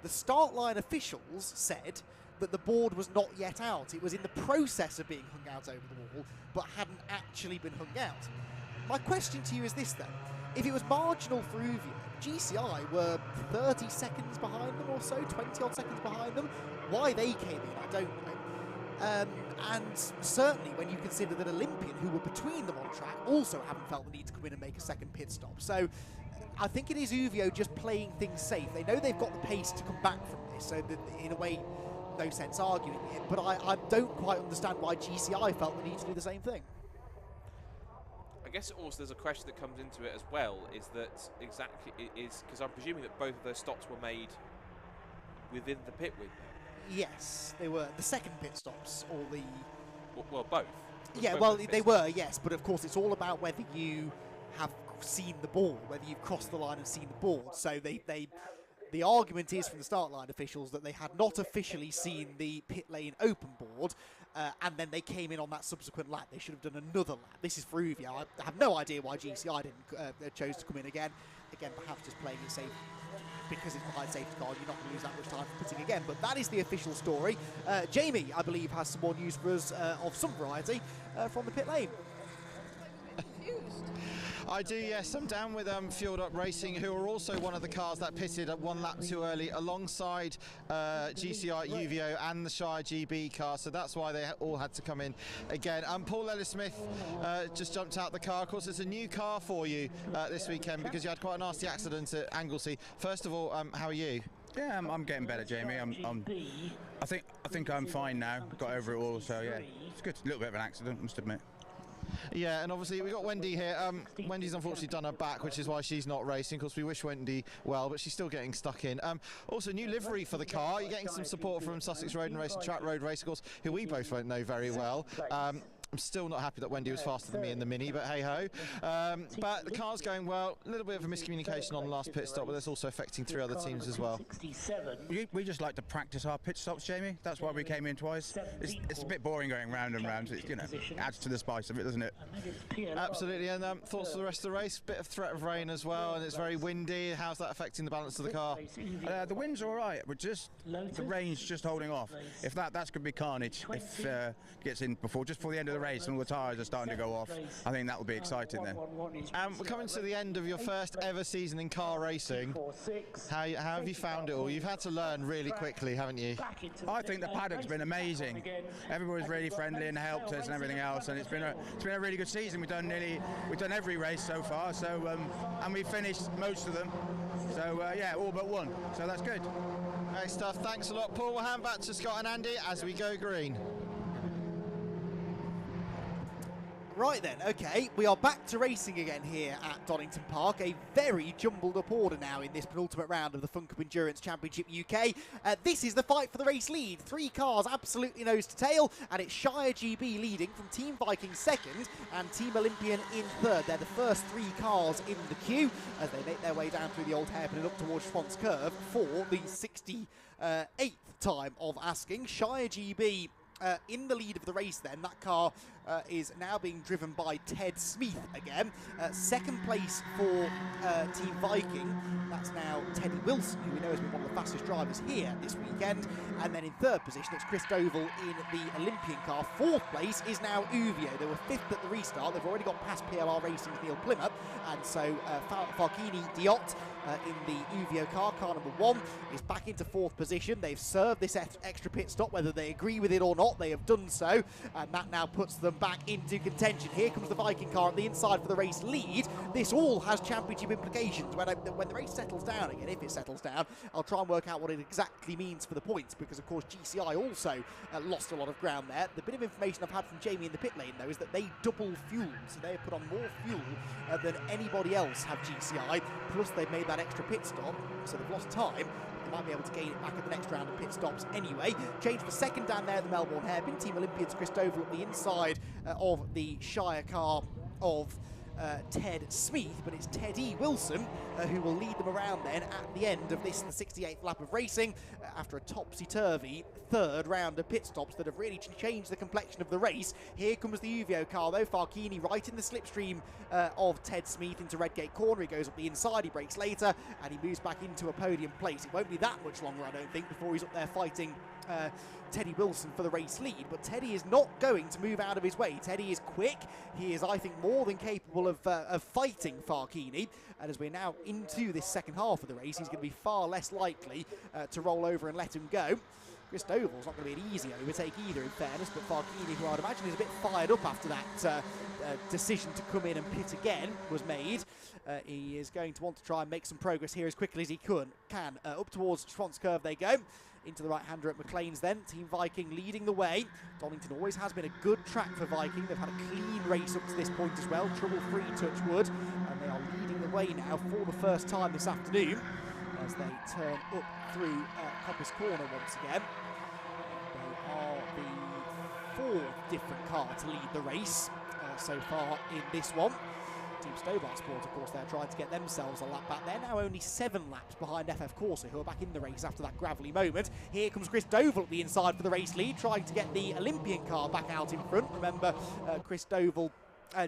The start line officials said that the board was not yet out. It was in the process of being hung out over the wall, but hadn't actually been hung out. My question to you is this then. If it was marginal for Uvio, GCI were 30 seconds behind them or so, 20 odd seconds behind them. Why they came in, I don't know. And certainly when you consider that Olympian, who were between them on track, also haven't felt the need to come in and make a second pit stop. So I think it is Uvio just playing things safe. They know they've got the pace to come back from this, so that in a way, no sense arguing it. But I don't quite understand why GCI felt the need to do the same thing. I guess also there's a question that comes into it as well, is that exactly because I'm presuming that both of those stops were made within the pit window. Yes, they were the second pit stops, or the... Well, both. Yeah, well, they were, yes, but of course it's all about whether you have seen the board, whether you've crossed the line and seen the board. So the argument is from the start line officials that they had not officially seen the pit lane open board, and then they came in on that subsequent lap. They should have done another lap. This is for Uvio. I have no idea why GCI didn't chose to come in again. Again, perhaps just playing it safe. Because it's behind safety car, you're not going to lose that much time for pitting again. But that is the official story. Jamie, I believe, has some more news for us of some variety from the pit lane. I do, yes. I'm down with Fueled Up Racing, who are also one of the cars that pitted at 1 lap too early, alongside GCI, Uvio and the Shire GB car, so that's why they all had to come in again. Paul Ellis-Smith just jumped out the car. Of course, it's a new car for you this weekend because you had quite a nasty accident at Anglesey. First of all, how are you? Yeah, I'm getting better, Jamie. I think I'm fine now. Got over it all, so yeah, it's good. A little bit of an accident, must admit. Yeah, and obviously we've got Wendy here. Wendy's unfortunately done her back, which is why she's not racing. Of course, we wish Wendy well, but she's still getting stuck in. Also, new livery for the car. You're getting some support from Sussex Road and Track Road Race Course, who we both won't know very well. I'm still not happy that Wendy was faster than me in the Mini, but hey-ho. But the car's going well. A little bit of a miscommunication on the last pit stop, but that's also affecting 3 other teams as well. We just like to practice our pit stops, Jamie. That's why we came in twice. It's a bit boring going round and round. It, adds to the spice of it, doesn't it? Absolutely. And thoughts for the rest of the race? Bit of threat of rain as well, and it's very windy. How's that affecting the balance of the car? The wind's all right, but just the rain's just holding off. If that's going to be carnage. If it gets in just before the end of the race and all the tyres are starting to go off, I think that will be exciting then. We're coming to the end of your first ever season in car racing. How have you found it all? You've had to learn really quickly, haven't you? I think the paddock's been amazing. Everybody's really friendly and helped us and everything else, and it's been a really good season. We've done every race so far, so and we've finished most of them. So yeah, all but one. So that's good. Great stuff. Thanks a lot, Paul. We'll hand back to Scott and Andy as we go green. Right then, okay, we are back to racing again here at Donington Park. A very jumbled up order now in this penultimate round of the FunCup Endurance Championship UK. This is the fight for the race lead. 3 cars absolutely nose to tail, and it's Shire GB leading from Team Viking second and Team Olympian in third. They're the first 3 cars in the queue as they make their way down through the old hairpin and up towards Schwantz Curve for the 68th time of asking. Shire GB in the lead of the race then. That car is now being driven by Ted Smith again. Second place for Team Viking, that's now Teddy Wilson, who we know has been one of the fastest drivers here this weekend. And then in third position, it's Chris Doval in the Olympian car. Fourth place is now Uvio. They were 5th at the restart. They've already got past PLR Racing's Neil Plymouth. And so Farkini Diot in the Uvio car number 1, is back into 4th position. They've served this extra pit stop, whether they agree with it or not. They have done so, and that now puts them back into contention. Here comes the Viking car on the inside for the race lead. This all has championship implications. When the race settles down again, if it settles down, I'll try and work out what it exactly means for the points, because of course GCI also lost a lot of ground there. The bit of information I've had from Jamie in the pit lane though is that they double fuel, so they have put on more fuel than anybody else have GCI, plus they've made that extra pit stop, so they've lost time. They might be able to gain it back at the next round of pit stops anyway. Change for second down there at the Melbourne hairpin. Team Olympians Chris Doval at the inside of the Shire car of Ted Smith, but it's Teddy Wilson who will lead them around then at the end of this, the 68th lap of racing, after a topsy-turvy third round of pit stops that have really changed the complexion of the race. Here comes the Uvio car though, Farkini right in the slipstream of Ted Smith into Redgate Corner. He goes up the inside, he brakes later, and he moves back into a podium place. It won't be that much longer, I don't think, before he's up there fighting Teddy Wilson for the race lead, but Teddy is not going to move out of his way. Teddy is quick. He is, I think, more than capable of fighting Farkini, and as we're now into this second half of the race, he's going to be far less likely to roll over and let him go. Chris Doval's not going to be an easy overtake either, in fairness, but Farkini, who I'd imagine is a bit fired up after that decision to come in and pit again was made. He is going to want to try and make some progress here as quickly as he can. Up towards Schwantz Curve they go. Into the right-hander at McLean's then. Team Viking leading the way. Donington always has been a good track for Viking. They've had a clean race up to this point as well. Trouble-free, touch wood. And they are leading the way now for the first time this afternoon as they turn up through Coppice Corner once again. They are the 4th different car to lead the race so far in this one. Team Stobart Sport, of course, they're trying to get themselves a lap back. They're now only 7 laps behind FF Corsa, who are back in the race after that gravelly moment. Here comes Chris Doval at the inside for the race lead, trying to get the Olympian car back out in front. Remember, Chris Doval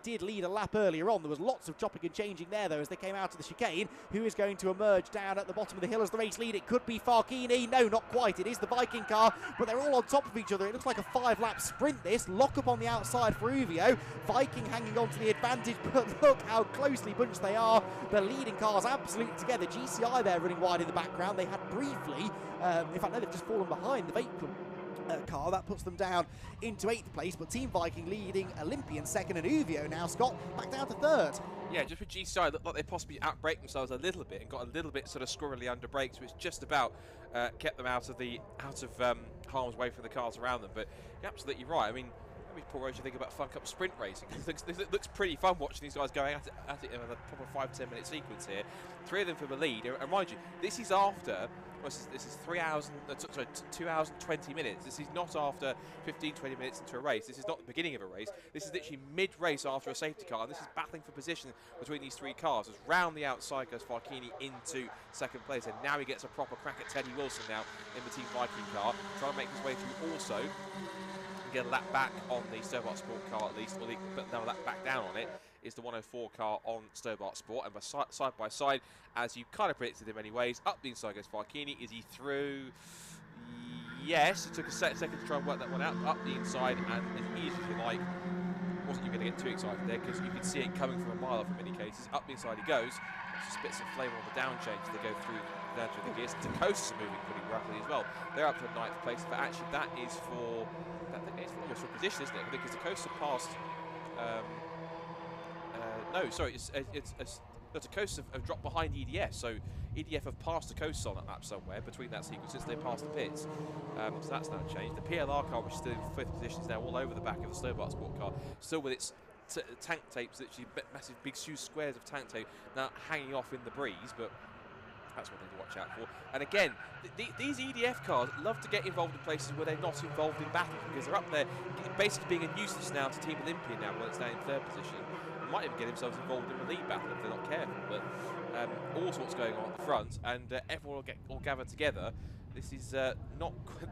did lead a lap earlier on. There was lots of chopping and changing there, though, as they came out of the chicane. Who is going to emerge down at the bottom of the hill as the race lead? It could be Farkini. No, not quite. It is the Viking car, but they're all on top of each other. It looks like a 5-lap sprint, this. Lock up on the outside for Uvio. Viking hanging on to the advantage, but look how closely bunched they are. The leading cars absolutely together. GCI there running wide in the background. They had briefly, in fact, no, they've just fallen behind the Vape Club car. That puts them down into 8th place, but Team Viking leading Olympian second, and Uvio now, Scott, back down to 3rd. Yeah, just with GCI, looked like they possibly outbraked themselves a little bit and got a little bit sort of squirrely under brakes, which just about kept them out of harm's way for the cars around them. But you're absolutely right. I mean, Paul Roach, think about FunCup sprint racing. It looks pretty fun watching these guys going at it in a proper 5-10 minute sequence here. 3 of them for the lead, and mind you, this is after this is 3 hours, sorry, 2 hours and 20 minutes. This is not after 15, 20 minutes into a race. This is not the beginning of a race. This is literally mid-race after a safety car. And this is battling for position between these three cars. As round the outside goes Farkini into second place. And now he gets a proper crack at Teddy Wilson now in the Team Viking car. Trying to make his way through also. Get a lap back on the Stobart Sport car at least, or but now a lap back down on it is the 104 car on Stobart Sport, and side by side, as you kind of predicted in many ways, up the inside goes Farkini. Is he through? Yes, it took a second to try and work that one out. Up the inside, and as easy as you like. Wasn't you going to get too excited there, because you could see it coming from a mile off in many cases. Up the inside he goes. Spits some flame on the down change. They go through down through the gears. Tacosa's are moving pretty rapidly as well. They're up to 9th place, but actually that is for almost for position, isn't it? Because Tacosa passed. No, sorry, Tacosa have dropped behind EDF, so EDF have passed Tacosa on that lap somewhere between that sequence since they passed the pits. So that's now changed. The PLR car, which is still in 5th position, is now all over the back of the Stobart Sport car, still with its tank tapes, literally massive big squares of tank tape now hanging off in the breeze, but that's what they need to watch out for. And again, these EDF cars love to get involved in places where they're not involved in battle, because they're up there basically being a nuisance now to Team Olympia now when it's down in 3rd position. They might even get themselves involved in the lead battle if they're not careful, but all sorts going on at the front, and everyone will all gather together. This is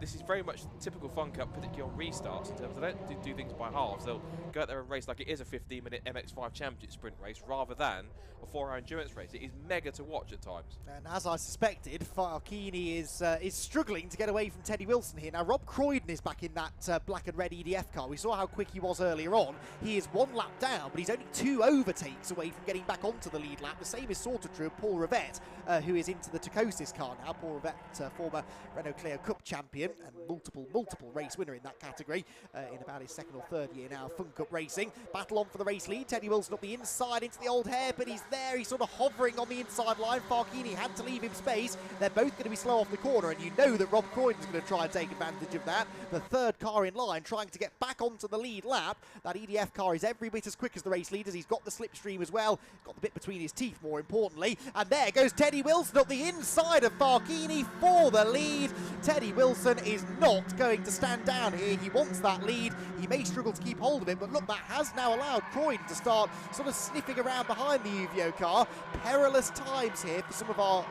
this is very much typical Fun Cup, particularly on restarts, in terms of they don't do things by halves. They'll go out there and race like it is a 15-minute MX-5 championship sprint race rather than a 4-hour endurance race. It is mega to watch at times. And as I suspected, Farkini is struggling to get away from Teddy Wilson here. Now, Rob Croydon is back in that black and red EDF car. We saw how quick he was earlier on. He is 1 lap down, but he's only 2 overtakes away from getting back onto the lead lap. The same is sort of true of Paul Rivette, who is into the Tacosis car now. Paul Rivette, former Renault Clio Cup champion and multiple race winner in that category, in about his 2nd or 3rd year now, Fun Cup racing. Battle on for the race lead. Teddy Wilson up the inside into the old hairpin. He's there. He's sort of hovering on the inside line. Farkini had to leave him space. They're both going to be slow off the corner, and you know that Rob Croydon's going to try and take advantage of that. The 3rd car in line trying to get back onto the lead lap. That EDF car is every bit as quick as the race leaders. He's got the slipstream as well. Got the bit between his teeth, more importantly. And there goes Teddy Wilson up the inside of Farkini for the lead. Teddy Wilson is not going to stand down here. He wants that lead. He may struggle to keep hold of it, but look, that has now allowed Croydon to start sort of sniffing around behind the Uvio car. Perilous times here for some of our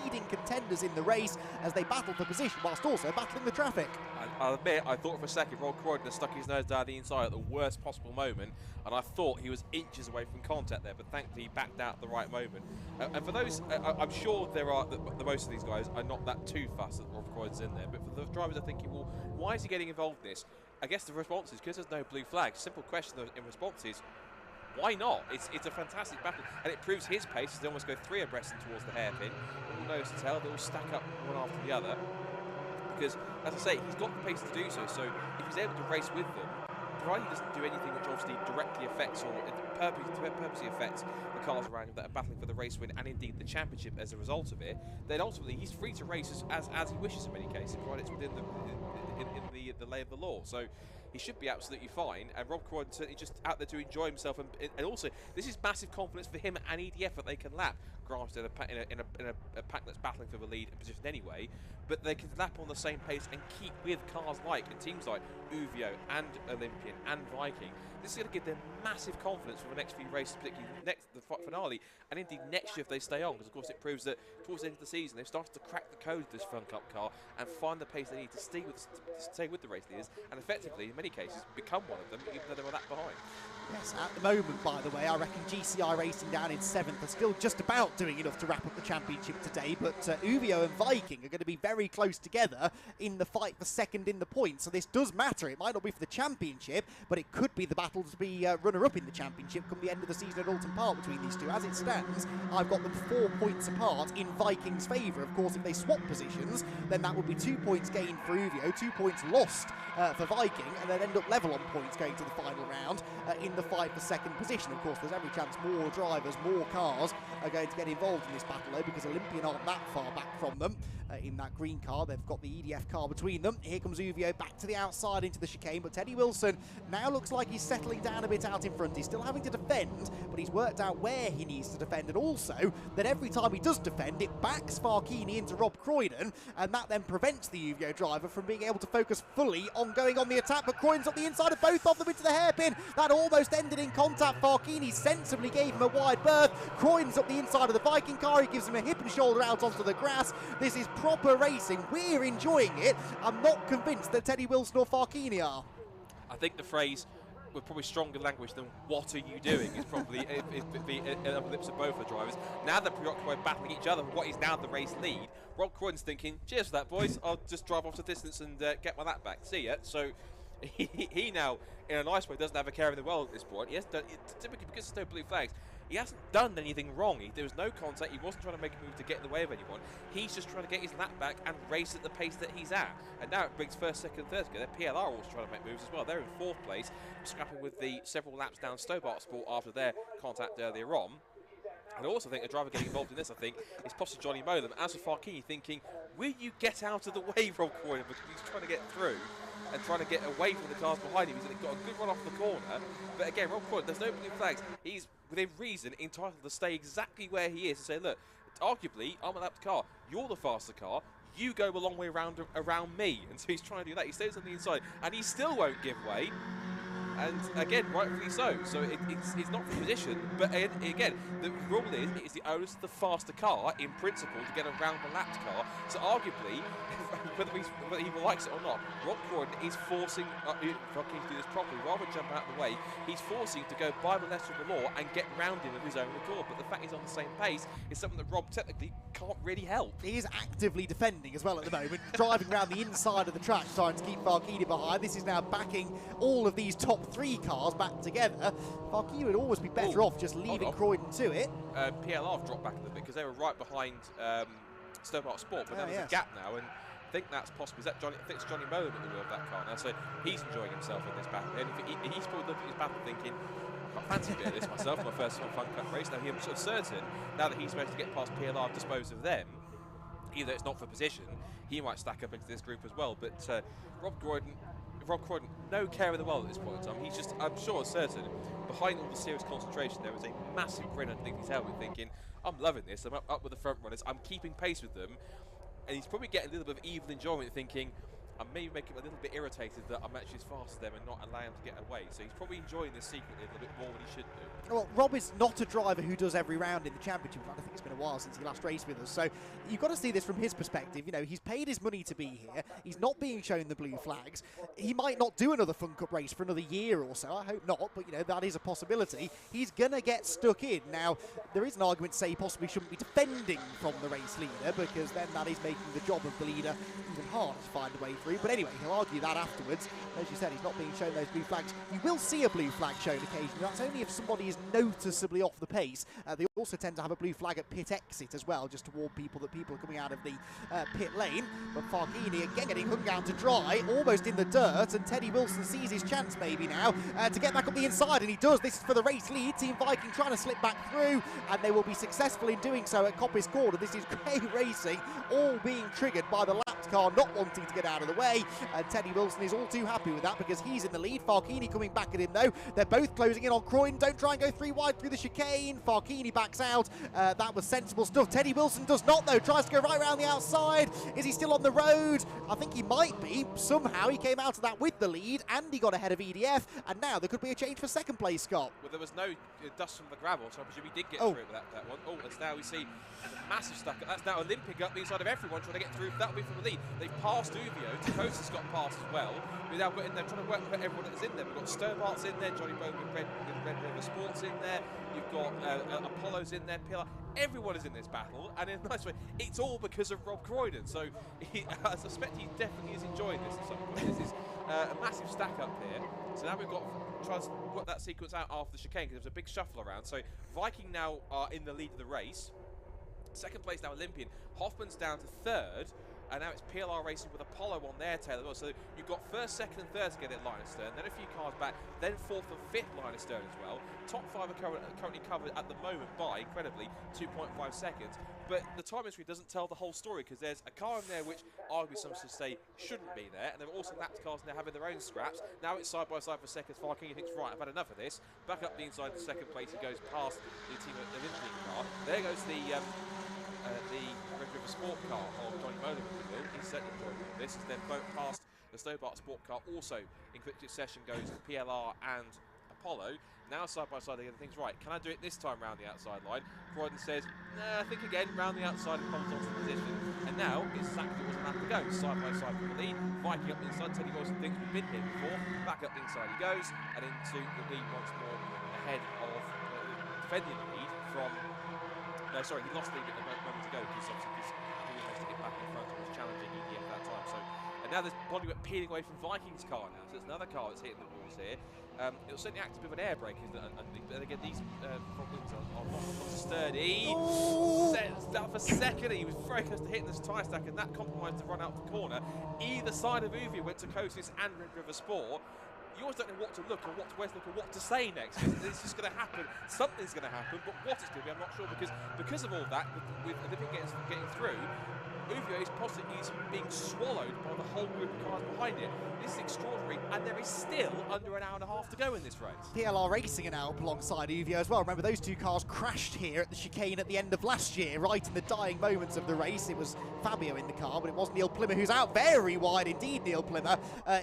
leading contenders in the race as they battle for position whilst also battling the traffic. I'll admit, I thought for a second Rob Croydon had stuck his nose down the inside at the worst possible moment, and I thought he was inches away from contact there, but thankfully he backed out at the right moment. And for those, I'm sure there are, the most of these guys are not that too fussed that Rob Croydon's in there, but for the drivers are thinking, well, why is he getting involved in this? I guess the response is because there's no blue flag. Simple question in response is, why not? It's a fantastic battle, and it proves his pace as they almost go 3 abreast and towards the hairpin. All nose to tail, they all stack up one after the other. Because, as I say, he's got the pace to do so. So if he's able to race with them, provided he doesn't do anything which obviously directly affects or purposely affects the cars around him that are battling for the race win and indeed the championship as a result of it, then ultimately he's free to race as he wishes in many cases, provided it's within the lay of the law. So he should be absolutely fine, and Rob Croydon certainly just out there to enjoy himself, and also this is massive confidence for him and EDF that they can lap. Granted, in a pack that's battling for the lead position anyway, but they can lap on the same pace and keep with cars and teams like Uvio and Olympian and Viking. This is going to give them massive confidence for the next few races, particularly the finale, and indeed next year if they stay on, because of course it proves that towards the end of the season they've started to crack the code of this Fun Cup car and find the pace they need to stay with the race leaders, and effectively in many cases become one of them, even though they were that behind. Yes, at the moment, by the way, I reckon GCI Racing down in 7th are still just about doing enough to wrap up the championship today, but Uvio and Viking are going to be very close together in the fight for 2nd in the points, so this does matter. It might not be for the championship, but it could be the battle to be runner-up in the championship come the end of the season at Donington Park between these two. As it stands, I've got them 4 points apart in Viking's favour. Of course, if they swap positions, then that would be 2 points gained for Uvio, 2 points lost for Viking, and then end up level on points going to the final round in the fight for 2nd position. Of course, there's every chance more drivers, more cars are going to get involved in this battle, though, because Olympian aren't that far back from them. in that green car. They've got the EDF car between them. Here comes Uvio back to the outside into the chicane, but Teddy Wilson now looks like he's settling down a bit out in front. He's still having to defend, but he's worked out where he needs to defend, and also that every time he does defend, it backs Farkini into Rob Croydon, and that then prevents the Uvio driver from being able to focus fully on going on the attack. But Croydon's on the inside of both of them into the hairpin. That almost ended in contact. Farkini sensibly gave him a wide berth. Croydon's up the inside of the Viking car. He gives him a hip and shoulder out onto the grass. This is proper racing. We're enjoying it. I'm not convinced that Teddy Wilson or Farkini are. I think the phrase with probably stronger language than "what are you doing" is probably on the lips of both the drivers. Now they're preoccupied battling each other for what is now the race lead. Rob Croydon's thinking, cheers for that, boys. I'll just drive off the distance and get my lap back. See ya. So he now, in a nice way, doesn't have a care in the world at this point. He has done, typically because there's no blue flags, he hasn't done anything wrong. There was no contact. He wasn't trying to make a move to get in the way of anyone. He's just trying to get his lap back and race at the pace that he's at. And now it brings first, second, third together. PLR also trying to make moves as well. They're in fourth place, scrapping with the several laps down Stobart Sport after their contact earlier on. And I also think a driver getting involved in this, I think, is possibly Johnny Molam. As for Farkini, thinking, will you get out of the way, Rob Croydon? Because he's trying to get through and trying to get away from the cars behind him. He's got a good run off the corner. But again, Rob Croydon, there's no blue flags. He's, within reason, entitled to stay exactly where he is and say, look, arguably, I'm a lapped car. You're the faster car. You go a long way around me. And so he's trying to do that. He stays on the inside, and he still won't give way. And again, rightfully so. So it's not for position, but again, the rule is it is the onus of the faster car, in principle, to get around the lapped car. So arguably, whether he likes it or not, Rob Croydon is forcing Farkini to do this properly. Rather than jump out of the way, he's forcing to go by the letter of the law and get round him of his own accord. But the fact he's on the same pace is something that Rob technically can't really help. He is actively defending as well at the moment, driving around the inside of the track, trying to keep Farkini behind. This is now backing all of these top three cars back together. Farkini would always be better off just leaving Croydon to it. PLR have dropped back a little bit because they were right behind Stobart Sport, but there's a gap now, and I think that's possible. Is that Johnny? I think it's Johnny Molam at the wheel of that car now, so he's enjoying himself in this battle. And he's probably looking at his battle thinking, I fancy a bit of this myself, my first Fun Cup race. Now he's sort of certain, now that he's supposed to get past PLR, dispose of them, either it's not for position, he might stack up into this group as well. But Rob Croydon, no care in the world at this point in time. He's just, I'm sure, certain, behind all the serious concentration, there is a massive grin underneath his helmet thinking, I'm loving this, I'm up with the front runners, I'm keeping pace with them. And he's probably getting a little bit of evil enjoyment, thinking, I'm maybe making him a little bit irritated that I'm actually as fast as them and not allowing him to get away. So he's probably enjoying this secretly a little bit more than he should do. Well, Rob is not a driver who does every round in the championship. I think it's been a while since he last raced with us. So you've got to see this from his perspective. You know, he's paid his money to be here. He's not being shown the blue flags. He might not do another Fun Cup race for another year or so. I hope not, but, you know, that is a possibility. He's going to get stuck in. Now, there is an argument to say he possibly shouldn't be defending from the race leader, because then that is making the job of the leader even harder to find a way through. But anyway, he'll argue that afterwards. As you said, he's not being shown those blue flags. You will see a blue flag shown occasionally. That's only if somebody is noticeably off the pace. They also tend to have a blue flag at pit exit as well, just to warn people that people are coming out of the pit lane. But Farkini again getting hung out to dry, almost in the dirt, and Teddy Wilson sees his chance maybe now to get back up the inside, and he does. This is for the race lead. Team Viking trying to slip back through, and they will be successful in doing so at Coppice Corner. This is great racing, all being triggered by the lapped car not wanting to get out of the way, and Teddy Wilson is all too happy with that because he's in the lead. Farkini coming back at him though. They're both closing in on Croydon. Don't try and go three wide through the chicane. Farkini backs out. That was sensible stuff. Teddy Wilson does not though. Tries to go right around the outside. Is he still on the road? I think he might be. Somehow he came out of that with the lead and he got ahead of EDF, and now there could be a change for second place, Scott. Well, there was no dust from the gravel, so I presume he did get through with that one. Oh, and now we see a massive stack. That's now Olympic up the inside of everyone trying to get through. That'll be from the lead. They've passed Uvio. Tacosa's got past as well. We've now got in there trying to work with everyone that's in there. We've got Stobart's in there, Johnny Bowman with Red River Sports in there. You've got Apollo's in there, PLR. Everyone is in this battle, and in a nice way, it's all because of Rob Croydon. So I suspect he definitely is enjoying this at some point. This is a massive stack up here. So now we've got to try to work that sequence out after the chicane, because there was a big shuffle around. So Viking now are in the lead of the race. Second place now Olympian. Hoffman's down to third. and now it's PLR racing with Apollo on their tail as well. So you've got first, second and third together at line astern, then a few cars back, then fourth and fifth line astern as well. Top 5 are currently covered at the moment by, incredibly, 2.5 seconds. But the timing screen doesn't tell the whole story, because there's a car in there which arguably some should say shouldn't be there, and there are also lapped cars in there having their own scraps. Now it's side by side for seconds. Viking, he thinks, right, I've had enough of this. Back up the inside to second place, he goes past the team of the Olympic car. There goes the Red River Sport car of Johnny Molan. He's certainly enjoying this, as they've both passed the Stobart Sport car. Also in quick succession goes PLR and Apollo. Now side by side they get things right. Can I do it this time round the outside line? Croydon says, nah, think again, round the outside and comes onto the position. And now it's exactly what was to go. Side by side for the lead. Viking up the inside. Teddy Wilson thinks we've been here before. Back up the inside he goes, and into the lead once more, ahead of defending the lead from. No, sorry, he lost the lead a moment ago because obviously he has to get back in front and was challenging EDF that time. So, and now there's Bodywork peeling away from Viking's car now. So it's another car that's hitting the walls here. It'll certainly act a bit of an air brake, but again, these front wings are not sturdy. Sets down for second. He was very close to hitting this tyre stack, and that compromised to run out the corner. Either side of Uvia went to Kosis and Red River Sport. You always don't know what to look or what to where to look or what to say next. It's just going to happen. Something's going to happen, but what it's going to be, I'm not sure, because of all that, with Olympic getting through, Uvia is possibly being swallowed by the whole group of cars behind it. This is extraordinary, and there is still under an hour and a half to go in this race. PLR Racing are now up alongside Uvia as well. Remember, those two cars crashed here at the chicane at the end of last year, right in the dying moments of the race. It was Fabio in the car, but it was Neil Plimmer, who's out very wide indeed, Neil Plimmer,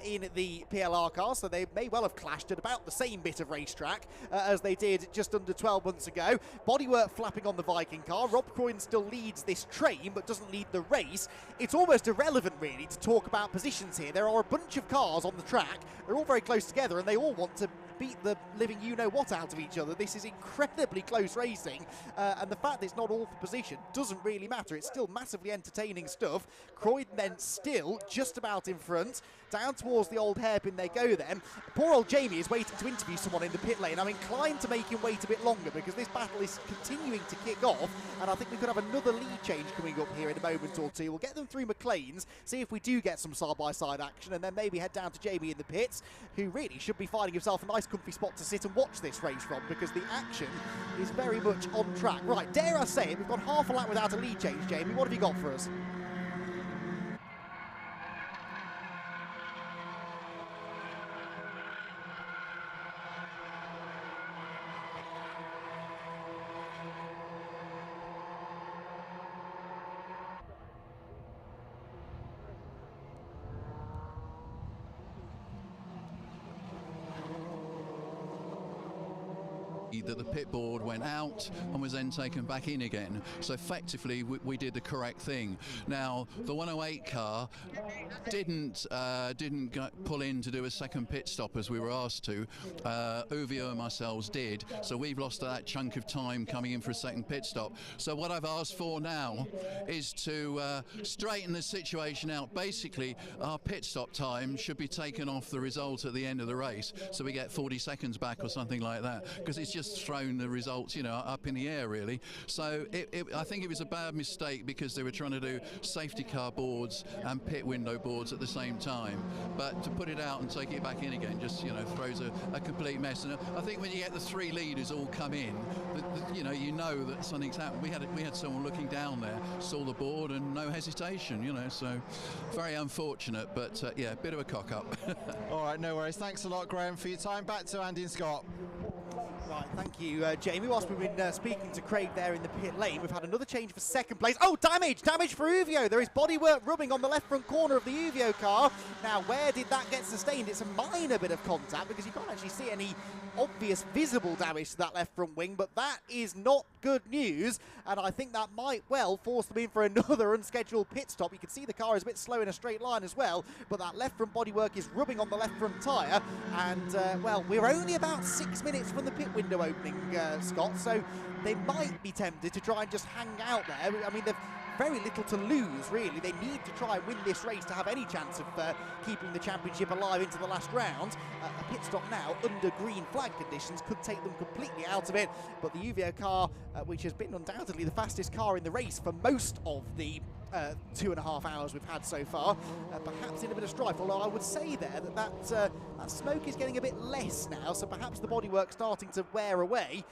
in the PLR car, so they may well have clashed at about the same bit of racetrack as they did just under 12 months ago. Bodywork flapping on the Viking car. Rob Croydon still leads this train, but doesn't lead the race. It's almost irrelevant, really, to talk about positions here. There are a bunch of cars on the track. They're all very close together, and they all want to beat the living you-know-what out of each other. This is incredibly close racing, and the fact that it's not all for position doesn't really matter. It's still massively entertaining stuff. Croydon then still just about in front. Down towards the old hairpin they go then. Poor old Jamie is waiting to interview someone in the pit lane. I'm inclined to make him wait a bit longer because this battle is continuing to kick off, and I think we could have another lead change coming up here in a moment or two. We'll get them through McLean's, see if we do get some side-by-side action, and then maybe head down to Jamie in the pits, who really should be finding himself a nice comfy spot to sit and watch this race from, because the action is very much on track. Right, dare I say it, we've gone half a lap without a lead change, Jamie. What have you got for us? That the pit board went out and was then taken back in again. So effectively we did the correct thing. Now the 108 car didn't pull in to do a second pit stop as we were asked to. Uvia and ourselves did. So we've lost that chunk of time coming in for a second pit stop. So what I've asked for now is to straighten the situation out. Basically our pit stop time should be taken off the result at the end of the race, so we get 40 seconds back or something like that, because it's just thrown the results, you know, up in the air really. So I think it was a bad mistake because they were trying to do safety car boards and pit window boards at the same time, but to put it out and take it back in again just, you know, throws a complete mess. And I think when you get the three leaders all come in, you know that something's happened. We had someone looking down there, saw the board and no hesitation, you know, so very unfortunate, but yeah, a bit of a cock up. All right, no worries. Thanks a lot, Graham, for your time. Back to Andy and Scott. Right, thank you, Jamie. Whilst we've been speaking to Craig there in the pit lane, we've had another change for second place. Oh, damage for Uvio. There is bodywork rubbing on the left front corner of the Uvio car. Now, where did that get sustained? It's a minor bit of contact because you can't actually see any obvious visible damage to that left front wing, but that is not good news, and I think that might well force them in for another unscheduled pit stop. You can see the car is a bit slow in a straight line as well, but that left front bodywork is rubbing on the left front tyre, and well, we're only about 6 minutes from the pit window opening, Scott, so they might be tempted to try and just hang out there. I mean, they've very little to lose, really. They need to try and win this race to have any chance of keeping the championship alive into the last round. A pit stop now under green flag conditions could take them completely out of it, but the Uvio car, which has been undoubtedly the fastest car in the race for most of the 2.5 hours we've had so far, perhaps in a bit of strife, although I would say there that smoke is getting a bit less now, so perhaps the bodywork's starting to wear away,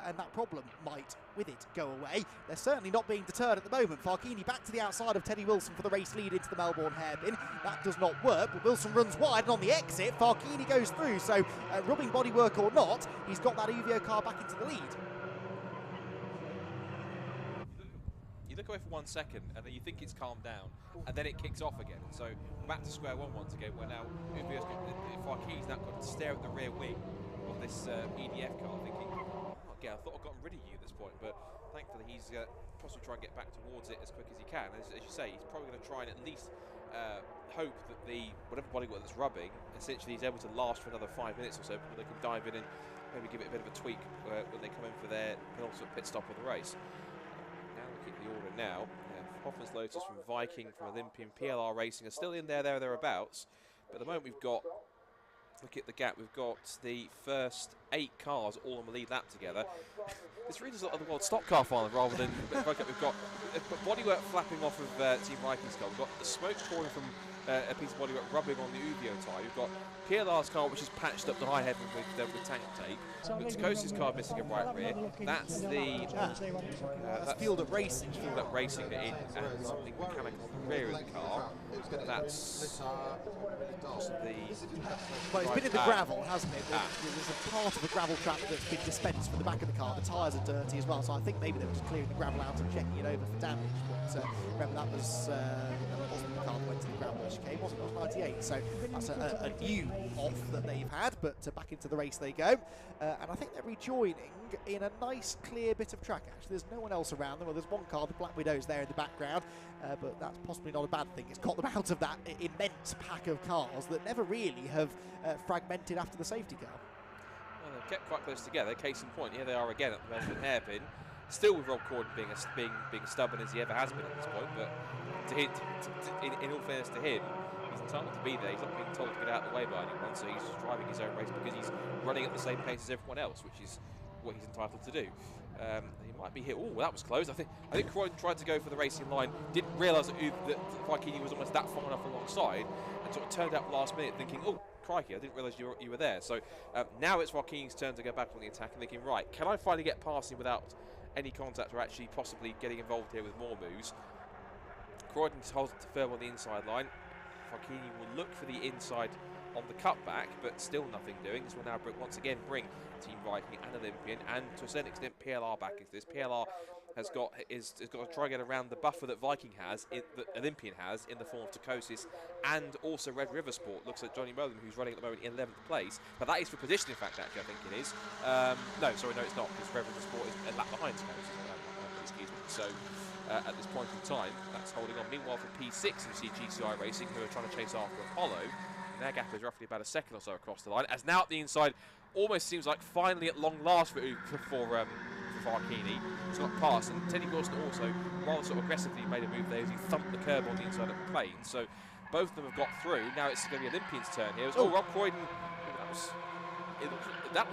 and that problem might, with it, go away. They're certainly not being deterred at the moment. Farkini back to the outside of Teddy Wilson for the race lead into the Melbourne hairpin. That does not work, but Wilson runs wide, and on the exit, Farkini goes through, so rubbing bodywork or not, he's got that Uvio car back into the lead. You look away for 1 second, and then you think it's calmed down, and then it kicks off again. So back to square one once again, where now Farkini's now got to stare at the rear wing of this EDF car, thinking, oh, okay, I thought I'd gotten rid of you at this point, but thankfully he's possibly try and get back towards it as quick as he can. As you say, he's probably going to try and at least hope that whatever bodywork that's rubbing, essentially he's able to last for another 5 minutes or so before they can dive in and maybe give it a bit of a tweak when they come in for their penultimate pit stop of the race. The order now. Hoffman's Lotus from Viking, from Olympian, PLR Racing are still in thereabouts. But at the moment we've got, look at the gap, we've got the first 8 cars all on the lead lap together. This really does look like the World Stock Car final rather than we've got bodywork flapping off of Team Viking's car. We've got the smoke pouring from a piece of bodywork rubbing on the Uvio tyre. We've got PLR's car, which is patched up to high heaven with tank tape. Takosi's car missing a right rear. That's the that's Field Up Racing. Field Up Racing in and something mechanical on the rear of the car. That's possibly. Well, it's been in the gravel, hasn't it? There's a part of the gravel trap that's been dispensed from the back of the car. The tyres are dirty as well, so I think maybe they were just clearing the gravel out and checking it over for damage. But remember, that was wasn't the car that went to the gravel chicane, wasn't it? It was 98. So that's a new off that they've had, but back into the race they go. And I think they're rejoining in a nice clear bit of track. Actually, there's no one else around them. Well, there's one car, the Black Widow's there in the background, but that's possibly not a bad thing. It's got them out of that immense pack of cars that never really have fragmented after the safety car. Well, they've kept quite close together. Case in point, here they are again at the Melbourne hairpin. Still with Rob Corden being as stubborn as he ever has been at this point, but in all fairness to him, he's entitled to be there. He's not being told to get out of the way by anyone, so he's just driving his own race because he's running at the same pace as everyone else, which is what he's entitled to do. He might be hit. Oh, that was close. I think Croydon tried to go for the racing line, didn't realise that Farkini was almost that far enough alongside, and sort of turned out last minute thinking, oh, crikey, I didn't realise you were there. So now it's Farkini's turn to go back on the attack and thinking, right, can I finally get past him without any contact or actually possibly getting involved here with more moves? Croydon holds it firm on the inside line. Farkini will look for the inside on the cutback, but still nothing doing. This will now once again bring Team Viking and Olympian, and to a certain extent PLR back into this. PLR has got to try and get around the buffer that Viking has, that Olympian has, in the form of Takosis and also Red River Sport. Looks like Johnny Merlin, who's running at the moment in 11th place, but that is for position, in fact, actually, I think it is. No, sorry, no, it's not, because Red River Sport is a lap behind Takosis, excuse me. So at this point in time, that's holding on. Meanwhile, for P6, you see GCI Racing, who are trying to chase after Apollo. And their gap is roughly about a second or so across the line, as now at the inside, almost seems like finally at long last for Farkini. It's got past, and Teddy Wilson also rather sort of aggressively made a move there as he thumped the curb on the inside of the plane. So both of them have got through. Now it's going to be Olympian's turn here. Rob Croydon. That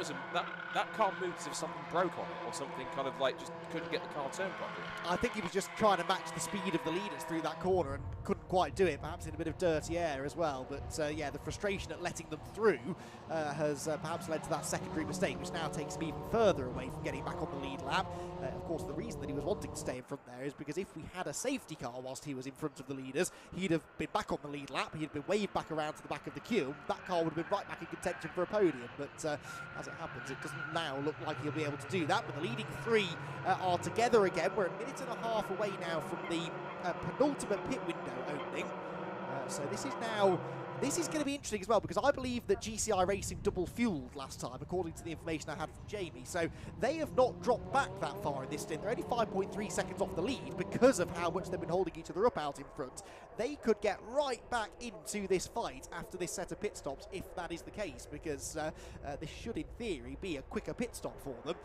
car moved as if something broke on it, or something kind of like just couldn't get the car turned properly. I think he was just trying to match the speed of the leaders through that corner and couldn't quite do it, perhaps in a bit of dirty air as well. But yeah, the frustration at letting them through has perhaps led to that secondary mistake, which now takes him even further away from getting back on the lead lap. Of course, the reason that he was wanting to stay in front there is because if we had a safety car whilst he was in front of the leaders, he'd have been back on the lead lap, he'd have been waved back around to the back of the queue, that car would have been right back in contention for a podium. But as it happens, it doesn't now look like he'll be able to do that. But the leading three are together again. We're a minute and a half away now from the penultimate pit window opening. So this is going to be interesting as well, because I believe that GCI Racing double fueled last time, according to the information I had from Jamie. So they have not dropped back that far in this stint. They're only 5.3 seconds off the lead because of how much they've been holding each other up out in front. They could get right back into this fight after this set of pit stops, if that is the case, because this should, in theory, be a quicker pit stop for them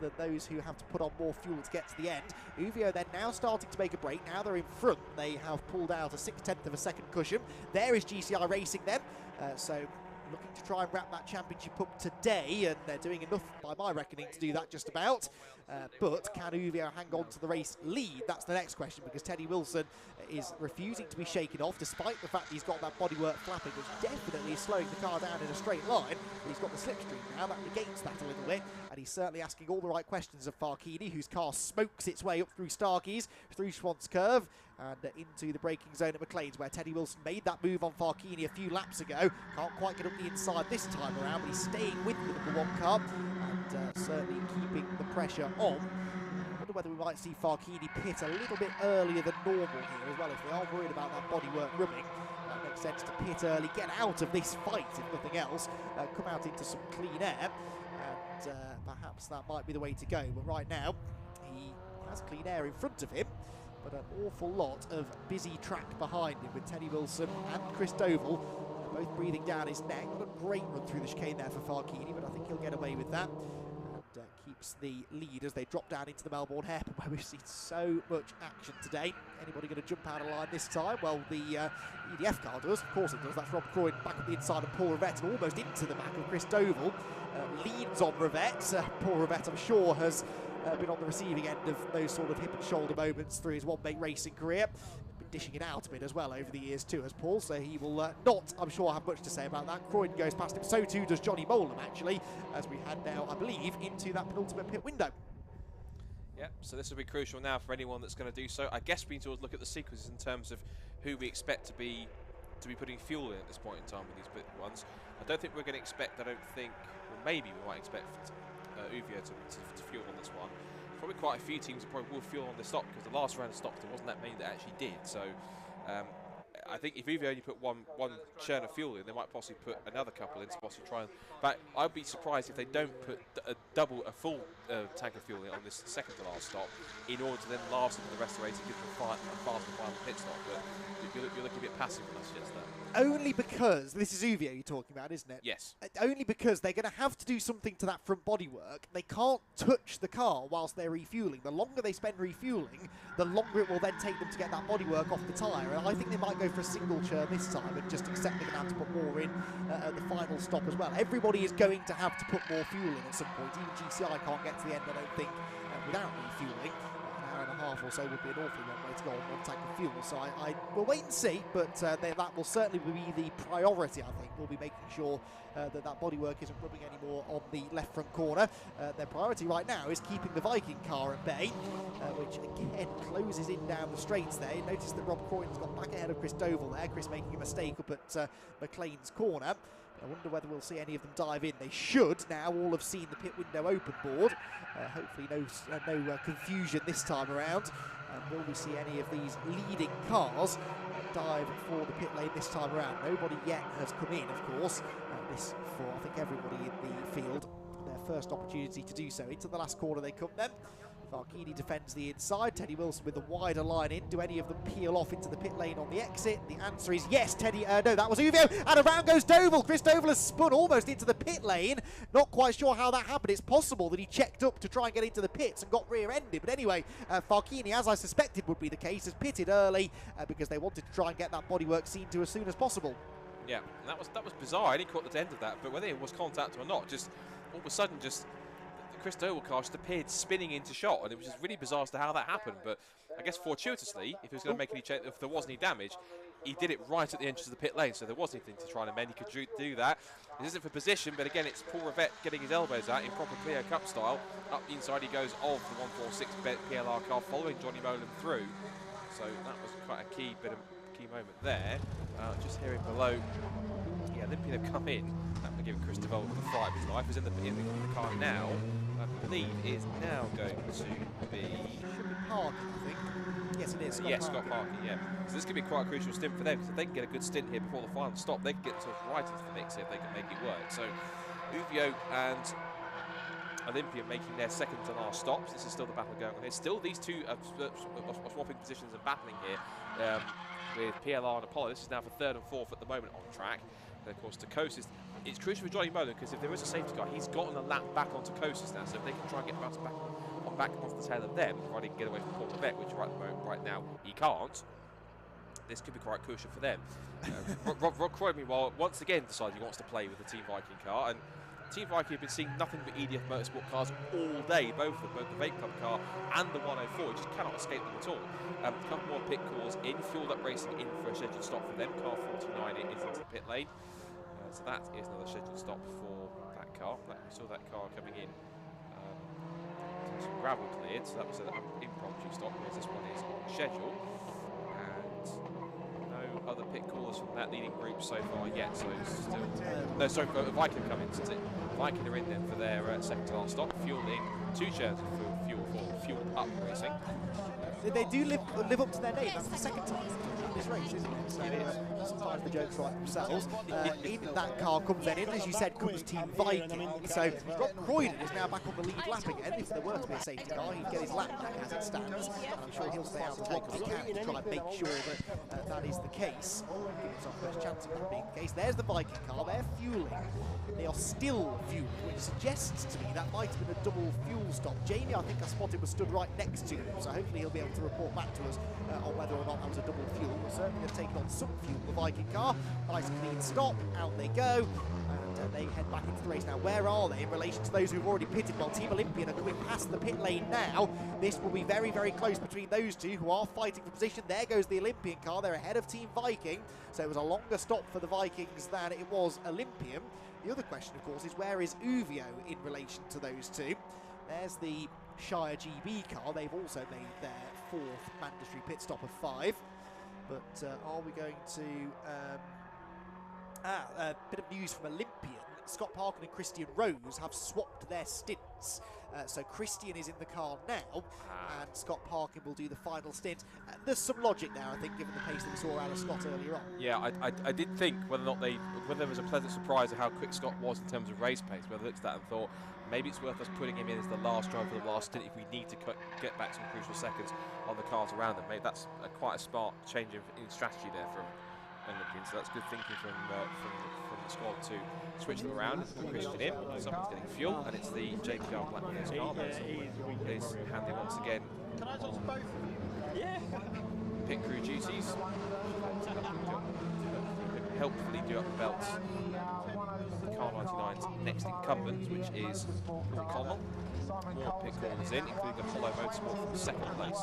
than those who have to put on more fuel to get to the end. Uvio then now starting to make a break. Now they're in front. They have pulled out a 0.6 of a second cushion. There is GCI Racing then. So looking to try and wrap that championship up today, and they're doing enough by my reckoning to do that just about. But can Uvio hang on to the race lead? That's the next question, because Teddy Wilson is refusing to be shaken off, despite the fact he's got that bodywork flapping, which definitely is slowing the car down in a straight line. But he's got the slipstream now, that negates that a little bit, and he's certainly asking all the right questions of Farkini, whose car smokes its way up through Starkeys, through Schwantz Curve, and into the braking zone at McLean's, where Teddy Wilson made that move on Farkini a few laps ago. Can't quite get up the inside this time around, but he's staying with the number 1 car, and certainly keeping the pressure on. I wonder whether we might see Farkini pit a little bit earlier than normal here as well. If they are worried about that bodywork rubbing, that makes sense to pit early, get out of this fight, if nothing else, come out into some clean air, and perhaps that might be the way to go. But right now, he has clean air in front of him, but an awful lot of busy track behind him, with Teddy Wilson and Chris Doval both breathing down his neck. Not a great run through the chicane there for Farkini, but I think he'll get away with that. And keeps the lead as they drop down into the Melbourne hairpin, where we've seen so much action today. Anybody going to jump out of line this time? Well, the EDF car does. Of course it does. That's Rob Croydon back up the inside of Paul Rivette and almost into the back of Chris Doval. Leans on Rivette. Paul Rivette, I'm sure, has been on the receiving end of those sort of hip and shoulder moments through his one-make racing career. Been dishing it out a bit as well over the years too, as Paul, so he will not, I'm sure, have much to say about that. Croydon goes past him, so too does Johnny Molam, actually, as we head now, I believe, into that penultimate pit window. Yeah, so this will be crucial now for anyone that's going to do so. I guess we need to look at the sequences in terms of who we expect to be putting fuel in at this point in time with these bit ones. I don't think we're going to expect, well, maybe we might expect Uvio to fuel on this one. Probably quite a few teams that probably will fuel on the stop, because the last round of stops there wasn't that many that actually did. So I think if Uvio only put one churn of fuel in, they might possibly put another couple in to possibly try and. But I'd be surprised if they don't put a full tank of fuel in on this second to last stop, in order to then last them for the rest of the race and give them a fast and final pit stop. But you're looking a bit passive when I suggest that. Only because, this is Uvio you're talking about, isn't it? Yes. Only because they're going to have to do something to that front bodywork. They can't touch the car whilst they're refueling. The longer they spend refueling, the longer it will then take them to get that bodywork off the tyre. And I think they might go for a single churn this time and just accept they're going to have to put more in at the final stop as well. Everybody is going to have to put more fuel in at some point. Even GCI can't get to the end, I don't think, without refueling. An hour and a half or so would be an awfully long way to go on one tank of fuel. So I will wait and see, but that will certainly be the priority, I think. We'll be making sure that bodywork isn't rubbing anymore on the left front corner. Their priority right now is keeping the Viking car at bay, which again closes in down the straights there. Notice that Rob Croydon's got back ahead of Chris Doval there. Chris making a mistake up at McLean's corner. I wonder whether we'll see any of them dive in. They should now all have seen the pit window open board. Hopefully no confusion this time around. Will we see any of these leading cars dive for the pit lane this time around? Nobody yet has come in, of course. This for, I think, everybody in the field. Their first opportunity to do so. Into the last corner they come then. Farkini defends the inside. Teddy Wilson with the wider line in. Do any of them peel off into the pit lane on the exit? The answer is yes. No, that was Uvio. And around goes Doval. Chris Doval has spun almost into the pit lane. Not quite sure how that happened. It's possible that he checked up to try and get into the pits and got rear-ended. But anyway, Farkini, as I suspected would be the case, has pitted early because they wanted to try and get that bodywork seen to as soon as possible. Yeah, and that was bizarre. I didn't caught the end of that, but whether it was contact or not, just all of a sudden, just Chris Doval car just appeared spinning into shot, and it was just really bizarre as to how that happened. But I guess fortuitously, if he was going to make any change, if there was any damage, he did it right at the entrance of the pit lane, so there was anything to try and amend. He could do that. This isn't for position, but again, it's Paul Rivette getting his elbows out in proper Clio Cup style. Up the inside he goes of the 146 PLR car, following Johnny Molam through. So that was quite a key moment there. Just hearing below, yeah, Olympian have come in. That would give Chris Doval the fright of his life. He's in the car now. I believe is now going to be... Should be Parkin, I think. Yes, it is. Scott Parkin, yeah. So this could be quite a crucial stint for them, because if they can get a good stint here before the final stop, they can get themselves right into the mix if they can make it work. So Uvio and Olympia making their second to last stops. This is still the battle going on here. Still these two are swapping positions and battling here with PLR and Apollo. This is now for third and fourth at the moment on track. And of course, Tacosis, it's crucial for Johnny Molam, because if there is a safety car, he's gotten a lap back on Tacosis now. So if they can try and get back onto the tail of them, provided he can get away from Paul Rivette, which right now he can't, this could be quite crucial for them. Rob Croy, meanwhile, once again decided he wants to play with the Team Viking car, and Team Viking have been seeing nothing but EDF Motorsport cars all day, both the Vape Club car and the 104. You just cannot escape them at all. A couple more pit calls in, Fueled Up Racing in for a scheduled stop for them. Car 49 is into the pit lane. So that is another scheduled stop for that car. We saw that car coming in. Some gravel cleared, so that was an impromptu stop, whereas this one is on schedule. And no other pit calls from that leading group so far yet, so still... no, sorry, Viking come in, isn't it? Viking are in then for their second to last stop, fueled in 2 shares of fuel for Fueled Up Racing. They do live up to their name. That's the second time in this race, isn't it? So, it is. Sometimes the jokes write themselves. In that car comes then in, as you said, comes Team Viking. So Rob Croydon is now back on the lead lap again. If there were to be a safety car, he'd get his lap back as it stands. And I'm sure he'll stay out as long as he can to try and make sure that that is the case. Give himself the best chance of that being the case. There's the Viking car. They're fueling. They are still fueled, which suggests to me that might have been a double fuel stop. Jamie, I think I spotted, was stood right next to him, so hopefully he'll be able to report back to us on whether or not that was a double fuel. But certainly they've taken on some fuel, the Viking car. Nice clean stop, out they go, and they head back into the race. Now, where are they in relation to those who've already pitted? Well, Team Olympian are coming past the pit lane now. This will be very, very close between those two who are fighting for position. There goes the Olympian car. They're ahead of Team Viking, so it was a longer stop for the Vikings than it was Olympian. The other question, of course, is where is Uvio in relation to those two? There's the Shire GB car. They've also made their 4th mandatory pit stop of 5. But are we going to... a bit of news from Olympian. Scott Parkin and Christian Rose have swapped their stints. So Christian is in the car now, and Scott Parkin will do the final stint. There's some logic there, I think, given the pace that we saw out of Scott earlier on. Yeah, I did think whether there was a pleasant surprise of how quick Scott was in terms of race pace, whether I looked at that and thought, maybe it's worth us putting him in as the last driver for the last stint if we need to get back some crucial seconds on the cars around them. Maybe that's quite a smart change in strategy there from Olympian, so that's good thinking from the squad to switch them around and put Christian in. Someone's getting fuel, and it's the JPR Blackburn car that's handling once again. Can I talk to both of you? Yeah. Pit crew duties. Helpfully do up the belts. Car 99's next incumbent, which is Connell. More pit calls in, including Apollo Motorsport from 2nd place.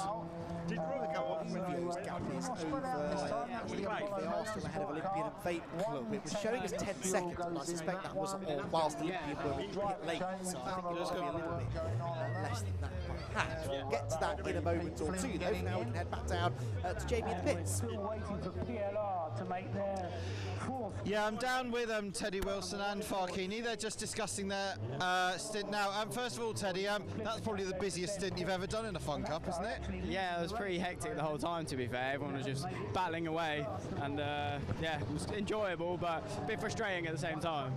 Did work out what Uvio's gap is over they are still ahead of Olympian and Vape Club. It was showing us 10 seconds, and I suspect that was whilst Olympian were in pit lane, so I think it was going to be a little bit less than that perhaps. We'll get to that in a moment or two, though. For now, we can head back down to Jamie in the pits. Yeah, I'm down with Teddy Wilson and Farkini. They're just discussing their stint now. First of all, Teddy, that's probably the busiest stint you've ever done in a Fun Cup, isn't it? Yeah, it was pretty hectic the whole time, to be fair. Everyone was just battling away, and yeah, it was enjoyable, but a bit frustrating at the same time.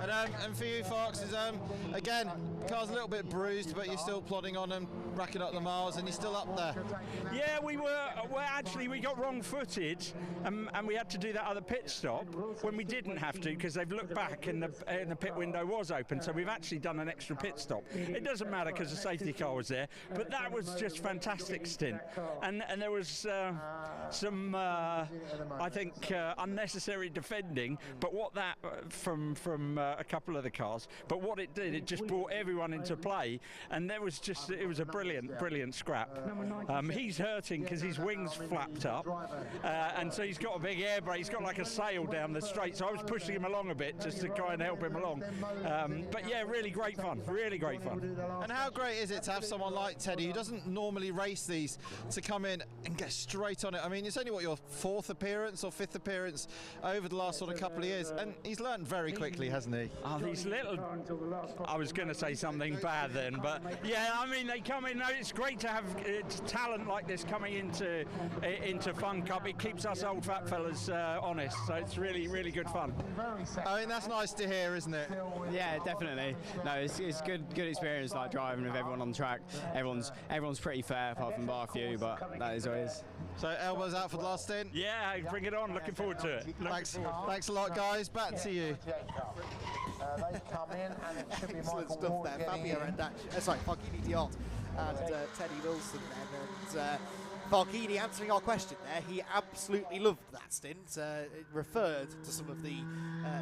And for you, Fox, is again, car's a little bit bruised, but you're still plodding on and racking up the miles, and you're still up there. Yeah, we got wrong-footed, and we had to do that other pit stop when we didn't have to, because they've looked back and the pit window was open, so we've actually done an extra pit stop. It doesn't matter because the safety car was there, but that was just fantastic stint, and there was some I think unnecessary defending, but what that from a couple of the cars, but what it did, it just brought everyone into play, and it was a brilliant scrap. He's hurting because his wings flapped up, and so he's got a big air brake. He's got like a sail down the straight, so I was pushing him along a bit just to try and help him along. But yeah, really great fun. And how great is it to have someone like Teddy, who doesn't normally race these, to come in and get straight on it? I mean, it's only your 4th appearance or 5th appearance over the last sort of couple of years, and he's learned very quickly, hasn't he? Oh, these little... I was going to say something bad then, but yeah, I mean, they come in. It's great to have talent like this coming into Fun Cup. It keeps us old fat fellas honest, so it's really good fun. I mean, that's nice to hear, isn't it? Yeah, definitely. No, it's good experience, like driving with everyone on the track. Everyone's pretty fair, apart from bar a few, but that is what it is. So elbows out for the last stint? Yeah, bring it on. Looking forward to it. Thanks a lot, guys. Back to you. They come in, and it should be Excellent Michael stuff Ward there. Fabio and Farkini Diot and Teddy Wilson then, and Farghini answering our question there. He absolutely loved that stint. It referred to some of the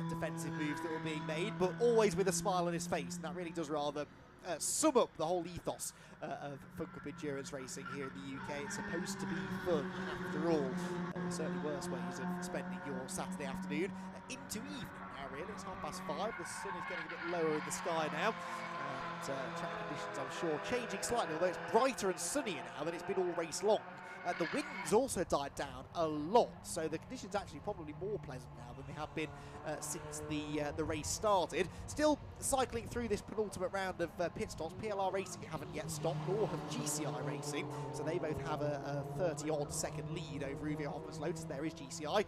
defensive moves that were being made, but always with a smile on his face. And that really does rather sum up the whole ethos of FunCup endurance racing here in the UK. It's supposed to be fun, after all. Certainly worse ways of spending your Saturday afternoon into evening now, really. It's 5:30. The sun is getting a bit lower in the sky now. Track conditions, I'm sure, changing slightly, although it's brighter and sunnier now than it's been all race long. The winds also died down a lot, so the conditions actually probably more pleasant now than they have been since the race started. Still cycling through this penultimate round of pit stops. PLR Racing haven't yet stopped, nor have GCI Racing, so they both have a 30-odd second lead over Uwe Hoffman's Lotus. There is GCI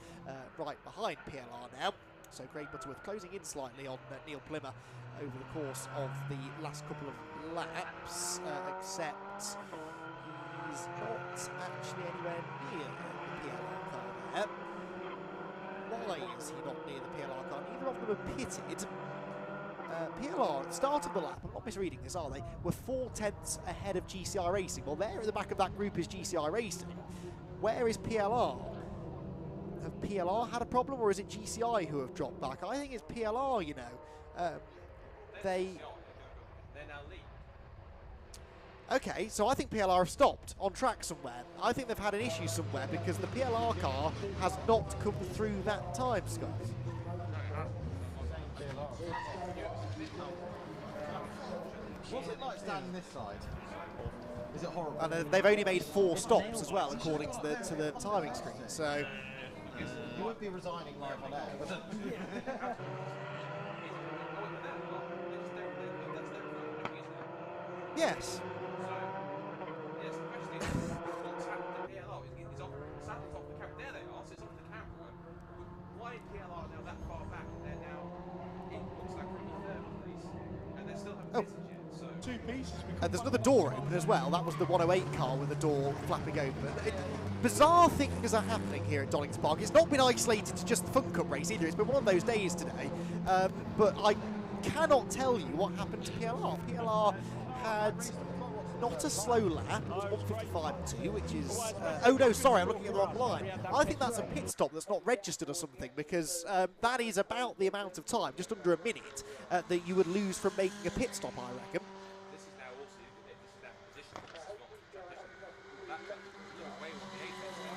right behind PLR now. So Craig Butterworth closing in slightly on Neil Plimmer over the course of the last couple of laps, except he's not actually anywhere near the PLR car there. Why is he not near the PLR car? Neither of them are pitted. PLR, at the start of the lap, I'm not misreading this, are they, were 4 tenths ahead of GCI Racing. Well, there at the back of that group is GCI Racing. Where is PLR? Have PLR had a problem, or is it GCI who have dropped back? I think it's PLR, you know. They're now lead. Okay, so I think PLR have stopped on track somewhere. I think they've had an issue somewhere because the PLR car has not come through that time, Scott. What's it like standing this side? Is it horrible? And they've only made 4 stops as well, according to the timing screen. So you would be resigning live on air. Yes. Why PLR now that far back and they're now, it looks like pretty third place, and they still haven't pitted yet, so... 2 pieces. There's another door open as well. That was the 108 car with the door flapping open. Bizarre things are happening here at Donington Park. It's not been isolated to just the FunCup race either. It's been one of those days today. But I cannot tell you what happened to PLR. PLR had not a slow lap. It was 1:55.2, which is... oh no, sorry, I'm looking at the wrong line. I think that's a pit stop that's not registered or something, because that is about the amount of time, just under a minute, that you would lose from making a pit stop, I reckon. This is now also, this is now position, this is not transition. That away with the 8th trying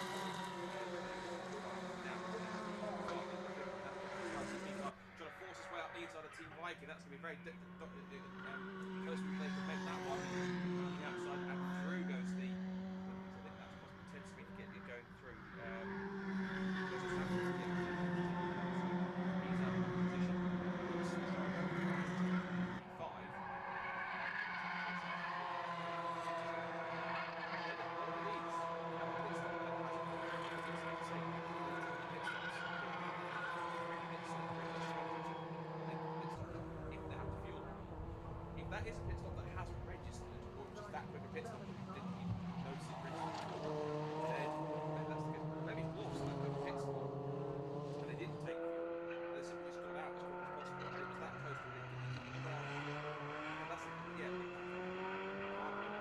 to force his way up the inside of Team Viking. That's going to be very close to play to make that one. The outside and through goes the. I think that's possible 10 speed to get it going through. That is a pit stop that hasn't registered, or just that quick a pit stop that you didn't notice it registered. Then that's the case. Maybe it's lost that quick pit stop, and they didn't take fuel. They simply just got out as quick as possible. And it was that close that they didn't come down. And that's, yeah.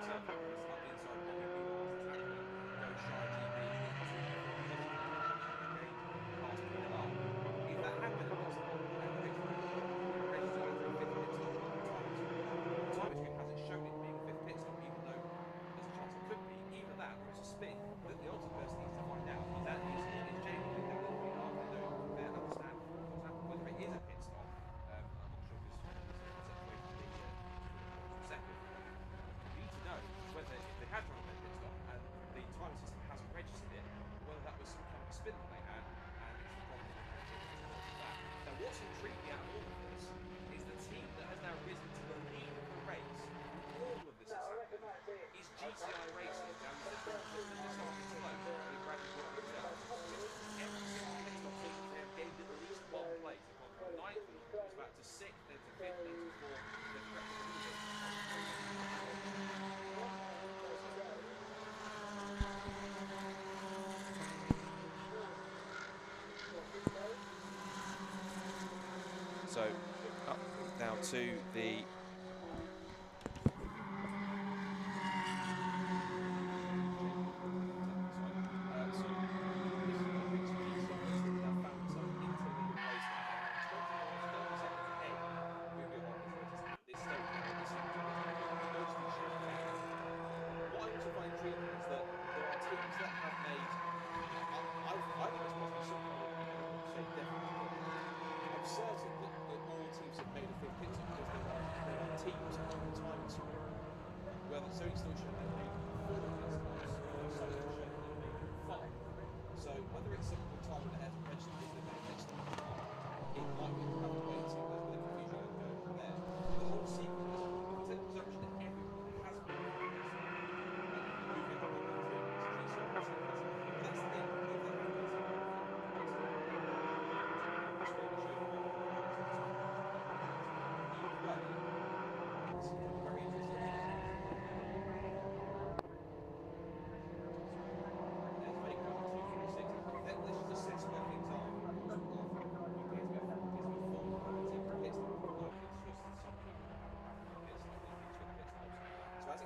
So, it's like the inside of the track, go shy GB, past PLR. If that happened, it was hasn't shown it being a 5th pit stop, even though there's a chance it could be. Either that or it's a spin. That the ultimate person needs to find out is that is genuinely that will be after they understand what's happened. Whether it is a pit stop, I'm not sure because the second. We need to know whether if they had run a pit stop and the timing system hasn't registered it, or whether that was some kind of a spin that they had and it's the problem that. Now what's intriguing out of all of this is the team that has now risen to the lead of the race. All of this has happened is GCI Racing. Now, the starting slow, and Bradley Wood himself. Every single pit stop team have gained at least 1 place. They've gone from 9th, it's back to 6th, then to 5th, then to 4th. They've corrected a little bit. So, up now to the So it's still showing that so whether it's simple time that has registered in the next it might be have to wait and see whether the confusion going from there. The whole sequence, you can take the presumption that everyone has been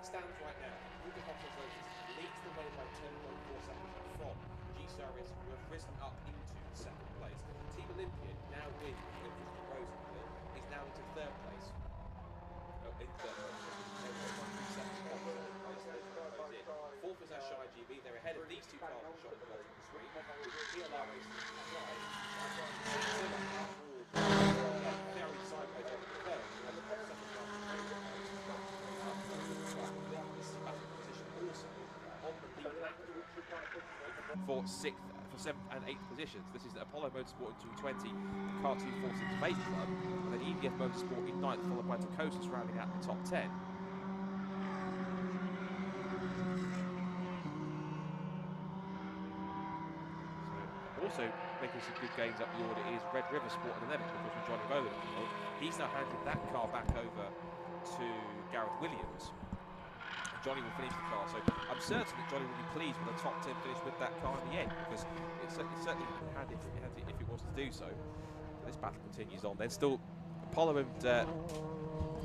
stands right now, Ruben Hoffman's leads the way by 10.4 seconds from GCRS, who have risen up into second place. Team Olympian, now with Rosenhill, is now into third place. Fourth is Ashai GB, they're ahead of these two cars that shot at the bottom of the screen. PLR racing very sideways over the curve. For 6th, for 7th and 8th positions. This is Apollo Motorsport in 220, Car 246 Base Club, and then EDF Motorsport in 9th, followed by Dakotas rounding out the top 10. Also making some good gains up the order is Red River Sport in 11th, of course, with Johnny Rowland. He's now handed that car back over to Gareth Williams. Johnny will finish the car, so I'm certain that Johnny will be pleased with a top 10 finish with that car in the end, because it certainly had if it was to do so. But this battle continues on. Then still, Apollo and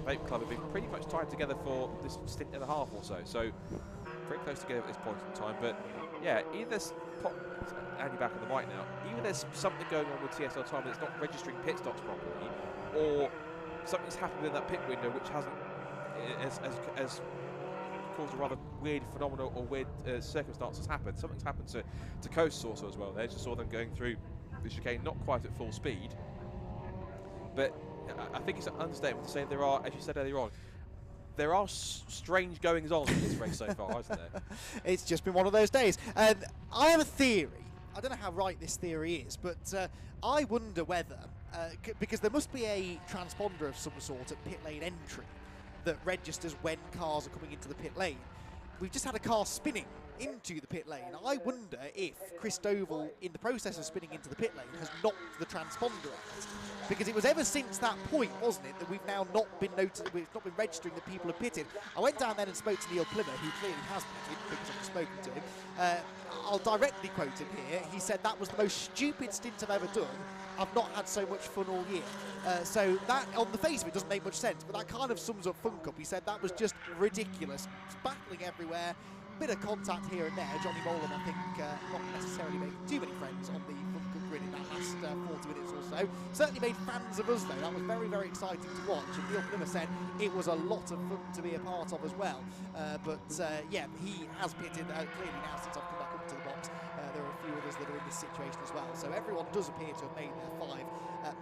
Vape Club have been pretty much tied together for this stint and a half or so, pretty close together at this point in time. But yeah, either there's Andy back on the mic now, either there's something going on with TSL time that's not registering pit stops properly, or something's happened in that pit window which hasn't as caused a rather weird phenomenon or weird circumstances happen. Something's happened to Coast also as well. They just saw them going through the chicane not quite at full speed, but I think it's an understatement to say there are, as you said earlier on, there are strange goings on in this race so far, isn't there? It's just been one of those days. And I have a theory. I don't know how right this theory is, but I wonder whether, because there must be a transponder of some sort at pit lane entry that registers when cars are coming into the pit lane. We've just had a car spinning into the pit lane. I wonder if Chris Doval, in the process of spinning into the pit lane, has knocked the transponder out. Because it was ever since that point, wasn't it, that we've now not been registering that people have pitted. I went down there and spoke to Neil Plymouth, who clearly has pitted, because I've spoken to him. I'll directly quote him here. He said, "That was the most stupid stint I've ever done. I've not had so much fun all year." So that, on the face of it, doesn't make much sense, but that kind of sums up Fun Cup. He said that was just ridiculous. Battling everywhere, bit of contact here and there. Johnny Molan, I think, not necessarily making too many friends on the Fun Cup grid in that last 40 minutes or so. Certainly made fans of us, though. That was very, very exciting to watch. And Neil Plymouth said it was a lot of fun to be a part of as well. Yeah, he has pitted clearly now since I've come back up to the box. There are a few others that are in this situation as well. So everyone does appear to have made their 5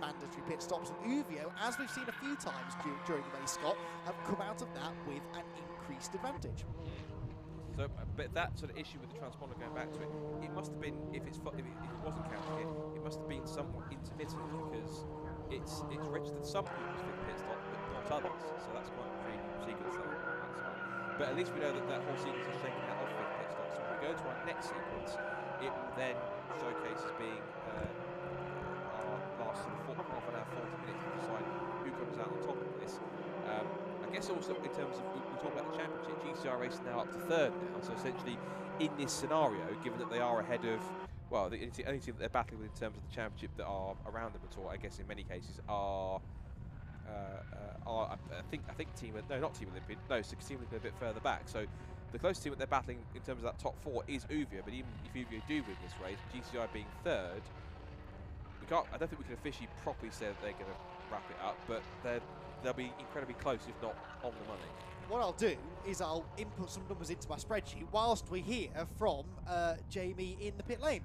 mandatory pit stops. And Uvio, as we've seen a few times during the race, Scott, have come out of that with an increased advantage. So, but that sort of issue with the transponder, going back to it, it must have been, if it wasn't counting it must have been somewhat intermittent, because it's registered some people's fifth pit stop, but not others. So that's quite a pretty sequence there. But at least we know that that whole sequence is shaken out of fifth pit stops. So when we go to our next sequence, it will then showcase as being our last sort of half an hour, 40 minutes to decide who comes out on top of this. I guess also in terms of, we talk about the championship, GCR Racing now up to 3rd now, so essentially in this scenario, given that they are ahead of, well, the only team that they're battling with in terms of the championship that are around them at all, I guess in many cases, are I think Team, no, not Team Olympian, no, so Team Olympian a bit further back. So the closest team that they're battling in terms of that top 4 is Uvio, but even if Uvio do win this race, GCI being 3rd, I don't think we can officially properly say that they're going to wrap it up, but they'll be incredibly close, if not on the money. What I'll do is I'll input some numbers into my spreadsheet whilst we hear from Jamie in the pit lane.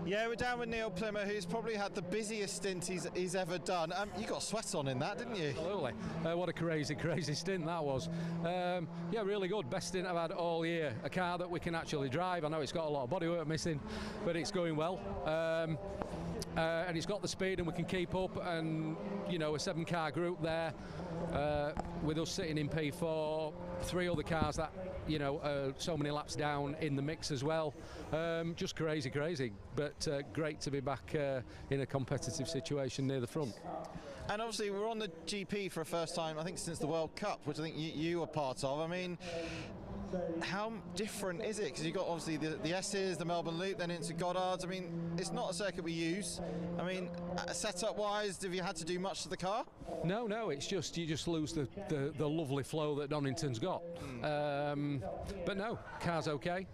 Yeah, we're down with Neil Plymmer, who's probably had the busiest stint he's ever done. You got sweat on in that, didn't you? Absolutely. What a crazy stint that was. Yeah, really good. Best stint I've had all year. A car that we can actually drive. I know it's got a lot of bodywork missing, but it's going well. And it's got the speed and we can keep up, and you know, a 7-car group there with us sitting in P4, 3 other cars that, you know, so many laps down in the mix as well. Just crazy, but great to be back in a competitive situation near the front. And obviously we're on the GP for a first time, I think, since the World Cup, which I think you were part of. I mean, how different is it? Because you've got obviously the S's, the Melbourne Loop, then into Goddard's. I mean, it's not a circuit we use. I mean, setup-wise, have you had to do much to the car? No, it's just you just lose the lovely flow that Donington's got. But no, car's okay.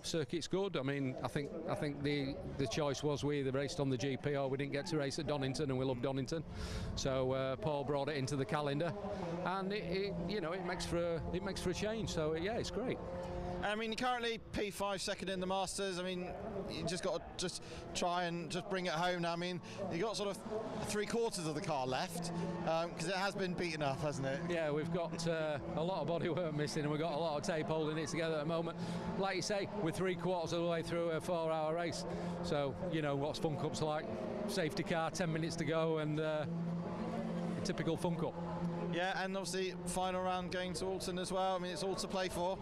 Circuit's good. I mean, I think the choice was we either raced on the GP or we didn't get to race at Donington, and we love Donington. So Paul brought it into the calendar, and it makes for a change. So yeah, it's great. I mean, you're currently P5, second in the Masters. I mean, you just got to just try and just bring it home now. I mean, you got sort of 3/4 of the car left, because it has been beaten up, hasn't it? Yeah, we've got a lot of bodywork missing, and we've got a lot of tape holding it together at the moment. Like you say, we're 3/4 of the way through a 4-hour race. So, you know, what's Fun Cup's like? Safety car, 10 minutes to go, and a typical Fun Cup. Yeah, and obviously final round going to Alton as well. I mean, it's all to play for.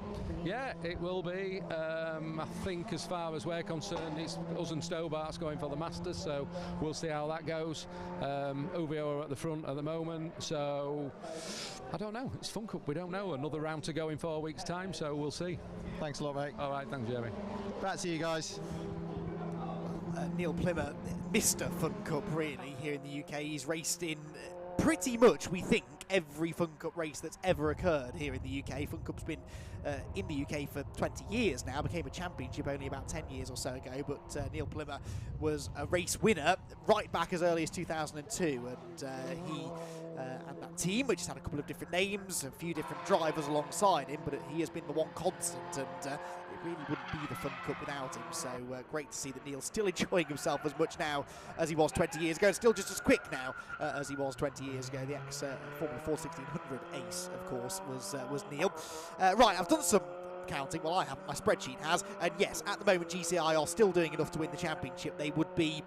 Yeah, it will be. I think as far as we're concerned, it's us and Stobart's going for the Masters, so we'll see how that goes. Uvio are at the front at the moment, so I don't know. It's Fun Cup, we don't know. Another round to go in 4 weeks' time, so we'll see. Thanks a lot, mate. All right, thanks, Jeremy. Back to you guys. Neil Plymmer, Mr. Fun Cup, really, here in the UK. He's raced in pretty much, we think, every Fun Cup race that's ever occurred here in the UK. Fun Cup's been in the UK for 20 years now, became a championship only about 10 years or so ago, but Neil Plymmer was a race winner right back as early as 2002, and he and that team, which has had a couple of different names, a few different drivers alongside him, but he has been the one constant, and it really wouldn't be the Fun Cup without him. So great to see that Neil's still enjoying himself as much now as he was 20 years ago, and still just as quick now as he was 20 years ago. The ex-Formula 4 1600 ace, of course, was Neil. Right, I've done some counting. Well, I haven't. My spreadsheet has. And yes, at the moment, GCI are still doing enough to win the championship. They would be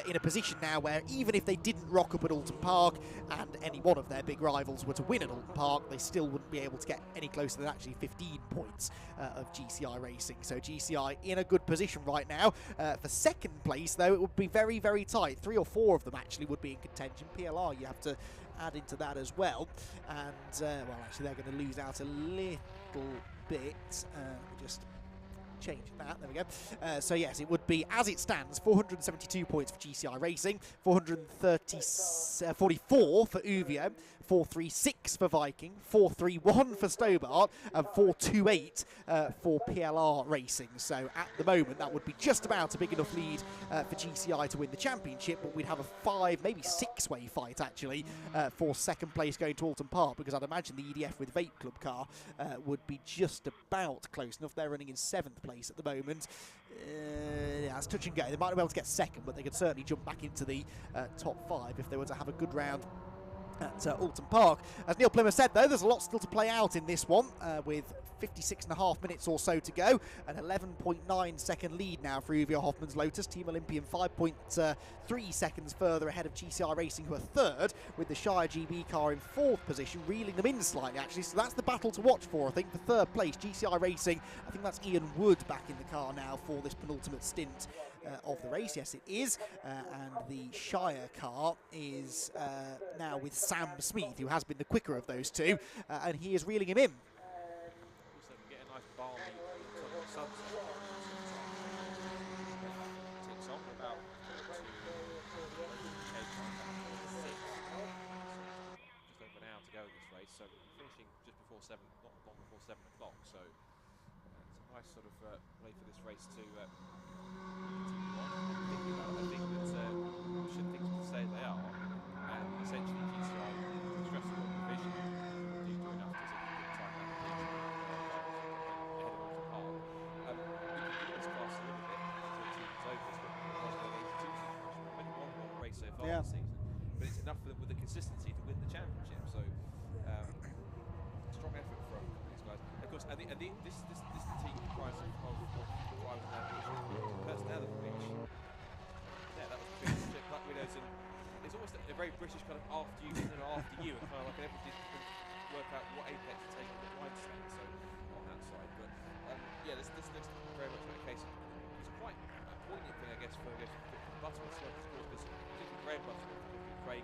in a position now where even if they didn't rock up at Alton Park and any one of their big rivals were to win at Alton Park, they still wouldn't be able to get any closer than actually 15 points of GCI racing. So GCI in a good position right now. For second place, though, it would be very, very tight. 3 or 4 of them actually would be in contention. PLR, you have to add into that as well. And, well, actually, they're going to lose out a little bit. Just change that, there we go. So yes, it would be, as it stands, 472 points for GCI Racing, 444 for Uvio, 436 for Viking, 431 for Stobart, and 428 for PLR Racing. So at the moment, that would be just about a big enough lead for GCI to win the championship, but we'd have a 5, maybe 6-way fight actually for second place going to Alton Park, because I'd imagine the EDF with Vape Club car would be just about close enough. They're running in 7th place at the moment. Yeah, it's touch and go. They might not be able to get second, but they could certainly jump back into the top 5 if they were to have a good round at Alton Park. As Neil Plymmer said, though, there's a lot still to play out in this one, with 56.5 minutes or so to go. An 11.9 second lead now for Uvio Hoffman's Lotus. Team Olympian 5.3 seconds further ahead of GCI Racing, who are third, with the Shire GB car in 4th position, reeling them in slightly, actually. So that's the battle to watch for, I think, for 3rd place. GCI Racing, I think that's Ian Wood back in the car now for this penultimate stint of the race. Yes, it is. And the Shire car is now with Sam Smith, who has been the quicker of those two, and he is reeling him in. Also, get a nice balmy sunset. Ticks on about just over an hour to go in this race, so finishing just before 7, not long before 7 o'clock. So it's a nice sort of way for this race to continue on. Thinking about it, I think that should things stay as they are, and essentially GCI stressing on the division do enough to take a good time out of the ahead of Alton Park. We can give this class a little bit until the season's over. far this season, but it's enough for them with the consistency to win the championship. So strong effort from these guys. Of course, this team comprises of drivers now personality which that was championship Black Widows, and it's almost a very British kind of after you and after you, and kind of like everybody can work out what apex to take on the blind side. So on that side, but this looks very much like a case. It's quite a poignant thing, I guess, for Butterworth, because particularly Graham Butterworth, Craig,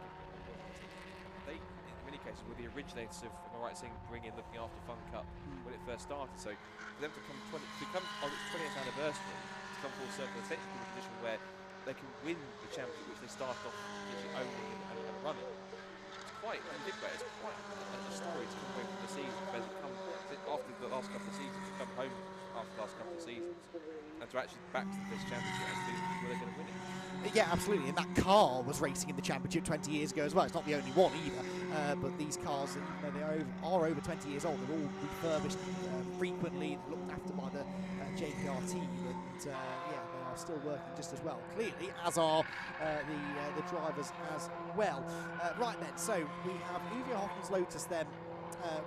they in many cases were the originators of, am I right saying, bringing looking after Fun Cup when it first started. So for them to come on its 20th anniversary, to come full circle, essentially in a position where they can win the championship, which they started off owning and running. It's quite, when you think about it, it's quite a story to come away from the season, where they come after the last couple of seasons, to come home after the last couple of seasons, and to actually back to this championship and see where they're going to win it. Yeah, absolutely, and that car was racing in the championship 20 years ago as well. It's not the only one either, but these cars, even though they are over 20 years old, they're all refurbished frequently, they're looked after by the JPR team, and they are still working just as well, clearly, as are the drivers as well. Right then, so we have Uwe Hoffman's Lotus then,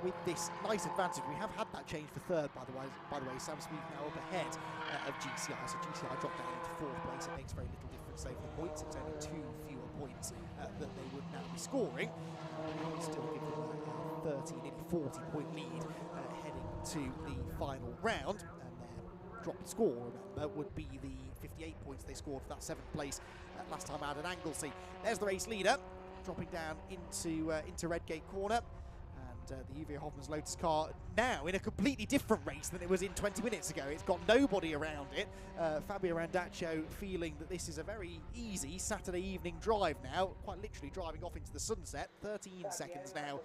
with this nice advantage. We have had that change for third, by the way. Sam Speed now up ahead of GCI, so GCI dropped down into fourth place. It makes very little difference over the points. It's only 2 fewer points that they would now be scoring. Still give them a 13, nearly 40-point lead heading to the final round, and their drop score, remember, would be the 58 points they scored for that 7th place last time out at Anglesey. There's the race leader dropping down into Redgate Corner. The Uwe Hoffman's Lotus car now in a completely different race than it was in 20 minutes ago. It's got nobody around it. Fabio Randaccio feeling that this is a very easy Saturday evening drive now, quite literally driving off into the sunset. 13 seconds now,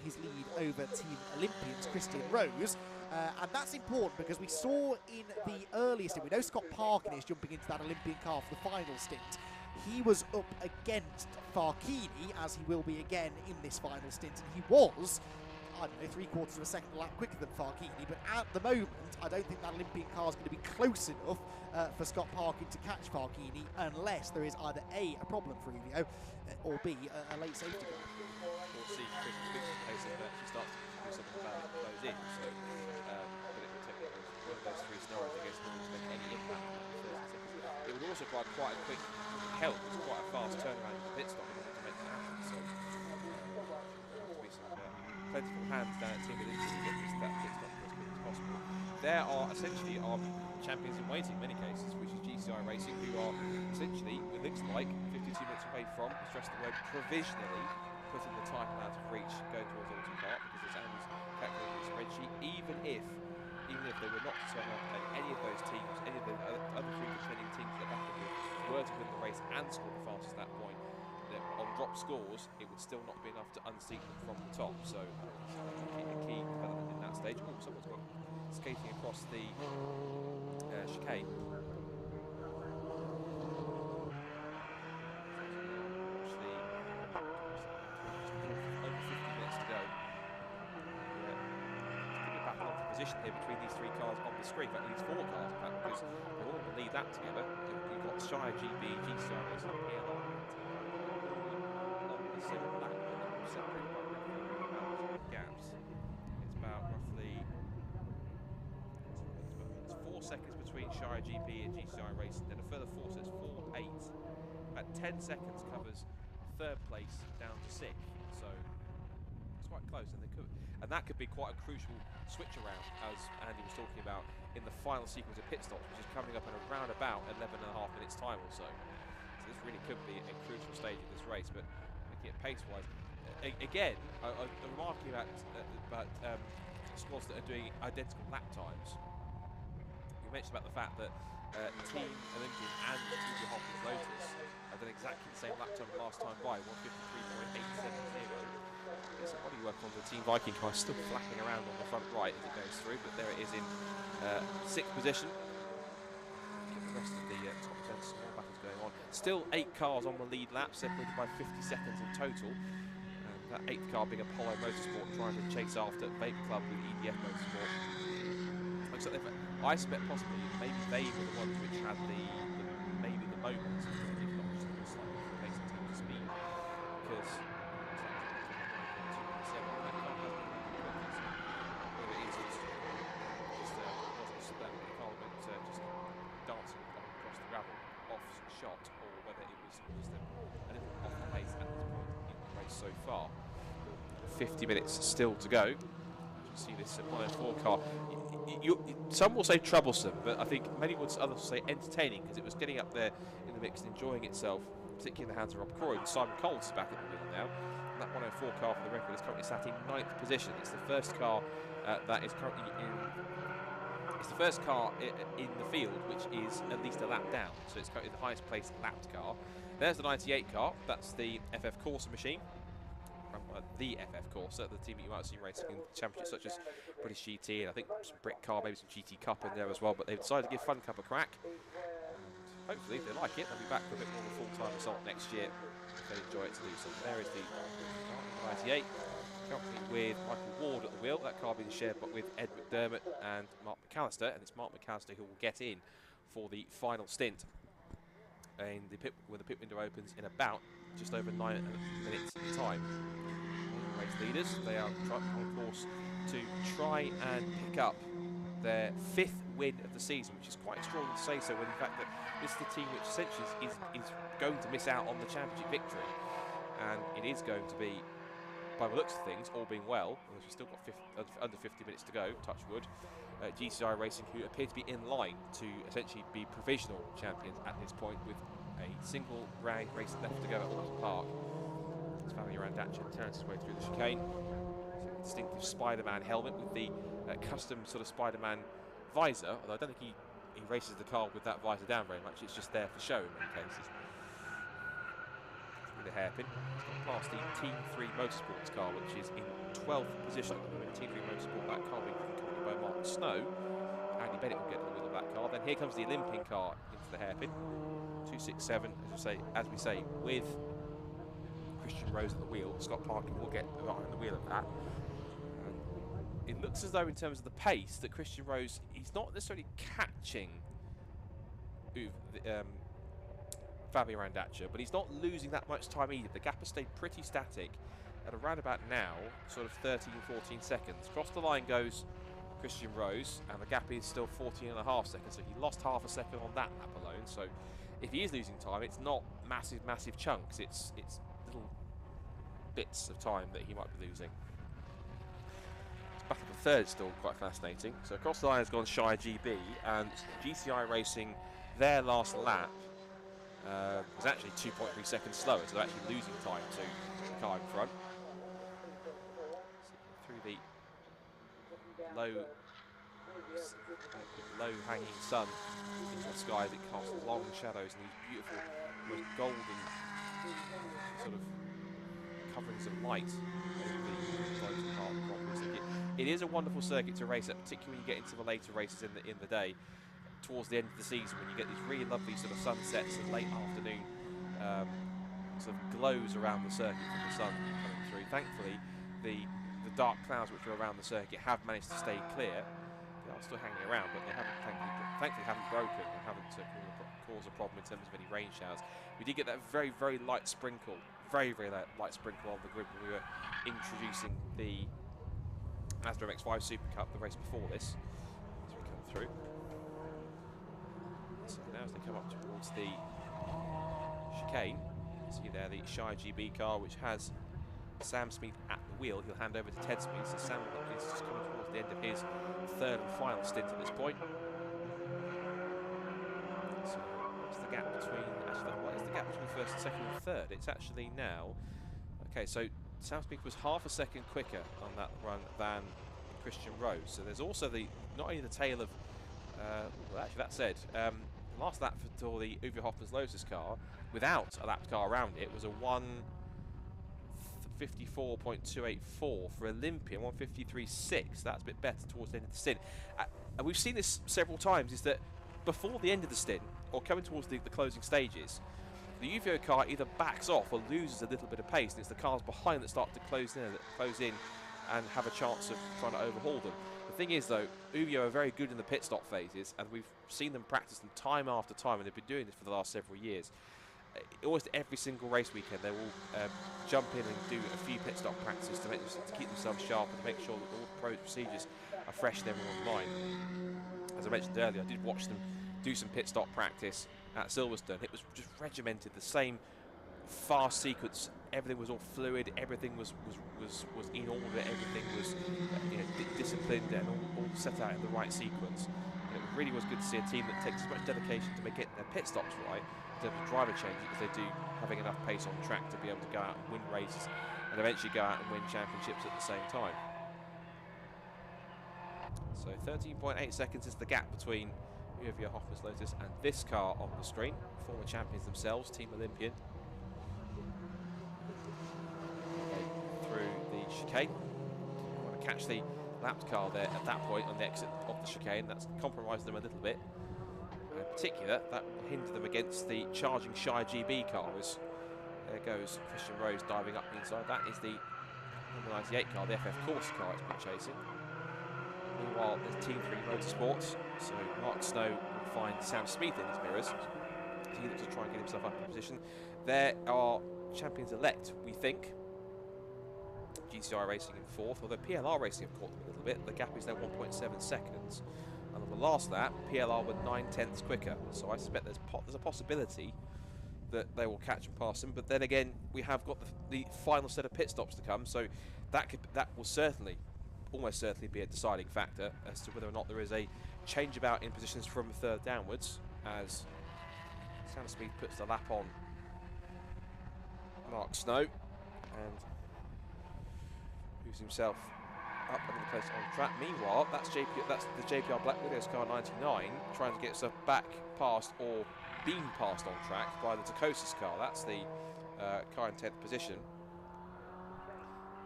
his lead over Team Olympians Christian Rose. And that's important because we saw in the earliest stint, we know Scott Parkin is jumping into that Olympian car for the final stint. He was up against Farchini, as he will be again in this final stint, and he was, I don't know, 3/4 of a second lap quicker than Farchini, but at the moment I don't think that Olympian car is going to be close enough for Scott Parkin to catch Farchini, unless there is either A, a problem for Uvio, or B, a late safety car. We'll see Chris Dixon pace it actually starts to do something about it and goes in, so but it will take one of those 3 scenarios against them to make any impact on the 30 seconds. It would also provide quite a quick help. It's quite a fast turnaround in the pit stop in order to make that happen. So there will be some plentiful hands down at Team Olympians to get that pit stop as quick as possible. There are essentially our champions in waiting in many cases, which is GCI Racing, who are essentially, it looks like, 52 minutes away from, stress the word, provisionally putting the title out of reach going towards Donington Park, because as Andy's calculating the spreadsheet, even if they were not to turn up and any of those teams, any of the other 3 contending teams that back were to win the race and score the fastest at that point, on drop scores, it would still not be enough to unseat them from the top. So a key development in that stage. Oh, someone's gone skating across the chicane. Actually, over 50 minutes to go. Battle of position here between these 3 cars on the screen, in fact these 4 cars in fact, because they all lead that together. You've got Shire GB, GCI Racing here on the same lap, separated by gaps. It's about roughly it's 4 seconds between Shire GB and GCI Racing, then a further 4, so it's 4, 8. About 10 seconds covers 3rd place down to 6th, so it's quite close, and that could be quite a crucial switch around, as Andy was talking about, in the final sequence of pit stops, which is coming up in around about 11.5 minutes time or so. So this really could be a crucial stage of this race, but looking at pace-wise, again, remarking about squads that are doing identical lap times. You mentioned about the fact that Team Olympian and Uwe Hoffman's Lotus have done exactly the same lap time last time by, 153.870. There's some body work on the Team Viking car, still flapping around on the front right as it goes through, but there it is in 6th position. Get the rest of the top 10, some more battles going on. Still 8 cars on the lead lap, separated by 50 seconds in total. And that 8th car being Apollo Motorsport, trying to chase after Vapor Club with EDF Motorsport. Looks like I suspect possibly maybe they were the ones which had maybe the moment, if not just a slightly different pace in terms of speed. shot or whether it was just a little off the pace at this point in the race so far. 50 minutes still to go. You see this 104 car. Some will say troublesome, but I think many would others will say entertaining, because it was getting up there in the mix and enjoying itself, particularly in the hands of Rob Croydon. Simon Coles is back at the wheel now. And that 104 car, for the record, is currently sat in 9th position. It's the first car that is currently in. It's the first car in the field which is at least a lap down, so it's currently the highest placed lapped car. There's the 98 car. That's the FF Corsa machine. The FF Corsa, the team that you might have seen racing in championships such as British GT, and I think some Brit car, maybe some GT Cup in there as well, but they've decided to give Fun Cup a crack. And hopefully, if they like it, they'll be back for a bit more of a full-time assault next year if they enjoy it to do so. There is the 98, currently with Michael Ward at the wheel, that car being shared with Ed McDermott and Mark McAllister, and it's Mark McAllister who will get in for the final stint. And when the pit window opens in about just over 9 minutes time. Race leaders, they are on course to try and pick up their 5th win of the season, which is quite extraordinary to say so, when in fact that this is the team which essentially is going to miss out on the championship victory, and it is going to be, by the looks of things, all being well, because we've still got under 50 minutes to go, touch wood, GCI Racing, who appear to be in line to essentially be provisional champions at this point, with a single round race left to go at Donington Park. It's Fabio Randaccia turns his way through the chicane. Distinctive Spider-Man helmet with the custom sort of Spider-Man visor, although I don't think he races the car with that visor down very much. It's just there for show in many cases. Through the hairpin, it's got past the Team 3 Motorsports car, which is in 12th position at the moment. Team 3 Motorsport, that car being controlled by Mark Snow. Andy Bennett will get the wheel of that car. Then here comes the Olympian car into the hairpin. 267, as we say, with Christian Rose at the wheel. Scott Parkin will get behind the wheel of that. And it looks as though, in terms of the pace, that Christian Rose, he's not necessarily catching Fabio Randaccia, but he's not losing that much time either. The gap has stayed pretty static at around about now, sort of 13, 14 seconds. Across the line goes Christian Rose, and the gap is still 14.5 seconds, so he lost half a second on that lap alone. So if he is losing time, it's not massive chunks, it's little bits of time that he might be losing. Battle for third still quite fascinating. So across the line has gone Shy GB, and GCI Racing, their last lap was actually 2.3 seconds slower, so they're actually losing time to the car in front. So through the low hanging sun into the sky as it casts long shadows and these beautiful, almost golden sort of coverings of light over the Donington Park Grand Prix circuit. It is a wonderful circuit to race at, particularly when you get into the later races in the day, towards the end of the season, when you get these really lovely sort of sunsets and late afternoon sort of glows around the circuit from the sun coming through. Thankfully, the dark clouds which are around the circuit have managed to stay clear. They are still hanging around, but they haven't, thankfully haven't broken and haven't caused a problem in terms of any rain showers. We did get that very light sprinkle, very light sprinkle on the grid when we were introducing the Mazda MX-5 SuperCup, the race before this, as we come through. So now as they come up towards the chicane, you see there the Shy GB car, which has Sam Smith at the wheel. He'll hand over to Ted Smith, so Sam is just coming towards the end of his third and final stint at this point. So what's the gap between, actually, what is the gap between first, second and third? It's actually now, okay, so Sam Smith was half a second quicker on that run than Christian Rose. So there's also not only the tail of, well, actually that said, last lap for the Uwe Hoffman's Lotus car, without a lapped car around it, was a 1:54.284 for Olympian, 1:53.6. That's a bit better towards the end of the stint. And we've seen this several times, is that before the end of the stint, or coming towards the closing stages, the Uvio car either backs off or loses a little bit of pace, and it's the cars behind that start to close in and have a chance of trying to overhaul them. The thing is, though, Uvio are very good in the pit stop phases, and we've seen them practice them time after time, and they've been doing this for the last several years. Almost every single race weekend, they will jump in and do a few pit stop practices to keep themselves sharp and to make sure that all the procedures are fresh and everyone's mind. As I mentioned earlier, I did watch them do some pit stop practice at Silverstone. It was just regimented, the same fast sequence. Everything was all fluid. Everything was in order. Everything was disciplined and all set out in the right sequence. And it really was good to see a team that takes as much dedication to make their pit stops right, in terms of driver changes, as they do having enough pace on track to be able to go out and win races and eventually go out and win championships at the same time. So 13.8 seconds is the gap between Uvia Hoffman's Lotus and this car on the screen. Former champions themselves, Team Olympian. Through the chicane. Want to catch the lapped car there at that point on the exit of the chicane. That's compromised them a little bit. And in particular, that will hinder them against the charging shy GB cars. There goes Christian Rose diving up the inside. That is the number 98 car, the FF Course car it's been chasing. Meanwhile, there's Team 3 Motorsports, so Mark Snow will find Sam Smith in his mirrors. He looks to try and get himself up in position. There are champions-elect, we think. GCI racing in fourth, although PLR racing have caught them a little bit. The gap is now 1.7 seconds. And on the last lap, PLR were 9/10 quicker. So I suspect there's a possibility that they will catch and pass them. But then again, we have got the final set of pit stops to come, so that will certainly, almost certainly, be a deciding factor as to whether or not there is a change about in positions from third downwards, as Sam Smith puts the lap on Mark Snow and moves himself up another place on track. Meanwhile, that's the JPR Black Widows car 99 trying to get itself back past or being passed on track by the Tacosis car. That's the car in 10th position,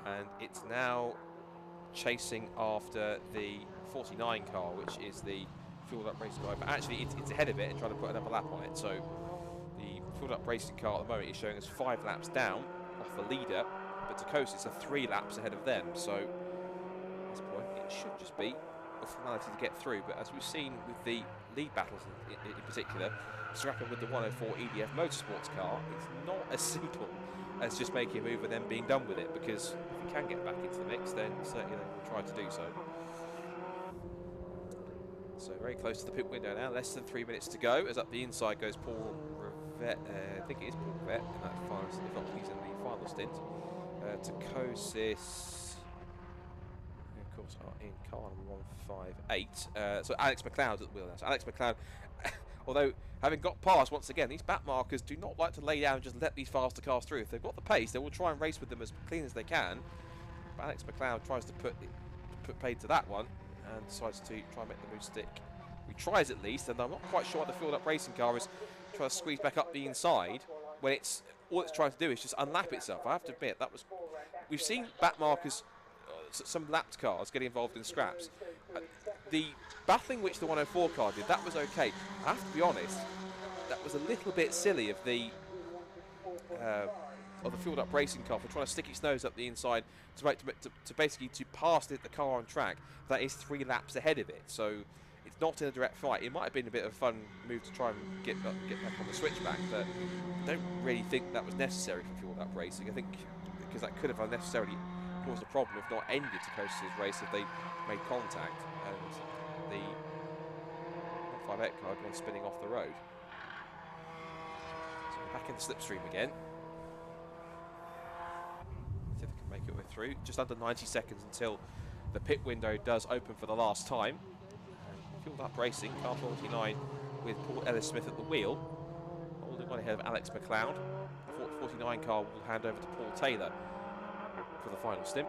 and it's now chasing after the 49 car, which is the fueled up racing car, but actually it's ahead of it and trying to put another lap on it. So the fueled up racing car at the moment is showing us 5 laps down off the leader, but Tacosis are 3 laps ahead of them. So at this point it should just be a formality to get through, but as we've seen with the lead battles in particular, scrapping with the 104 EDF Motorsports car, it's not as simple as just making a move and then being done with it, because if you can get back into the mix, then certainly they will try to do so. So very close to the pit window now, less than 3 minutes to go, as up the inside goes Paul Rivette, I think it is Paul Rivette in that final, if not he's in the final stint. Tacosis, of course, are in car number 158. So Alex McLeod's at the wheel now. So Alex McLeod, although having got past, once again, these back markers do not like to lay down and just let these faster cars through. If they've got the pace, they will try and race with them as clean as they can. But Alex McLeod tries to put paid to that one and decides to try and make the move stick. He tries at least, and I'm not quite sure what the filled up racing car is trying to squeeze back up the inside when all it's trying to do is just unlap itself. I have to admit, we've seen back markers, some lapped cars getting involved in scraps. The battling which the 104 car did, that was okay. I have to be honest, that was a little bit silly of the filled up racing car for trying to stick its nose up the inside to basically pass the car on track that is 3 laps ahead of it. So it's not in a direct fight. It might have been a bit of a fun move to try and get back on the switchback, but I don't really think that was necessary for filled up racing. I think because that could have unnecessarily caused a problem, if not ended Tacosis' race, if they made contact and the 158 car had gone spinning off the road. So we're back in the slipstream again. See if they can make it way through. Just under 90 seconds until the pit window does open for the last time. Fueled up racing, car 49 with Paul Ellis-Smith at the wheel, holding on ahead of Alex McLeod. The 49 car will hand over to Paul Taylor for the final stint,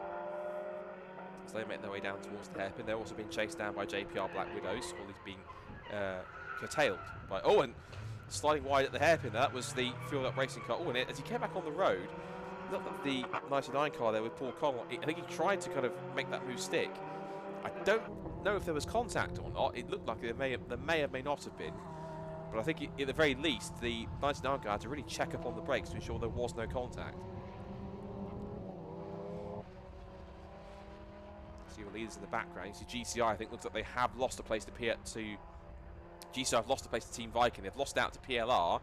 as they make their way down towards the hairpin. They're also being chased down by JPR Black Widows, or at least being curtailed by, and sliding wide at the hairpin. That was the fueled up racing car. And as he came back on the road, looked at the 99 car there with Paul Connell. I think he tried to kind of make that move stick. I don't know if there was contact or not. It looked like there may or may not have been. But I think at the very least, the 99 guy had to really check up on the brakes to ensure there was no contact. See your leaders in the background. You see GCI, I think, looks like they have lost a place to GCI have lost a place to Team Viking. They've lost out to PLR.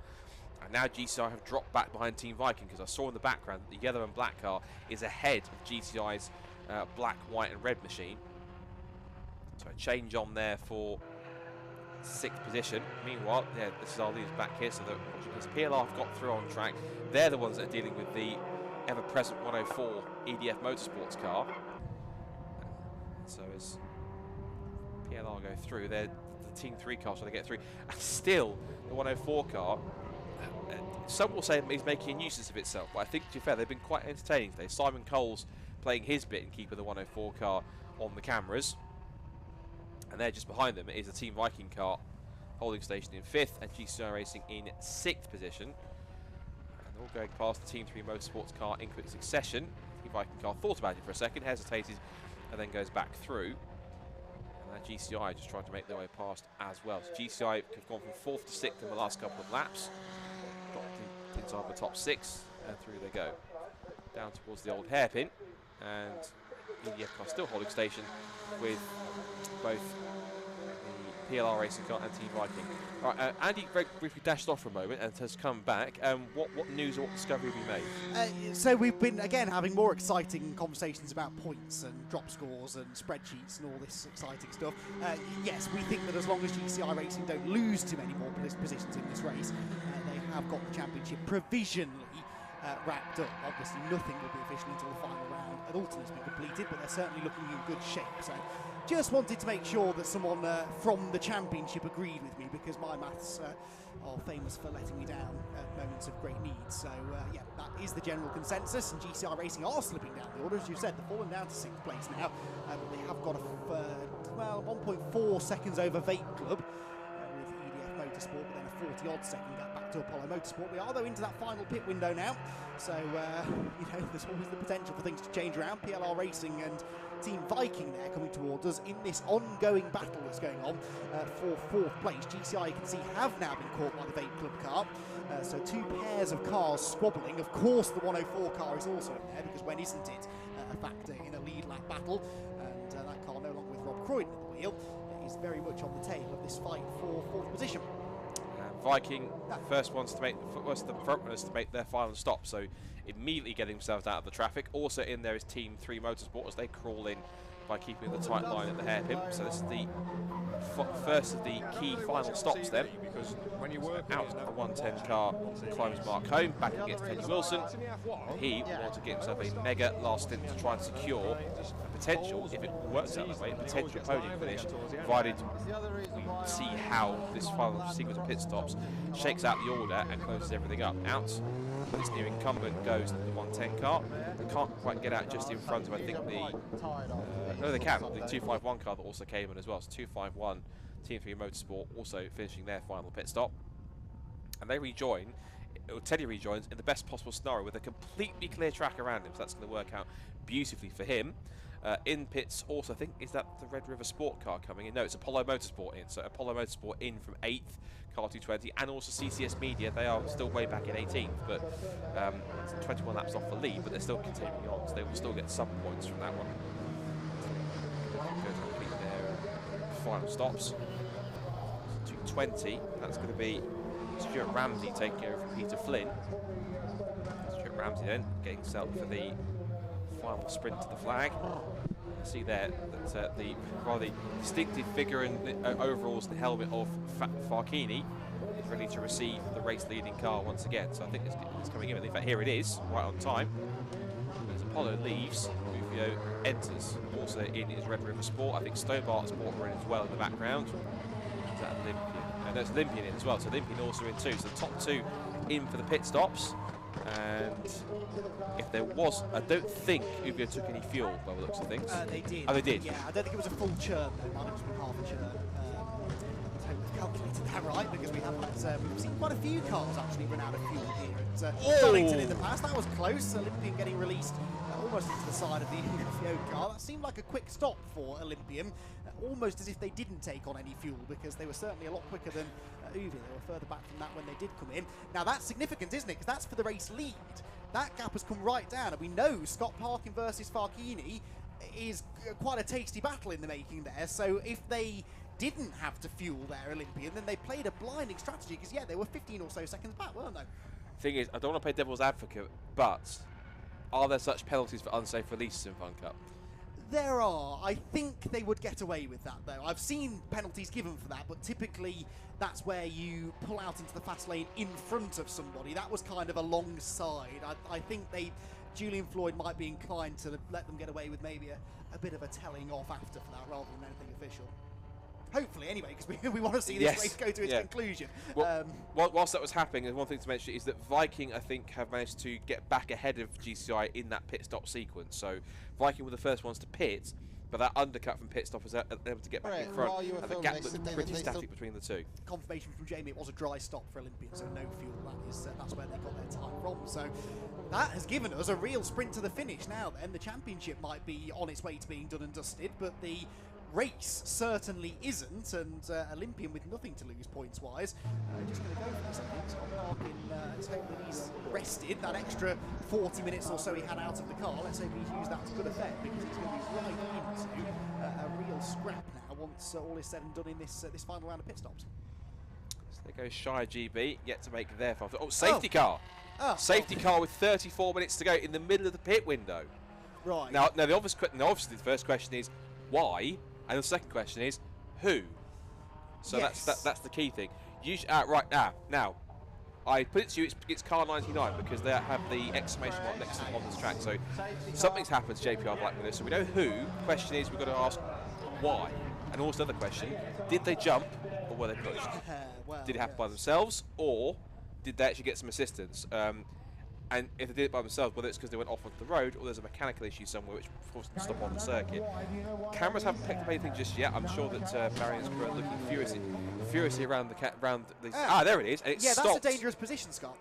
And now GCI have dropped back behind Team Viking, because I saw in the background that the yellow and black car is ahead of GCI's black, white and red machine. So a change on there for 6th position. Meanwhile, yeah, this is our leaders back here, so that as PLR have got through on track, they're the ones that are dealing with the ever-present 104 EDF Motorsports car. So as PLR go through, they're the Team 3 car, so they get through. And still, the 104 car, some will say he's making a nuisance of itself, but I think, to be fair, they've been quite entertaining today. Simon Cole's playing his bit in keeping the 104 car on the cameras. And there, just behind them, is the Team Viking car holding station in 5th, and GCI Racing in 6th position. And they're all going past the Team 3 Motorsports car in quick succession. Team Viking car thought about it for a second, hesitated, and then goes back through. And GCI just trying to make their way past as well. So GCI have gone from 4th to 6th in the last couple of laps. Got inside the top 6, and through they go. Down towards the old hairpin, and EDF car still holding station with both the PLR Racing car and Team Viking. All right, Andy very briefly dashed off for a moment and has come back. What news or what discovery have you made? So we've been, again, having more exciting conversations about points and drop scores and spreadsheets and all this exciting stuff. Yes, we think that as long as GCI Racing don't lose too many more positions in this race, they have got the championship provisionally wrapped up. Obviously nothing will be official until the final round at Alton has been completed, but they're certainly looking in good shape. So just wanted to make sure that someone from the championship agreed with me, because my maths are famous for letting me down at moments of great need. So yeah, that is the general consensus, and GCI Racing are slipping down the order. As you said, they're falling down to 6th place now, but they have got well, 1.4 seconds over Vape Club with EDF Motorsport, but then a 40-odd second gap back to Apollo Motorsport. We are, though, into that final pit window now, so you know, there's always the potential for things to change around. PLR Racing and Team Viking there coming towards us in this ongoing battle that's going on for 4th place. GCI, you can see, have now been caught by the Vape Club car, so 2 pairs of cars squabbling. Of course, the 104 car is also in there, because when isn't it a factor in a lead lap battle? And that car, no longer with Rob Croydon at the wheel, is very much on the tail of this fight for 4th position. Viking, first ones to make the front runners to make their final stop, so immediately getting themselves out of the traffic. Also in there is Team 3 Motorsport as they crawl in by keeping the tight line at the hairpin. So this is the first of the key final stops then. Because when you work out a 110 car climbs Mark home, back against Teddy Wilson. He wants to get himself a mega last stint to try and secure a potential, if it works out that way, potential podium finish, provided we see how this final sequence of pit stops shakes out the order and closes everything up. Out this new incumbent goes the 110 car. They can't quite get out just in front of, I think, the no, they can, the 251 car that also came in as well. So 251 Team 3 Motorsport also finishing their final pit stop, and they rejoin, or Teddy rejoins in the best possible scenario with a completely clear track around him, so that's going to work out beautifully for him. In pits also, I think, is that the Red River Sport car coming in? No, it's Apollo Motorsport in, so Apollo Motorsport in from 8th, car 220, and also CCS Media. They are still way back in 18th, but 21 laps off the lead, but they're still continuing on, so they will still get some points from that one. Go to complete their final stops. 220, that's going to be Stuart Ramsey taking over from Peter Flynn. Stuart Ramsey then getting set up for the final sprint to the flag. You see there that the rather distinctive figure in the overalls and helmet of Farkini is ready to receive the race leading car once again. So I think it's coming in. In fact, here it is, right on time. As Apollo leaves, Rufio enters. Also in his Red River Sport. I think Stobart Sport are in as well in the background. Is that Olympian? And there's Olympian in as well. So Olympian also in too. So the top 2 in for the pit stops. And if there was, I don't think Uber took any fuel by the looks of things. They did. Oh, they did? Yeah, I don't think it was a full churn though. Might have just been half a churn. I hope we've calculated that right, because we've seen quite a few cars actually run out of fuel here at Donington in the past. That was close. Olympian getting released almost into the side of the Rufio car. That seemed like a quick stop for Olympian, almost as if they didn't take on any fuel, because they were certainly a lot quicker than Uvi. They were further back from that when they did come in. Now that's significant, isn't it? Because that's for the race lead. That gap has come right down, and we know Scott Parkin versus Farkini is quite a tasty battle in the making there. So if they didn't have to fuel their Olympian, then they played a blinding strategy, because yeah, they were 15 or so seconds back, weren't they? Thing is, I don't want to play devil's advocate, but are there such penalties for unsafe releases in Fun Cup? There are. I think they would get away with that, though. I've seen penalties given for that, but typically that's where you pull out into the fast lane in front of somebody. That was kind of alongside. I think Julian Floyd might be inclined to let them get away with maybe a bit of a telling off after for that, rather than anything official. Hopefully, anyway, because we want to see this race go to its conclusion. Well, whilst that was happening, there's one thing to mention is that Viking, I think, have managed to get back ahead of GCI in that pit stop sequence. So Viking were the first ones to pit, but that undercut from pit stop was able to get back in front, and the gap looked pretty static between the two. Confirmation from Jamie, it was a dry stop for Olympians, so no fuel. That's where they got their time from. So that has given us a real sprint to the finish. Now then, the championship might be on its way to being done and dusted, but the race certainly isn't, and Olympian with nothing to lose points-wise. Just going to go for this, I think. Scott Parkin, let's hope that he's rested. That extra 40 minutes or so he had out of the car, let's hope he's used that to good effect, because he's going to be right into a real scrap now once all is said and done in this final round of pit stops. So there goes Shy GB, yet to make their final. Oh, safety car! Safety car with 34 minutes to go in the middle of the pit window. Right. Now obviously the first question is, why? And the second question is, who? So that's the key thing. Right now, I put it to you, it's car 99 because they have the exclamation mark next to them on this track. So something's happened to JPR Black with this. So we know who. Question is, we've got to ask why. And also the question, did they jump or were they pushed? Did it happen by themselves or did they actually get some assistance? And if they did it by themselves, whether it's because they went off onto the road or there's a mechanical issue somewhere which forced them to stop on the circuit. Cameras haven't picked up anything just yet. I'm sure that Marion's crew are looking furiously around the there it is, and it stopped. That's a dangerous position, Scott.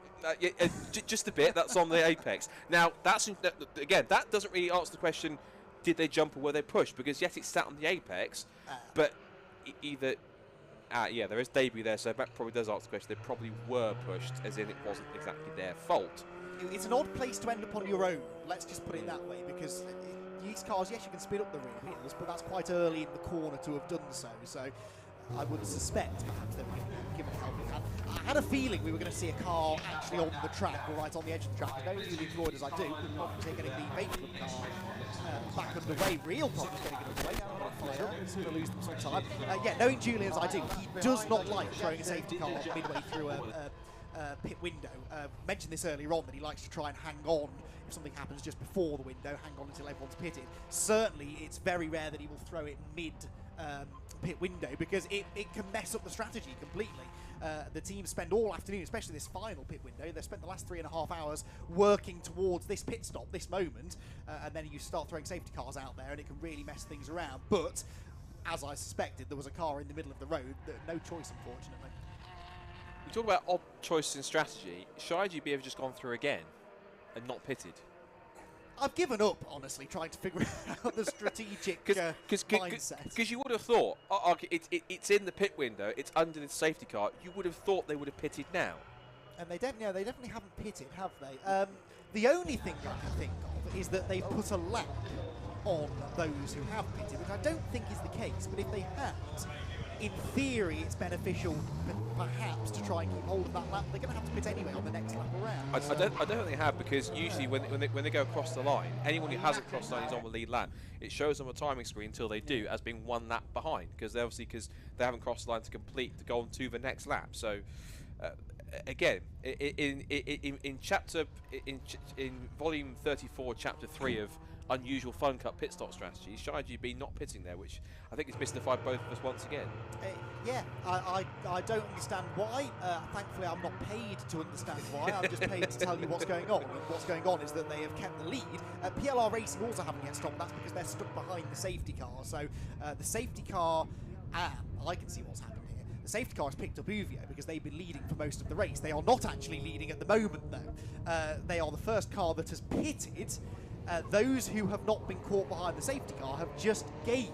Just a bit. That's on the apex. Now, again, that doesn't really answer the question: did they jump or were they pushed? Because yes, it sat on the apex, but either. There is debris there, so that probably does answer the question. They probably were pushed, as in it wasn't exactly their fault. It's an odd place to end up on your own, let's just put it that way, because these cars, yes, you can speed up the rear wheels, but that's quite early in the corner to have done so. So I would suspect perhaps they were given help. I had a feeling we were going to see a car actually on the track, or right on the edge of the track. I don't really enjoy it as I do, but getting the Maitland car back underway, real problems getting it underway. It's going to lose them some time. Knowing Julian as I do, he does not like throwing a safety car midway through a pit window. Mentioned this earlier on, that he likes to try and hang on if something happens just before the window, hang on until everyone's pitted. Certainly it's very rare that he will throw it mid pit window, because it can mess up the strategy completely. The team spend all afternoon, especially this final pit window, they've spent the last 3.5 hours working towards this pit stop, this moment, and then you start throwing safety cars out there and it can really mess things around. But as I suspected, there was a car in the middle of the road, no choice unfortunately. We talk about odd choices in strategy. Should IGB have just gone through again and not pitted? I've given up, honestly, trying to figure out the strategic mindset. Because you would have thought, it's in the pit window, it's under the safety car, you would have thought they would have pitted now. And they definitely haven't pitted, have they? The only thing I can think of is that they've put a lap on those who have pitted, which I don't think is the case, but if they had, in theory, it's beneficial, perhaps, to try and keep hold of that lap. They're going to have to pit anyway on the next lap around. I don't think they have, because usually when they go across the line, anyone who hasn't crossed the line is on the lead lap. It shows them a timing screen until they do, as being one lap behind, because they haven't crossed the line to go on to the next lap. So again, in volume 34, chapter 3 of Unusual Fun Cup pit stop strategies, Shy GB not pitting there, which I think has mystified both of us once again. I don't understand why. Thankfully, I'm not paid to understand why. I'm just paid to tell you what's going on. And what's going on is that they have kept the lead. PLR Racing also haven't yet stopped. That's because they're stuck behind the safety car. So the safety car, I can see what's happened here. The safety car has picked up Uvio because they've been leading for most of the race. They are not actually leading at the moment, though. They are the first car that has pitted. Those who have not been caught behind the safety car have just gained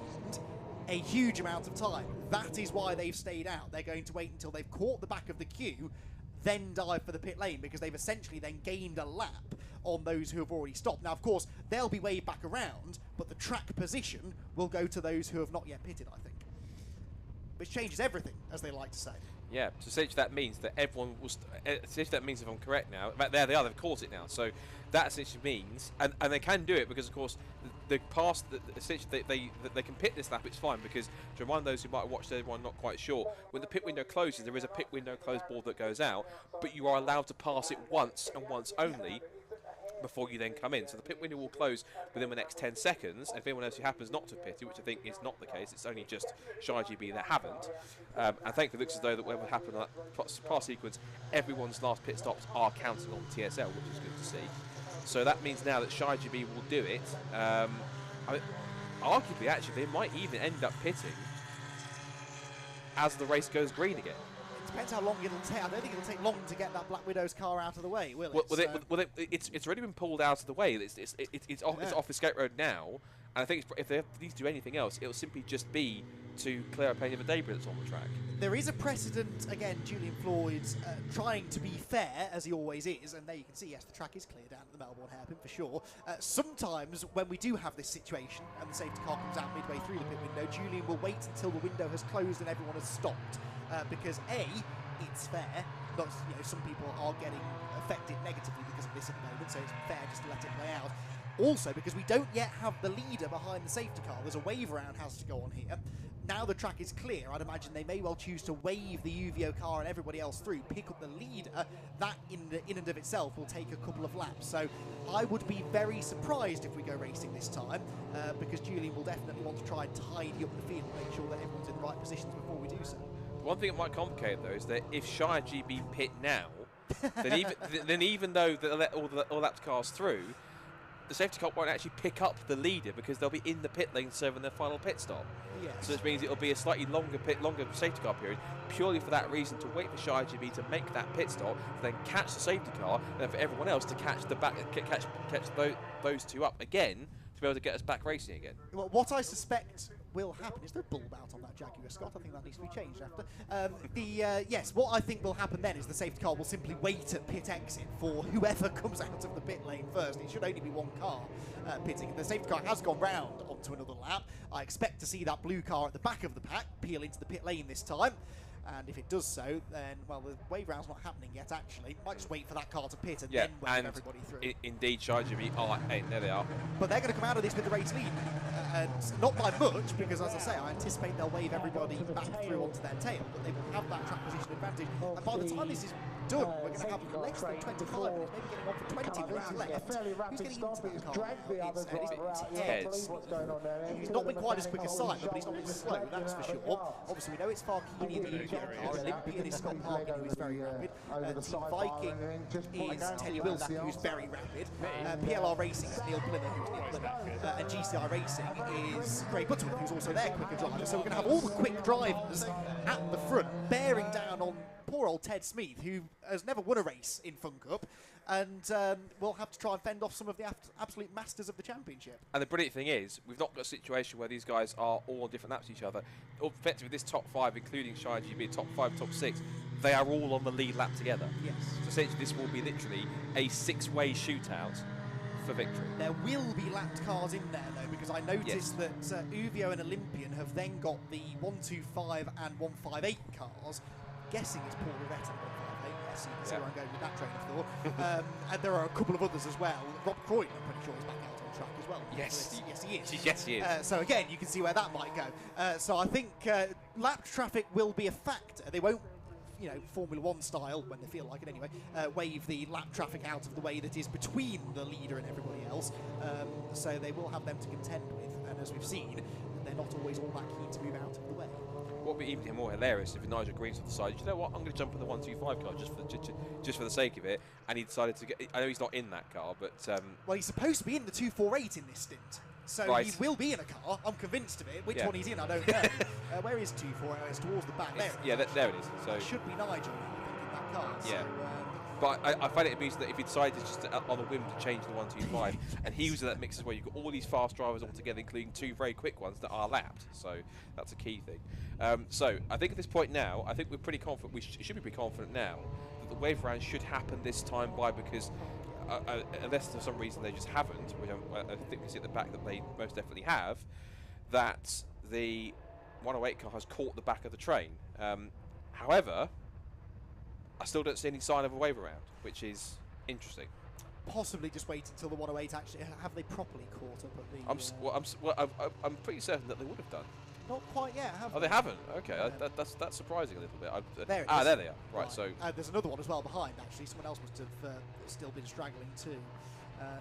a huge amount of time. That is why they've stayed out. They're going to wait until they've caught the back of the queue, then dive for the pit lane, because they've essentially then gained a lap on those who have already stopped. Now, of course, they'll be waved back around, but the track position will go to those who have not yet pitted, I think. Which changes everything, as they like to say. Yeah, so essentially that means that everyone will. Essentially that means, if I'm correct now, there they are. They've caught it now. So that essentially means, and they can do it because, of course, essentially they can pit this lap. It's fine because, to remind those who might have watched everyone not quite sure, when the pit window closes, there is a pit window close board that goes out, but you are allowed to pass it once and once only before you then come in. So the pit window will close within the next 10 seconds. And if anyone else who happens not to pit, which I think is not the case, it's only just ShyGB that haven't. And thankfully, it looks as though that whatever happened in that past sequence, everyone's last pit stops are counting on the TSL, which is good to see. So that means now that ShyGB will do it. I mean, arguably, actually, they might even end up pitting as the race goes green again. Depends how long it'll take. I don't think it'll take long to get that Black Widow's car out of the way, will it? It's already been pulled out of the way. It's off the skate road now, and I think if they need to do anything else, it'll simply just be to clear up any of the debris that's on the track. There is a precedent, again, Julian Floyd's trying to be fair, as he always is, and there you can see, yes, the track is clear down at the Melbourne hairpin for sure. Sometimes when we do have this situation and the safety car comes out midway through the pit window, Julian will wait until the window has closed and everyone has stopped, because A, it's fair, but some people are getting affected negatively because of this at the moment, so it's fair just to let it play out. Also, because we don't yet have the leader behind the safety car, there's a wave round has to go on here. Now the track is clear, I'd imagine they may well choose to wave the UVO car and everybody else through, pick up the leader. That in and of itself will take a couple of laps. So I would be very surprised if we go racing this time, because Julian will definitely want to try and tidy up the field and make sure that everyone's in the right positions before we do so. One thing that might complicate though is that if ShyGB pit now, then even though they let all that cars through, the safety car won't actually pick up the leader because they'll be in the pit lane serving their final pit stop. Yes. So this means it'll be a slightly longer safety car period, purely for that reason, to wait for ShyGB to make that pit stop, then catch the safety car, and then for everyone else to catch those two up again to be able to get us back racing again. Well, what I suspect will happen is there a bulb out on that Jaguar, Scott? I think that needs to be changed after. Yes, what I think will happen then is the safety car will simply wait at pit exit for whoever comes out of the pit lane first. It should only be one car pitting. The safety car has gone round onto another lap. I expect to see that blue car at the back of the pack peel into the pit lane this time. And if it does so, then, well, the wave round's not happening yet, actually. Might just wait for that car to pit and then wave everybody through. Indeed, ShyGB are, there they are. But they're going to come out of this with the race lead. And not by much, because, as I say, I anticipate they'll wave everybody back through onto their tail, but they will have that track position advantage. And by the time this is done, we're going to have less than 25 minutes, maybe getting on for 20 minutes left. Who's getting into that car? It's Ted. He's not been quite as quick as Simon, but he's not been slow, that's for sure. Obviously, we know it's Farkini, the UVO car. Olympian is Scott Parkin, who is very rapid. Team Viking is Teddy Wilson, who's very rapid. PLR Racing is Neil Plymouth, who's Neil Plymouth. And GCI Racing is Craig Butterworth, who's also their quicker driver. So we're going to have all the quick drivers at the front, bearing down on poor old Ted Smith, who has never won a race in Fun Cup, and we'll have to try and fend off some of the absolute masters of the championship. And the brilliant thing is, we've not got a situation where these guys are all on different laps to each other. Effectively, this top five, including ShyGB, top five, top six, they are all on the lead lap together. Yes. So essentially, this will be literally a six-way shootout for victory. There will be lapped cars in there, though, because I noticed that Uvio and Olympian have then got the 125 and 158 cars. Guessing it's Paul Rivetta and 158. Yes, you can see where I'm going with that train of thought. And there are a couple of others as well. Rob Croydon, I'm pretty sure, is back out on track as well. Yes. Yes, he is. Yes, he is. So again, you can see where that might go. So I think lapped traffic will be a factor. They won't, Formula One style, when they feel like it anyway, wave the lap traffic out of the way that is between the leader and everybody else. So they will have them to contend with. And as we've seen, they're not always all that keen to move out of the way. What would be even more hilarious if Nigel Green's on the side, you know what, I'm going to jump in the 125 car just for the sake of it, and he decided to get, I know he's not in that car, but... well, he's supposed to be in the 248 in this stint, so right. He will be in a car, I'm convinced of it. Which one he's in, I don't know. Where is 248? It's towards the back, there. Yeah, there it is. So it should be Nigel, I think, in that car. Yeah. So, but I find it amusing that if he decided just on a whim to change the 125, and he was in that mix as well, you've got all these fast drivers all together, including two very quick ones that are lapped. So that's a key thing. So I think at this point now, I think we're pretty confident. We should be pretty confident now that the wave round should happen this time because unless for some reason they just haven't, which I think we see at the back that they most definitely have, that the 108 car has caught the back of the train. However, I still don't see any sign of a wave around, which is interesting. Possibly just wait until the 108 actually, have they properly caught up at the... I'm pretty certain that they would have done. Not quite yet, have they? Oh, they haven't? Okay, that's surprising a little bit. There it is. There they are. Right, so... there's another one as well behind, actually. Someone else must have still been straggling too.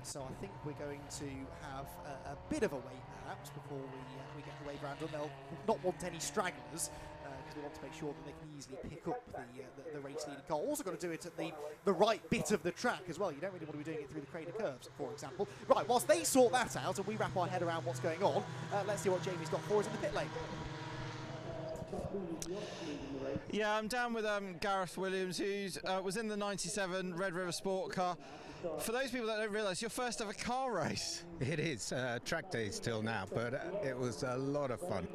So I think we're going to have a bit of a wait, perhaps, before we get the wave round done. They'll not want any stragglers, because we want to make sure that they can easily pick up the race-leading car. Also got to do it at the right bit of the track as well. You don't really want to be doing it through the crater curves, for example. Right, whilst they sort that out and we wrap our head around what's going on, let's see what Jamie's got for us in the pit lane. Yeah, I'm down with Gareth Williams, who was in the 97 Red River Sport Car. For those people that don't realise, your first ever car race. It is track days till now, but it was a lot of fun.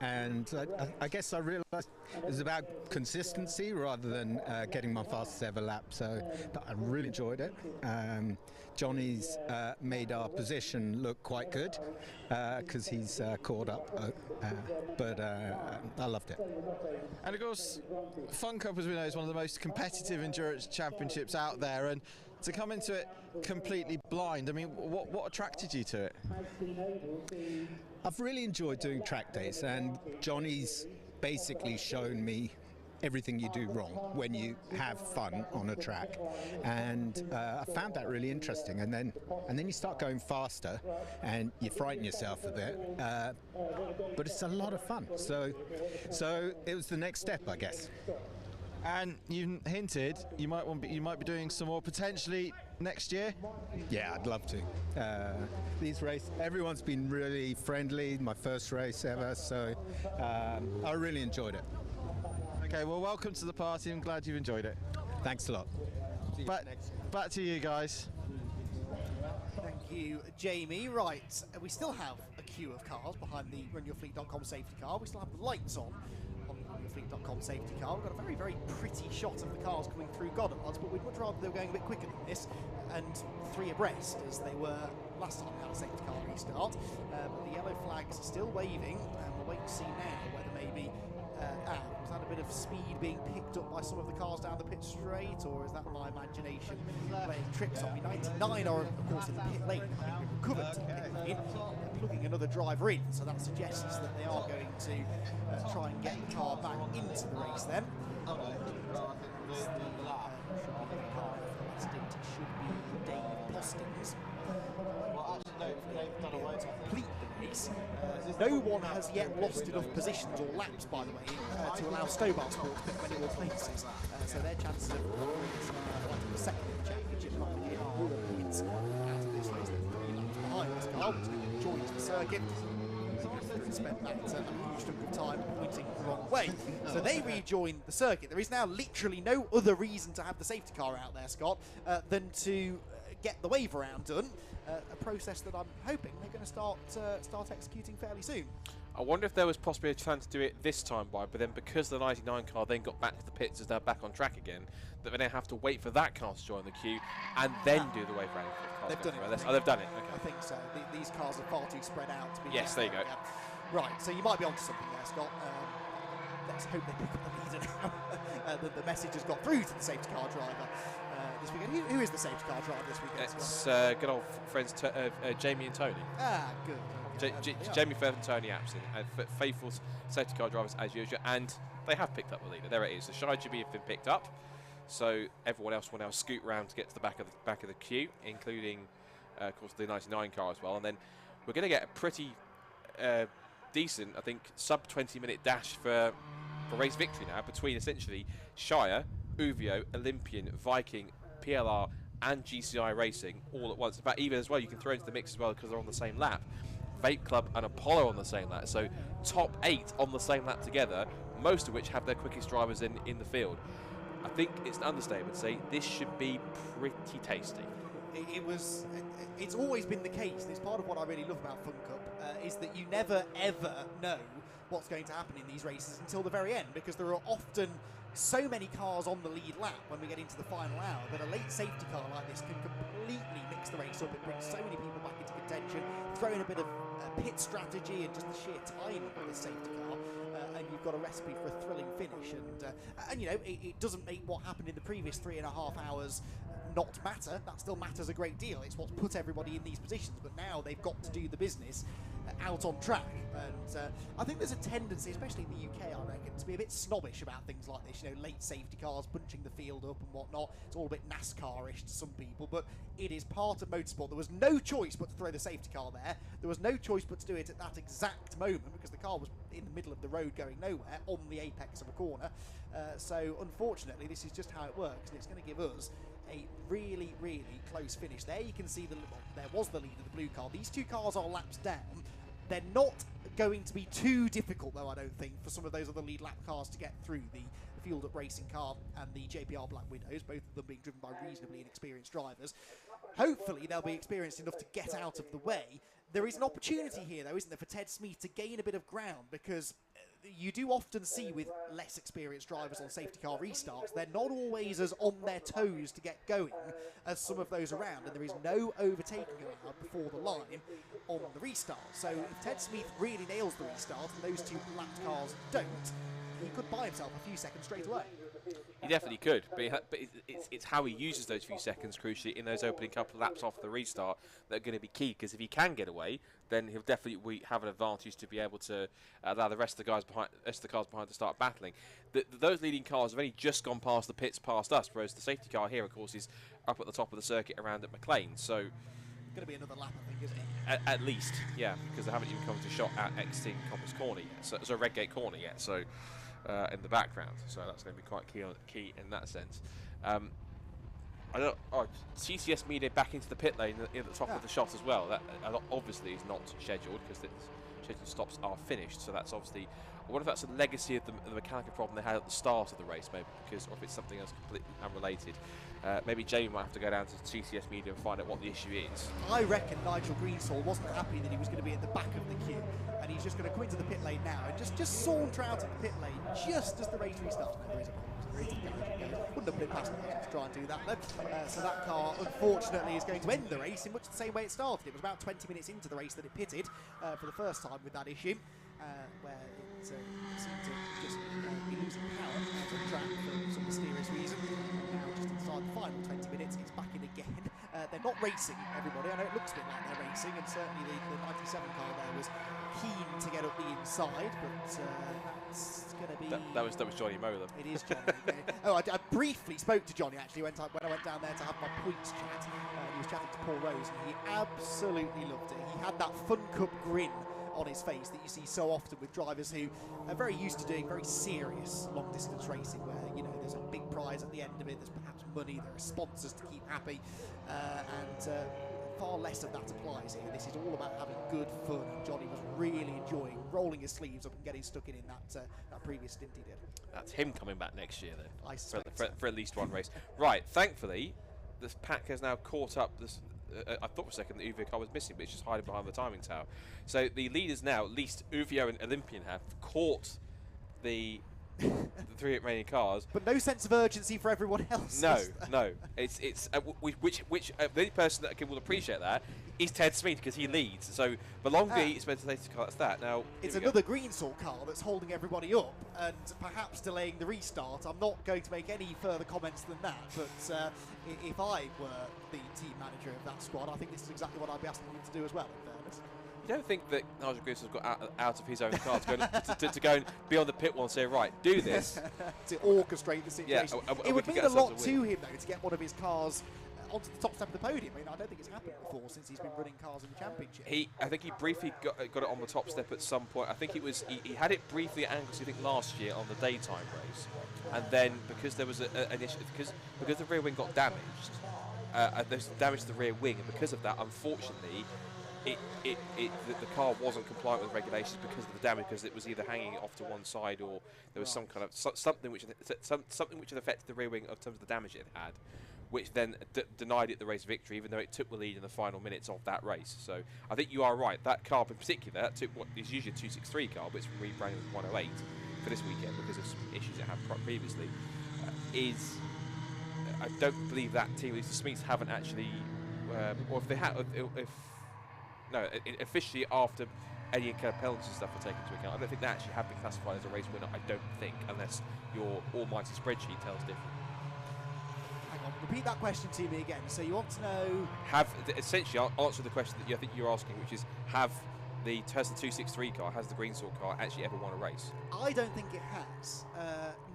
And I guess I realised it was about consistency rather than getting my fastest ever lap. So I really enjoyed it. Johnny's made our position look quite good because he's caught up, but I loved it. And of course, Fun Cup, as we know, is one of the most competitive endurance championships out there, and to come into it completely blind, I mean, what attracted you to it? I've really enjoyed doing track days, and Johnny's basically shown me everything you do wrong when you have fun on a track, and I found that really interesting. And then you start going faster, and you frighten yourself a bit, but it's a lot of fun. So it was the next step, I guess. And you hinted you might be doing some more potentially next year. Yeah, I'd love to. These races, everyone's been really friendly. My first race ever, so I really enjoyed it. Okay, well, welcome to the party. I'm glad you've enjoyed it. Thanks a lot. Back to you guys. Thank you, Jamie. Right, we still have a queue of cars behind the runyourfleet.com safety car. We still have the lights on the runyourfleet.com safety car. We've got a very, very pretty shot of the cars coming through Goddard's, but we'd much rather they were going a bit quicker than this, and three abreast as they were last time we had a safety car restart. But the yellow flags are still waving, and we'll wait to see now whether maybe was that a bit of speed being picked up by some of the cars down the pit straight, or is that my imagination playing tricks on me? 99 are, of course, in the pit lane, having recovered to the pit lane, plugging another driver in, so that suggests that they are going to try and get the car back into the race then. Should be Dave Postings. Complete the race. No one has yet lost enough positions or laps, by the way, to allow Stobart Sport to pick many more places. So their chances of the second in the championship are not getting more points out of this race. They're 3 laps behind this car, which joins the circuit. Spent that a huge chunk of time pointing the wrong way. So they rejoin the circuit. There is now literally no other reason to have the safety car out there, Scott, than to get the wave around done. A process that I'm hoping they're going to start executing fairly soon. I wonder if there was possibly a chance to do it this time, but then because the 99 car then got back to the pits, is now back on track again, that they now have to wait for that car to join the queue and then do the wave round. They've done it. Oh, they've done it. Okay. I think so. These cars are far too spread out to be. Yes, there you go. Right, so you might be onto something there, Scott. Let's hope they pick up the leader now. The message has got through to the safety car driver this weekend. Who is the safety car driver this weekend, Scott? It's good old friends Jamie and Tony. Ah, good. Jamie Firth and Tony Apson, faithful safety car drivers as usual, and they have picked up the leader. There it is. The Shy GB have been picked up, so everyone else will now scoot round to get to the back of the queue, including, of course, the 99 car as well. And then we're going to get a pretty decent, I think, sub 20-minute dash for race victory now between essentially Shire, Uvio, Olympian, Viking, PLR, and GCI Racing all at once. In fact, even as well, you can throw into the mix as well because they're on the same lap. Vape Club and Apollo on the same lap, so top 8 on the same lap together, most of which have their quickest drivers in the field. I think it's an understatement to say this should be pretty tasty. It's always been the case. It's part of what I really love about Fun Cup, is that you never ever know what's going to happen in these races until the very end, because there are often so many cars on the lead lap when we get into the final hour that a late safety car like this can completely mix the race up. It brings so many people back into contention, throw in a bit of pit strategy and just the sheer timing of this safety car. and you've got a recipe for a thrilling finish. And you know, it doesn't make what happened in the previous 3.5 hours not matter. That still matters a great deal. It's what's put everybody in these positions, but now they've got to do the business out on track. And I think there's a tendency, especially in the UK, I reckon, to be a bit snobbish about things like this. You know, late safety cars bunching the field up and whatnot. It's all a bit NASCAR-ish to some people, but it is part of motorsport. There was no choice but to throw the safety car there. There was no choice but to do it at that exact moment because the car was in the middle of the road going nowhere on the apex of a corner. So unfortunately, this is just how it works, and it's going to give us a really, really close finish. There you can see there was the lead of the blue car. These two cars are laps down. They're not going to be too difficult, though, I don't think, for some of those other lead lap cars to get through. The Field Up Racing car and the JPR Black Widows, both of them being driven by reasonably inexperienced drivers. Hopefully they'll be experienced enough to get out of the way. There is an opportunity here, though, isn't there, for Ted Smeeth to gain a bit of ground, because you do often see with less experienced drivers on safety car restarts, they're not always as on their toes to get going as some of those around, and there is no overtaking allowed before the line on the restart. So if Ted Smeeth really nails the restart and those two lapped cars don't, he could buy himself a few seconds straight away. He definitely could, but it's how he uses those few seconds, crucially, in those opening couple of laps off the restart that are going to be key, because if he can get away, then he'll definitely have an advantage to be able to allow the rest of the cars behind to start battling. Those leading cars have only just gone past the pits, past us, whereas the safety car here, of course, is up at the top of the circuit around at McLean. So going to be another lap, I think, isn't it? At least, yeah, because they haven't even come to shot at exiting Copper's Corner yet, so Redgate Corner yet. So. In the background, so that's going to be quite key in that sense. TCS Media back into the pit lane at the top of the shot as well. That obviously is not scheduled because the scheduled stops are finished. So that's obviously. I wonder if that's a legacy of the mechanical problem they had at the start of the race, maybe, or if it's something else completely unrelated. Maybe Jamie might have to go down to TCS Media and find out what the issue is. I reckon Nigel Greensall wasn't happy that he was going to be at the back of the queue, and he's just going to come into the pit lane now and just saunter out of the pit lane just as the race restarts. No, there is a problem. Wouldn't have been past to try and do that, though. So that car, unfortunately, is going to end the race in much the same way it started. It was about 20 minutes into the race that it pitted for the first time with that issue, where it seemed to just be losing power out of track for some mysterious reason. Now, just inside the final 20 minutes, it's back in again. They're not racing, everybody. I know it looks a bit like they're racing, and certainly the 97 car there was keen to get up the inside, but that's going to be... That was Johnny Molan. It is Johnny. I briefly spoke to Johnny, actually, when I went down there to have my points chat. He was chatting to Paul Rose, and he absolutely loved it. He had that Fun Cup grin on his face that you see so often with drivers who are very used to doing very serious long-distance racing, where, you know, there's a big prize at the end of it, there's perhaps money, there are sponsors to keep happy, and far less of that applies here. This is all about having good fun. Johnny was really enjoying rolling his sleeves up and getting stuck in that previous stint he did. That's him coming back next year, then, I suspect for at least one race. Right, thankfully, this pack has now caught up. I thought for a second that Uvio car was missing, but it's just hiding behind the timing tower. So the leaders now, at least Uvio and Olympian, have caught the three remaining cars, but no sense of urgency for everyone else. No. It's the only person that will appreciate that is Ted Smeeth, because he leads. So the longer he spends the latest car, that's that. Now it's another Greensall car that's holding everybody up and perhaps delaying the restart. I'm not going to make any further comments than that, but if I were the team manager of that squad, I think this is exactly what I'd be asking them to do as well, in fairness. You don't think that Nigel Greensall's got out of his own car to go and be on the pit wall and say, right, do this? To orchestrate the situation. Yeah, it would mean a lot to him, though, to get one of his cars onto the top step of the podium. I mean, I don't think it's happened before since he's been running cars in the championship. I think he briefly got it on the top step at some point. I think it was he had it briefly at Anglesey, I think, last year on the daytime race, and then because there was an issue, because the rear wing got damaged, there's damage to the rear wing, and because of that, unfortunately, the car wasn't compliant with regulations because of the damage, because it was either hanging off to one side or there was some kind of something which had affected the rear wing in terms of the damage it had, which then denied it the race victory, even though it took the lead in the final minutes of that race. So I think you are right. That car in particular, that took what is usually a 263 car, but it's rebranded as 108 for this weekend because of some issues it had previously. I don't believe that team, at least the Smeeths, haven't actually, or if they have, officially after any kind of penalties and stuff are taken into account. I don't think they actually have been classified as a race winner, I don't think, unless your almighty spreadsheet tells different. Hang on, repeat that question to me again. So you want to know... Essentially, I'll answer the question that I think you're asking, which is, have the Tesla 263 car, has the Greensill car actually ever won a race? I don't think it has.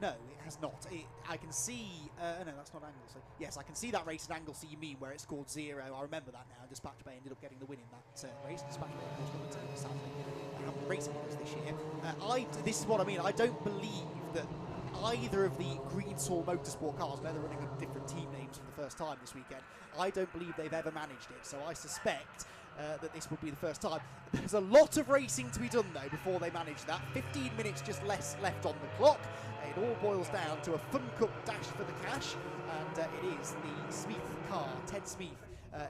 No, it has not. I can see... no, that's not Anglesey. Yes, I can see that race at Anglesey, you mean, where it scored 0. I remember that now. Dispatch Bay ended up getting the win in that race. Dispatch Bay, of course, not sadly racing cars this year. This is what I mean. I don't believe that either of the Greensill Motorsport cars, they're running under different team names for the first time this weekend, I don't believe they've ever managed it. So I suspect that this would be the first time. There's a lot of racing to be done, though, before they manage that. 15 minutes just less left on the clock. It all boils down to a FunCup dash for the cash, and it is the Smith car, Ted Smith,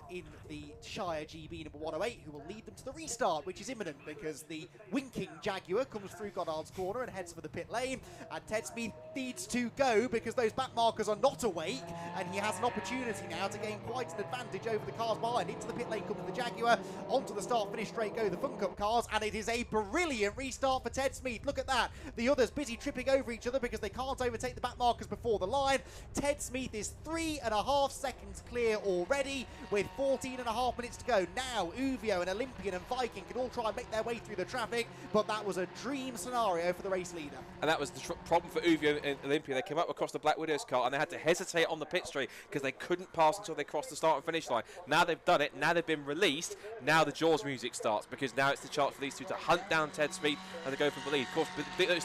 in the Shire GB number 108, who will lead them to the restart, which is imminent because the winking Jaguar comes through Goddard's corner and heads for the pit lane, and Ted Smith needs to go because those back markers are not awake, and he has an opportunity now to gain quite an advantage over the cars behind. Into the pit lane comes the Jaguar, onto the start-finish straight go the FunCup cars, and it is a brilliant restart for Ted Smith. Look at that. The others busy tripping over each other because they can't overtake the back markers before the line. Ted Smith is 3.5 seconds clear already, with 14.5 minutes to go. Now, Uvio and Olympian and Viking can all try and make their way through the traffic, but that was a dream scenario for the race leader. And that was the problem for Uvio and Olympia. They came up across the Black Widows car and they had to hesitate on the pit straight because they couldn't pass until they crossed the start and finish line. Now they've done it, now they've been released, now the Jaws music starts, because now it's the chance for these two to hunt down Ted Smith and to go for the lead. Of course,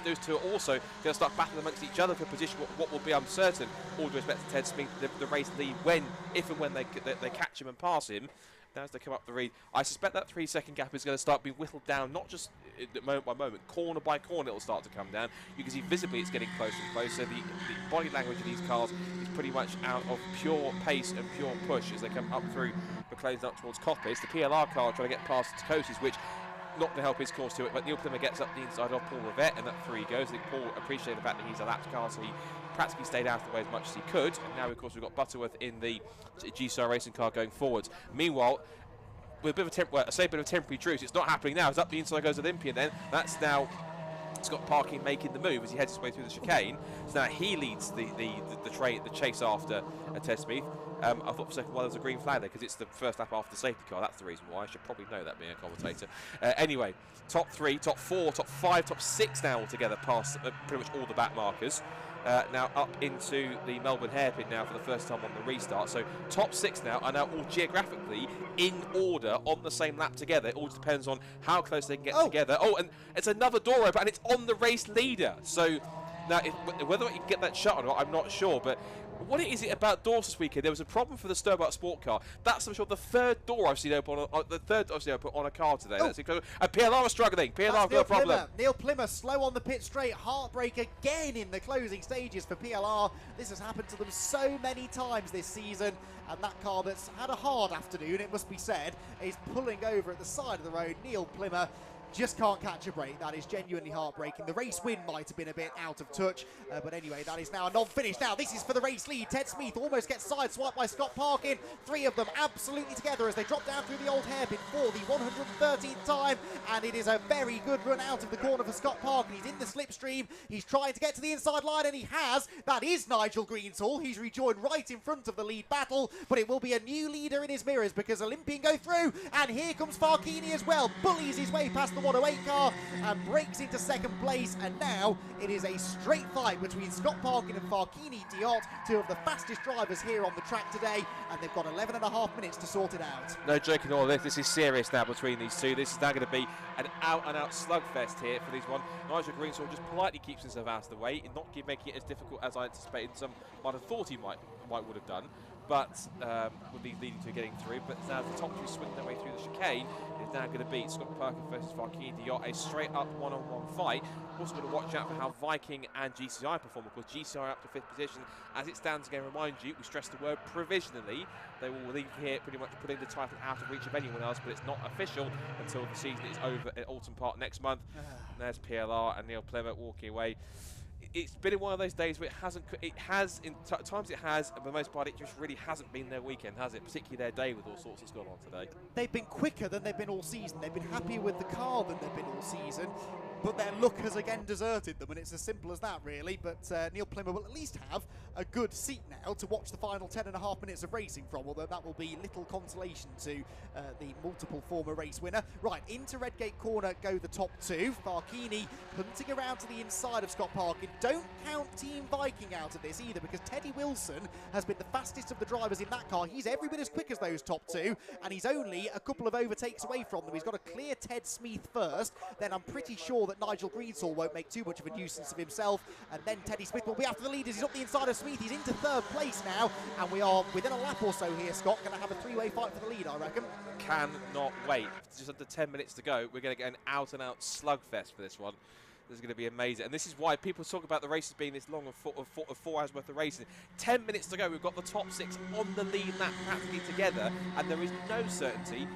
those two are also going to start battling amongst each other for position, what will be uncertain, all due respect to Ted Smith, the race lead, if and when they catch him and pass him. Now as they come up the read, I suspect that 3-second gap is going to start being whittled down, not just moment by moment, corner by corner it will start to come down. You can see visibly it's getting closer and closer. The body language of these cars is pretty much out of pure pace and pure push as they come up through McLaren's up towards Coppice. The PLR car trying to get past Tacosis, which not going to help his course to it, but Neil Plymouth gets up the inside of Paul Rivette, and that 3 goes. I think Paul appreciated the fact that he's a lapped car, so he practically stayed out of the way as much as he could. And now, of course, we've got Butterworth in the GCR racing car going forwards. Meanwhile, with a bit of a temporary truce, it's not happening now. It's up the inside goes Olympian then. That's now Scott Parkin making the move as he heads his way through the chicane. So now he leads the chase after Ted Smith. I thought for a second, well, there's a green flag there because it's the first lap after the safety car. That's the reason why. I should probably know that being a commentator. Anyway, top 3, top 4, top 5, top 6 now altogether past pretty much all the back markers. Now up into the Melbourne hairpin now for the first time on the restart. So top 6 now are now all geographically in order on the same lap together. It all depends on how close they can get together. Oh, and it's another door open and it's on the race leader. So now whether you can get that shut or not, I'm not sure. But what is it about doors this weekend? There was a problem for the Stobart Sport car. That's, I'm sure, the third door I've seen open on a car today. That's incredible. And PLR are struggling. PLR have got a problem. Neil Plymouth slow on the pit straight. Heartbreak again in the closing stages for PLR. This has happened to them so many times this season. And that car that's had a hard afternoon, it must be said, is pulling over at the side of the road. Neil Plymouth just can't catch a break. That is genuinely heartbreaking. The race win might have been a bit out of touch, but anyway, that is now a non-finish. Now, this is for the race lead. Ted Smith almost gets sideswiped by Scott Parkin. 3 of them absolutely together as they drop down through the old hairpin for the 113th time, and it is a very good run out of the corner for Scott Parkin. He's in the slipstream. He's trying to get to the inside line, and he has. That is Nigel Greensill. He's rejoined right in front of the lead battle, but it will be a new leader in his mirrors because Olympian go through, and here comes Farchini as well. Bullies his way past the 108 car and breaks into second place, and now it is a straight fight between Scott Parkin and Farchini Diot, 2 of the fastest drivers here on the track today, and they've got 11.5 minutes to sort it out. No joking all this is serious now between these two. This is now going to be an out-and-out slugfest here for these one. Nigel Greensill just politely keeps himself out of the way, and not making it as difficult as I anticipated some might have thought he might would have done, but would be leading to getting through. But now the top 2 swing their way through the chicane. Is now going to beat Scott Parkin versus Farchini Diot, a straight up one-on-one fight. Also going to watch out for how Viking and GCI perform. Of course, GCI up to 5th position. As it stands, again, remind you, we stress the word provisionally. They will leave here pretty much putting the title out of reach of anyone else, but it's not official until the season is over at Alton Park next month. And there's PLR and Neil Plymouth walking away. it's been in one of those days where it has, times it has, but for the most part it just really hasn't been their weekend, has it? Particularly their day with all sorts that's gone on today. They've been quicker than they've been all season. They've been happier with the car than they've been all season. But their luck has again deserted them, and it's as simple as that, really. But Neil Plymouth will at least have a good seat now to watch the final 10.5 minutes of racing from, although that will be little consolation to the multiple former race winner. Right, into Redgate Corner go the top two. Farkini hunting around to the inside of Scott Parkin. Don't count Team Viking out of this either, because Teddy Wilson has been the fastest of the drivers in that car. He's every bit as quick as those top two, and he's only a couple of overtakes away from them. He's got to clear Ted Smith first, then I'm pretty sure that Nigel Greensall won't make too much of a nuisance of himself, and then Teddy Smith will be after the leaders. He's up the inside of Smith. He's into third place now, and we are within a lap or so here, Scott. Going to have a three-way fight for the lead, I reckon. Cannot wait. Just under 10 minutes to go. We're going to get an out-and-out slugfest for this one. This is going to be amazing. And this is why people talk about the races being this long, of 4 hours worth of racing. 10 minutes to go. We've got the top 6 on the lead lap practically together, and there is no certainty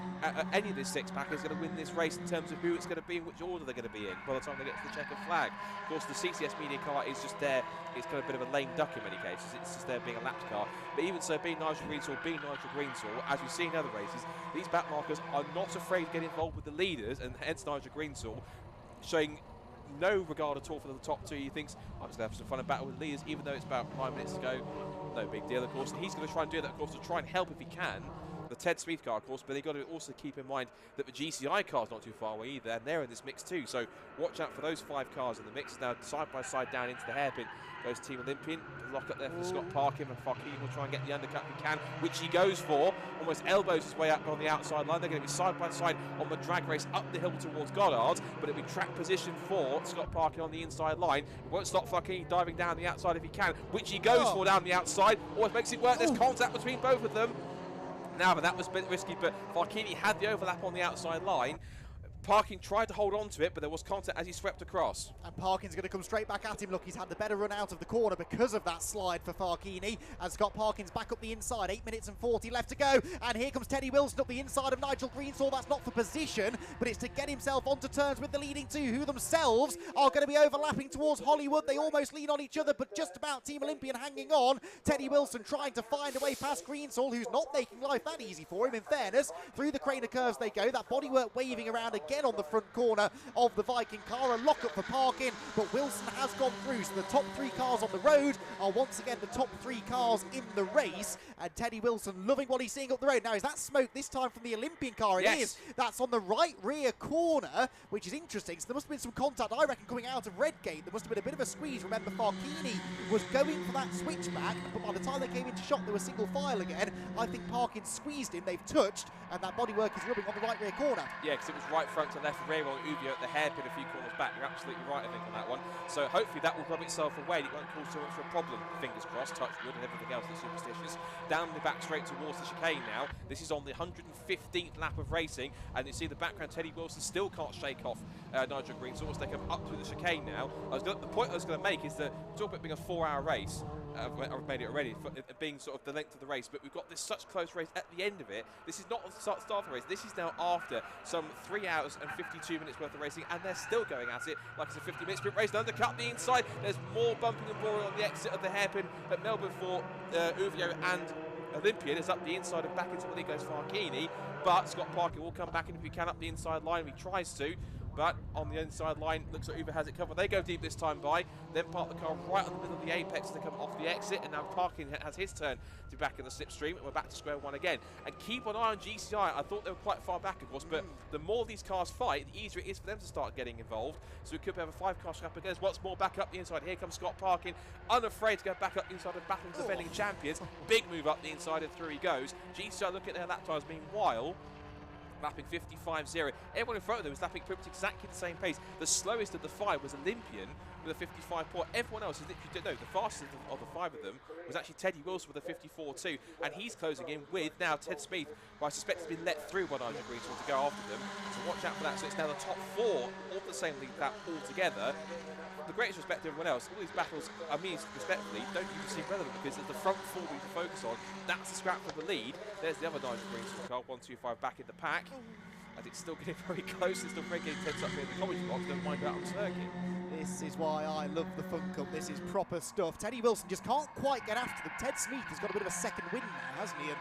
any of this six-pack is going to win this race in terms of who it's going to be and which order they're going to be in by the time they get to the checkered flag. Of course, the CCS media car is just there. It's kind of a bit of a lame duck in many cases. It's just there being a lapped car. But even so, being Nigel Greensall, as we've seen in other races, these back markers are not afraid to get involved with the leaders, and hence Nigel Greensall showing no regard at all for the top two. He thinks, I'm just going to have some fun and battle with the leaders, even though it's about 5 minutes to go. No big deal, of course. And he's going to try and do that, of course, to try and help if he can. The Ted Smith car, of course, but they've got to also keep in mind that the GCI car's not too far away either, and they're in this mix too. So watch out for those 5 cars in the mix. Now side by side down into the hairpin goes Team Olympian. Lock up there for Scott Parkin, and Farkini will try and get the undercut if he can, which he goes for. Almost elbows his way up on the outside line. They're going to be side by side on the drag race up the hill towards Goddard, but it'll be track position for Scott Parkin on the inside line. It won't stop Farkini diving down the outside if he can, which he goes for down the outside. Always makes it work. There's contact between both of them. Now, but that was a bit risky, but Farkini had the overlap on the outside line. Parkin tried to hold on to it, but there was contact as he swept across. And Parkin's going to come straight back at him. Look, he's had the better run out of the corner because of that slide for Farkini. And Scott Parkin's back up the inside. 8 minutes and 40 left to go. And here comes Teddy Wilson up the inside of Nigel Greensall. That's not for position, but it's to get himself onto terms with the leading two, who themselves are going to be overlapping towards Hollywood. They almost lean on each other, but just about Team Olympian hanging on. Teddy Wilson trying to find a way past Greensall, who's not making life that easy for him, in fairness. Through the Craner curves they go. That bodywork waving around again on the front corner of the Viking car. A lock-up for Parkin, but Wilson has gone through. So the top 3 cars on the road are once again the top 3 cars in the race. And Teddy Wilson loving what he's seeing up the road. Now, is that smoke this time from the Olympian car? It is. That's on the right rear corner, which is interesting. So there must have been some contact, I reckon, coming out of Redgate. There must have been a bit of a squeeze. Remember, Farkini was going for that switchback, but by the time they came into shot, they were single file again. I think Parkin squeezed him. They've touched, and that bodywork is rubbing on the right rear corner. Yeah, because it was right front to left rear on Uvio at the hairpin a few corners back. You're absolutely right, I think, on that one. So hopefully that will rub itself away. It won't cause too much of a problem. Fingers crossed, touch wood, and everything else that's superstitious. Down the back straight towards the chicane now. This is on the 115th lap of racing, and you see the background. Teddy Wilson still can't shake off Nigel Greensall as they come up through the chicane now. The point I was going to make is that talk about being a 4-hour race. I've made it already, being sort of the length of the race, but we've got this such close race at the end of it. This is not the start of the race. This is now after some 3 hours and 52 minutes worth of racing, and they're still going at it like it's a 50-minute sprint race. Undercut the inside. There's more bumping and boring on the exit of the hairpin at Melbourne for Uvio and Olympian. Is up the inside and back into the lead goes Farkini, but Scott Parkin will come back in if he can up the inside line. He tries to, but on the inside line, looks like Uber has it covered. They go deep this time by, then park the car right on the middle of the apex to come off the exit, and now Parkin has his turn to be back in the slipstream, and we're back to square one again. And keep an eye on GCI. I thought they were quite far back, of course, but the more these cars fight, the easier it is for them to start getting involved. So we could have a 5-car scrap again. Once more back up the inside. Here comes Scott Parkin, unafraid to go back up the inside and battle the defending champions. Big move up the inside, and through he goes. GCI look at their lap times. Meanwhile, lapping 55.0. Everyone in front of them was lapping pretty much exactly the same pace. The slowest of the 5 was Olympian with a 55.4. Everyone else is literally, no, the fastest of the 5 of them was actually Teddy Wilson with a 54.2, and he's closing in with now Ted Smith, who I suspect has been let through by Nigel Greensall to go after them. So watch out for that. So it's now the top 4 of the same league lap altogether. The greatest respect to everyone else. All these battles, I mean respectfully, don't even seem relevant because it's the front 4 we can focus on. That's the scrap for the lead. There's the other Nigel Greensall car, 125 back in the pack. as it's still getting very close. It's still very getting tense up here in the commentary box. Never mind out on circuit. This is why I love the Fun Cup. This is proper stuff. Teddy Wilson just can't quite get after them. Ted Smith has got a bit of a second win now, hasn't he? And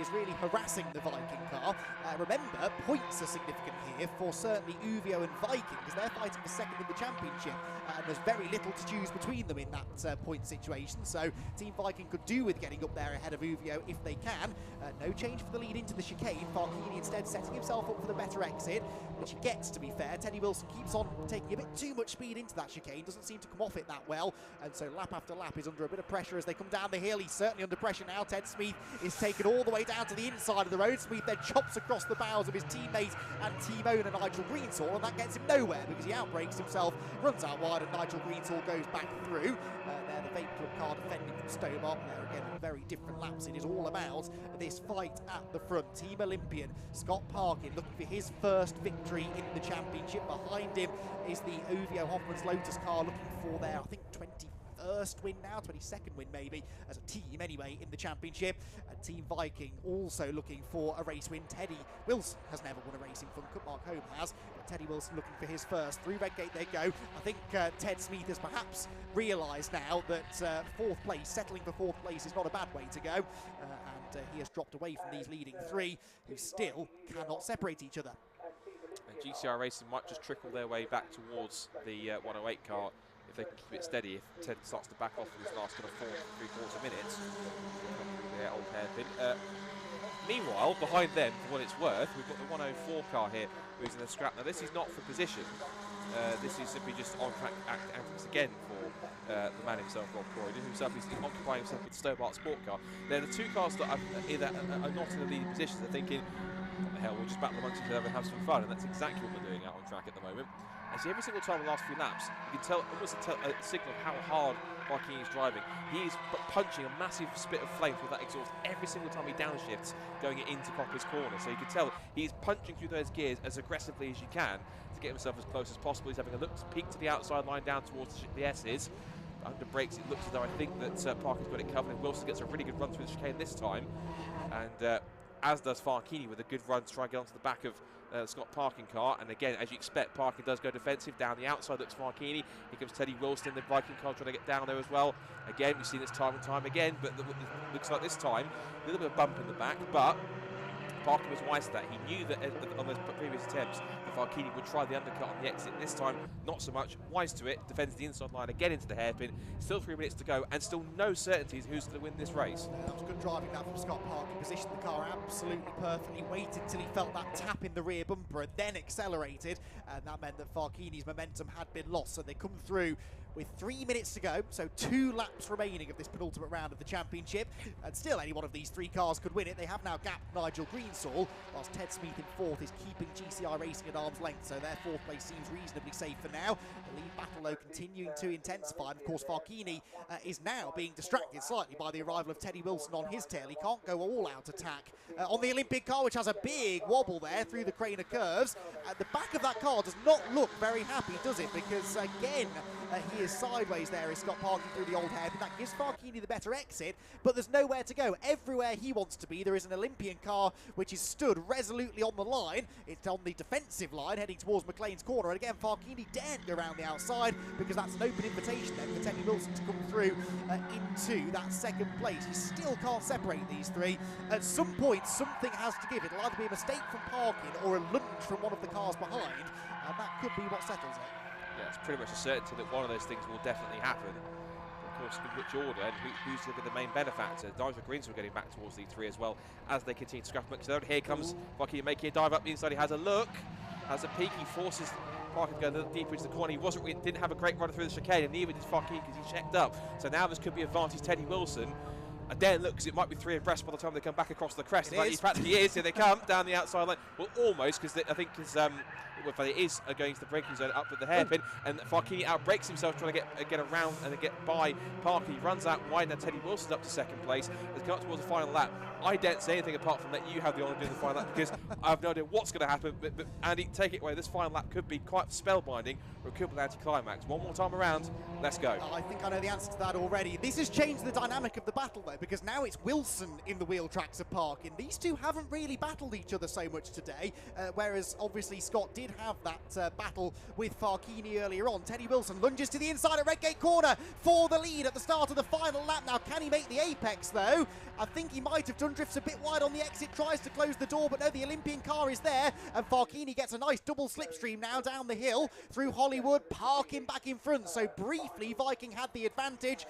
is really harassing the Viking car. Remember, points are significant here for certainly Uvio and Viking, because they're fighting for second in the championship. And there's very little to choose between them in that point situation. So Team Viking could do with getting up there ahead of Uvio if they can. No change for the lead into the chicane. Farkini instead setting himself up for the better exit, which he gets, to be fair. Teddy Wilson keeps on taking a bit too much speed into that chicane, doesn't seem to come off it that well, and so lap after lap is under a bit of pressure as they come down the hill. He's certainly under pressure now. Ted Smith is taken all the way down to the inside of the road. Smith then chops across the bows of his teammate and team owner Nigel Greensall, and that gets him nowhere because he outbrakes himself, runs out wide, and Nigel Greensall goes back through. There the Vape Club car defending from Stobart. There again, very different laps. It is all about this fight at the front. Team Olympian Scott Parkin looking for his first victory in the championship. Behind him is the Uvio Hoffman's Lotus car looking for their, I think, 21st win now, 22nd win maybe, as a team anyway in the championship. And Team Viking also looking for a race win. Teddy Wilson has never won a race in Fun Cup, Mark Holm has, but Teddy Wilson looking for his first. Through Redgate they go. I think Ted Smith has perhaps realised now that fourth place, settling for fourth place is not a bad way to go, and he has dropped away from these leading three who still cannot separate each other. And GCR Racing might just trickle their way back towards the 108 car if they can keep it steady. If Ted starts to back off in his last kind of 3/4 minutes, their old hairpin. Meanwhile, behind them, for what it's worth, we've got the 104 car here who's in the scrap. Now, this is not for position. This is simply just on-track antics again for the man himself, Rob Croydon, himself is occupying himself with Stobart Sport Car. They're the two cars that are not in the leading positions. They're thinking, what the hell, we'll just battle amongst each other and have some fun, and that's exactly what we're doing out on track at the moment. And see, every single time in the last few laps, you can tell almost a signal of how hard Farkini is driving. He is punching a massive spit of flame through that exhaust every single time he downshifts going into Copper's corner. So you can tell he is punching through those gears as aggressively as you can to get himself as close as possible. He's having a look to peek to the outside line down towards the S's. Under brakes, it looks as though I think that Parker's got it covered, and Wilson gets a really good run through the chicane this time. And as does Farkini with a good run to try and get onto the back of Scott Parkin car. And again, as you expect, Parkin does go defensive. Down the outside looks Farkini. Here comes Teddy Wilson, the Viking car, trying to get down there as well. Again, we've seen this time and time again, but it looks like this time a little bit of bump in the back, but Parkin was wise to that. He knew that on those previous attempts that Farkini would try the undercut on the exit. This time, not so much. Wise to it. Defends the inside line again into the hairpin. Still 3 minutes to go, and still no certainties who's going to win this race. That was good driving that from Scott Parkin. Positioned the car absolutely perfectly. Waited till he felt that tap in the rear bumper and then accelerated. And that meant that Farkini's momentum had been lost. So they come through with 3 minutes to go, so 2 laps remaining of this penultimate round of the championship, and still any one of these 3 cars could win it. They have now gapped Nigel Greensall, whilst Ted Smith in 4th is keeping GCR Racing at arm's length, so their 4th place seems reasonably safe for now. The lead battle, though, continuing to intensify, and of course Farkini is now being distracted slightly by the arrival of Teddy Wilson on his tail. He can't go all-out attack on the Olympic car, which has a big wobble there through the Craner curves. The back of that car does not look very happy, does it? Because, again, he is sideways there as Scott Parkin through the old hairpin. That gives Farkini the better exit, but there's nowhere to go. Everywhere he wants to be, there is an Olympian car which is stood resolutely on the line. It's on the defensive line, heading towards McLean's corner. And again, Farkini daren't go around the outside because that's an open invitation then for Teddy Wilson to come through into that 2nd place. You still can't separate these 3. At some point, something has to give. It'll either be a mistake from Parkin or a lunge from one of the cars behind, and that could be what settles it. Yeah, it's pretty much a certainty that one of those things will definitely happen. Of course, in which order and who's going to be the main benefactor. Nigel Greensall getting back towards lead 3 as well as they continue to scrap up. So here comes Farkini making a dive up the inside. He has a look, has a peek. He forces Parkin to go a little deeper into the corner. He didn't have a great run through the chicane, and neither did Farkini because he checked up. So now this could be advantage Teddy Wilson. And then look, because it might be 3 abreast by the time they come back across the crest. It practically is. Here they come down the outside line. Well, almost, because I think it is going to the braking zone up at the hairpin, and Farkini outbrakes himself trying to get around and get by Parkin. He runs out wide, and Teddy Wilson's up to 2nd place. As they come up towards the final lap, I don't say anything apart from let you have the honour of doing the final lap, because I have no idea what's going to happen. But Andy, take it away. This final lap could be quite spellbinding, or it could be an anticlimax. One more time around, let's go. I think I know the answer to that already. This has changed the dynamic of the battle, though, because now it's Wilson in the wheel tracks of Parkin. These two haven't really battled each other so much today, whereas obviously Scott did have that battle with Farchini earlier on. Teddy Wilson lunges to the inside at Redgate Corner for the lead at the start of the final lap. Now, can he make the apex, though? I think he might have done. Drifts a bit wide on the exit, tries to close the door, but no, the Olympian car is there, and Farchini gets a nice double slipstream now down the hill through Hollywood, Parkin back in front. So briefly, Viking had the advantage,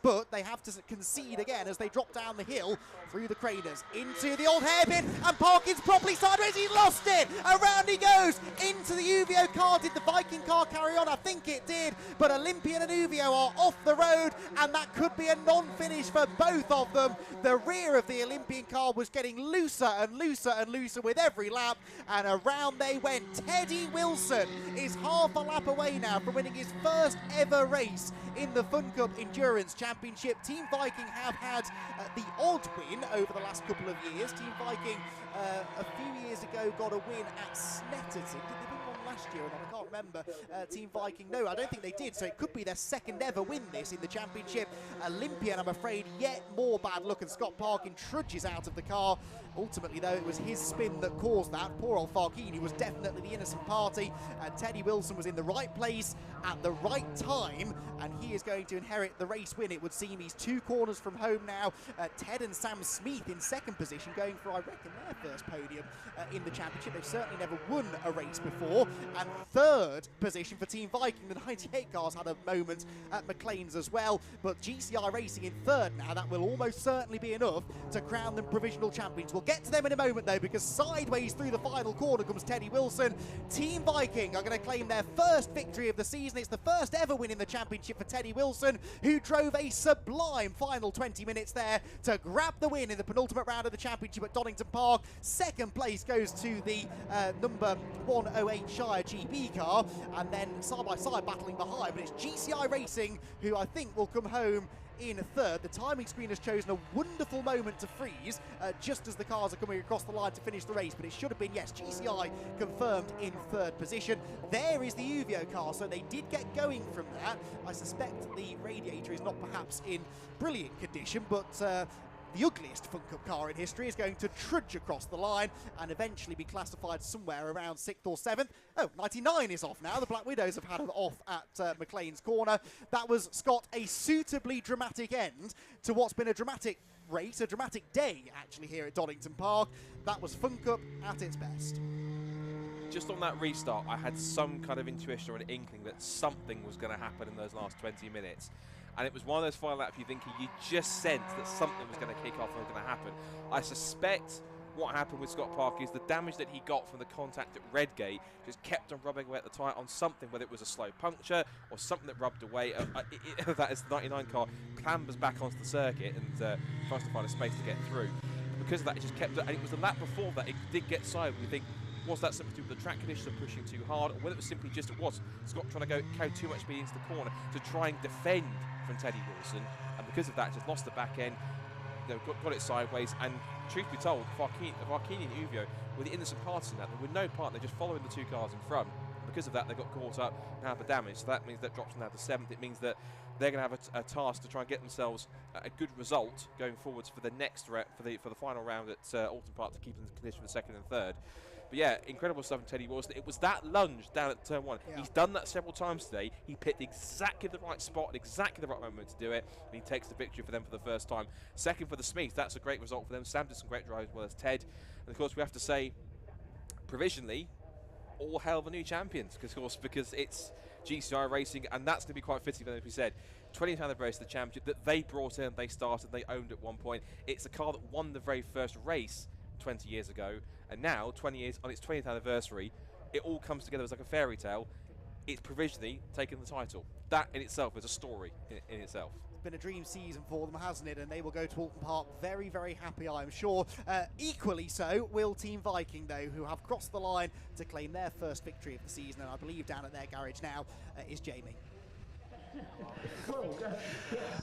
but they have to concede again as they drop down the hill through the craters into the old hairpin, and Parkin's properly sideways. He lost it. Around he goes into the Uvio car. Did the Viking car carry on? I think it did, but Olympian and Uvio are off the road, and that could be a non-finish for both of them. The rear of the Olympian car was getting looser and looser and looser with every lap, and around they went. Teddy Wilson is half a lap away now from winning his first ever race in the Fun Cup Endurance Championship. Team Viking have had the odd win over the last couple of years. Team Viking a few years ago got a win at Snetterton. Did they win one last year or not? I can't remember. Team Viking, no, I don't think they did, so it could be their second ever win this in the championship. Olympian, I'm afraid, yet more bad luck, and Scott Parkin trudges out of the car. Ultimately, though, it was his spin that caused that. Poor old Farchini was definitely the innocent party, and Teddy Wilson was in the right place at the right time, and he is going to inherit the race win, it would seem. He's 2 corners from home now. Ted and Sam Smith in second position, going for, I reckon, their first podium in the championship. They've certainly never won a race before. And third position for Team Viking. The 98 cars had a moment at McLean's as well, but GCI Racing in third now. That will almost certainly be enough to crown them provisional champions. We'll get to them in a moment, though, because sideways through the final corner comes Teddy Wilson. Team Viking are going to claim their first victory of the season. It's the first ever win in the championship for Teddy Wilson, who drove a sublime final 20 minutes there to grab the win in the penultimate round of the championship at Donington Park. Second place goes to the number 108 Shire GB car, and then side by side battling behind, but it's GCI Racing who I think will come home in third. The timing screen has chosen a wonderful moment to freeze just as the cars are coming across the line to finish the race, but it should have been, yes, GCI confirmed in third position. There is the Uvio car, so they did get going from that. I suspect the radiator is not perhaps in brilliant condition, but the ugliest Fun Cup car in history is going to trudge across the line and eventually be classified somewhere around 6th or 7th. Oh, 99 is off now. The Black Widows have had it off at McLean's corner. That was, Scott, a suitably dramatic end to what's been a dramatic race, a dramatic day, actually, here at Donington Park. That was Fun Cup at its best. Just on that restart, I had some kind of intuition or an inkling that something was going to happen in those last 20 minutes. And it was one of those final laps you're thinking you just sensed that something was going to kick off and was going to happen. I suspect what happened with Scott Park is the damage that he got from the contact at Redgate just kept on rubbing away at the tyre on something, whether it was a slow puncture or something that rubbed away. That is the 99 car clambers back onto the circuit and tries to find a space to get through. Because of that, it just kept, and it was the lap before that it did get side. You think, was that something to do with the track conditions of pushing too hard, or whether it was simply just Scott trying to carry too much speed into the corner to try and defend from Teddy Wilson, and because of that, just lost the back end, got it sideways, and truth be told, Farchini and Uvio were the innocent parties in that. There were no part, they're just following the 2 cars in front. Because of that, they got caught up and had the damage, so that means that drops them now to 7th. It means that they're going to have a task to try and get themselves a good result going forwards for the next for the final round at Alton Park to keep them in condition for 2nd and 3rd. But yeah, incredible stuff from Teddy Wilson. It was that lunge down at turn 1. Yeah. He's done that several times today. He picked exactly the right spot at exactly the right moment to do it, and he takes the victory for them for the first time. Second for the Smiths, that's a great result for them. Sam did some great drives as well as Ted. And of course, we have to say, provisionally, all hail the new champions, because it's GCI Racing, and that's going to be quite fitting for them, as we said. 20th anniversary of the championship that they brought in, they started, they owned at one point. It's a car that won the very first race 20 years ago, and now, 20 years on its 20th anniversary, it all comes together as like a fairy tale. It's provisionally taken the title. That in itself is a story in itself. It's been a dream season for them, hasn't it? And they will go to Alton Park very, very happy, I'm sure. Equally so will Team Viking, though, who have crossed the line to claim their first victory of the season, and I believe down at their garage now is Jamie.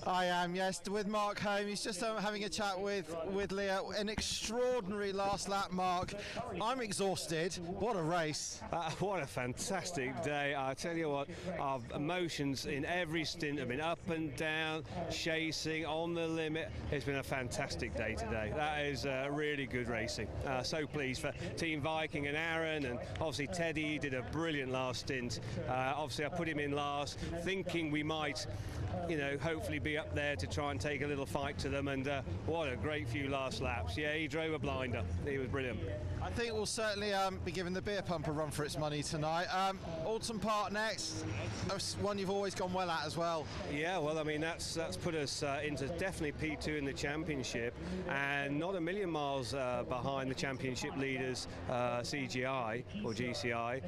I am, yes, with Mark home. He's just having a chat with Leo. An extraordinary last lap, Mark. I'm exhausted. What a race. What a fantastic day. I tell you what, our emotions in every stint have been up and down, chasing, on the limit. It's been a fantastic day today. That is really good racing. So pleased for Team Viking and Aaron, and obviously Teddy did a brilliant last stint. Obviously I put him in last, thinking we might, you know, hopefully be up there to try and take a little fight to them, and what a great few last laps. Yeah, he drove a blinder. He was brilliant. I think we'll certainly be giving the beer pump a run for its money tonight. Alton Park next, one you've always gone well at as well. Yeah, well, I mean, that's put us into definitely P2 in the championship, and not a million miles behind the championship leaders, CGI or GCI.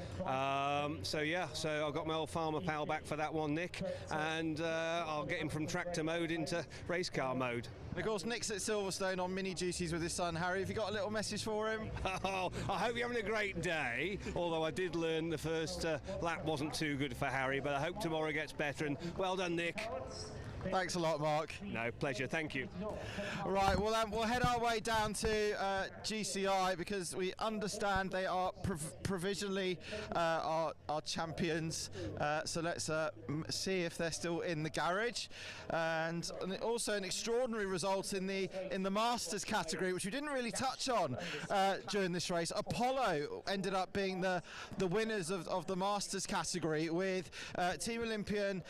So yeah, so I've got my old farmer pal back for that one, Nick, and I'll get him from tractor mode into race car mode. And of course, Nick's at Silverstone on mini duties with his son Harry. Have you got a little message for him? Oh, I hope you're having a great day, although I did learn the first lap wasn't too good for Harry, but I hope tomorrow gets better, and well done, Nick. Thanks a lot, Mark. No, pleasure, thank you. Right, well, we'll head our way down to GCI, because we understand they are provisionally our champions. So let's see if they're still in the garage. And also an extraordinary result in the Masters category, which we didn't really touch on during this race. Apollo ended up being the winners of the Masters category, with Team Olympian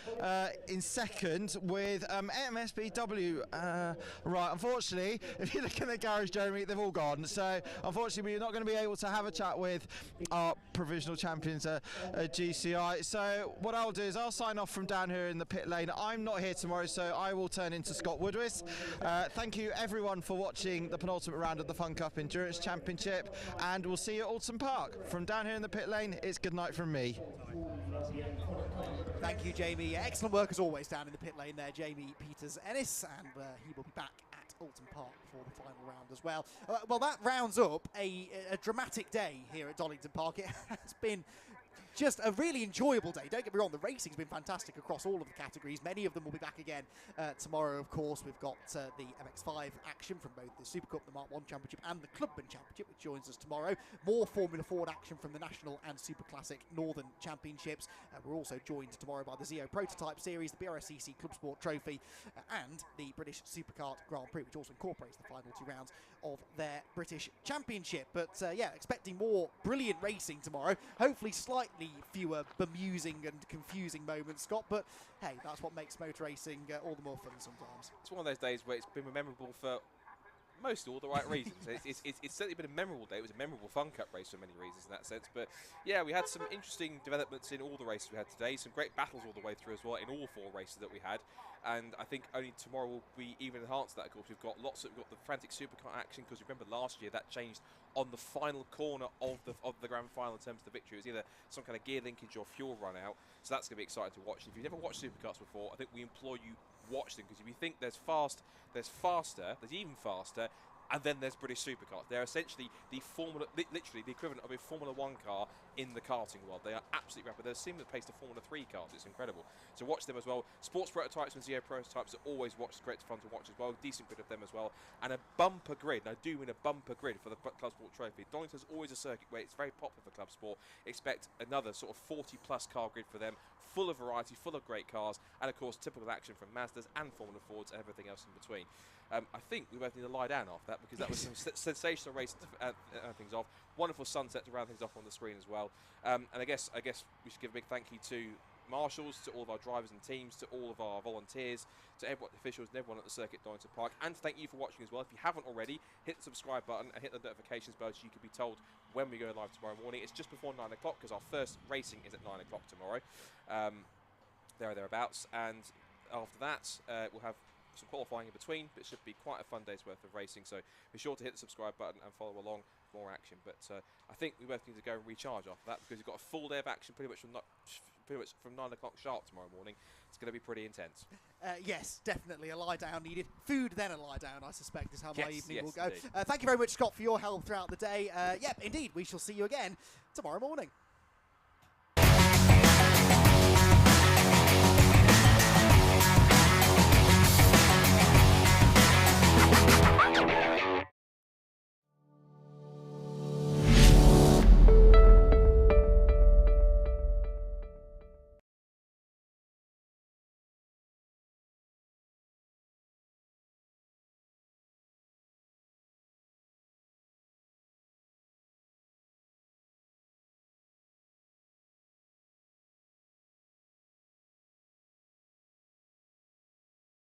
in second, with MSBW. Right, unfortunately, if you look in the garage, Jeremy, they've all gone. So unfortunately, we're not going to be able to have a chat with our provisional champions at GCI. So what I'll do is I'll sign off from down here in the pit lane. I'm not here tomorrow, so I will turn into Scott Woodwith. Thank you everyone for watching the penultimate round of the Fun Cup Endurance Championship, and we'll see you at Alton Park. From down here in the pit lane, it's good night from me. Thank you, Jamie. Excellent work as always down in the pit lane there, Jamie Peters-Ennis, and he will be back at Alton Park for the final round as well. Well, that rounds up a dramatic day here at Donington Park. It has been just a really enjoyable day. Don't get me wrong, the racing's been fantastic across all of the categories. Many of them will be back again tomorrow, of course. We've got the MX-5 action from both the SuperCup, the Mark 1 Championship, and the Clubman Championship, which joins us tomorrow. More Formula Ford action from the National and Super Classic Northern Championships. We're also joined tomorrow by the Zio Prototype Series, the BRSCC Club Sport Trophy, and the British SuperKart Grand Prix, which also incorporates the final two rounds of their British Championship. But yeah, expecting more brilliant racing tomorrow. Hopefully slightly fewer bemusing and confusing moments, Scott, but hey, that's what makes motor racing all the more fun sometimes. It's one of those days where it's been memorable for most all the right reasons. It's certainly been a memorable day. It was a memorable Fun Cup race for many reasons in that sense, but yeah, we had some interesting developments in all the races we had today, some great battles all the way through as well in all four races that we had, and I think only tomorrow will be even enhanced that. Of course, we've got the frantic supercar action, because remember last year that changed on the final corner of the grand final in terms of the victory. It was either some kind of gear linkage or fuel run out, so that's going to be exciting to watch. If you've never watched supercars before, I think we implore you watch them, because if you think there's faster, there's even faster, and then there's British SuperKart. They're essentially literally the equivalent of a Formula 1 car in the karting world. They are absolutely rapid. They're similar pace to Formula 3 cars. It's incredible. So watch them as well. Sports prototypes and Zio prototypes are always watched. Great fun to watch as well. Decent grid of them as well. And a bumper grid. I do mean a bumper grid for the Club Sport Trophy. Donington's always a circuit where it's very popular for Club Sport. Expect another sort of 40-plus car grid for them, full of variety, full of great cars, and of course typical action from Mazdas and Formula Fords and everything else in between. I think we both need to lie down after that, because that was some sensational racing to things off. Wonderful sunset to round things off on the screen as well. And I guess we should give a big thank you to marshals, to all of our drivers and teams, to all of our volunteers, to everyone, officials and everyone at the circuit Donington Park, and thank you for watching as well. If you haven't already, hit the subscribe button and hit the notifications bell so you can be told when we go live tomorrow morning. It's just before 9 o'clock, because our first racing is at 9 o'clock tomorrow. Thereabouts, and after that we'll have some qualifying in between, but it should be quite a fun day's worth of racing, so be sure to hit the subscribe button and follow along for more action. But I think we both need to go and recharge after that, because we've got a full day of action pretty much from 9 o'clock sharp tomorrow morning. It's going to be pretty intense. Yes, definitely a lie down needed. Food, then a lie down, I suspect, is how my evening will go. Indeed. Thank you very much, Scott, for your help throughout the day. Yep, indeed, we shall see you again tomorrow morning.